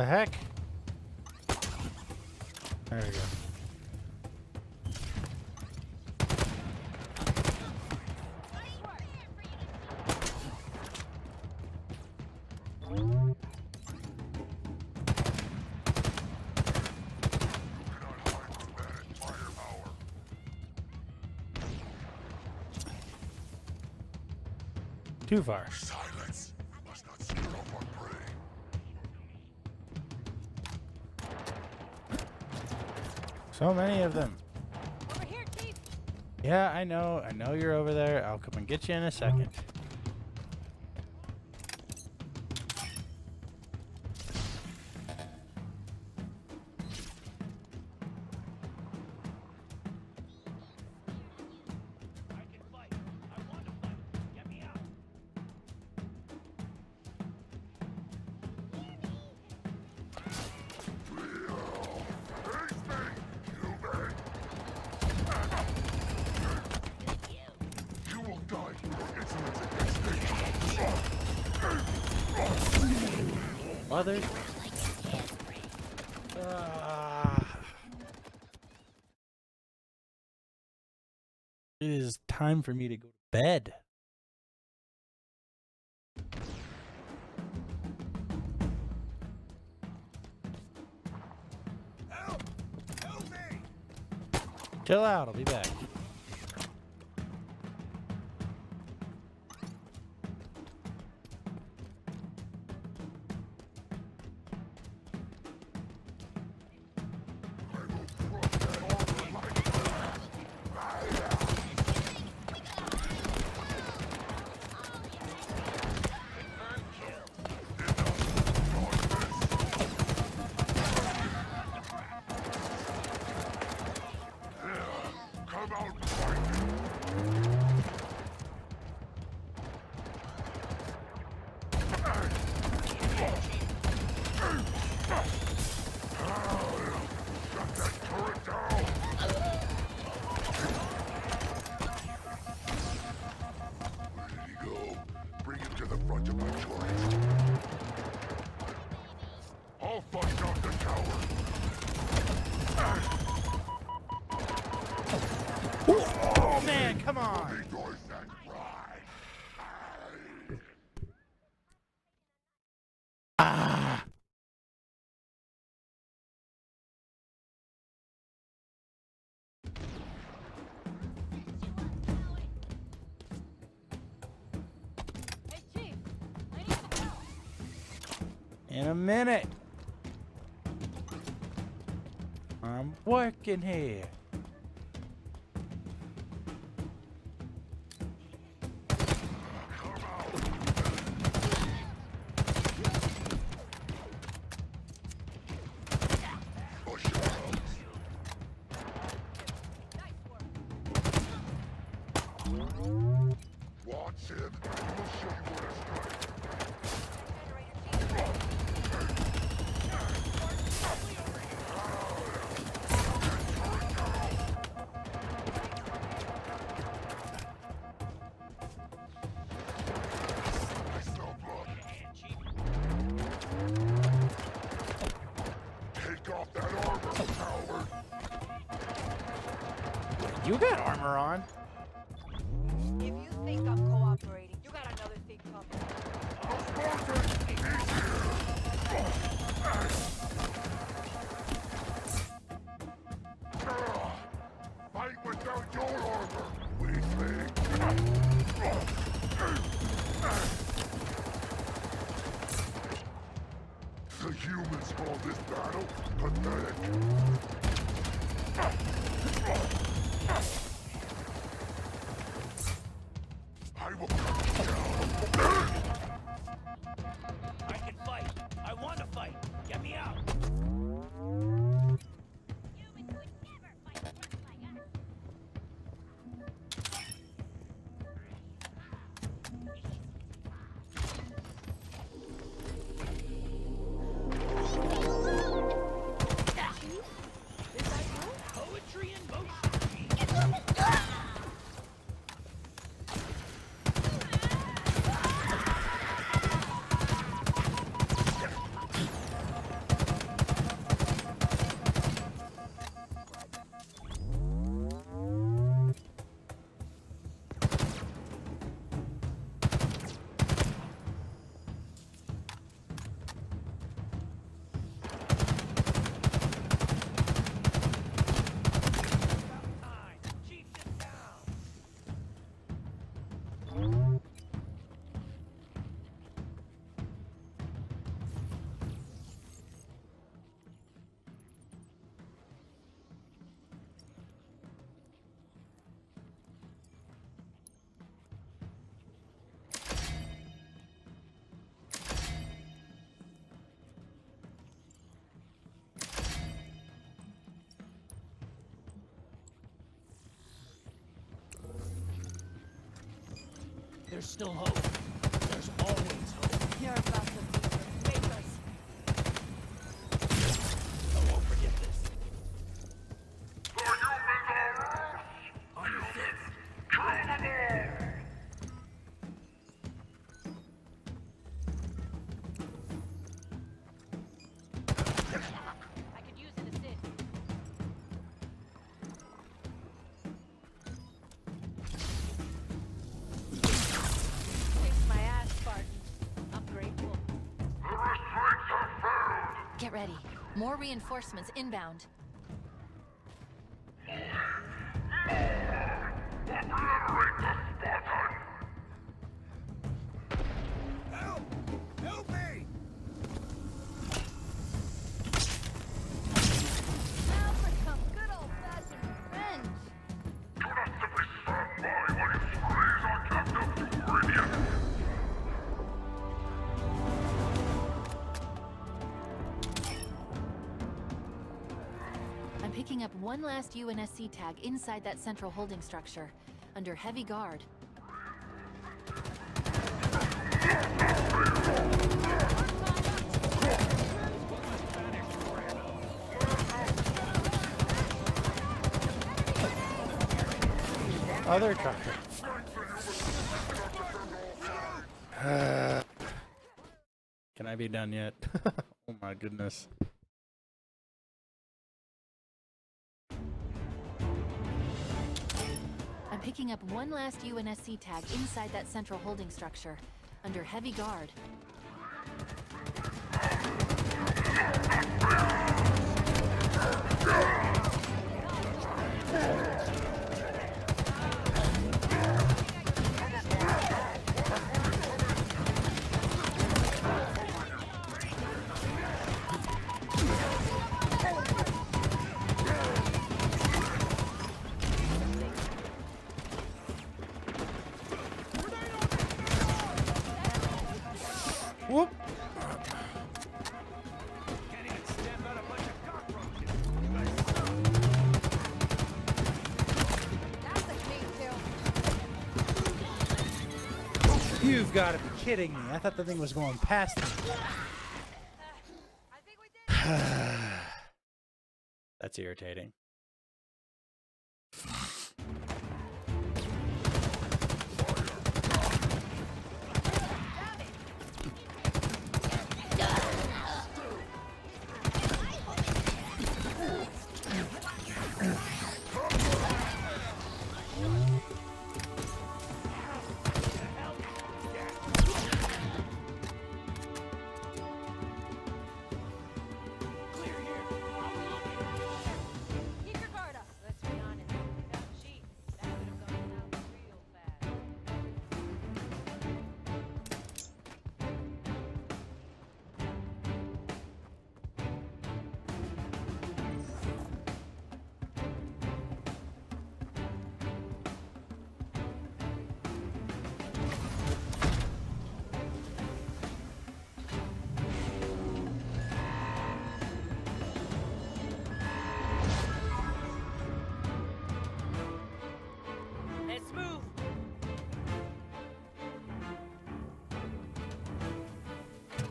Speaker 1: The heck? There we go. Too far.
Speaker 4: Silence. Must not scare off our prey.
Speaker 1: So many of them.
Speaker 8: Over here, Chief.
Speaker 1: Yeah, I know. I know you're over there. I'll come and get you in a second. Mother. It is time for me to go to bed.
Speaker 4: Help! Help me!
Speaker 1: Chill out, I'll be back.
Speaker 4: Come out fighting! Shut that turret down! Where did he go? Bring him to the front of my turret. I'll fight off the coward!
Speaker 1: Oh man, come on! Ah!
Speaker 8: Hey, Chief. I need some help.
Speaker 1: In a minute. I'm working here.
Speaker 4: Watch him, and we'll show you where to strike. Take off that armor, coward!
Speaker 1: You got armor on.
Speaker 9: If you think I'm cooperating, you got another thing coming.
Speaker 4: Fight without your armor, weakling! The humans call this battle pathetic. I will cut you down.
Speaker 14: I can fight. I want to fight. Get me out.
Speaker 9: Is that you?
Speaker 15: There's still hope. There's always hope.
Speaker 9: You're about to make us.
Speaker 15: I won't forget this. On your six.
Speaker 9: I could use an assist. Kicks my ass, Spartan. I'm grateful.
Speaker 3: Get ready. More reinforcements inbound.
Speaker 15: Help! Help me!
Speaker 9: Now for some good old-fashioned revenge.
Speaker 3: I'm picking up one last UNSC tag inside that central holding structure, under heavy guard.
Speaker 1: Other trucker. Can I be done yet? Oh my goodness.
Speaker 3: I'm picking up one last UNSC tag inside that central holding structure, under heavy guard.
Speaker 1: Whoop! You've got to be kidding me. I thought the thing was going past me. That's irritating.
Speaker 9: Keep your guard up. Let's be honest. Without Chief, that could have gone down real fast. Let's move.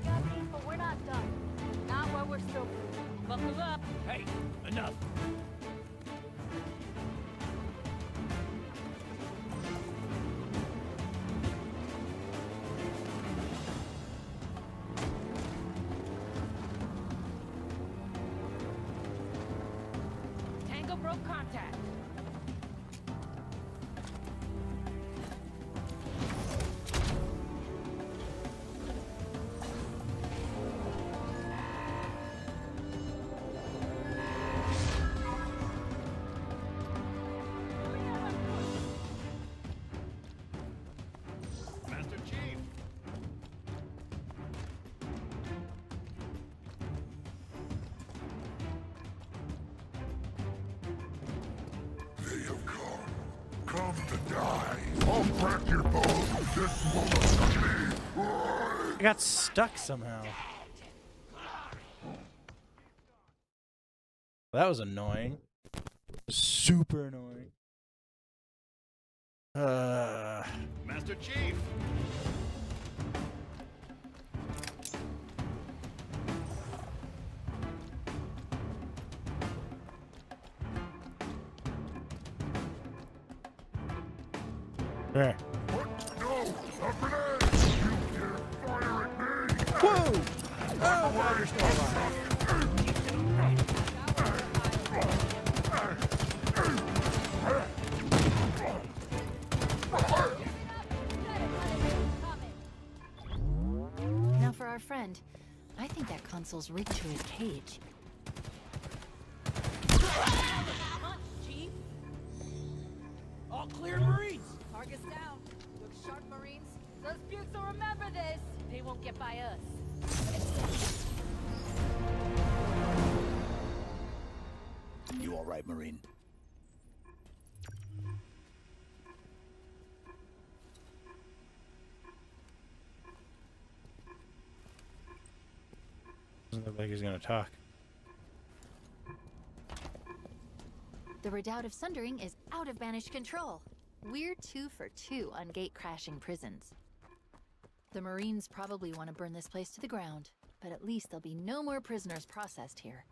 Speaker 8: Got these, but we're not done.
Speaker 9: Not while we're still buckle up.
Speaker 15: Hey, enough.
Speaker 9: Tango broke contact.
Speaker 10: Master Chief!
Speaker 4: They have come. Come to die. I'll crack your bones with this moment.
Speaker 1: I got stuck somehow. That was annoying. Super annoying.
Speaker 15: Master Chief.
Speaker 1: There.
Speaker 4: No, a grenade! You dare fire at me!
Speaker 1: Whoa! Oh, wow, you're still alive.
Speaker 8: Now for our friend. I think that console's rigged to his cage.
Speaker 9: Chief.
Speaker 15: All clear, Marines.
Speaker 9: Target's down. Look sharp, Marines. Those Bukes will remember this. They won't get by us.
Speaker 12: You all right, Marine?
Speaker 1: Doesn't look like he's gonna talk.
Speaker 8: The Redoubt of Sundering is out of Banished control. We're 2 for 2 on gate-crashing prisons. The Marines probably want to burn this place to the ground, but at least there'll be no more prisoners processed here.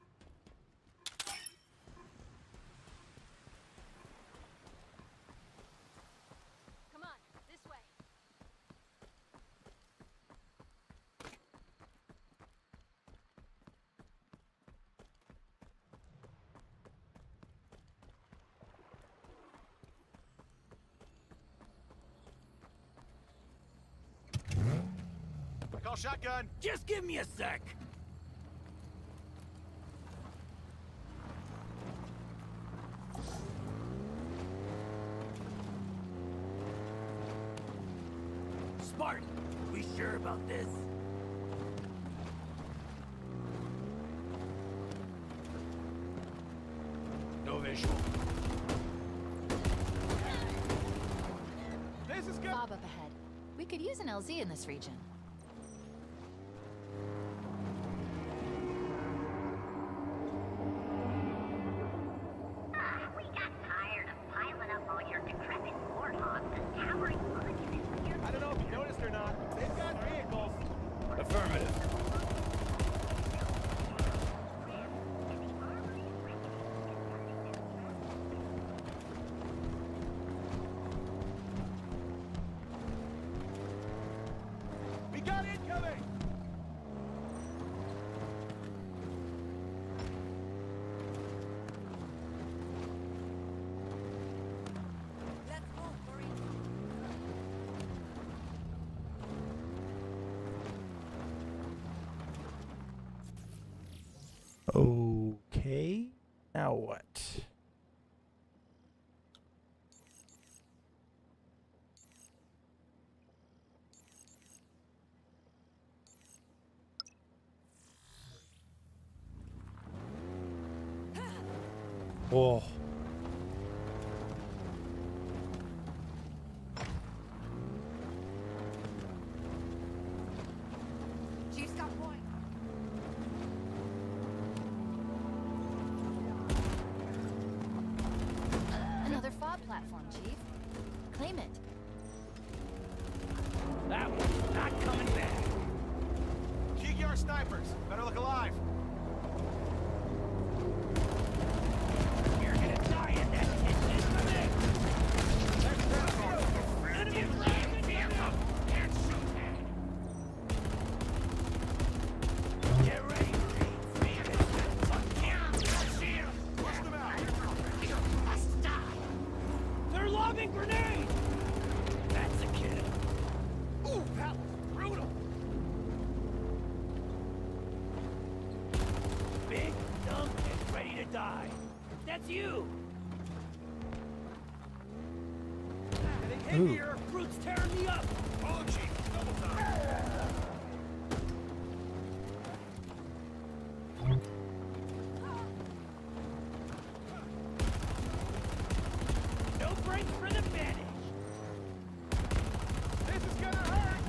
Speaker 9: Come on, this way.
Speaker 15: Call shotgun.
Speaker 16: Just give me a sec. Spartan, we sure about this?
Speaker 15: No visual. This is good.
Speaker 8: Bob up ahead. We could use an LZ in this region.
Speaker 17: We got tired of piling up all your decrepit warthogs and towering monuments here.
Speaker 15: I don't know if you noticed or not. They've got vehicles.
Speaker 16: Affirmative.
Speaker 15: We got incoming.
Speaker 9: Let's move, Marines.
Speaker 1: Okay. Now what? Whoa.
Speaker 9: Chief's got point.
Speaker 8: Another FOB platform, Chief. Claim it.
Speaker 16: That one's not coming back.
Speaker 15: Cheeky our snipers. Better look alive.
Speaker 16: You're gonna die in that kitchen. Enemy flying vehicle. Can't shoot that. Get ready, Marines.
Speaker 15: Push them out.
Speaker 16: They're lobbing grenades. That's a kill. Ooh, that was brutal. Big, dumb, and ready to die. That's you. Getting hit
Speaker 1: Ooh.
Speaker 16: here. Brute's tearing me up.
Speaker 15: Follow Chief. Double time.
Speaker 16: No breaks for the Banish.
Speaker 15: This is gonna hurt.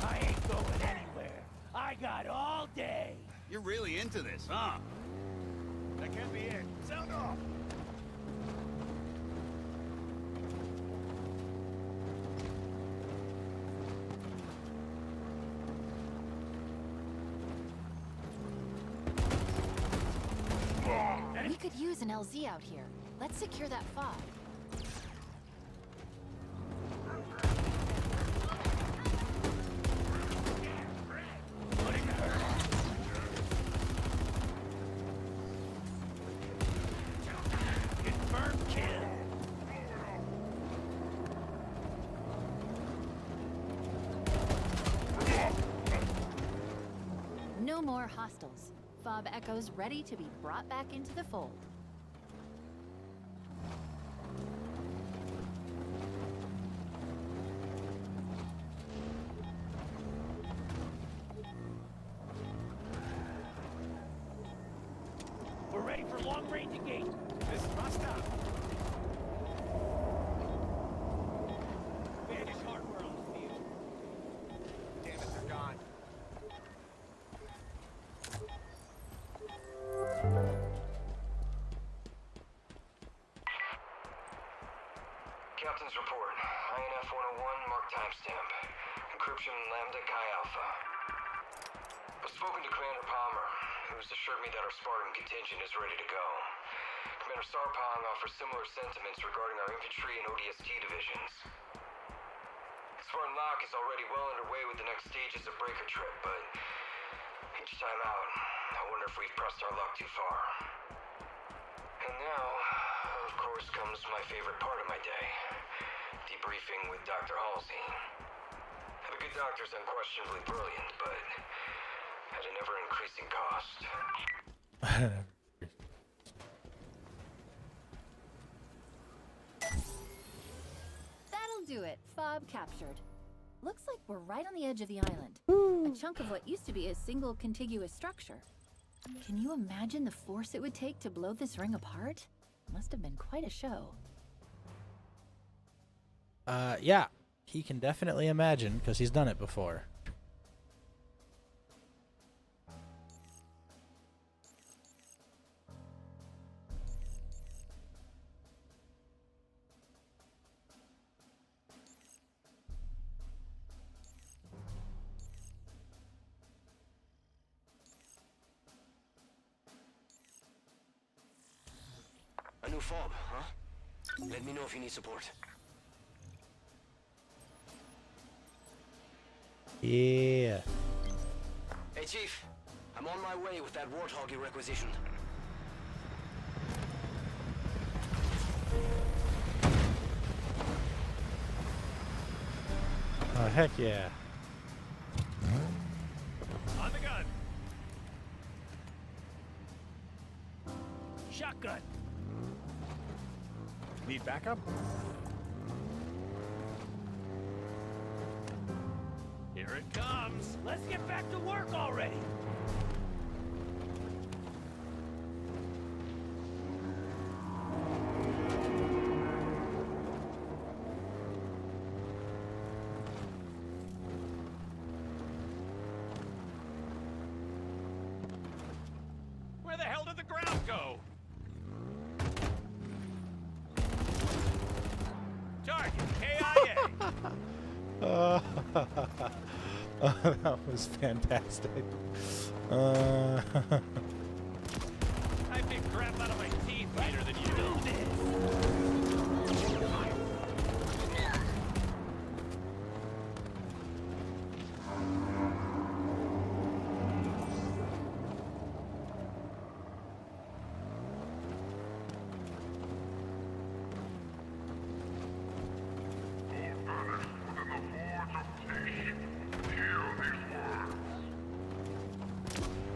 Speaker 16: I ain't going anywhere. I got all day.
Speaker 15: You're really into this, huh? That can't be it. Sound off!
Speaker 8: We could use an LZ out here. Let's secure that fob. No more hostiles. Fob Echoes ready to be brought back into the fold.
Speaker 16: We're ready for long-range engagement. This is my stop. Vanish hardware on the field. Damn it, they're gone.
Speaker 13: Captain's report. INF 101, mark timestamp. Encryption Lambda Chi Alpha. I've spoken to Commander Palmer, who's assured me that our Spartan contingent is ready to go. Commander Sarpong offers similar sentiments regarding our infantry and ODST divisions. Spartan Lock is already well underway with the next stages of Breaker Trip, but each time out, I wonder if we've pressed our luck too far. And now, of course, comes my favorite part of my day. Debriefing with Dr. Halsey. The good doctor's unquestionably brilliant, but at an ever-increasing cost.
Speaker 8: That'll do it. Fob captured. Looks like we're right on the edge of the island. A chunk of what used to be a single contiguous structure. Can you imagine the force it would take to blow this ring apart? Must have been quite a show.
Speaker 1: Yeah, he can definitely imagine because he's done it before.
Speaker 14: A new fob, huh? Let me know if you need support.
Speaker 1: Yeah.
Speaker 14: Hey, Chief. I'm on my way with that Warthog you requisitioned.
Speaker 1: Oh, heck yeah.
Speaker 16: On the gun. Shotgun.
Speaker 15: Need backup?
Speaker 16: Here it comes. Let's get back to work already. Where the hell did the ground go? Target, KIA.
Speaker 1: That was fantastic.
Speaker 16: I pick crap out of my teeth better than you do this.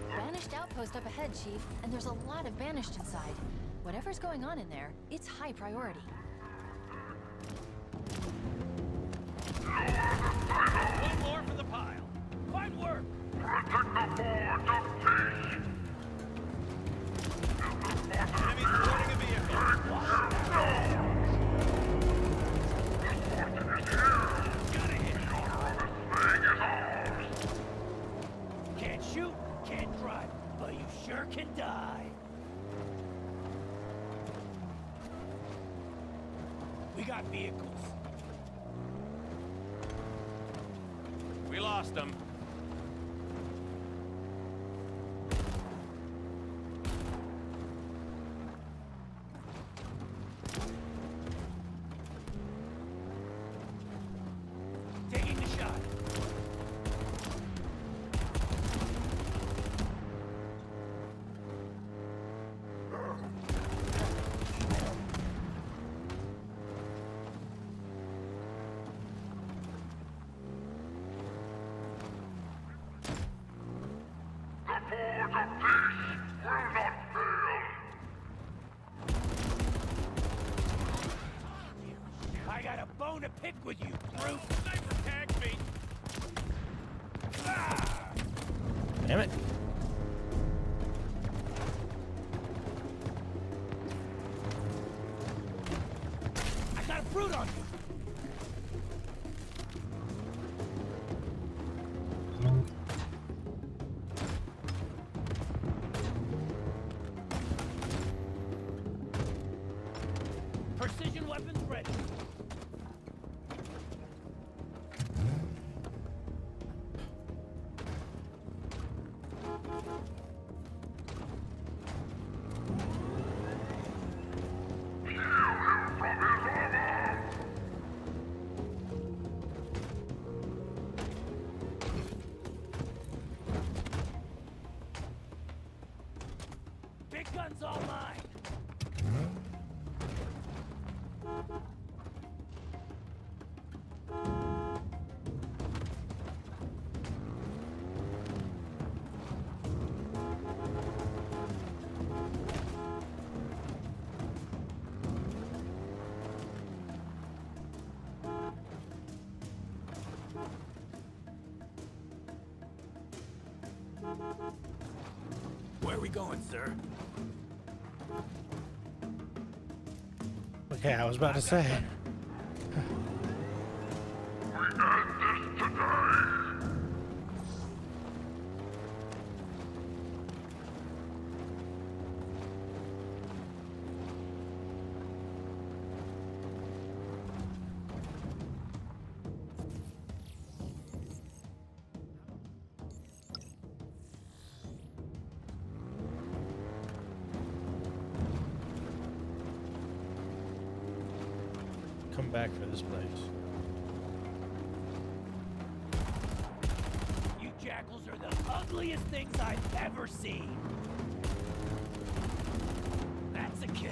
Speaker 3: Banished outpost up ahead, Chief, and there's a lot of Banished inside. Whatever's going on in there, it's high priority.
Speaker 16: One more for the pile. Fine work. Enemies boarding a vehicle. Gotta hit. Can't shoot, can't drive. vehicles. We lost them. Taking the shot. I got a bone to pick with you, brute. Sniper tagged me.
Speaker 1: Damn it.
Speaker 16: I got a brute on you. Precision weapons ready. Big gun's all mine. Where are we going, sir?
Speaker 1: Okay, I was about to say. Come back for this place.
Speaker 16: You jackals are the ugliest things I've ever seen. That's a kill.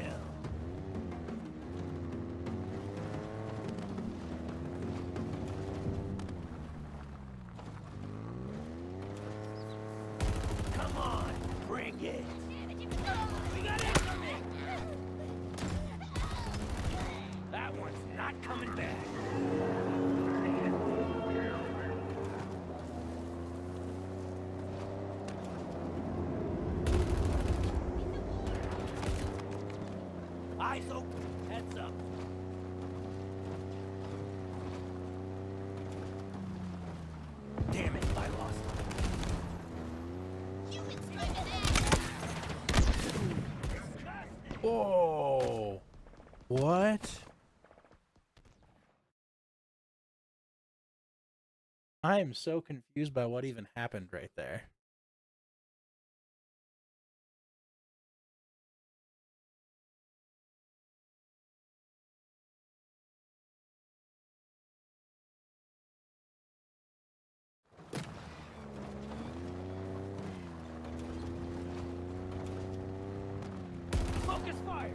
Speaker 16: Come on, bring it. We got incoming. That one's not coming back. Eyes open, heads up. Damn it, I lost him.
Speaker 1: Whoa! What? I am so confused by what even happened right there.
Speaker 16: Focus fire!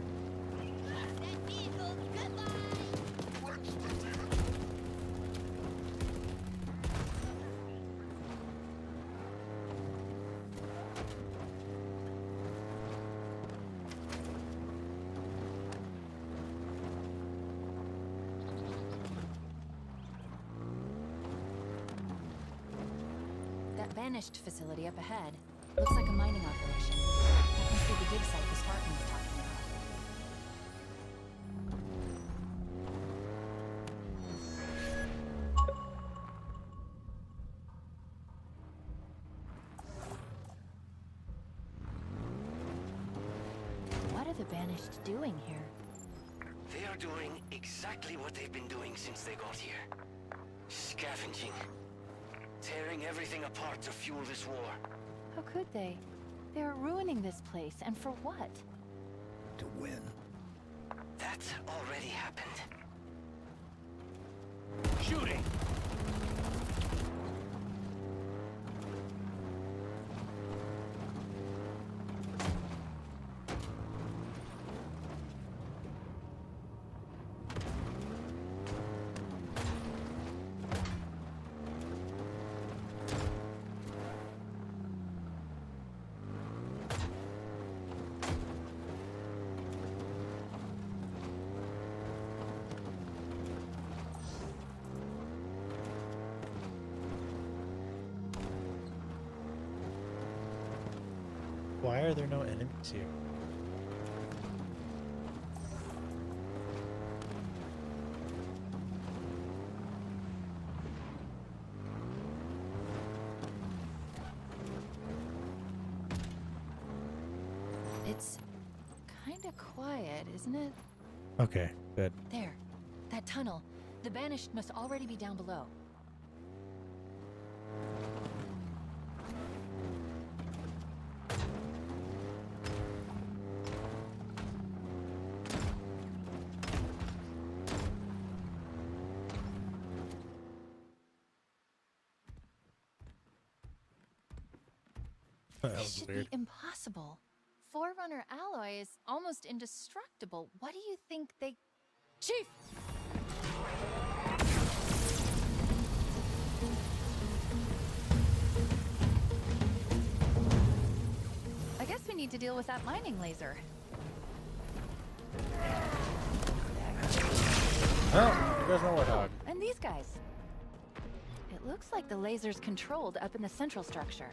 Speaker 3: That banished facility up ahead looks like a mining operation. That must be the dig site the Spartan was talking about. What are the banished doing here?
Speaker 14: They are are doing exactly what they've been doing since they got here. Scavenging. Tearing everything apart to fuel this war.
Speaker 8: How could they? They're ruining this place, and for what?
Speaker 12: To win.
Speaker 14: That already happened.
Speaker 16: Shooting!
Speaker 1: Why are there no enemies here?
Speaker 3: It's kinda quiet, isn't it?
Speaker 1: Okay, good.
Speaker 8: There. That tunnel. The Banished must already be down below.
Speaker 1: That
Speaker 3: This
Speaker 1: was
Speaker 3: should
Speaker 1: weird.
Speaker 3: be impossible. Forerunner alloy is almost indestructible. What do you think they... Chief! I guess we need to deal with that mining laser.
Speaker 1: Oh, there goes my warthog.
Speaker 8: And these guys. It looks like the laser's controlled up in the central structure.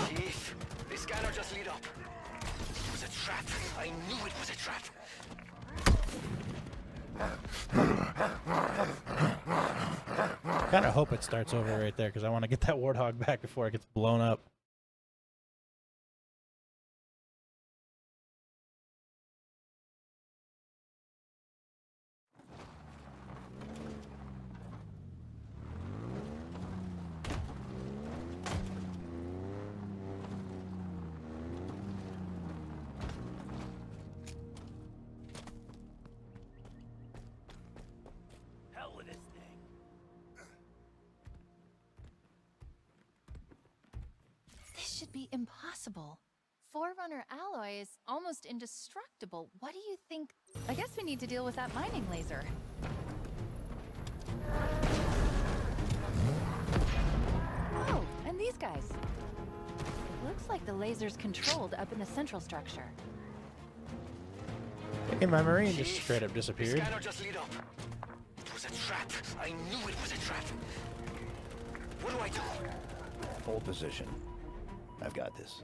Speaker 14: Chief, the scanner just lit up. It was a trap. I knew it was a trap.
Speaker 1: Kind of hope it starts over right there because I want to get that warthog back before it gets blown up.
Speaker 16: Hell with this thing.
Speaker 3: This should be impossible. Forerunner alloy is almost indestructible. What do you think? I guess we need to deal with that mining laser.
Speaker 8: Oh, and these guys. It looks like the laser's controlled up in the central structure.
Speaker 1: Hey, my marine just straight up
Speaker 14: The
Speaker 1: disappeared.
Speaker 14: scanner just lit up. It was a trap. I knew it was a trap. What do I do?
Speaker 12: Hold position. I've got this.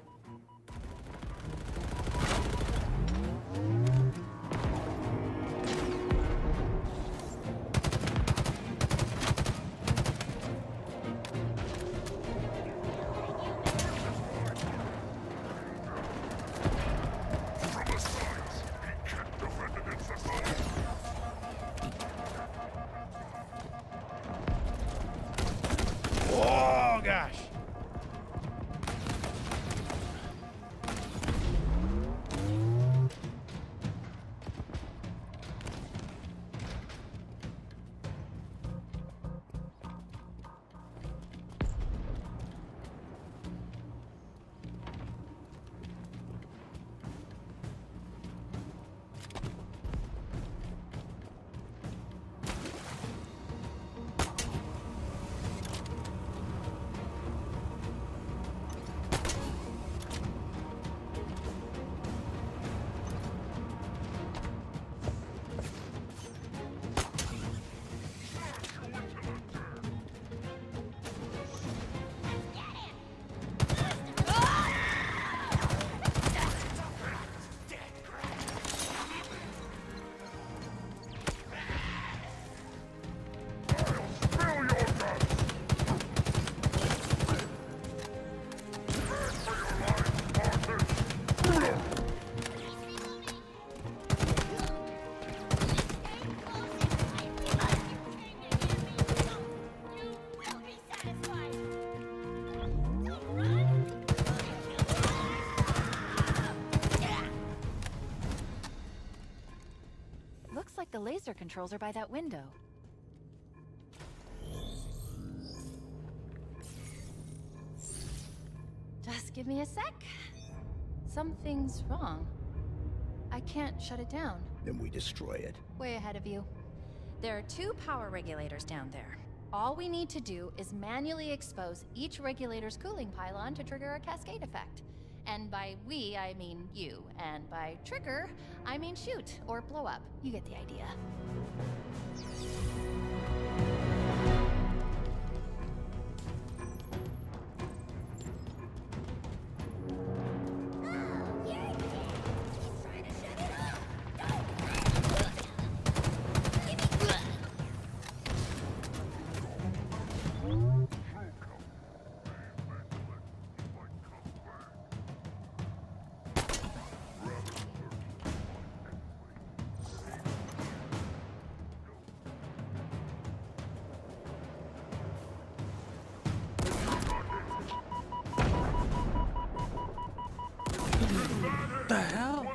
Speaker 1: Oh gosh.
Speaker 8: laser controls are by that window.
Speaker 3: Just give me a sec. Something's wrong. I can't shut it down.
Speaker 12: Then we destroy it.
Speaker 3: Way ahead of you.
Speaker 18: There are 2 power regulators down there.
Speaker 3: All we need to do is manually expose each regulator's cooling pylon to trigger a cascade effect. And by we, I mean you. And by trigger, I mean shoot or blow up. You get the idea.
Speaker 1: The hell?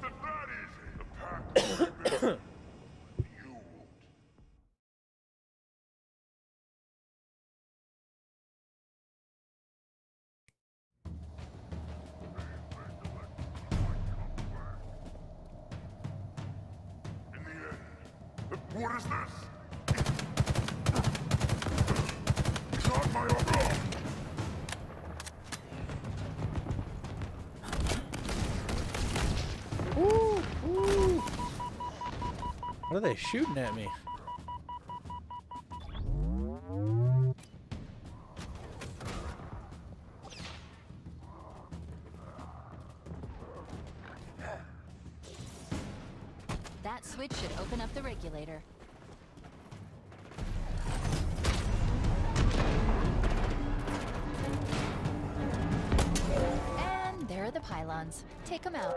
Speaker 4: What is this? It's not my order.
Speaker 1: Ooh, ooh. What are they shooting at me?
Speaker 8: That switch should open up the regulator. And there are the pylons. Take them out.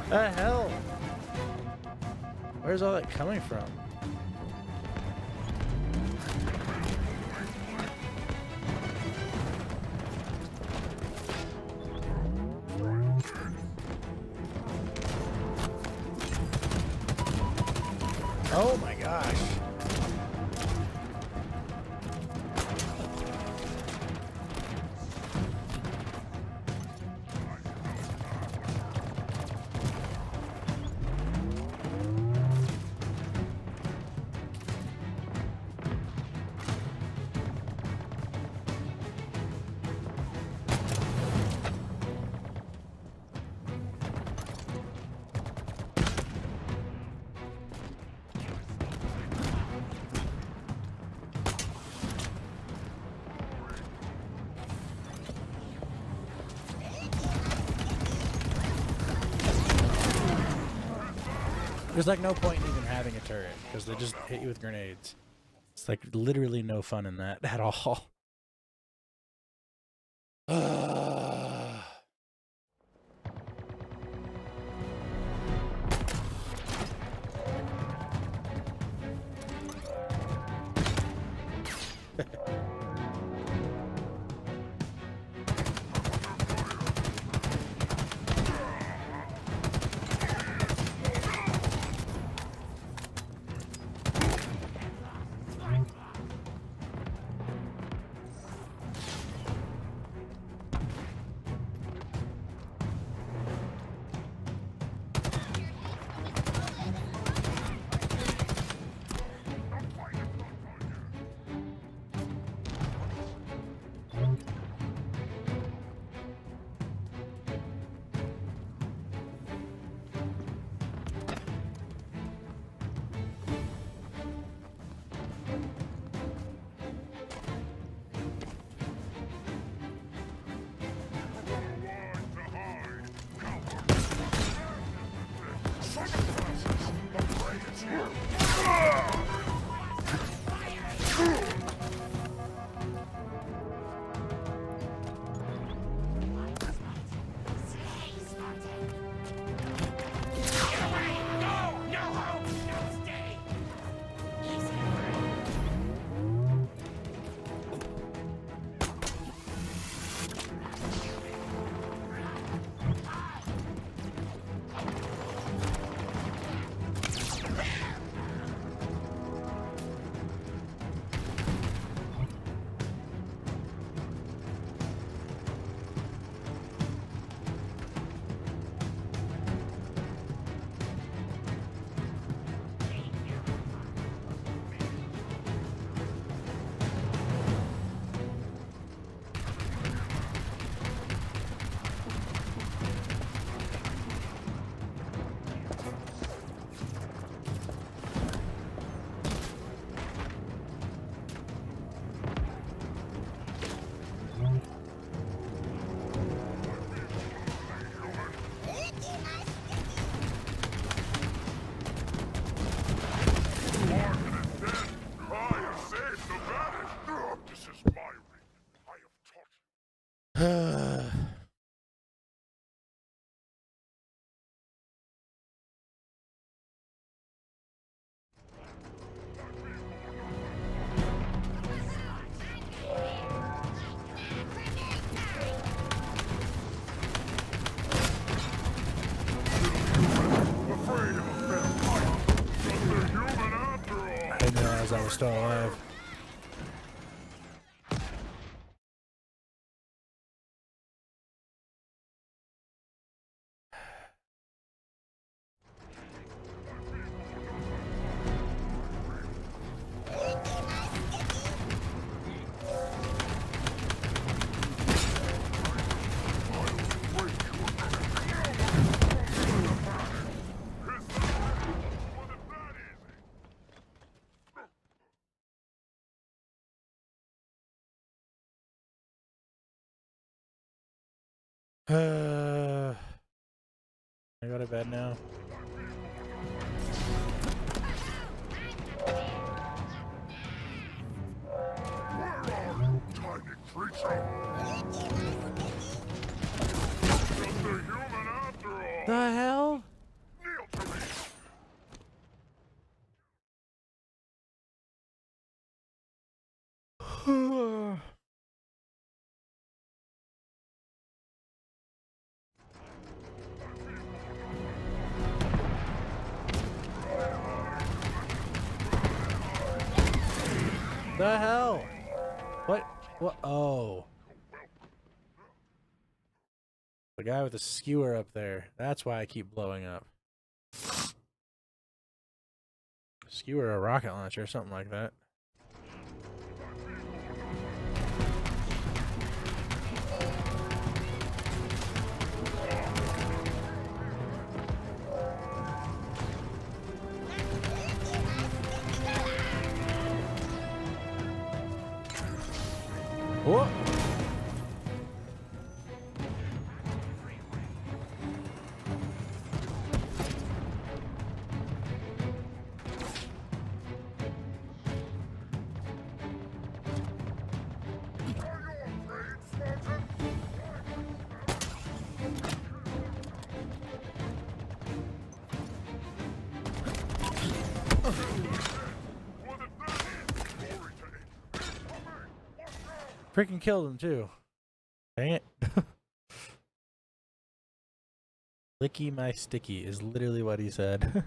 Speaker 1: The hell? Where's all that coming from? Oh my gosh. There's like no point in even having a turret because they just hit you with grenades. It's like literally no fun in that at all. realize I was still alive. I go to bed now.
Speaker 4: Tiny creature. Just a human after all.
Speaker 1: The hell?
Speaker 4: Kneel to me.
Speaker 1: The hell? What? What? Oh. The guy with the skewer up there. That's why I keep blowing up. Skewer a rocket launcher or something like that. What? Freaking killed him too. Dang it. Licky my sticky is literally what he said.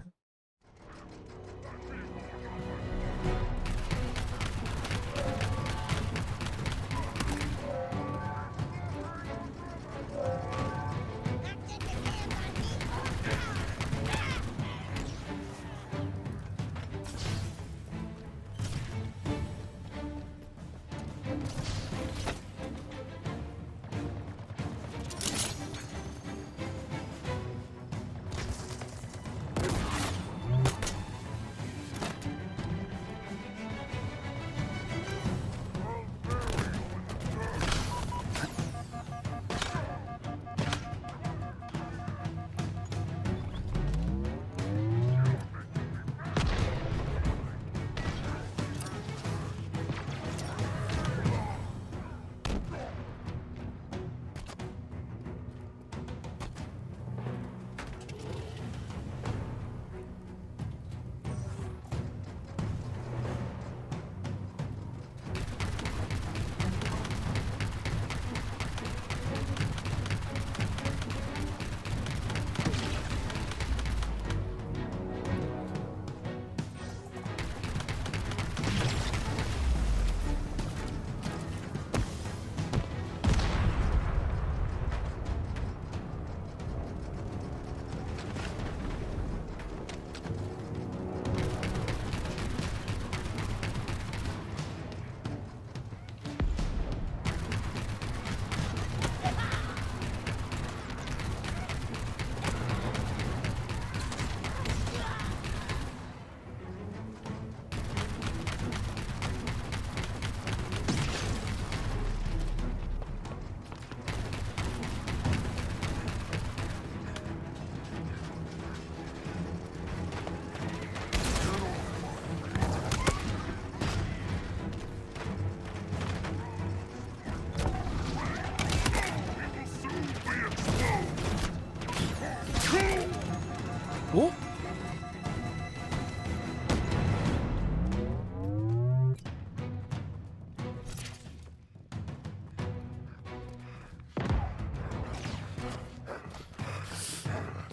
Speaker 1: Oh.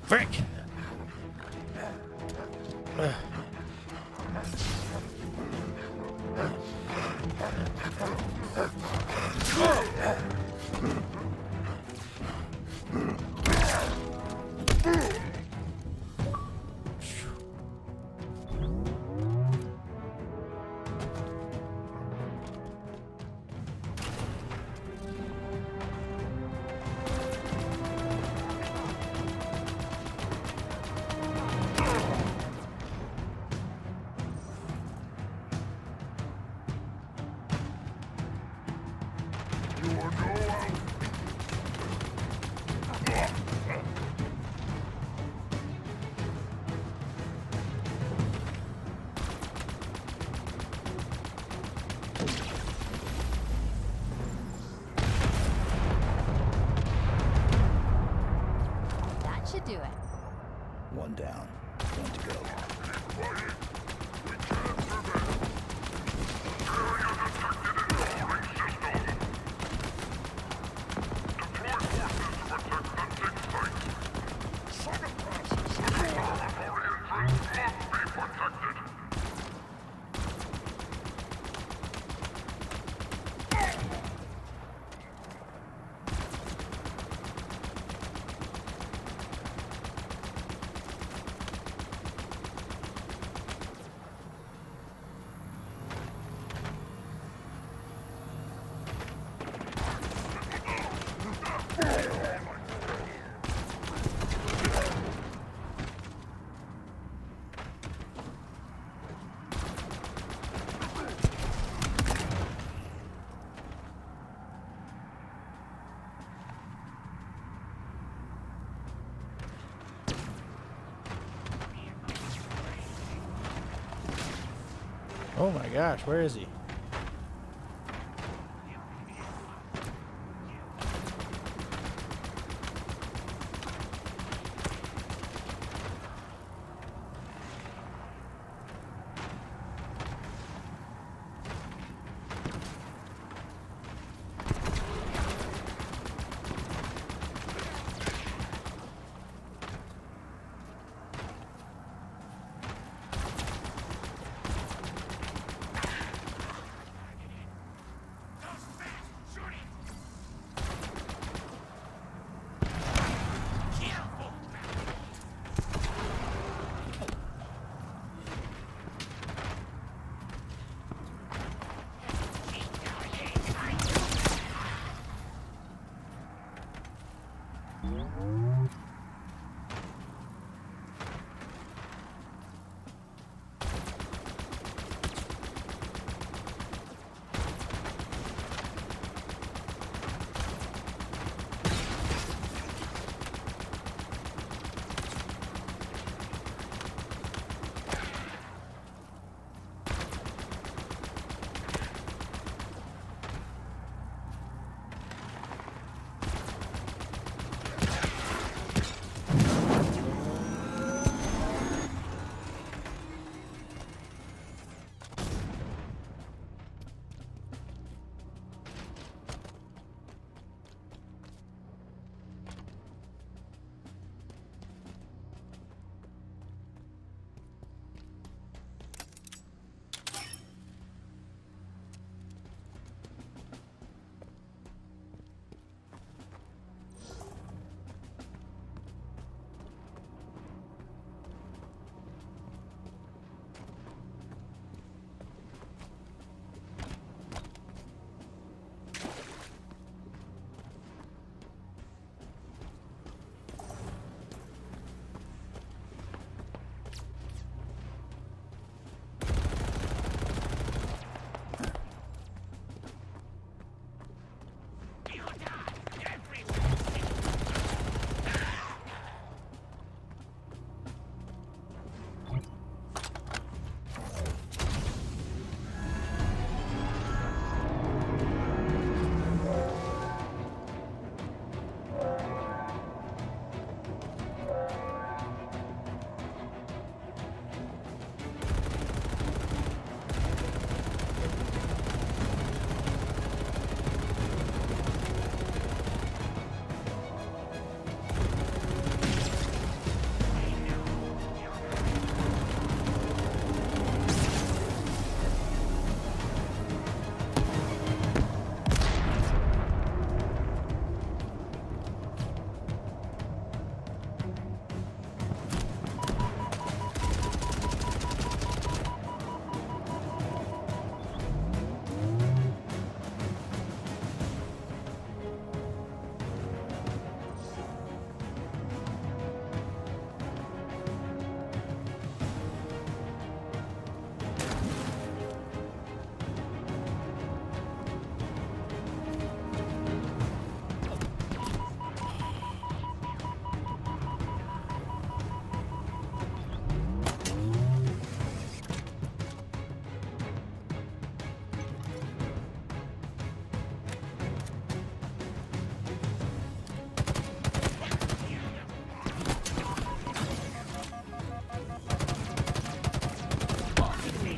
Speaker 1: Frick.
Speaker 12: down. One to go.
Speaker 1: Oh my gosh, where is he?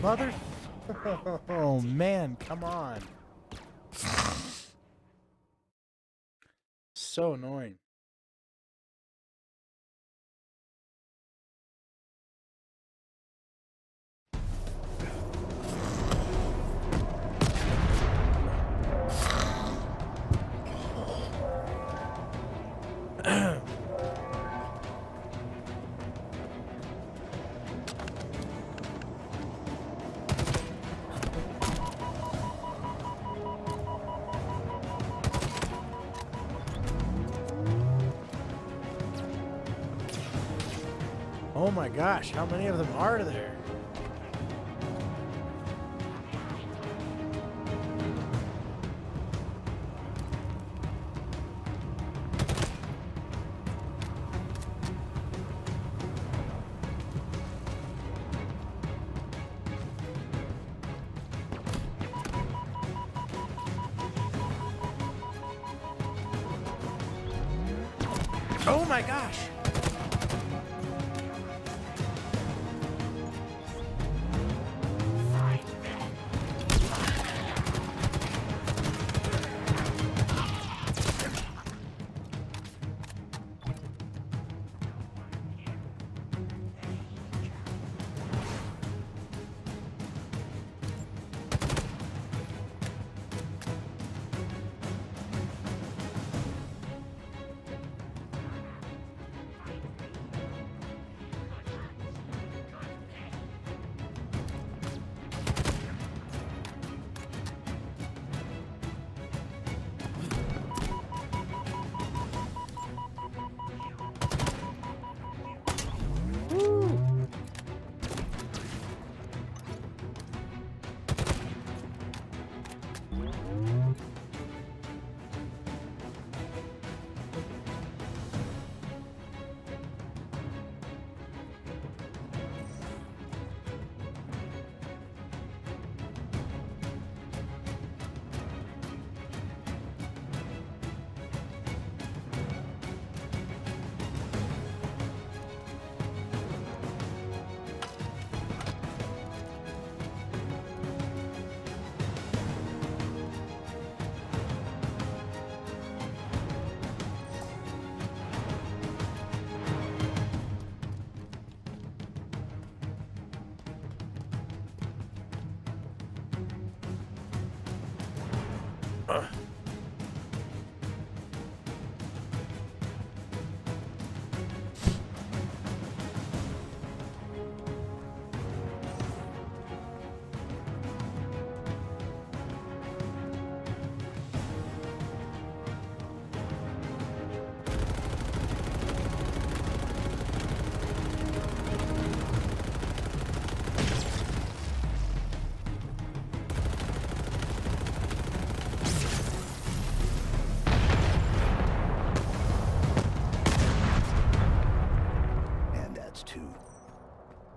Speaker 1: Mother. Oh man, come on. So annoying. Oh my gosh, how many of them are there? Oh my gosh!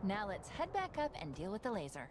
Speaker 18: Now let's head back up and deal with the laser.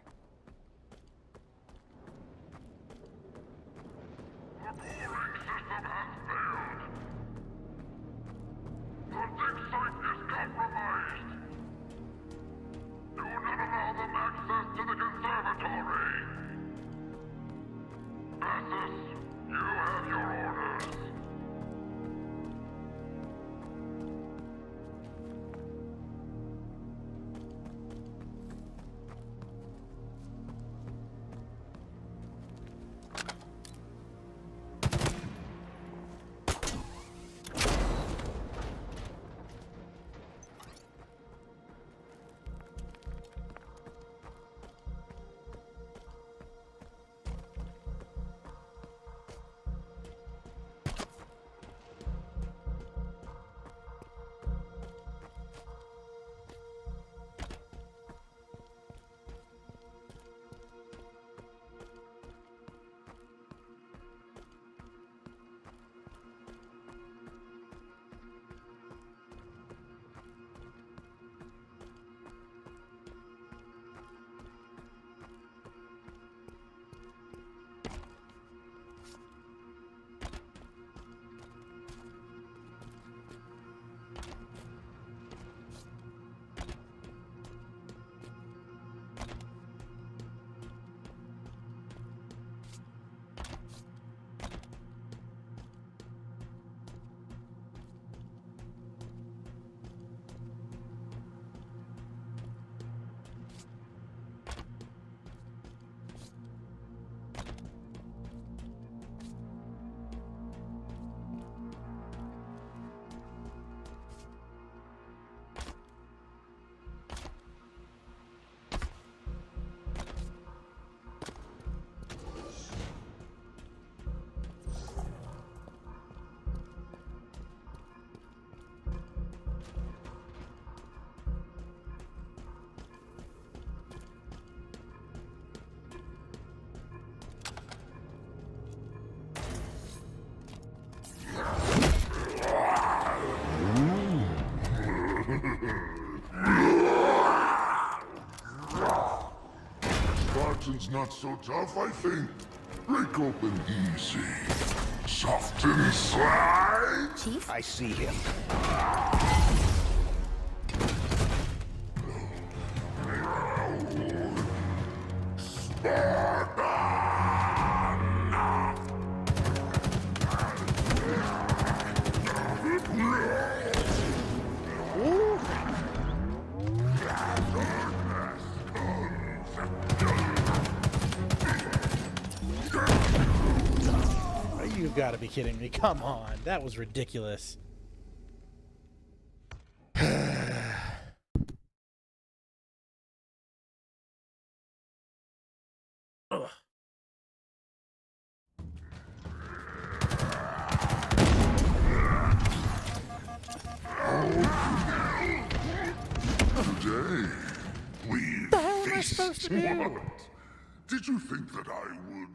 Speaker 4: Construction's not so tough, I think. Break open easy. Soft inside.
Speaker 12: Chief? I see him.
Speaker 1: You've got to be kidding me. Come on. That was ridiculous. Ugh.
Speaker 4: Today, we
Speaker 1: the hell am I supposed to do?
Speaker 4: What? Did you think that I would?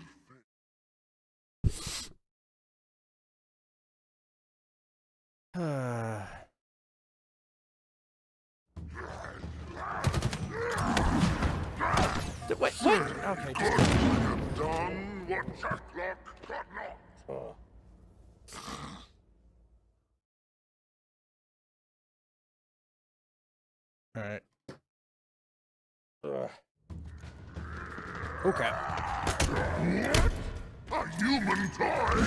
Speaker 1: Wait. Okay, just...
Speaker 4: done what Jacklock got not.
Speaker 1: Oh. All right. Okay.
Speaker 4: A human toy!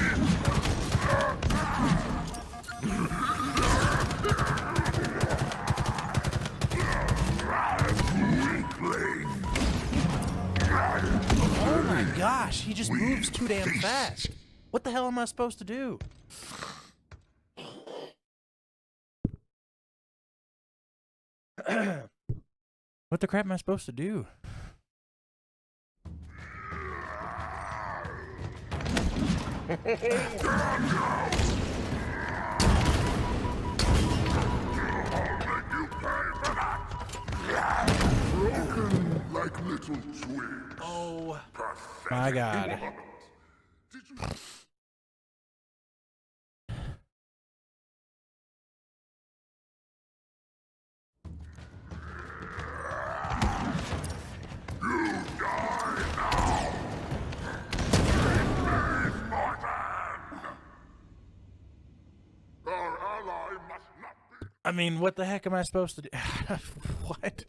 Speaker 1: Oh my gosh, he just moves too damn fast. What the hell am I supposed to do? What the crap am I supposed to do?
Speaker 4: Broken like little twigs.
Speaker 1: Oh
Speaker 4: Pathetic.
Speaker 1: my God.
Speaker 4: Did you... You die now! Leave, Martin! Our ally must not be...
Speaker 1: I mean, what the heck am I supposed to do? What?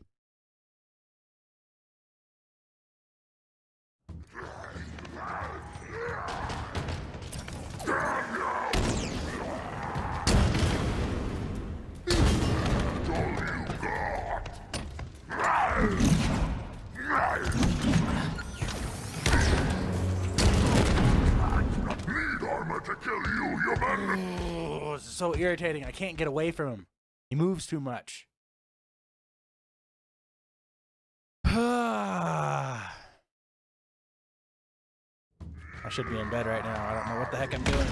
Speaker 4: To kill you, human!
Speaker 1: Oh, it's so irritating. I can't get away from him. He moves too much. I should be in bed right now. I don't know what the heck I'm doing.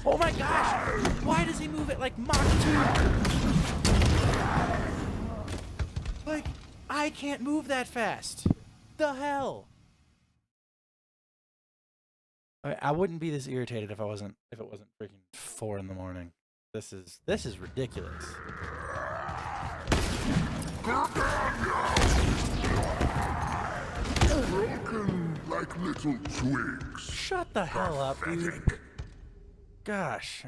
Speaker 1: Oh my gosh! Why does he move it like Mach 2? Like, I can't move that fast. The hell? I wouldn't be this irritated if it wasn't freaking 4 in the morning. This is ridiculous.
Speaker 4: Broken like little twigs.
Speaker 1: Shut the hell up, dude. Gosh.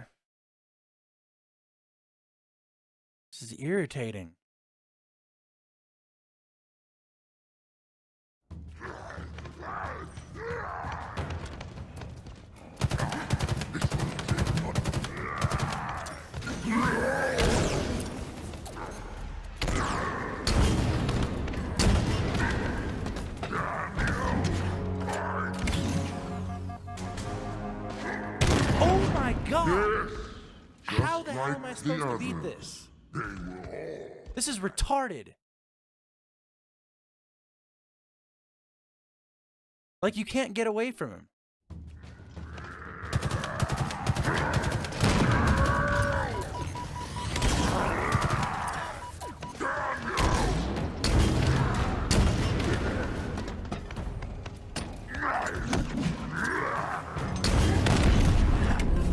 Speaker 1: This is irritating. Oh my God!
Speaker 4: Yes,
Speaker 1: how the hell am I supposed to beat this?
Speaker 4: They were all...
Speaker 1: This is retarded. Like, you can't get away from him.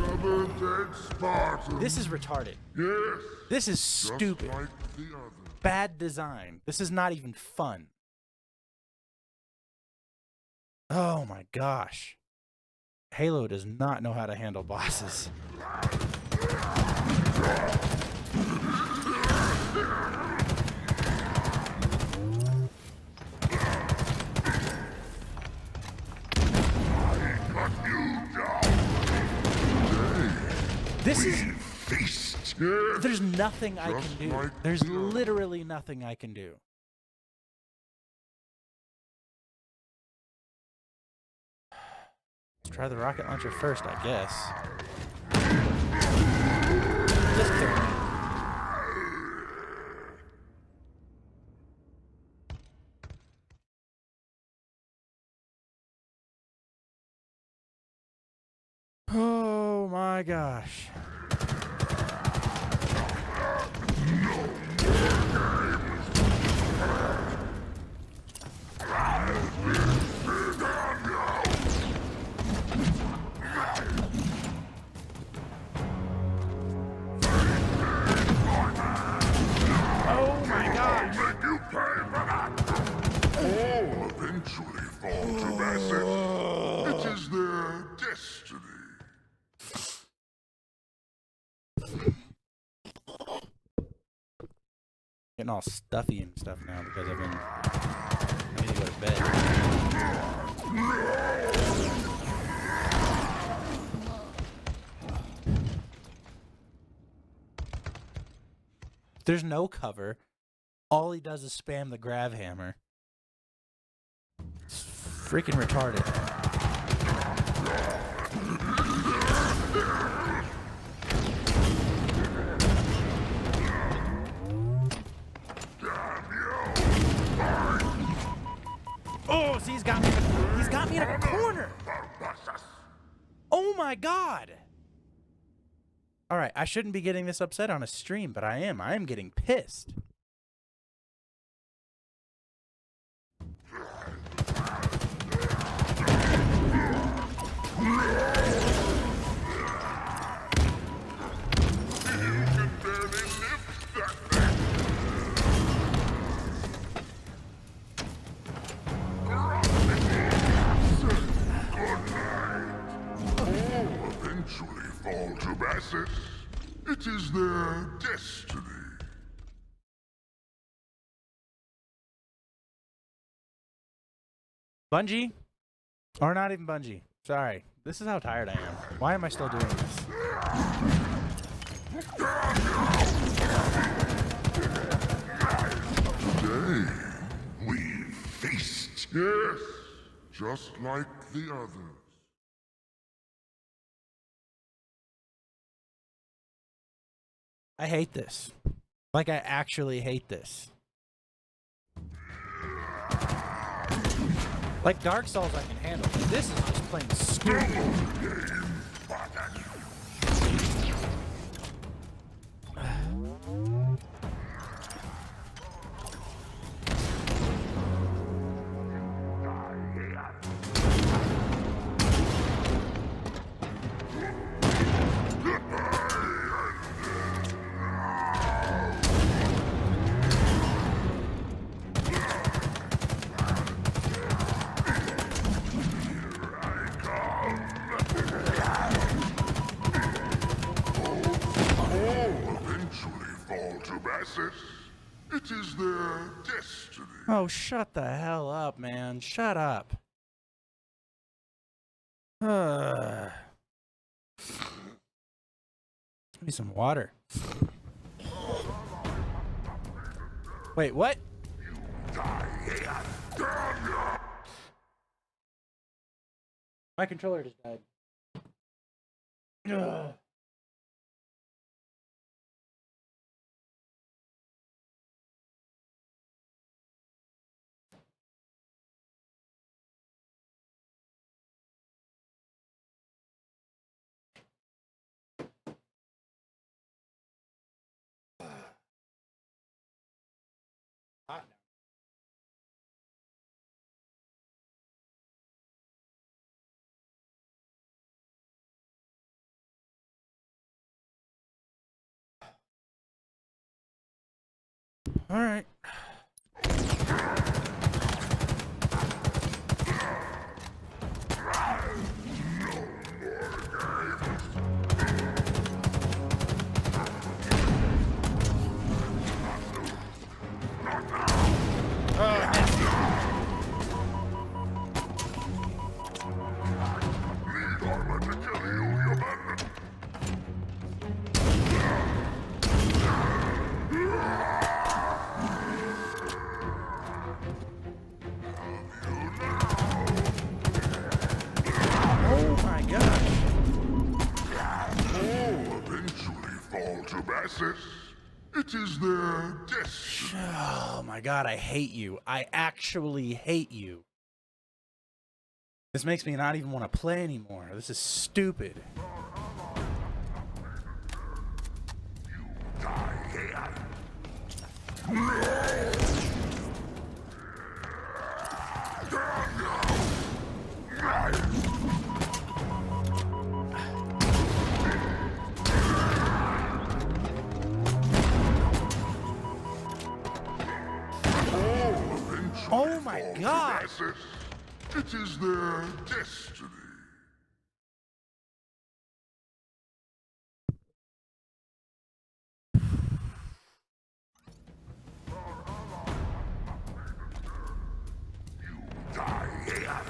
Speaker 4: Another dead Spartan.
Speaker 1: This is retarded.
Speaker 4: Yes.
Speaker 1: This is
Speaker 4: Just
Speaker 1: stupid.
Speaker 4: like the others.
Speaker 1: Bad design. This is not even fun. Oh my gosh. Halo does not know how to handle bosses. This is...
Speaker 4: Feast.
Speaker 1: There's nothing I
Speaker 4: Just
Speaker 1: can do.
Speaker 4: like
Speaker 1: There's
Speaker 4: the others.
Speaker 1: literally nothing I can do. Let's try the rocket launcher first, I guess. Just kill me. Oh my gosh. Oh my gosh.
Speaker 4: Make you pay for that. All eventually fall to Bassett. It is their destiny.
Speaker 1: Getting all stuffy and stuff now because I've been... I need to go to bed. There's no cover. All he does is spam the grav hammer. It's freaking retarded. Oh, see, he's got me in a corner. Oh my god. All right, I shouldn't be getting this upset on a stream, but I am. I am getting pissed.
Speaker 4: Eventually fall to Bassett. It is their destiny.
Speaker 1: Bungie? Or not even Bungie. Sorry. This is how tired I am. Why am I still doing this?
Speaker 4: Today, we feast. Yes, just like the others.
Speaker 1: I hate this. Like, I actually hate this. Like, Dark Souls I can handle, but this is just plain stupid.
Speaker 4: It is their destiny.
Speaker 1: Oh, shut the hell up, man. Shut up. Give me some water. Wait, what? My controller just died. Ugh. All right.
Speaker 4: It is their destiny.
Speaker 1: Oh my god, I hate you. I actually hate you. This makes me not even want to play anymore. This is stupid.
Speaker 4: You die here.
Speaker 1: Oh my god!
Speaker 4: It is their destiny. You die here.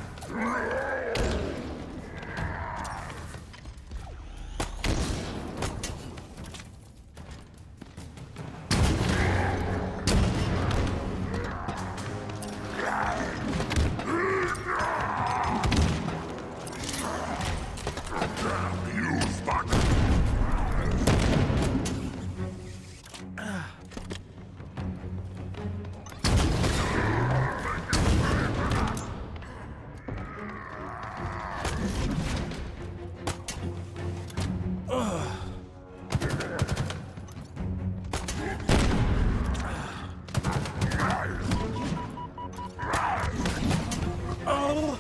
Speaker 1: Oh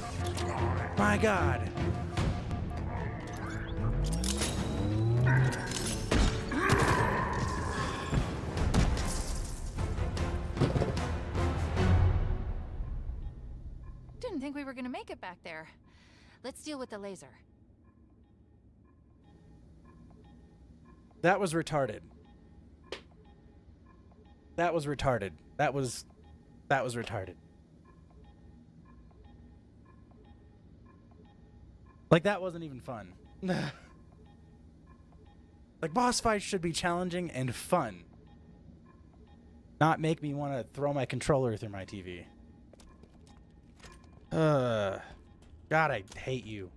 Speaker 1: my god.
Speaker 3: Didn't think we were gonna make it back there. Let's deal with the laser.
Speaker 1: That was retarded. That was retarded. That was retarded. Like, that wasn't even fun. Like, boss fights should be challenging and fun. Not make me want to throw my controller through my TV. God, I hate you.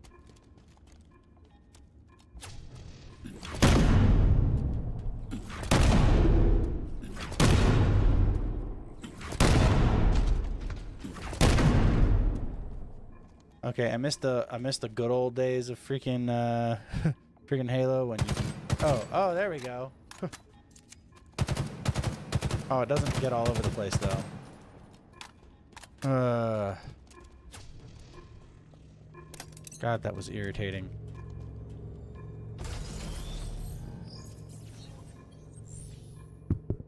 Speaker 1: Okay, I missed the good old days of freaking freaking Halo when you oh there we go. Oh, it doesn't get all over the place though. God, that was irritating.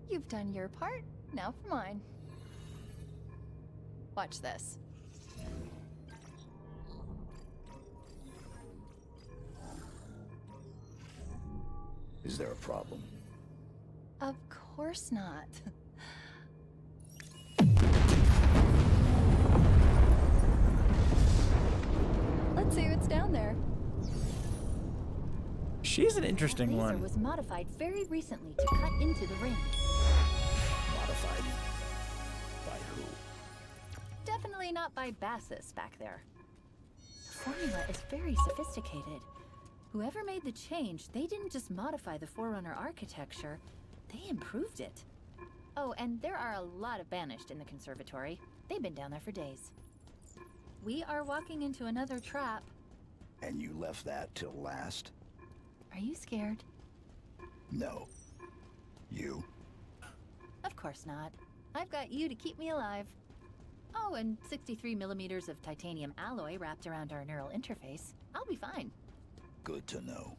Speaker 3: You've done your part, now for mine. Watch this.
Speaker 12: Is there a problem?
Speaker 3: Of course not. Let's see what's down there.
Speaker 1: She's an interesting
Speaker 8: That laser
Speaker 1: one.
Speaker 8: was modified very recently to cut into the ring.
Speaker 12: Modified? By who?
Speaker 8: Definitely not by Bassus back there. The formula is very sophisticated. Whoever made the change, they didn't just modify the Forerunner architecture, they improved it. Oh, and there are a lot of Banished in the conservatory. They've been down there for days. We are walking into another trap.
Speaker 12: And you left that till last?
Speaker 8: Are you scared?
Speaker 12: No. You?
Speaker 8: Of course not. I've got you to keep me alive. Oh, and 63 millimeters of titanium alloy wrapped around our neural interface. I'll be fine.
Speaker 12: Good to know.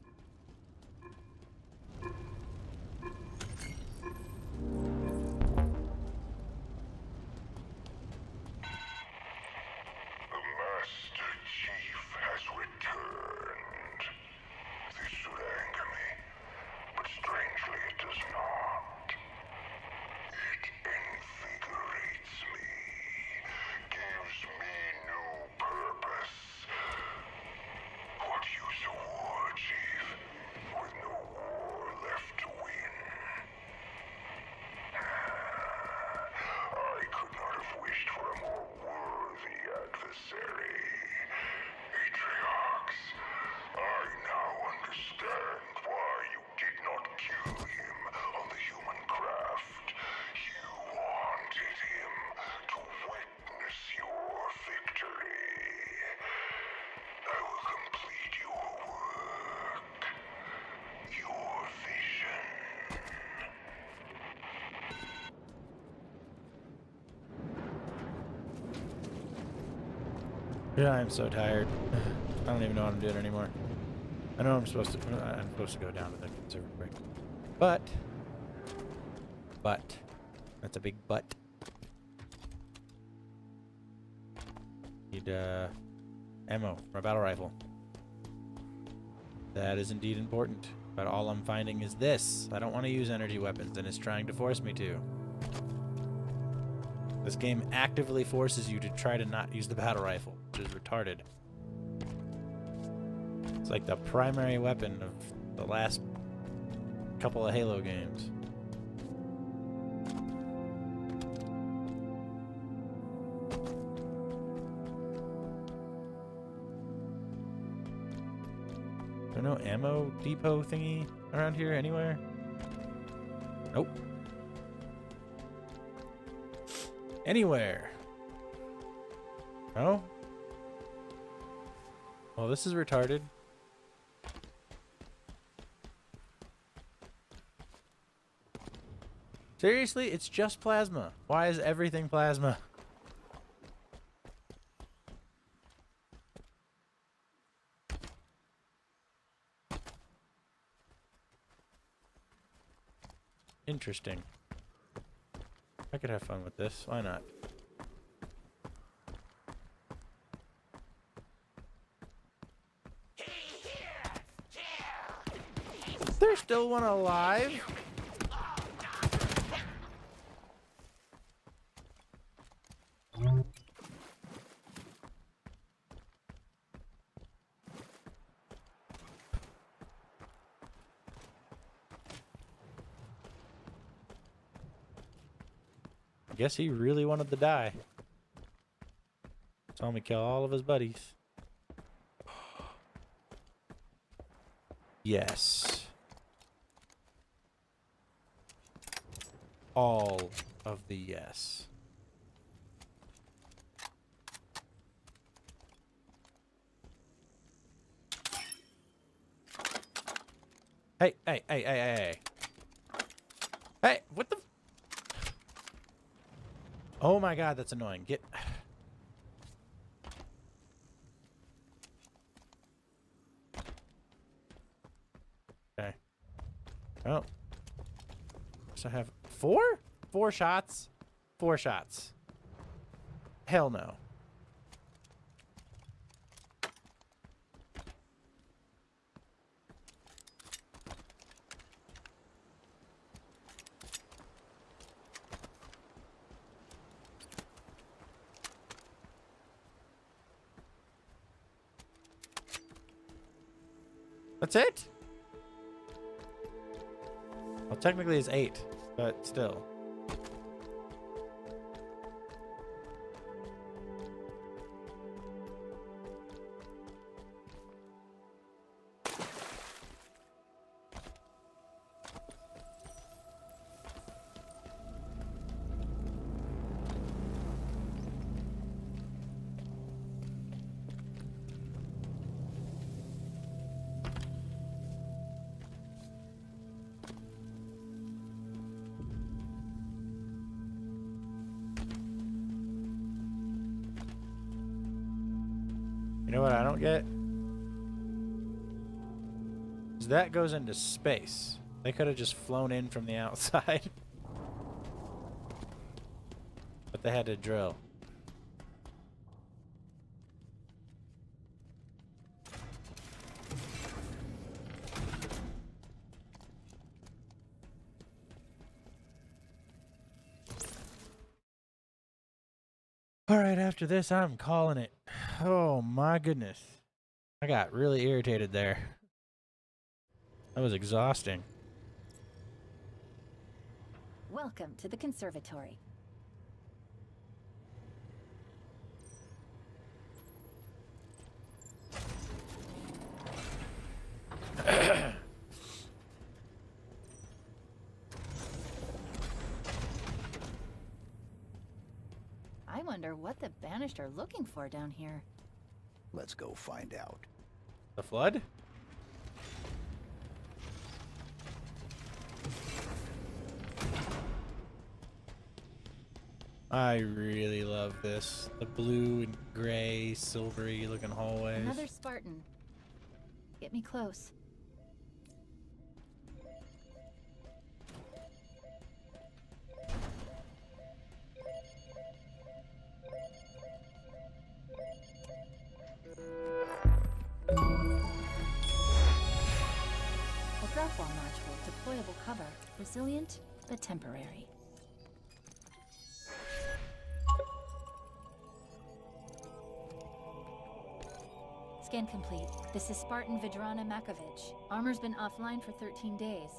Speaker 1: Yeah, I'm so tired. I don't even know what I'm doing anymore. I know I'm supposed to go down to the conservatory. But that's a big but. Need ammo for a battle rifle. That is indeed important. But all I'm finding is this. I don't want to use energy weapons, and it's trying to force me to. This game actively forces you to try to not use the battle rifle, which is retarded. It's like the primary weapon of the last couple of Halo games. Is there no ammo depot thingy around here anywhere? Nope. Anywhere. No? Well, this is retarded. Seriously? It's just plasma. Why is everything plasma? Interesting. I could have fun with this. Why not? There's still one alive? Guess he really wanted to die. Saw me kill all of his buddies. Yes. All of the yes. Hey, hey, hey, hey, hey, hey. Hey, what the... Oh my god, that's annoying. Get... Okay. Oh. So I have 4? 4 shots? 4 shots. Hell no. That's it? Well, technically it's 8, but still. You know what I don't get? Is that goes into space. They could have just flown in from the outside. But they had to drill. Alright, after this, I'm calling it. Oh my goodness. I got really irritated there. That was exhausting.
Speaker 8: Welcome to the conservatory. I wonder what the Banished are looking for down here.
Speaker 12: Let's go find out.
Speaker 1: The flood? I really love this. The blue and gray, silvery looking hallways.
Speaker 8: Another Spartan. Get me close. A drop wall module, deployable cover, resilient but temporary. Scan complete. This is Spartan Vidrana Makovich. Armor's been offline for 13 days.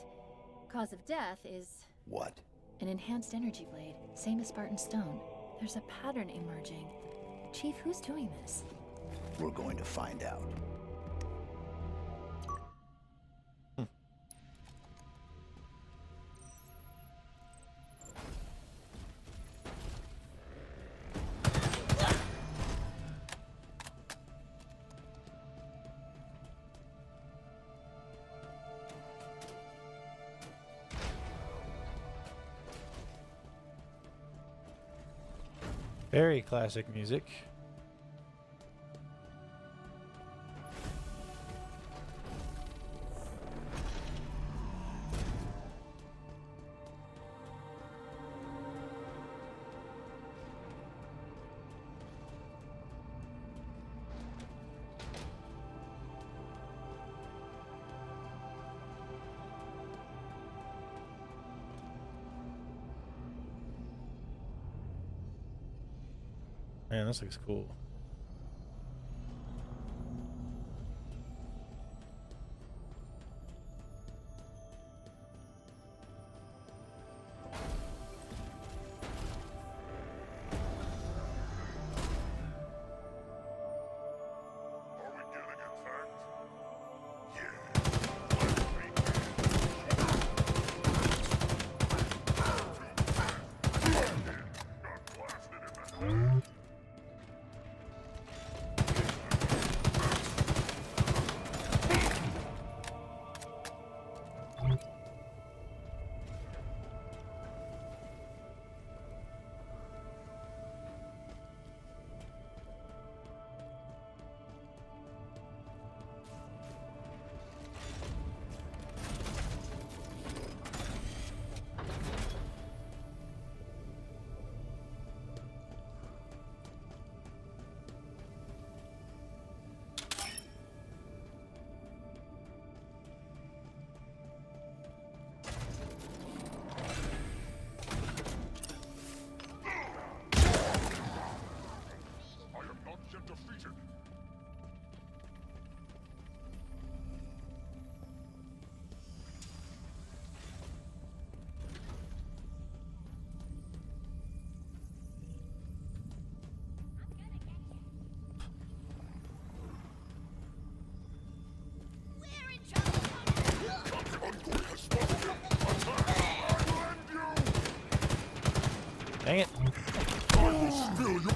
Speaker 8: Cause of death is...
Speaker 12: What?
Speaker 8: An enhanced energy blade, same as Spartan Stone. There's a pattern emerging. Chief, who's doing this?
Speaker 12: We're going to find out.
Speaker 1: Very classic music. Man, this looks cool. Dang it.
Speaker 4: I will spill your...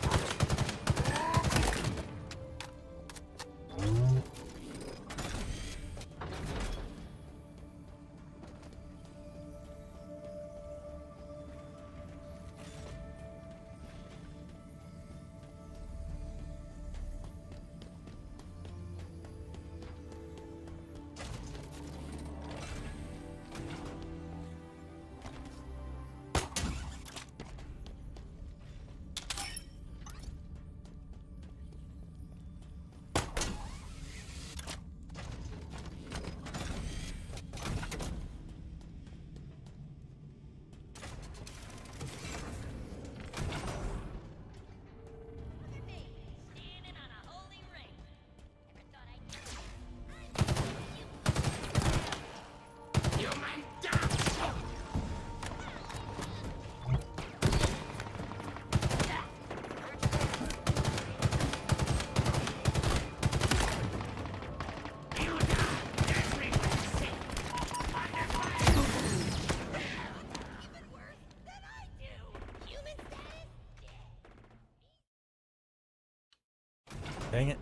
Speaker 1: Dang it.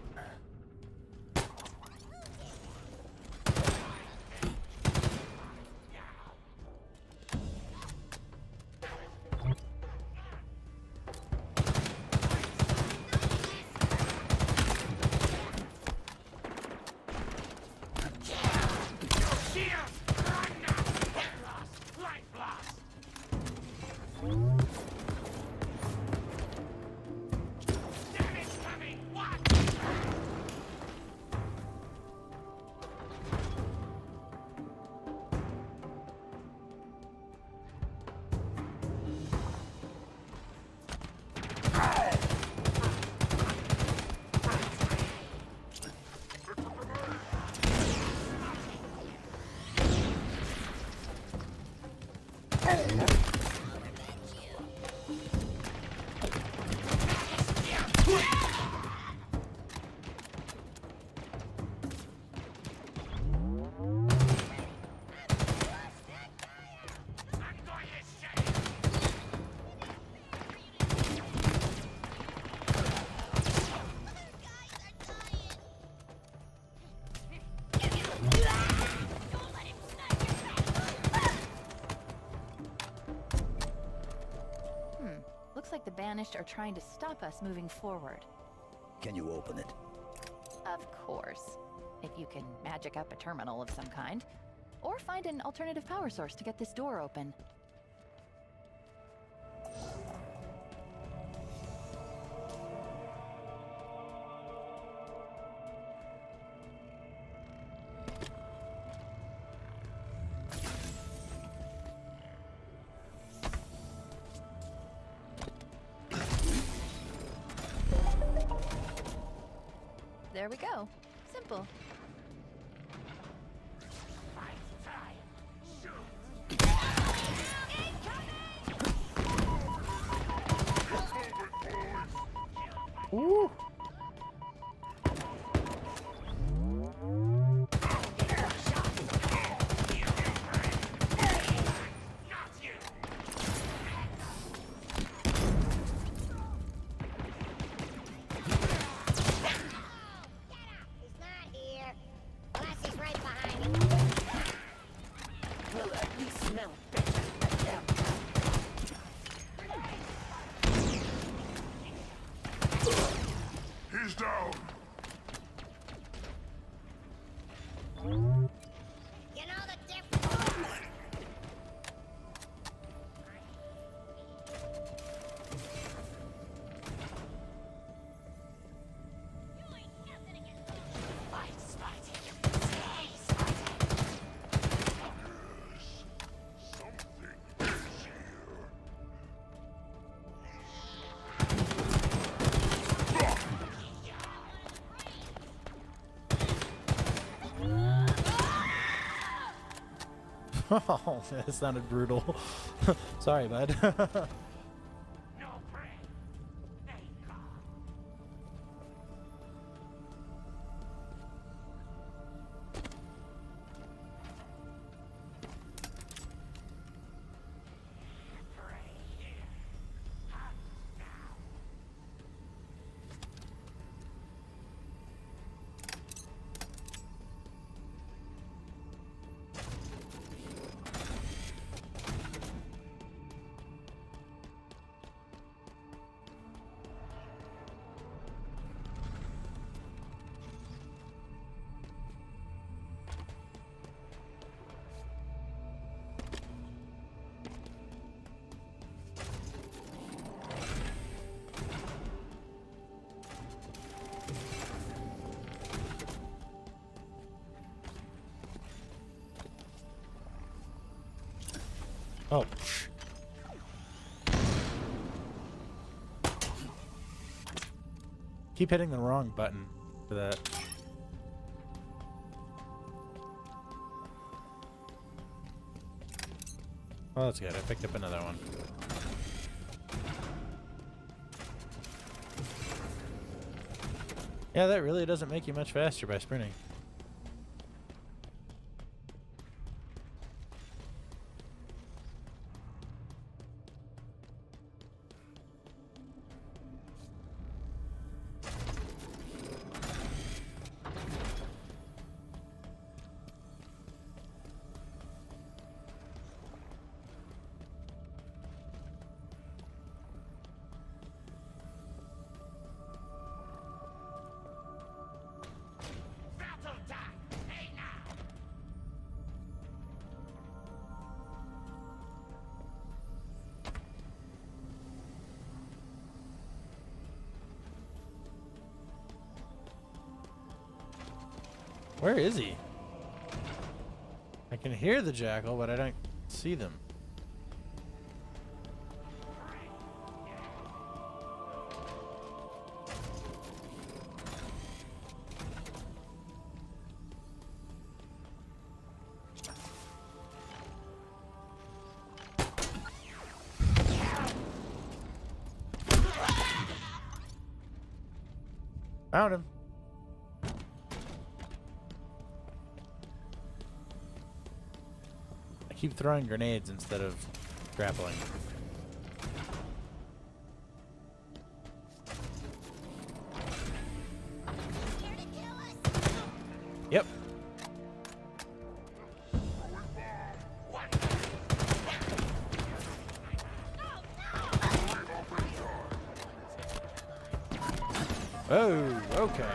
Speaker 3: Looks like the Banished are trying to stop us moving forward.
Speaker 12: Can you open it?
Speaker 3: Of course. If you can magic up a terminal of some kind. Or find an alternative power source to get this door open. There we go. Simple.
Speaker 1: Ooh.
Speaker 4: He's down.
Speaker 17: You know the difference.
Speaker 1: Oh, that sounded brutal. Sorry, bud. Oh. Keep hitting the wrong button for that. Oh, that's good. I picked up another one. Yeah, that really doesn't make you much faster by sprinting. Where is he? I can hear the jackal, but I don't see them. Found him. I keep throwing grenades instead of grappling. Yep. Oh, okay.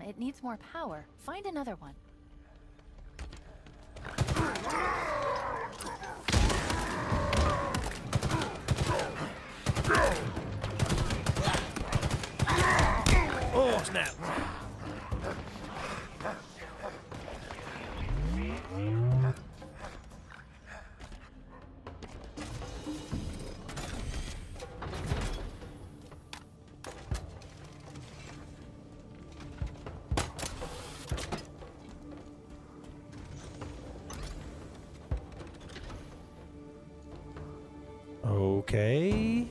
Speaker 18: It needs more power. Find another one.
Speaker 1: Oh, snap. Okay.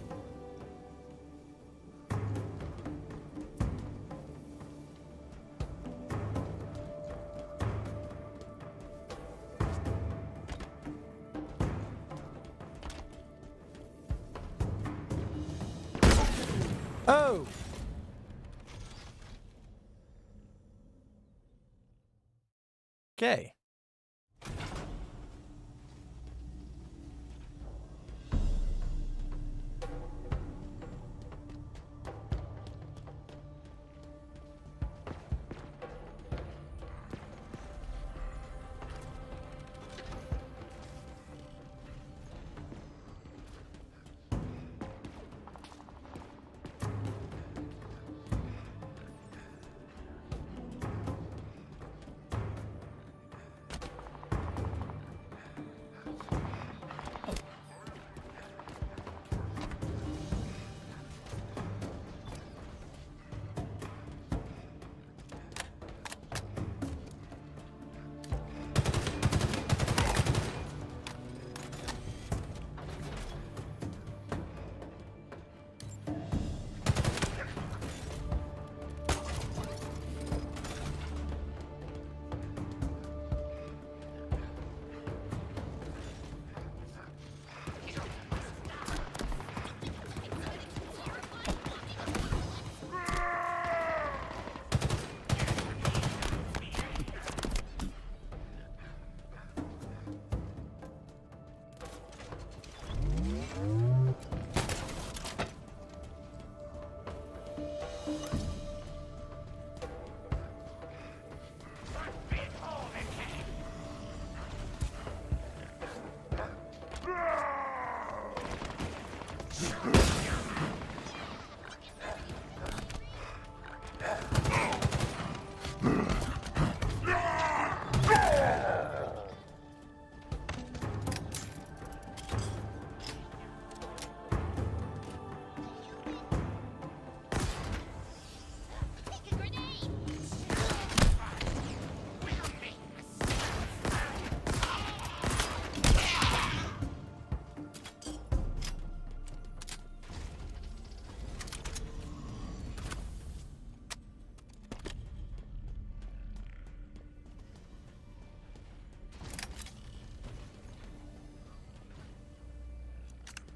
Speaker 1: Oh. Okay.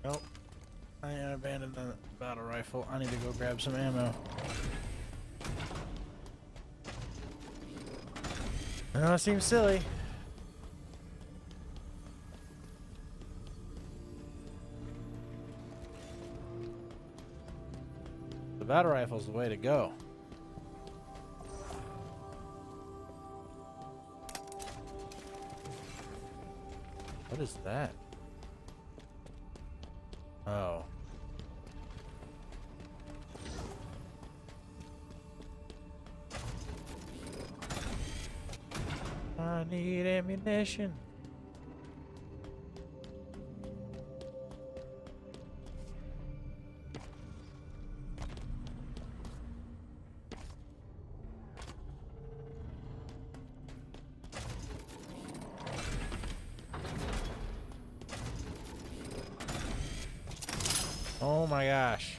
Speaker 1: Nope. I abandoned the battle rifle. I need to go grab some ammo. Oh, it seems silly. The battle rifle's the way to go. What is that? Oh. I need ammunition. Oh my gosh.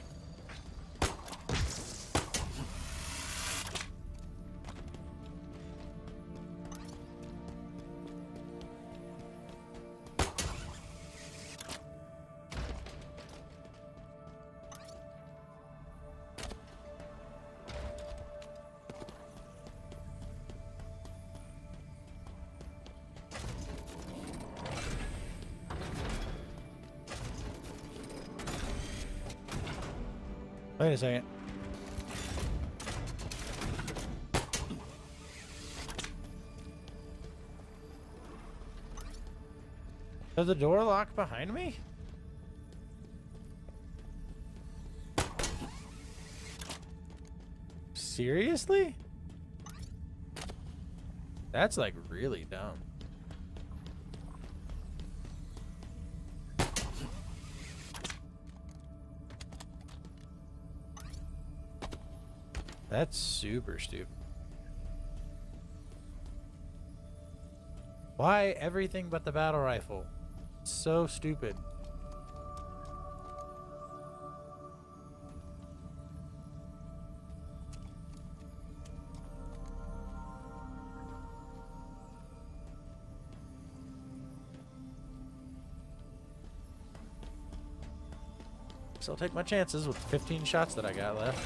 Speaker 1: Wait a second. Does the door lock behind me? Seriously? That's like really dumb. That's super stupid. Why everything but the battle rifle? So stupid. So I'll take my chances with the 15 shots that I got left.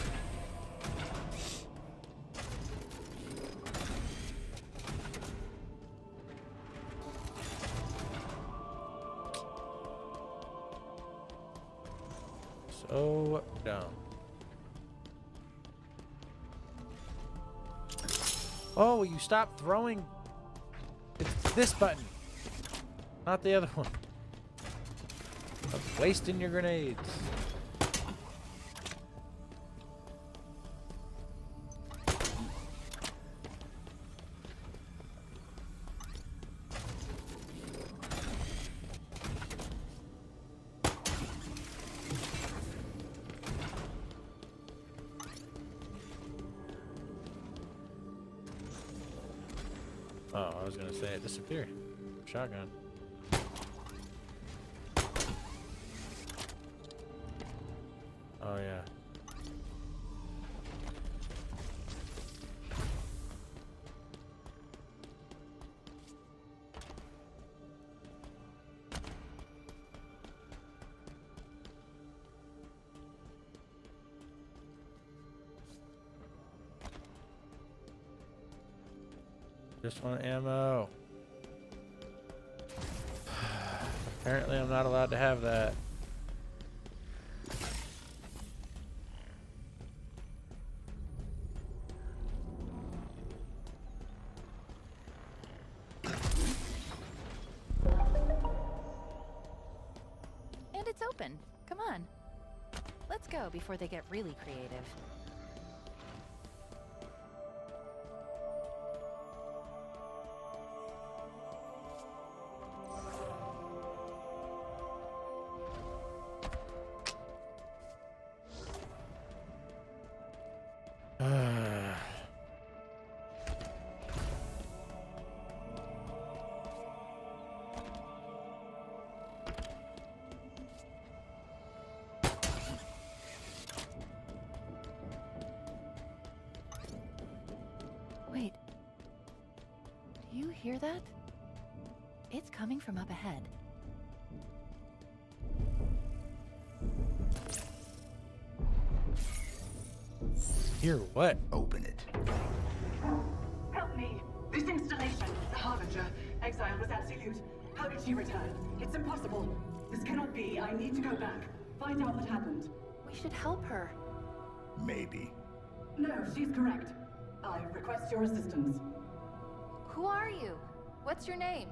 Speaker 1: So dumb. Oh, will you stop throwing? It's this button, not the other one. Stop wasting your grenades. Oh, I was gonna say it disappeared. Shotgun. Oh yeah. Just want ammo. Apparently I'm not allowed to have that.
Speaker 18: And it's open. Come on. Let's go before they get really creative. Wait. Do you hear that? It's coming from up ahead.
Speaker 1: Hear what?
Speaker 12: Open it.
Speaker 19: Help me! This installation, the Harbinger, Exile was absolute. How did she return? It's impossible. This cannot be. I need to go back. Find out what happened.
Speaker 18: We should help her.
Speaker 12: Maybe.
Speaker 19: No, she's correct. I request your assistance.
Speaker 3: Who are you? What's your name?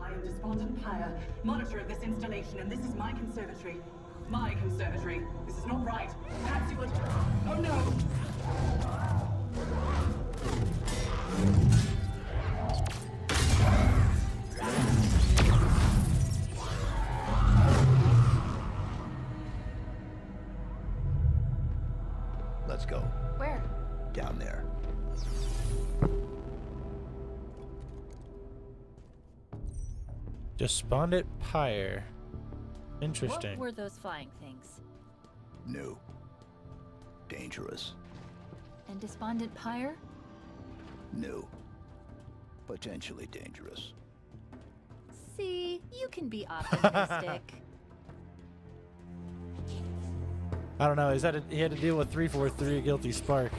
Speaker 19: I am Despondent Pyre, monitor of this installation, and this is my conservatory. My conservatory. This is not right. Perhaps you would... Oh no!
Speaker 12: Let's go.
Speaker 3: Where?
Speaker 12: Down there.
Speaker 1: Despondent Pyre. Interesting.
Speaker 18: What were those flying things?
Speaker 12: New. Dangerous.
Speaker 18: And Despondent Pyre?
Speaker 12: New. Potentially dangerous.
Speaker 18: See, you can be optimistic.
Speaker 1: I don't know. He had to deal with 343 Guilty Spark.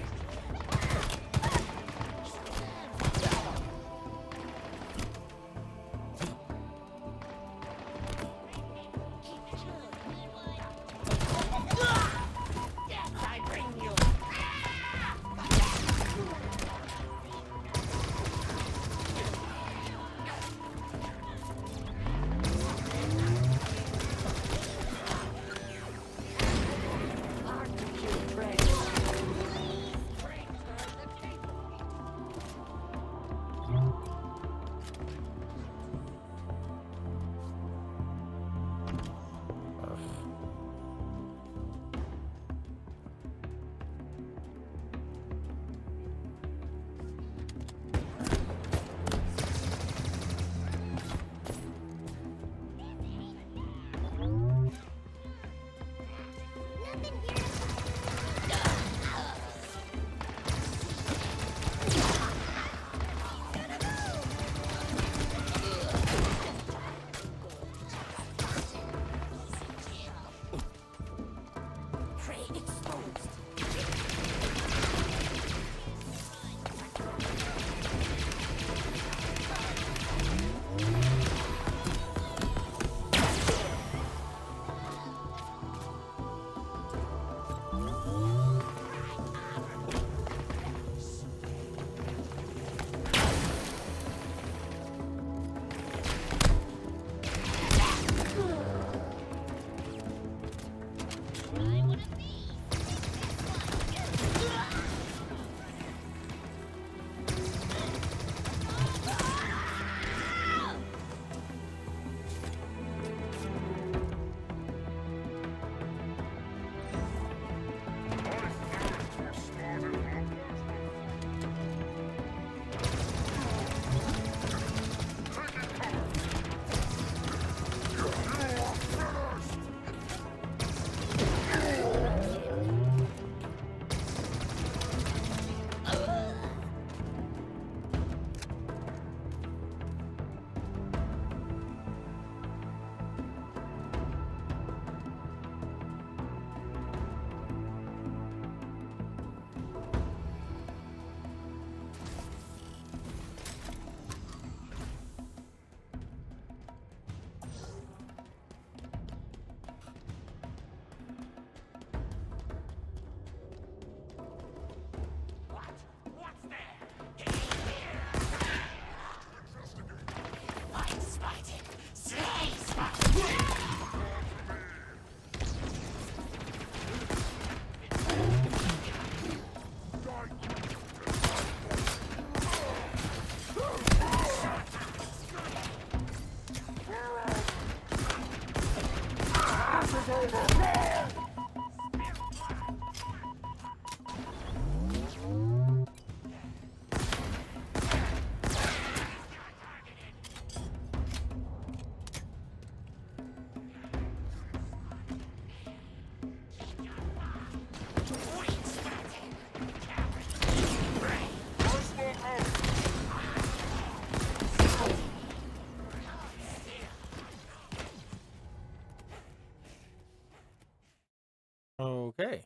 Speaker 1: Okay.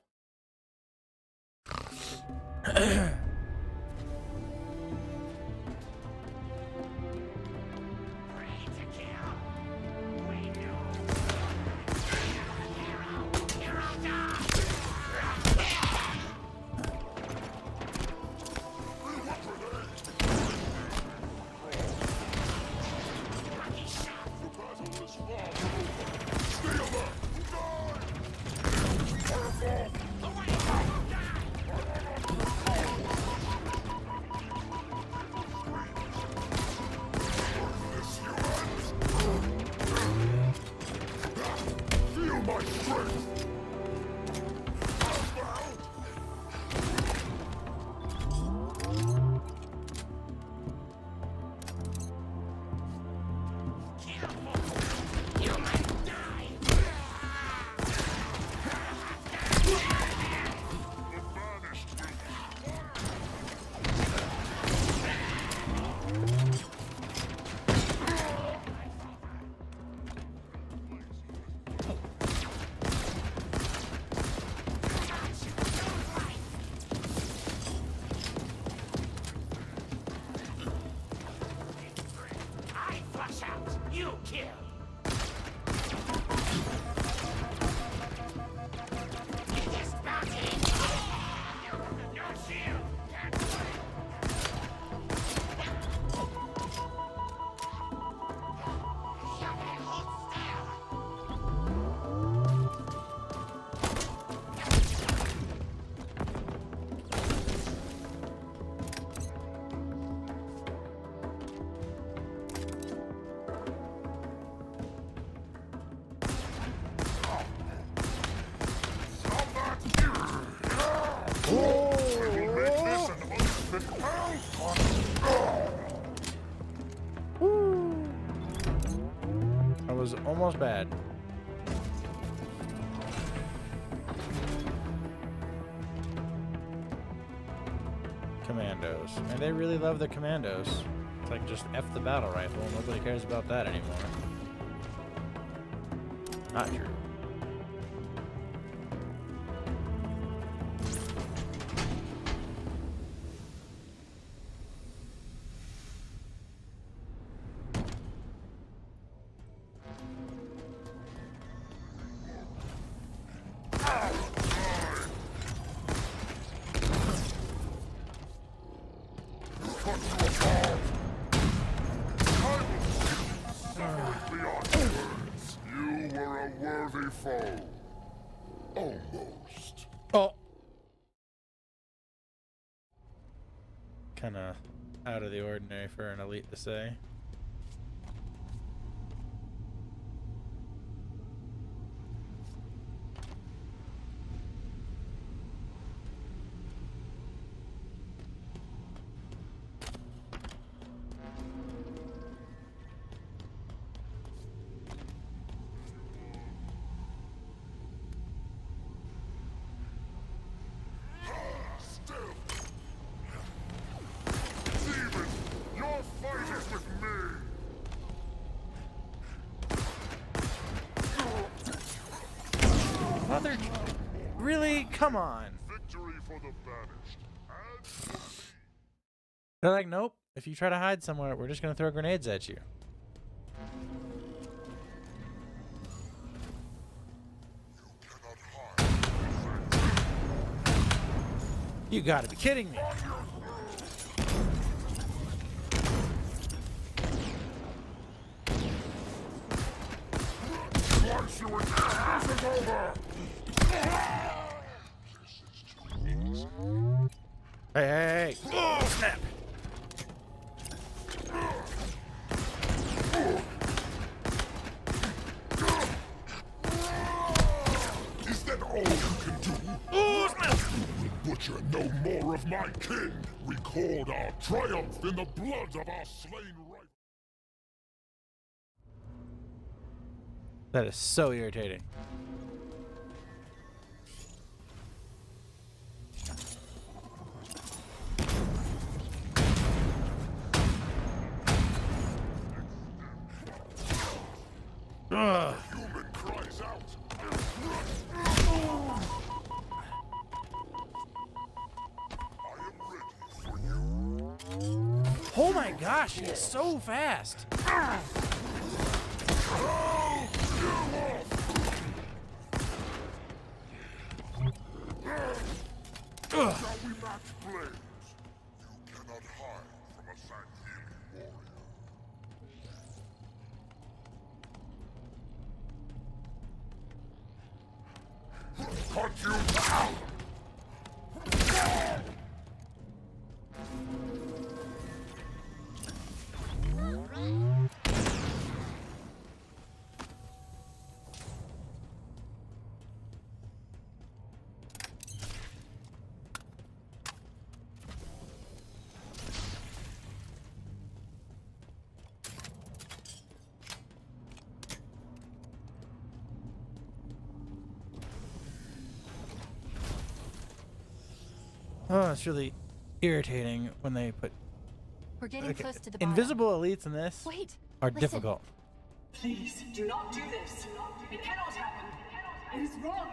Speaker 1: That was almost bad. Commandos. And they really love the commandos. It's like just F the battle rifle. Nobody cares about that anymore. Not true.
Speaker 4: Almost.
Speaker 1: Oh. Kind of out of the ordinary for an elite to say. Mother, really? Come on.
Speaker 4: Victory for the banished.
Speaker 1: They're like, nope. If you try to hide somewhere, we're just gonna throw grenades at you. You gotta be kidding me.
Speaker 4: Once you attack, this is over.
Speaker 1: Hey, hey, hey. Oh, snap.
Speaker 4: all you can do? You will butcher no more of my kin. Record our triumph in the blood of our slain rifle.
Speaker 1: That is so irritating. Ugh.
Speaker 4: Human cries out.
Speaker 1: Oh my gosh, he's so fast.
Speaker 4: Shall we match flames? You cannot hide from a Sangheili warrior. Cut you down!
Speaker 1: Oh, it's really irritating when they put
Speaker 8: We're getting close to the bottom.
Speaker 1: invisible elites in this
Speaker 8: Wait,
Speaker 1: are
Speaker 8: listen.
Speaker 1: difficult.
Speaker 19: Please, do not do this. It cannot happen. It is wrong.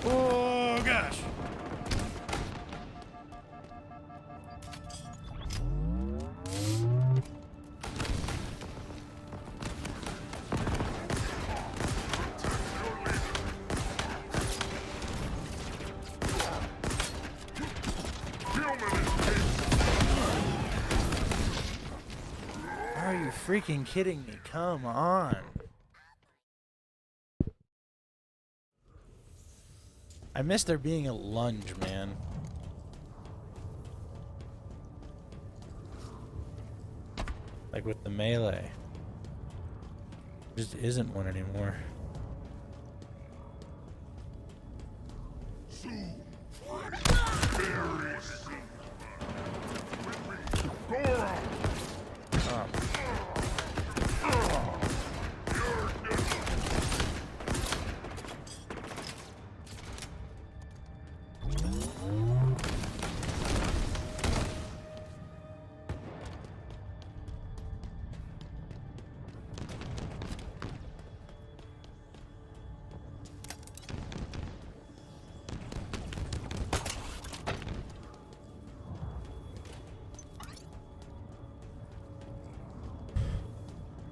Speaker 1: Oh gosh. Are you freaking kidding me? Come on. I miss there being a lunge, man. Like with the melee. There just isn't one anymore.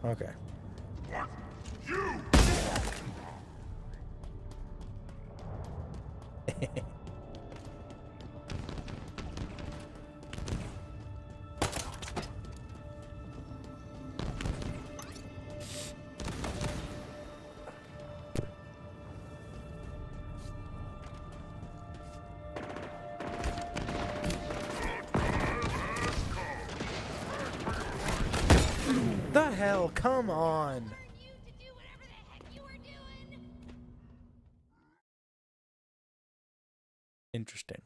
Speaker 1: Okay. The hell? Come on. Interesting.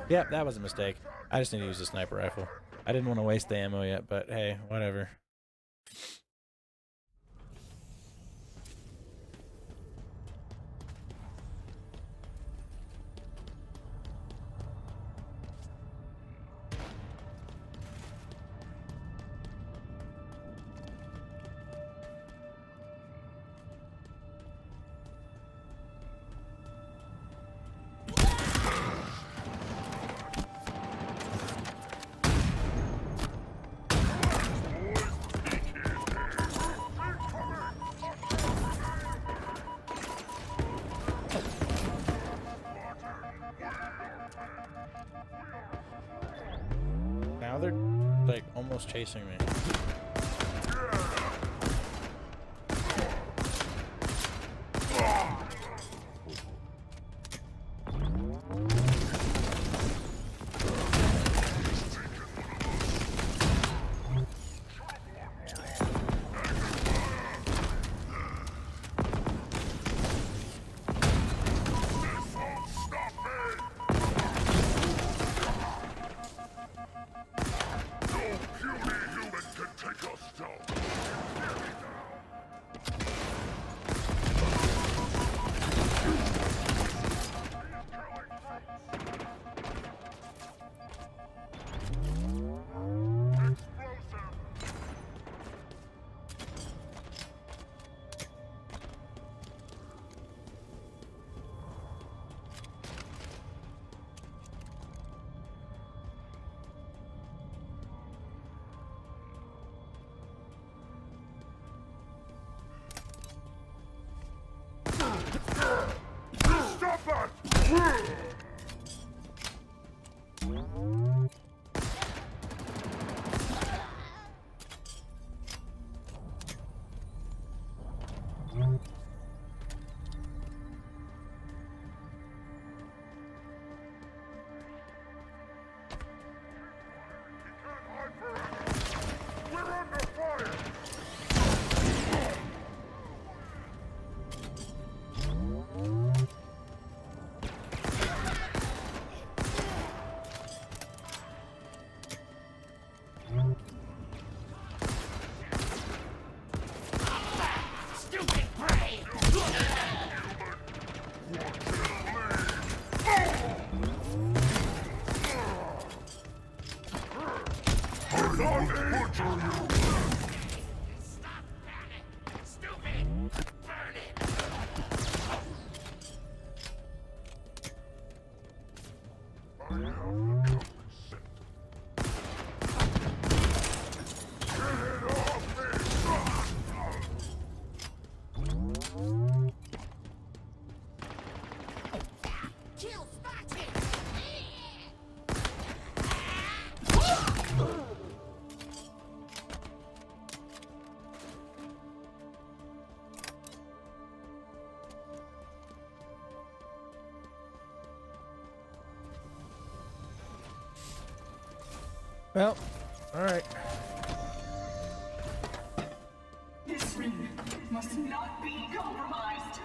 Speaker 1: Yep, that was a mistake. I just need to use a sniper rifle. I didn't want to waste the ammo yet, but hey, whatever. Now they're like almost chasing me. Well, all right.
Speaker 19: This ring must not be compromised.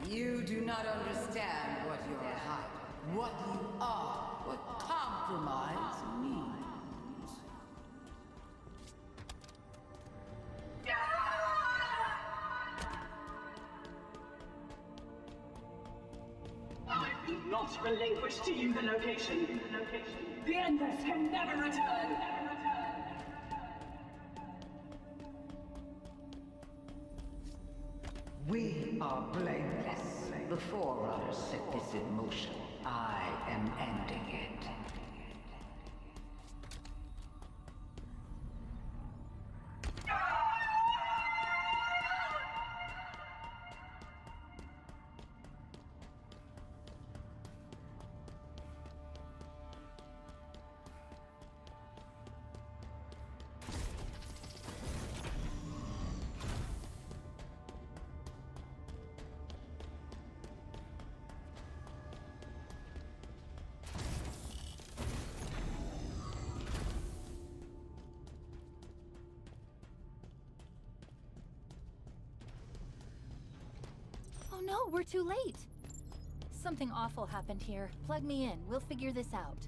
Speaker 20: You do not understand what you're hiding, what you are, what compromise means.
Speaker 19: I will not relinquish to you the location. The Endless can never return.
Speaker 20: We are blameless. The Forerunners set this in motion. I am ending it.
Speaker 8: Oh no, we're too late. Something awful happened here. Plug me in. We'll figure this out.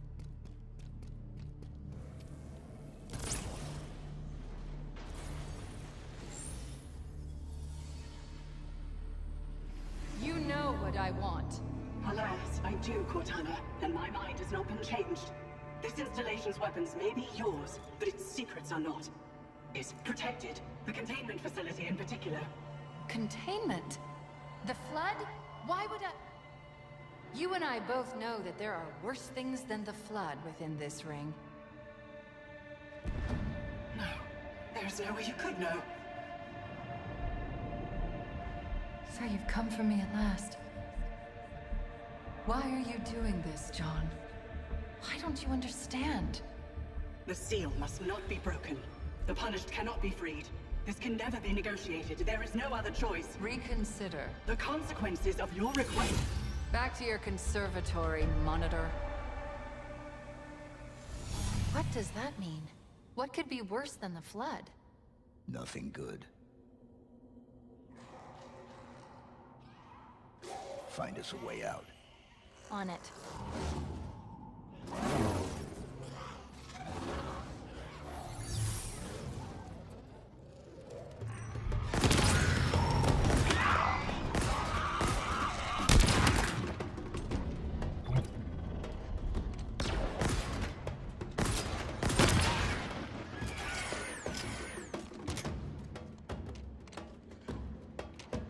Speaker 9: You know what I want.
Speaker 19: Alas, I do, Cortana, and my mind has not been changed. This installation's weapons may be yours, but its secrets are not. It's protected, the containment facility in particular.
Speaker 9: Containment? The Flood? Why would I... You and I both know that there are worse things than the Flood within this ring.
Speaker 19: No, there's no way you could know.
Speaker 9: So you've come for me at last. Why are you doing this, John? Why don't you understand?
Speaker 19: The seal must not be broken. The punished cannot be freed. This can never be negotiated. There is no other choice.
Speaker 9: Reconsider.
Speaker 19: The consequences of your request.
Speaker 9: Back to your conservatory, Monitor. What does that mean? What could be worse than the Flood?
Speaker 12: Nothing good. Find us a way out.
Speaker 8: On it.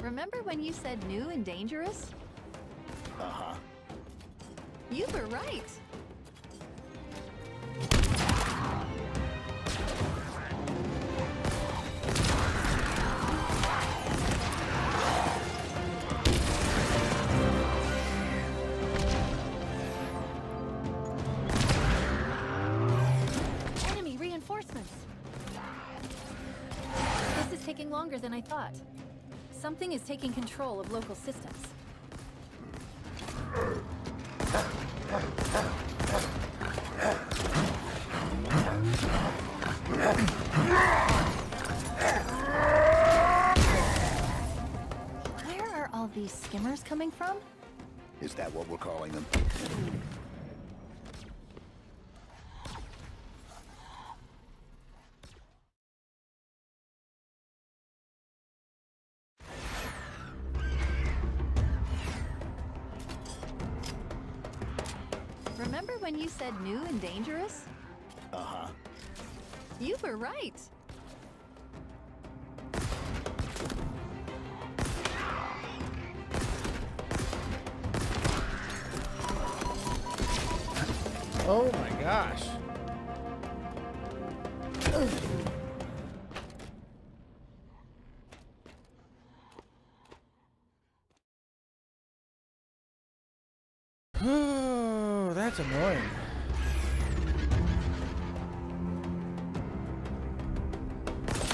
Speaker 8: Remember when you said new and dangerous?
Speaker 12: Uh-huh.
Speaker 8: You were right. Enemy reinforcements. This is taking longer than I thought. Something is taking control of local systems. Where are all these skimmers coming from?
Speaker 12: Is that what we're calling them?
Speaker 8: Remember when you said new and dangerous?
Speaker 12: Uh-huh.
Speaker 8: You were right.
Speaker 1: Oh my gosh. Oh, that's annoying.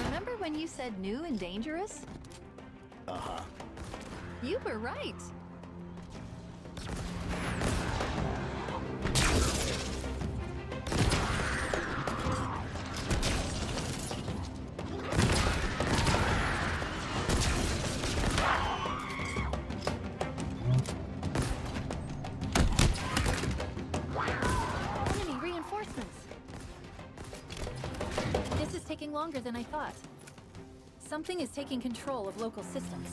Speaker 8: Remember when you said new and dangerous?
Speaker 12: Uh-huh.
Speaker 8: You were right. longer than I thought. Something is taking control of local systems.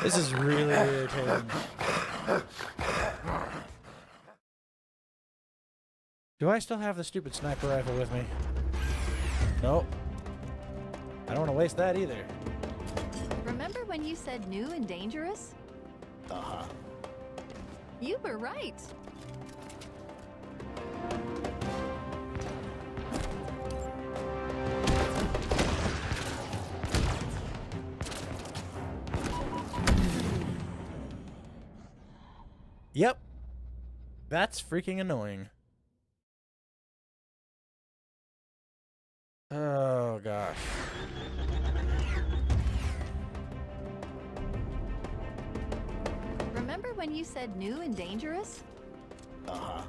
Speaker 1: This is really irritating. Do I still have the stupid sniper rifle with me? Nope. I don't want to waste that either.
Speaker 8: Remember when you said new and dangerous?
Speaker 12: Uh-huh.
Speaker 8: You were right.
Speaker 1: Yep. That's freaking annoying. Oh, gosh.
Speaker 8: Remember when you said new and dangerous?
Speaker 12: Uh-huh.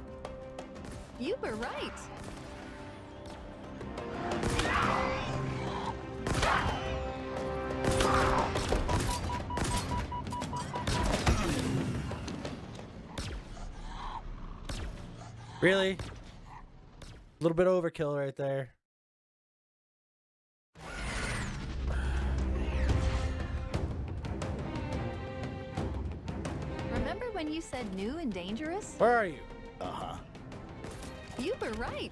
Speaker 8: You were right.
Speaker 1: Really? A little bit overkill right there.
Speaker 8: Remember when you said new and dangerous?
Speaker 1: Where are you?
Speaker 12: Uh-huh.
Speaker 8: You were right.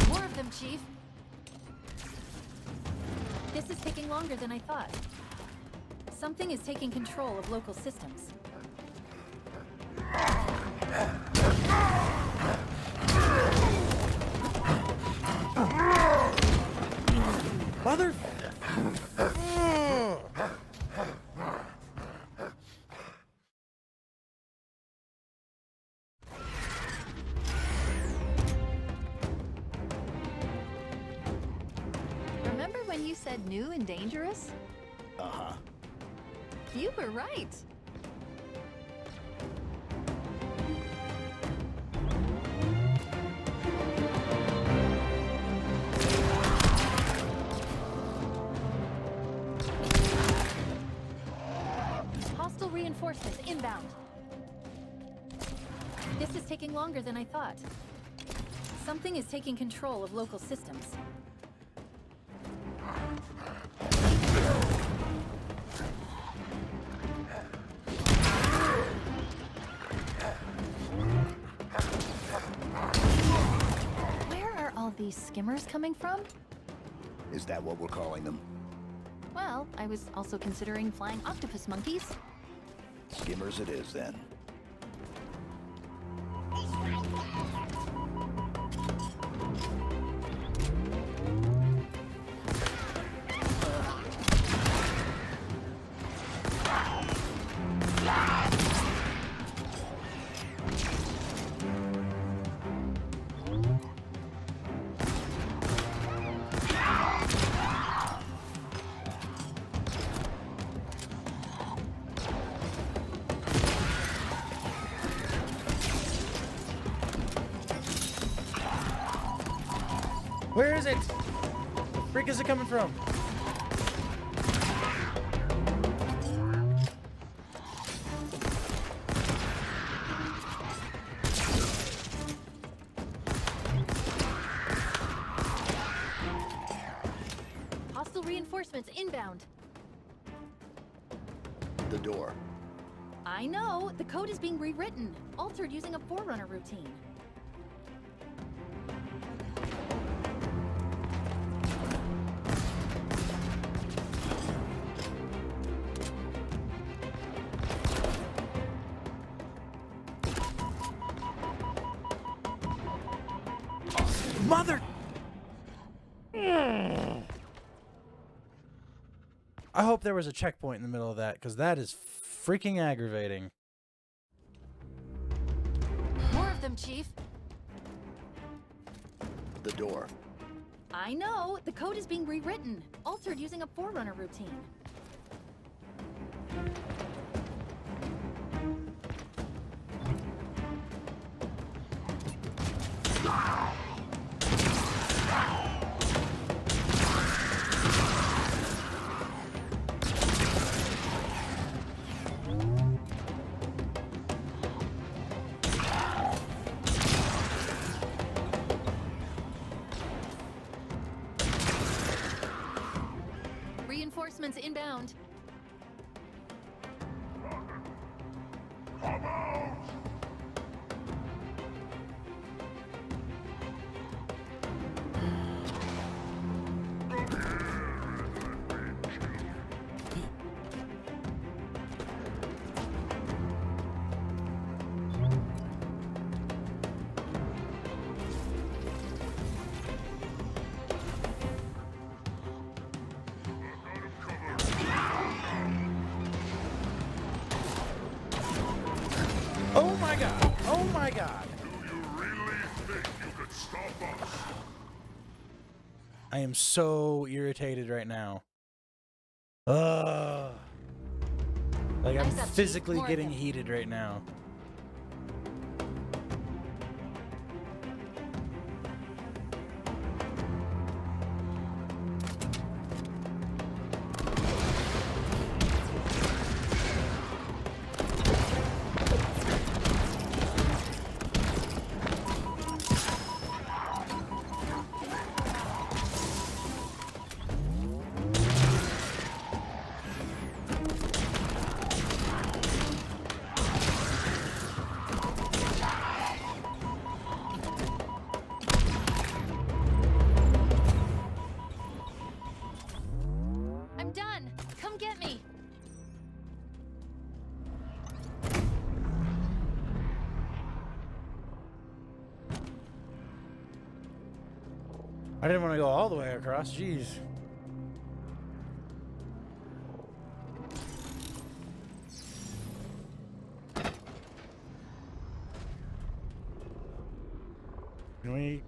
Speaker 8: More of them, Chief. This is taking longer than I thought. Something is taking control of local systems.
Speaker 1: Mother...
Speaker 8: Remember when you said new and dangerous?
Speaker 12: Uh-huh.
Speaker 8: You were right. Hostile reinforcements inbound. This is taking longer than I thought. Something is taking control of local systems. Where are all these skimmers coming from?
Speaker 12: Is that what we're calling them?
Speaker 8: Well, I was also considering flying octopus monkeys.
Speaker 12: Skimmers it is, then.
Speaker 1: Where is it? Where the freak is it coming from?
Speaker 8: Hostile reinforcements inbound.
Speaker 12: The door.
Speaker 8: I know. The code is being rewritten, altered using a Forerunner routine.
Speaker 1: Mother... I hope there was a checkpoint in the middle of that, because that is freaking aggravating.
Speaker 8: More of them, Chief.
Speaker 12: The door.
Speaker 8: I know. The code is being rewritten, altered using a Forerunner routine. Reinforcements inbound.
Speaker 1: Oh my god! Oh my god!
Speaker 4: Do you really think you could stop us?
Speaker 1: I am so irritated right now. Ugh. Like I'm
Speaker 8: Eyes up, Chief.
Speaker 1: physically
Speaker 8: More of
Speaker 1: getting
Speaker 8: them.
Speaker 1: heated right now.
Speaker 8: I'm done. Come get me.
Speaker 1: I didn't want to go all the way across. Jeez.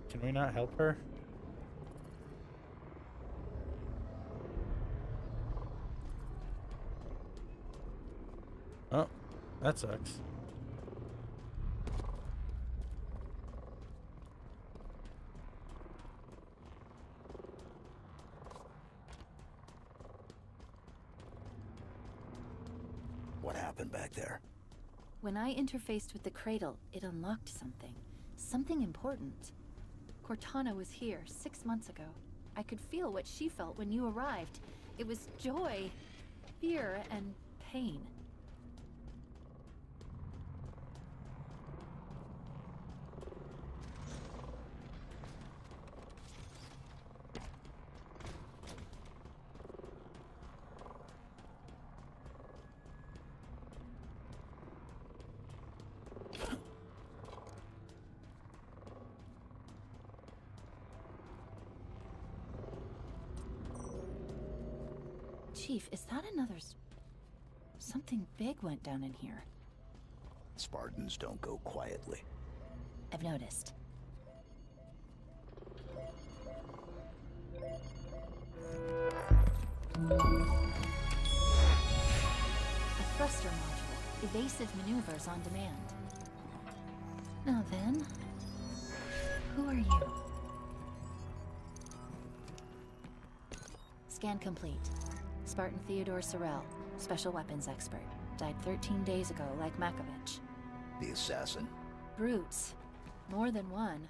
Speaker 1: Can we not help her? Oh, that sucks.
Speaker 12: What happened back there?
Speaker 8: When I interfaced with the cradle, it unlocked something. Something important. Cortana was here 6 months ago. I could feel what she felt when you arrived. It was joy, fear, and pain. Chief, is that another... Something big went down in here.
Speaker 12: Spartans don't go quietly.
Speaker 8: I've noticed. A thruster module. Evasive maneuvers on demand. Now then, who are you? Scan complete. Spartan Theodore Sorel, special weapons expert. Died 13 days ago, like Makovich.
Speaker 12: The assassin?
Speaker 8: Brutes. More than one.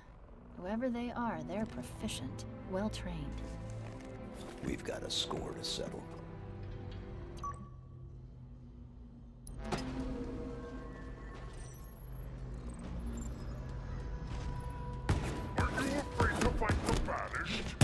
Speaker 8: Whoever they are, they're proficient, well-trained.
Speaker 12: We've got a score to settle.
Speaker 4: Are you afraid to fight the banished?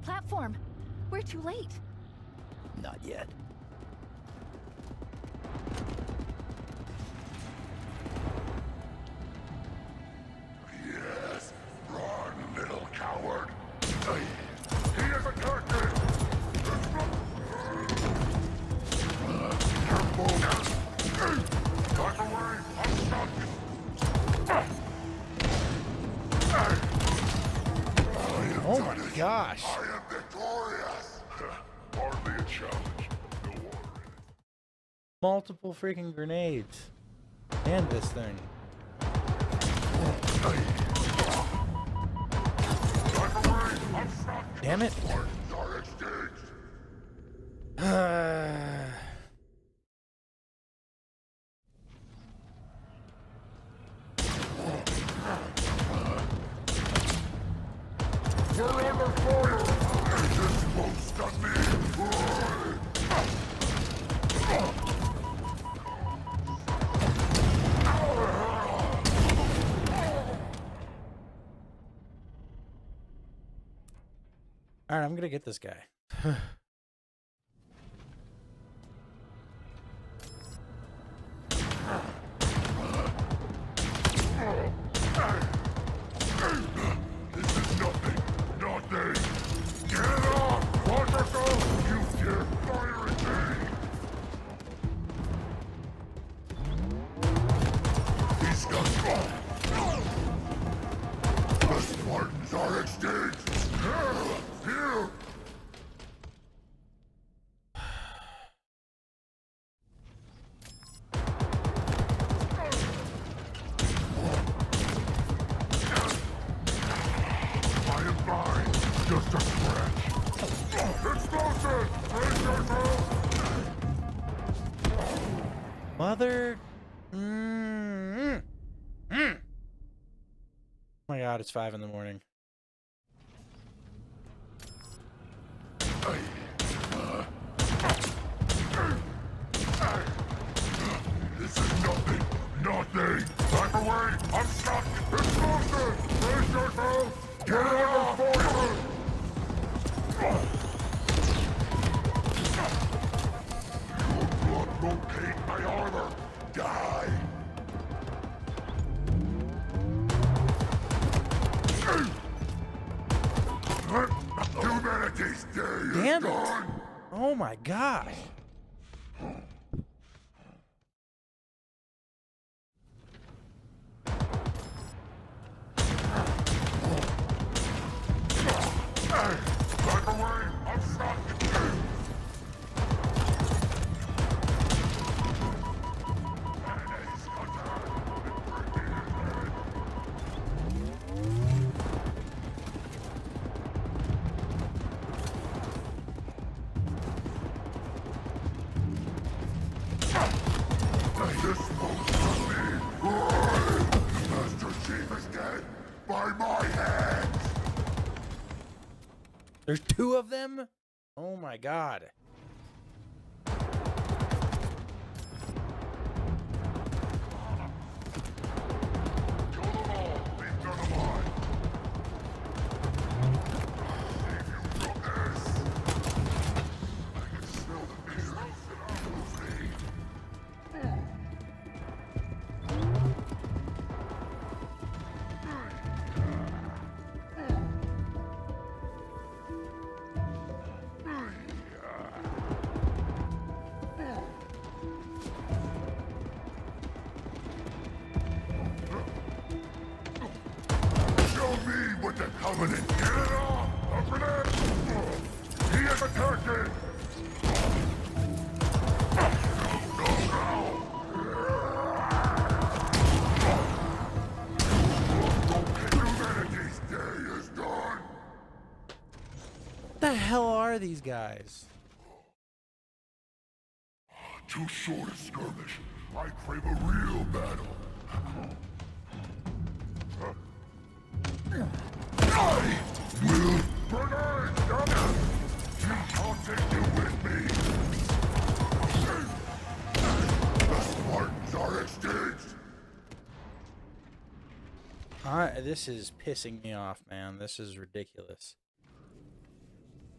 Speaker 18: platform. We're too late.
Speaker 12: Not yet.
Speaker 4: Yes, run, little coward. He is attacking. Careful. Cut away. I'm stuck.
Speaker 1: Oh my gosh.
Speaker 4: I am victorious. Hardly a challenge. No worry.
Speaker 1: Multiple freaking grenades. And this thing. Damn it.
Speaker 4: You're under fire. Agents close to me.
Speaker 1: Alright, I'm gonna get this guy.
Speaker 4: This is nothing. Nothing. Get it off. Watch yourself. You dare fire at me. He's got fun. The Spartans are extinct. Here. I am fine. Just a scratch. Explosive! Brace yourself!
Speaker 1: Mother. Oh my god, it's 5 in the morning.
Speaker 4: This is nothing. Nothing. Back away. I'm stuck. Explosive! Brace yourself! Get out of fire! Your blood will paint my armor. Die. Humanity's day is
Speaker 1: Damn it.
Speaker 4: gone.
Speaker 1: Oh my gosh.
Speaker 4: Back away. I'm stuck. This won't stop me. Master Chief is dead by my hands.
Speaker 1: There's 2 of them? Oh my god.
Speaker 4: Show me what the Covenant. Get it off! A grenade! He is attacking! Humanity's day is done!
Speaker 1: What the hell are these guys?
Speaker 4: Too short a skirmish. I crave a real battle. I will grenade! Damn it! I'll take you with me. The Spartans are extinct.
Speaker 1: This is pissing me off, man. This is ridiculous.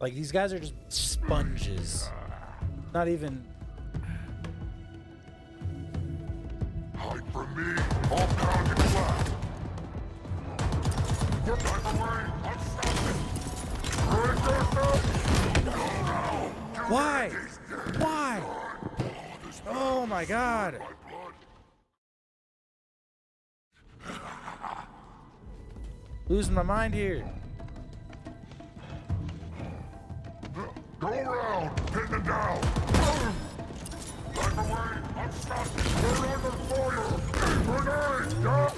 Speaker 1: Like, these guys are just sponges. Not even...
Speaker 4: Hide from me, all targets left.
Speaker 1: Why? Why? Oh my god. Losing my mind here.
Speaker 4: Go around, pin them down. Back away, I'm stuck. We're under fire. Grenade, go.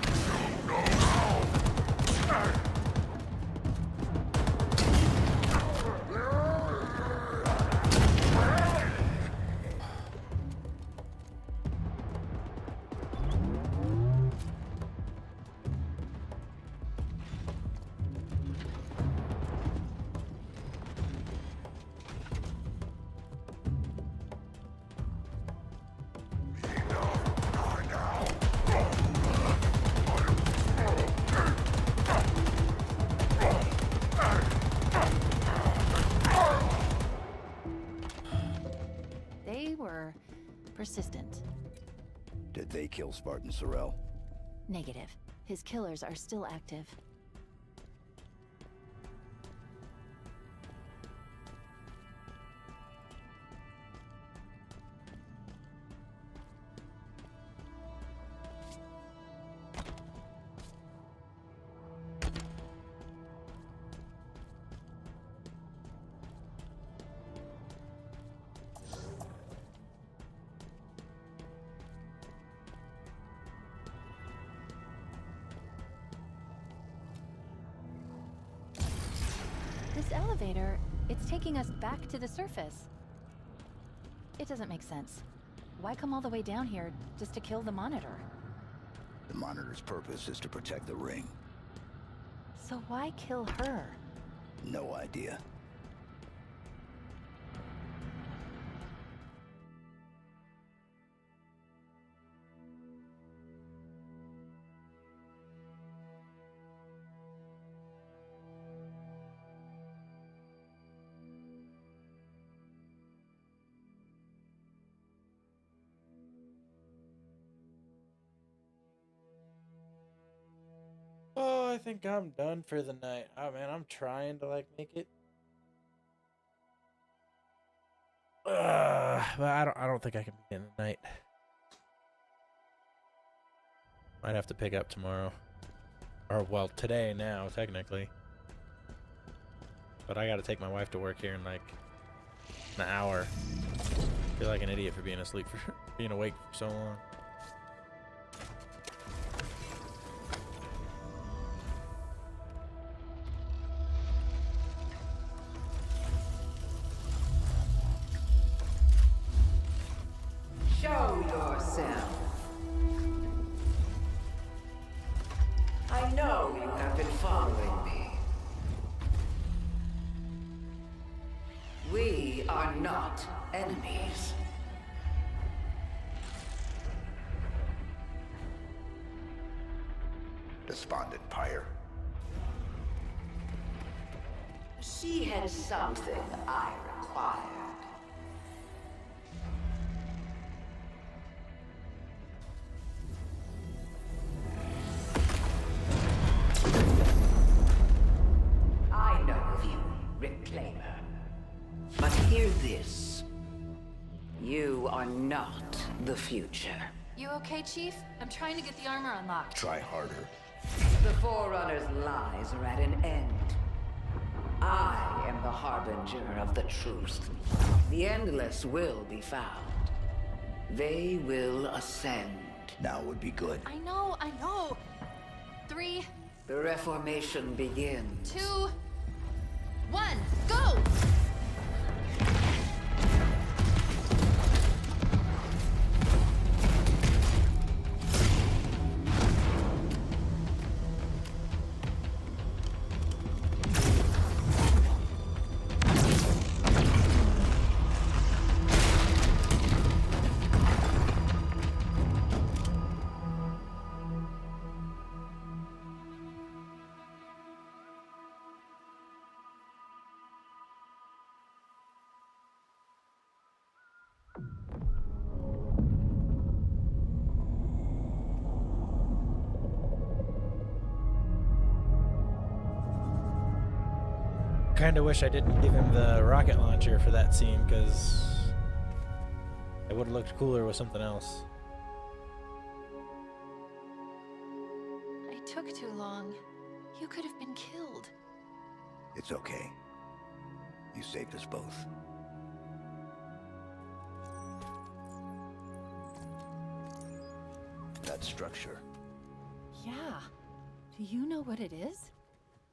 Speaker 8: They were persistent.
Speaker 12: Did they kill Spartan Sorrel?
Speaker 8: Negative. His killers are still active. This elevator, it's taking us back to the surface. It doesn't make sense. Why come all the way down here just to kill the Monitor?
Speaker 12: The Monitor's purpose is to protect the ring.
Speaker 8: So why kill her?
Speaker 12: No idea.
Speaker 1: Oh, I think I'm done for the night. Oh man, I'm trying to like make it. But I don't think I can be in the night. Might have to pick up tomorrow. Or well, today now, technically. But I gotta take my wife to work here in like an hour. I feel like an idiot for being asleep for being awake for so long.
Speaker 20: Show yourself. I know you have been following me. We are not enemies.
Speaker 12: Despondent Pyre.
Speaker 20: She had something I required. I know of you, Reclaimer. But hear this. You are not the future.
Speaker 9: You okay, Chief? I'm trying to get the armor unlocked.
Speaker 12: Try harder.
Speaker 20: The Forerunner's lies are at an end. I am the harbinger of the truth. The Endless will be found. They will ascend.
Speaker 12: Now would be good.
Speaker 9: I know, I know. 3,
Speaker 20: The Reformation begins.
Speaker 9: 2, 1, go!
Speaker 1: kind of wish I didn't give him the rocket launcher for that scene, because it would have looked cooler with something else.
Speaker 18: I took too long. You could have been killed.
Speaker 12: It's okay. You saved us both. That structure.
Speaker 18: Yeah. Do you know what it is?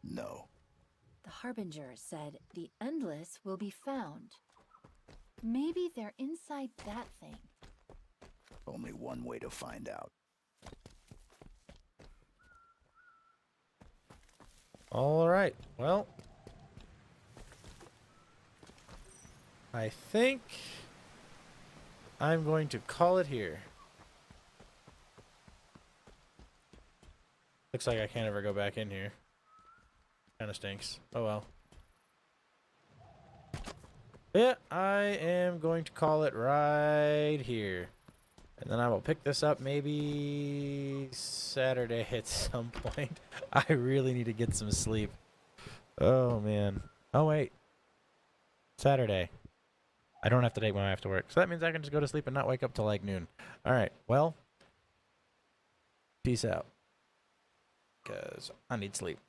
Speaker 12: No.
Speaker 8: The Harbinger said the Endless will be found. Maybe they're inside that thing.
Speaker 12: Only one way to find out.
Speaker 1: All right. Well, I think I'm going to call it here. Looks like I can't ever go back in here. Kind of stinks. Oh well. Yeah, I am going to call it right here. And then I will pick this up maybe Saturday at some point. I really need to get some sleep. Oh, man. Oh, wait. Saturday. I don't have to take my wife to work. So that means I can just go to sleep and not wake up till like noon. All right. Well, peace out. Because I need sleep.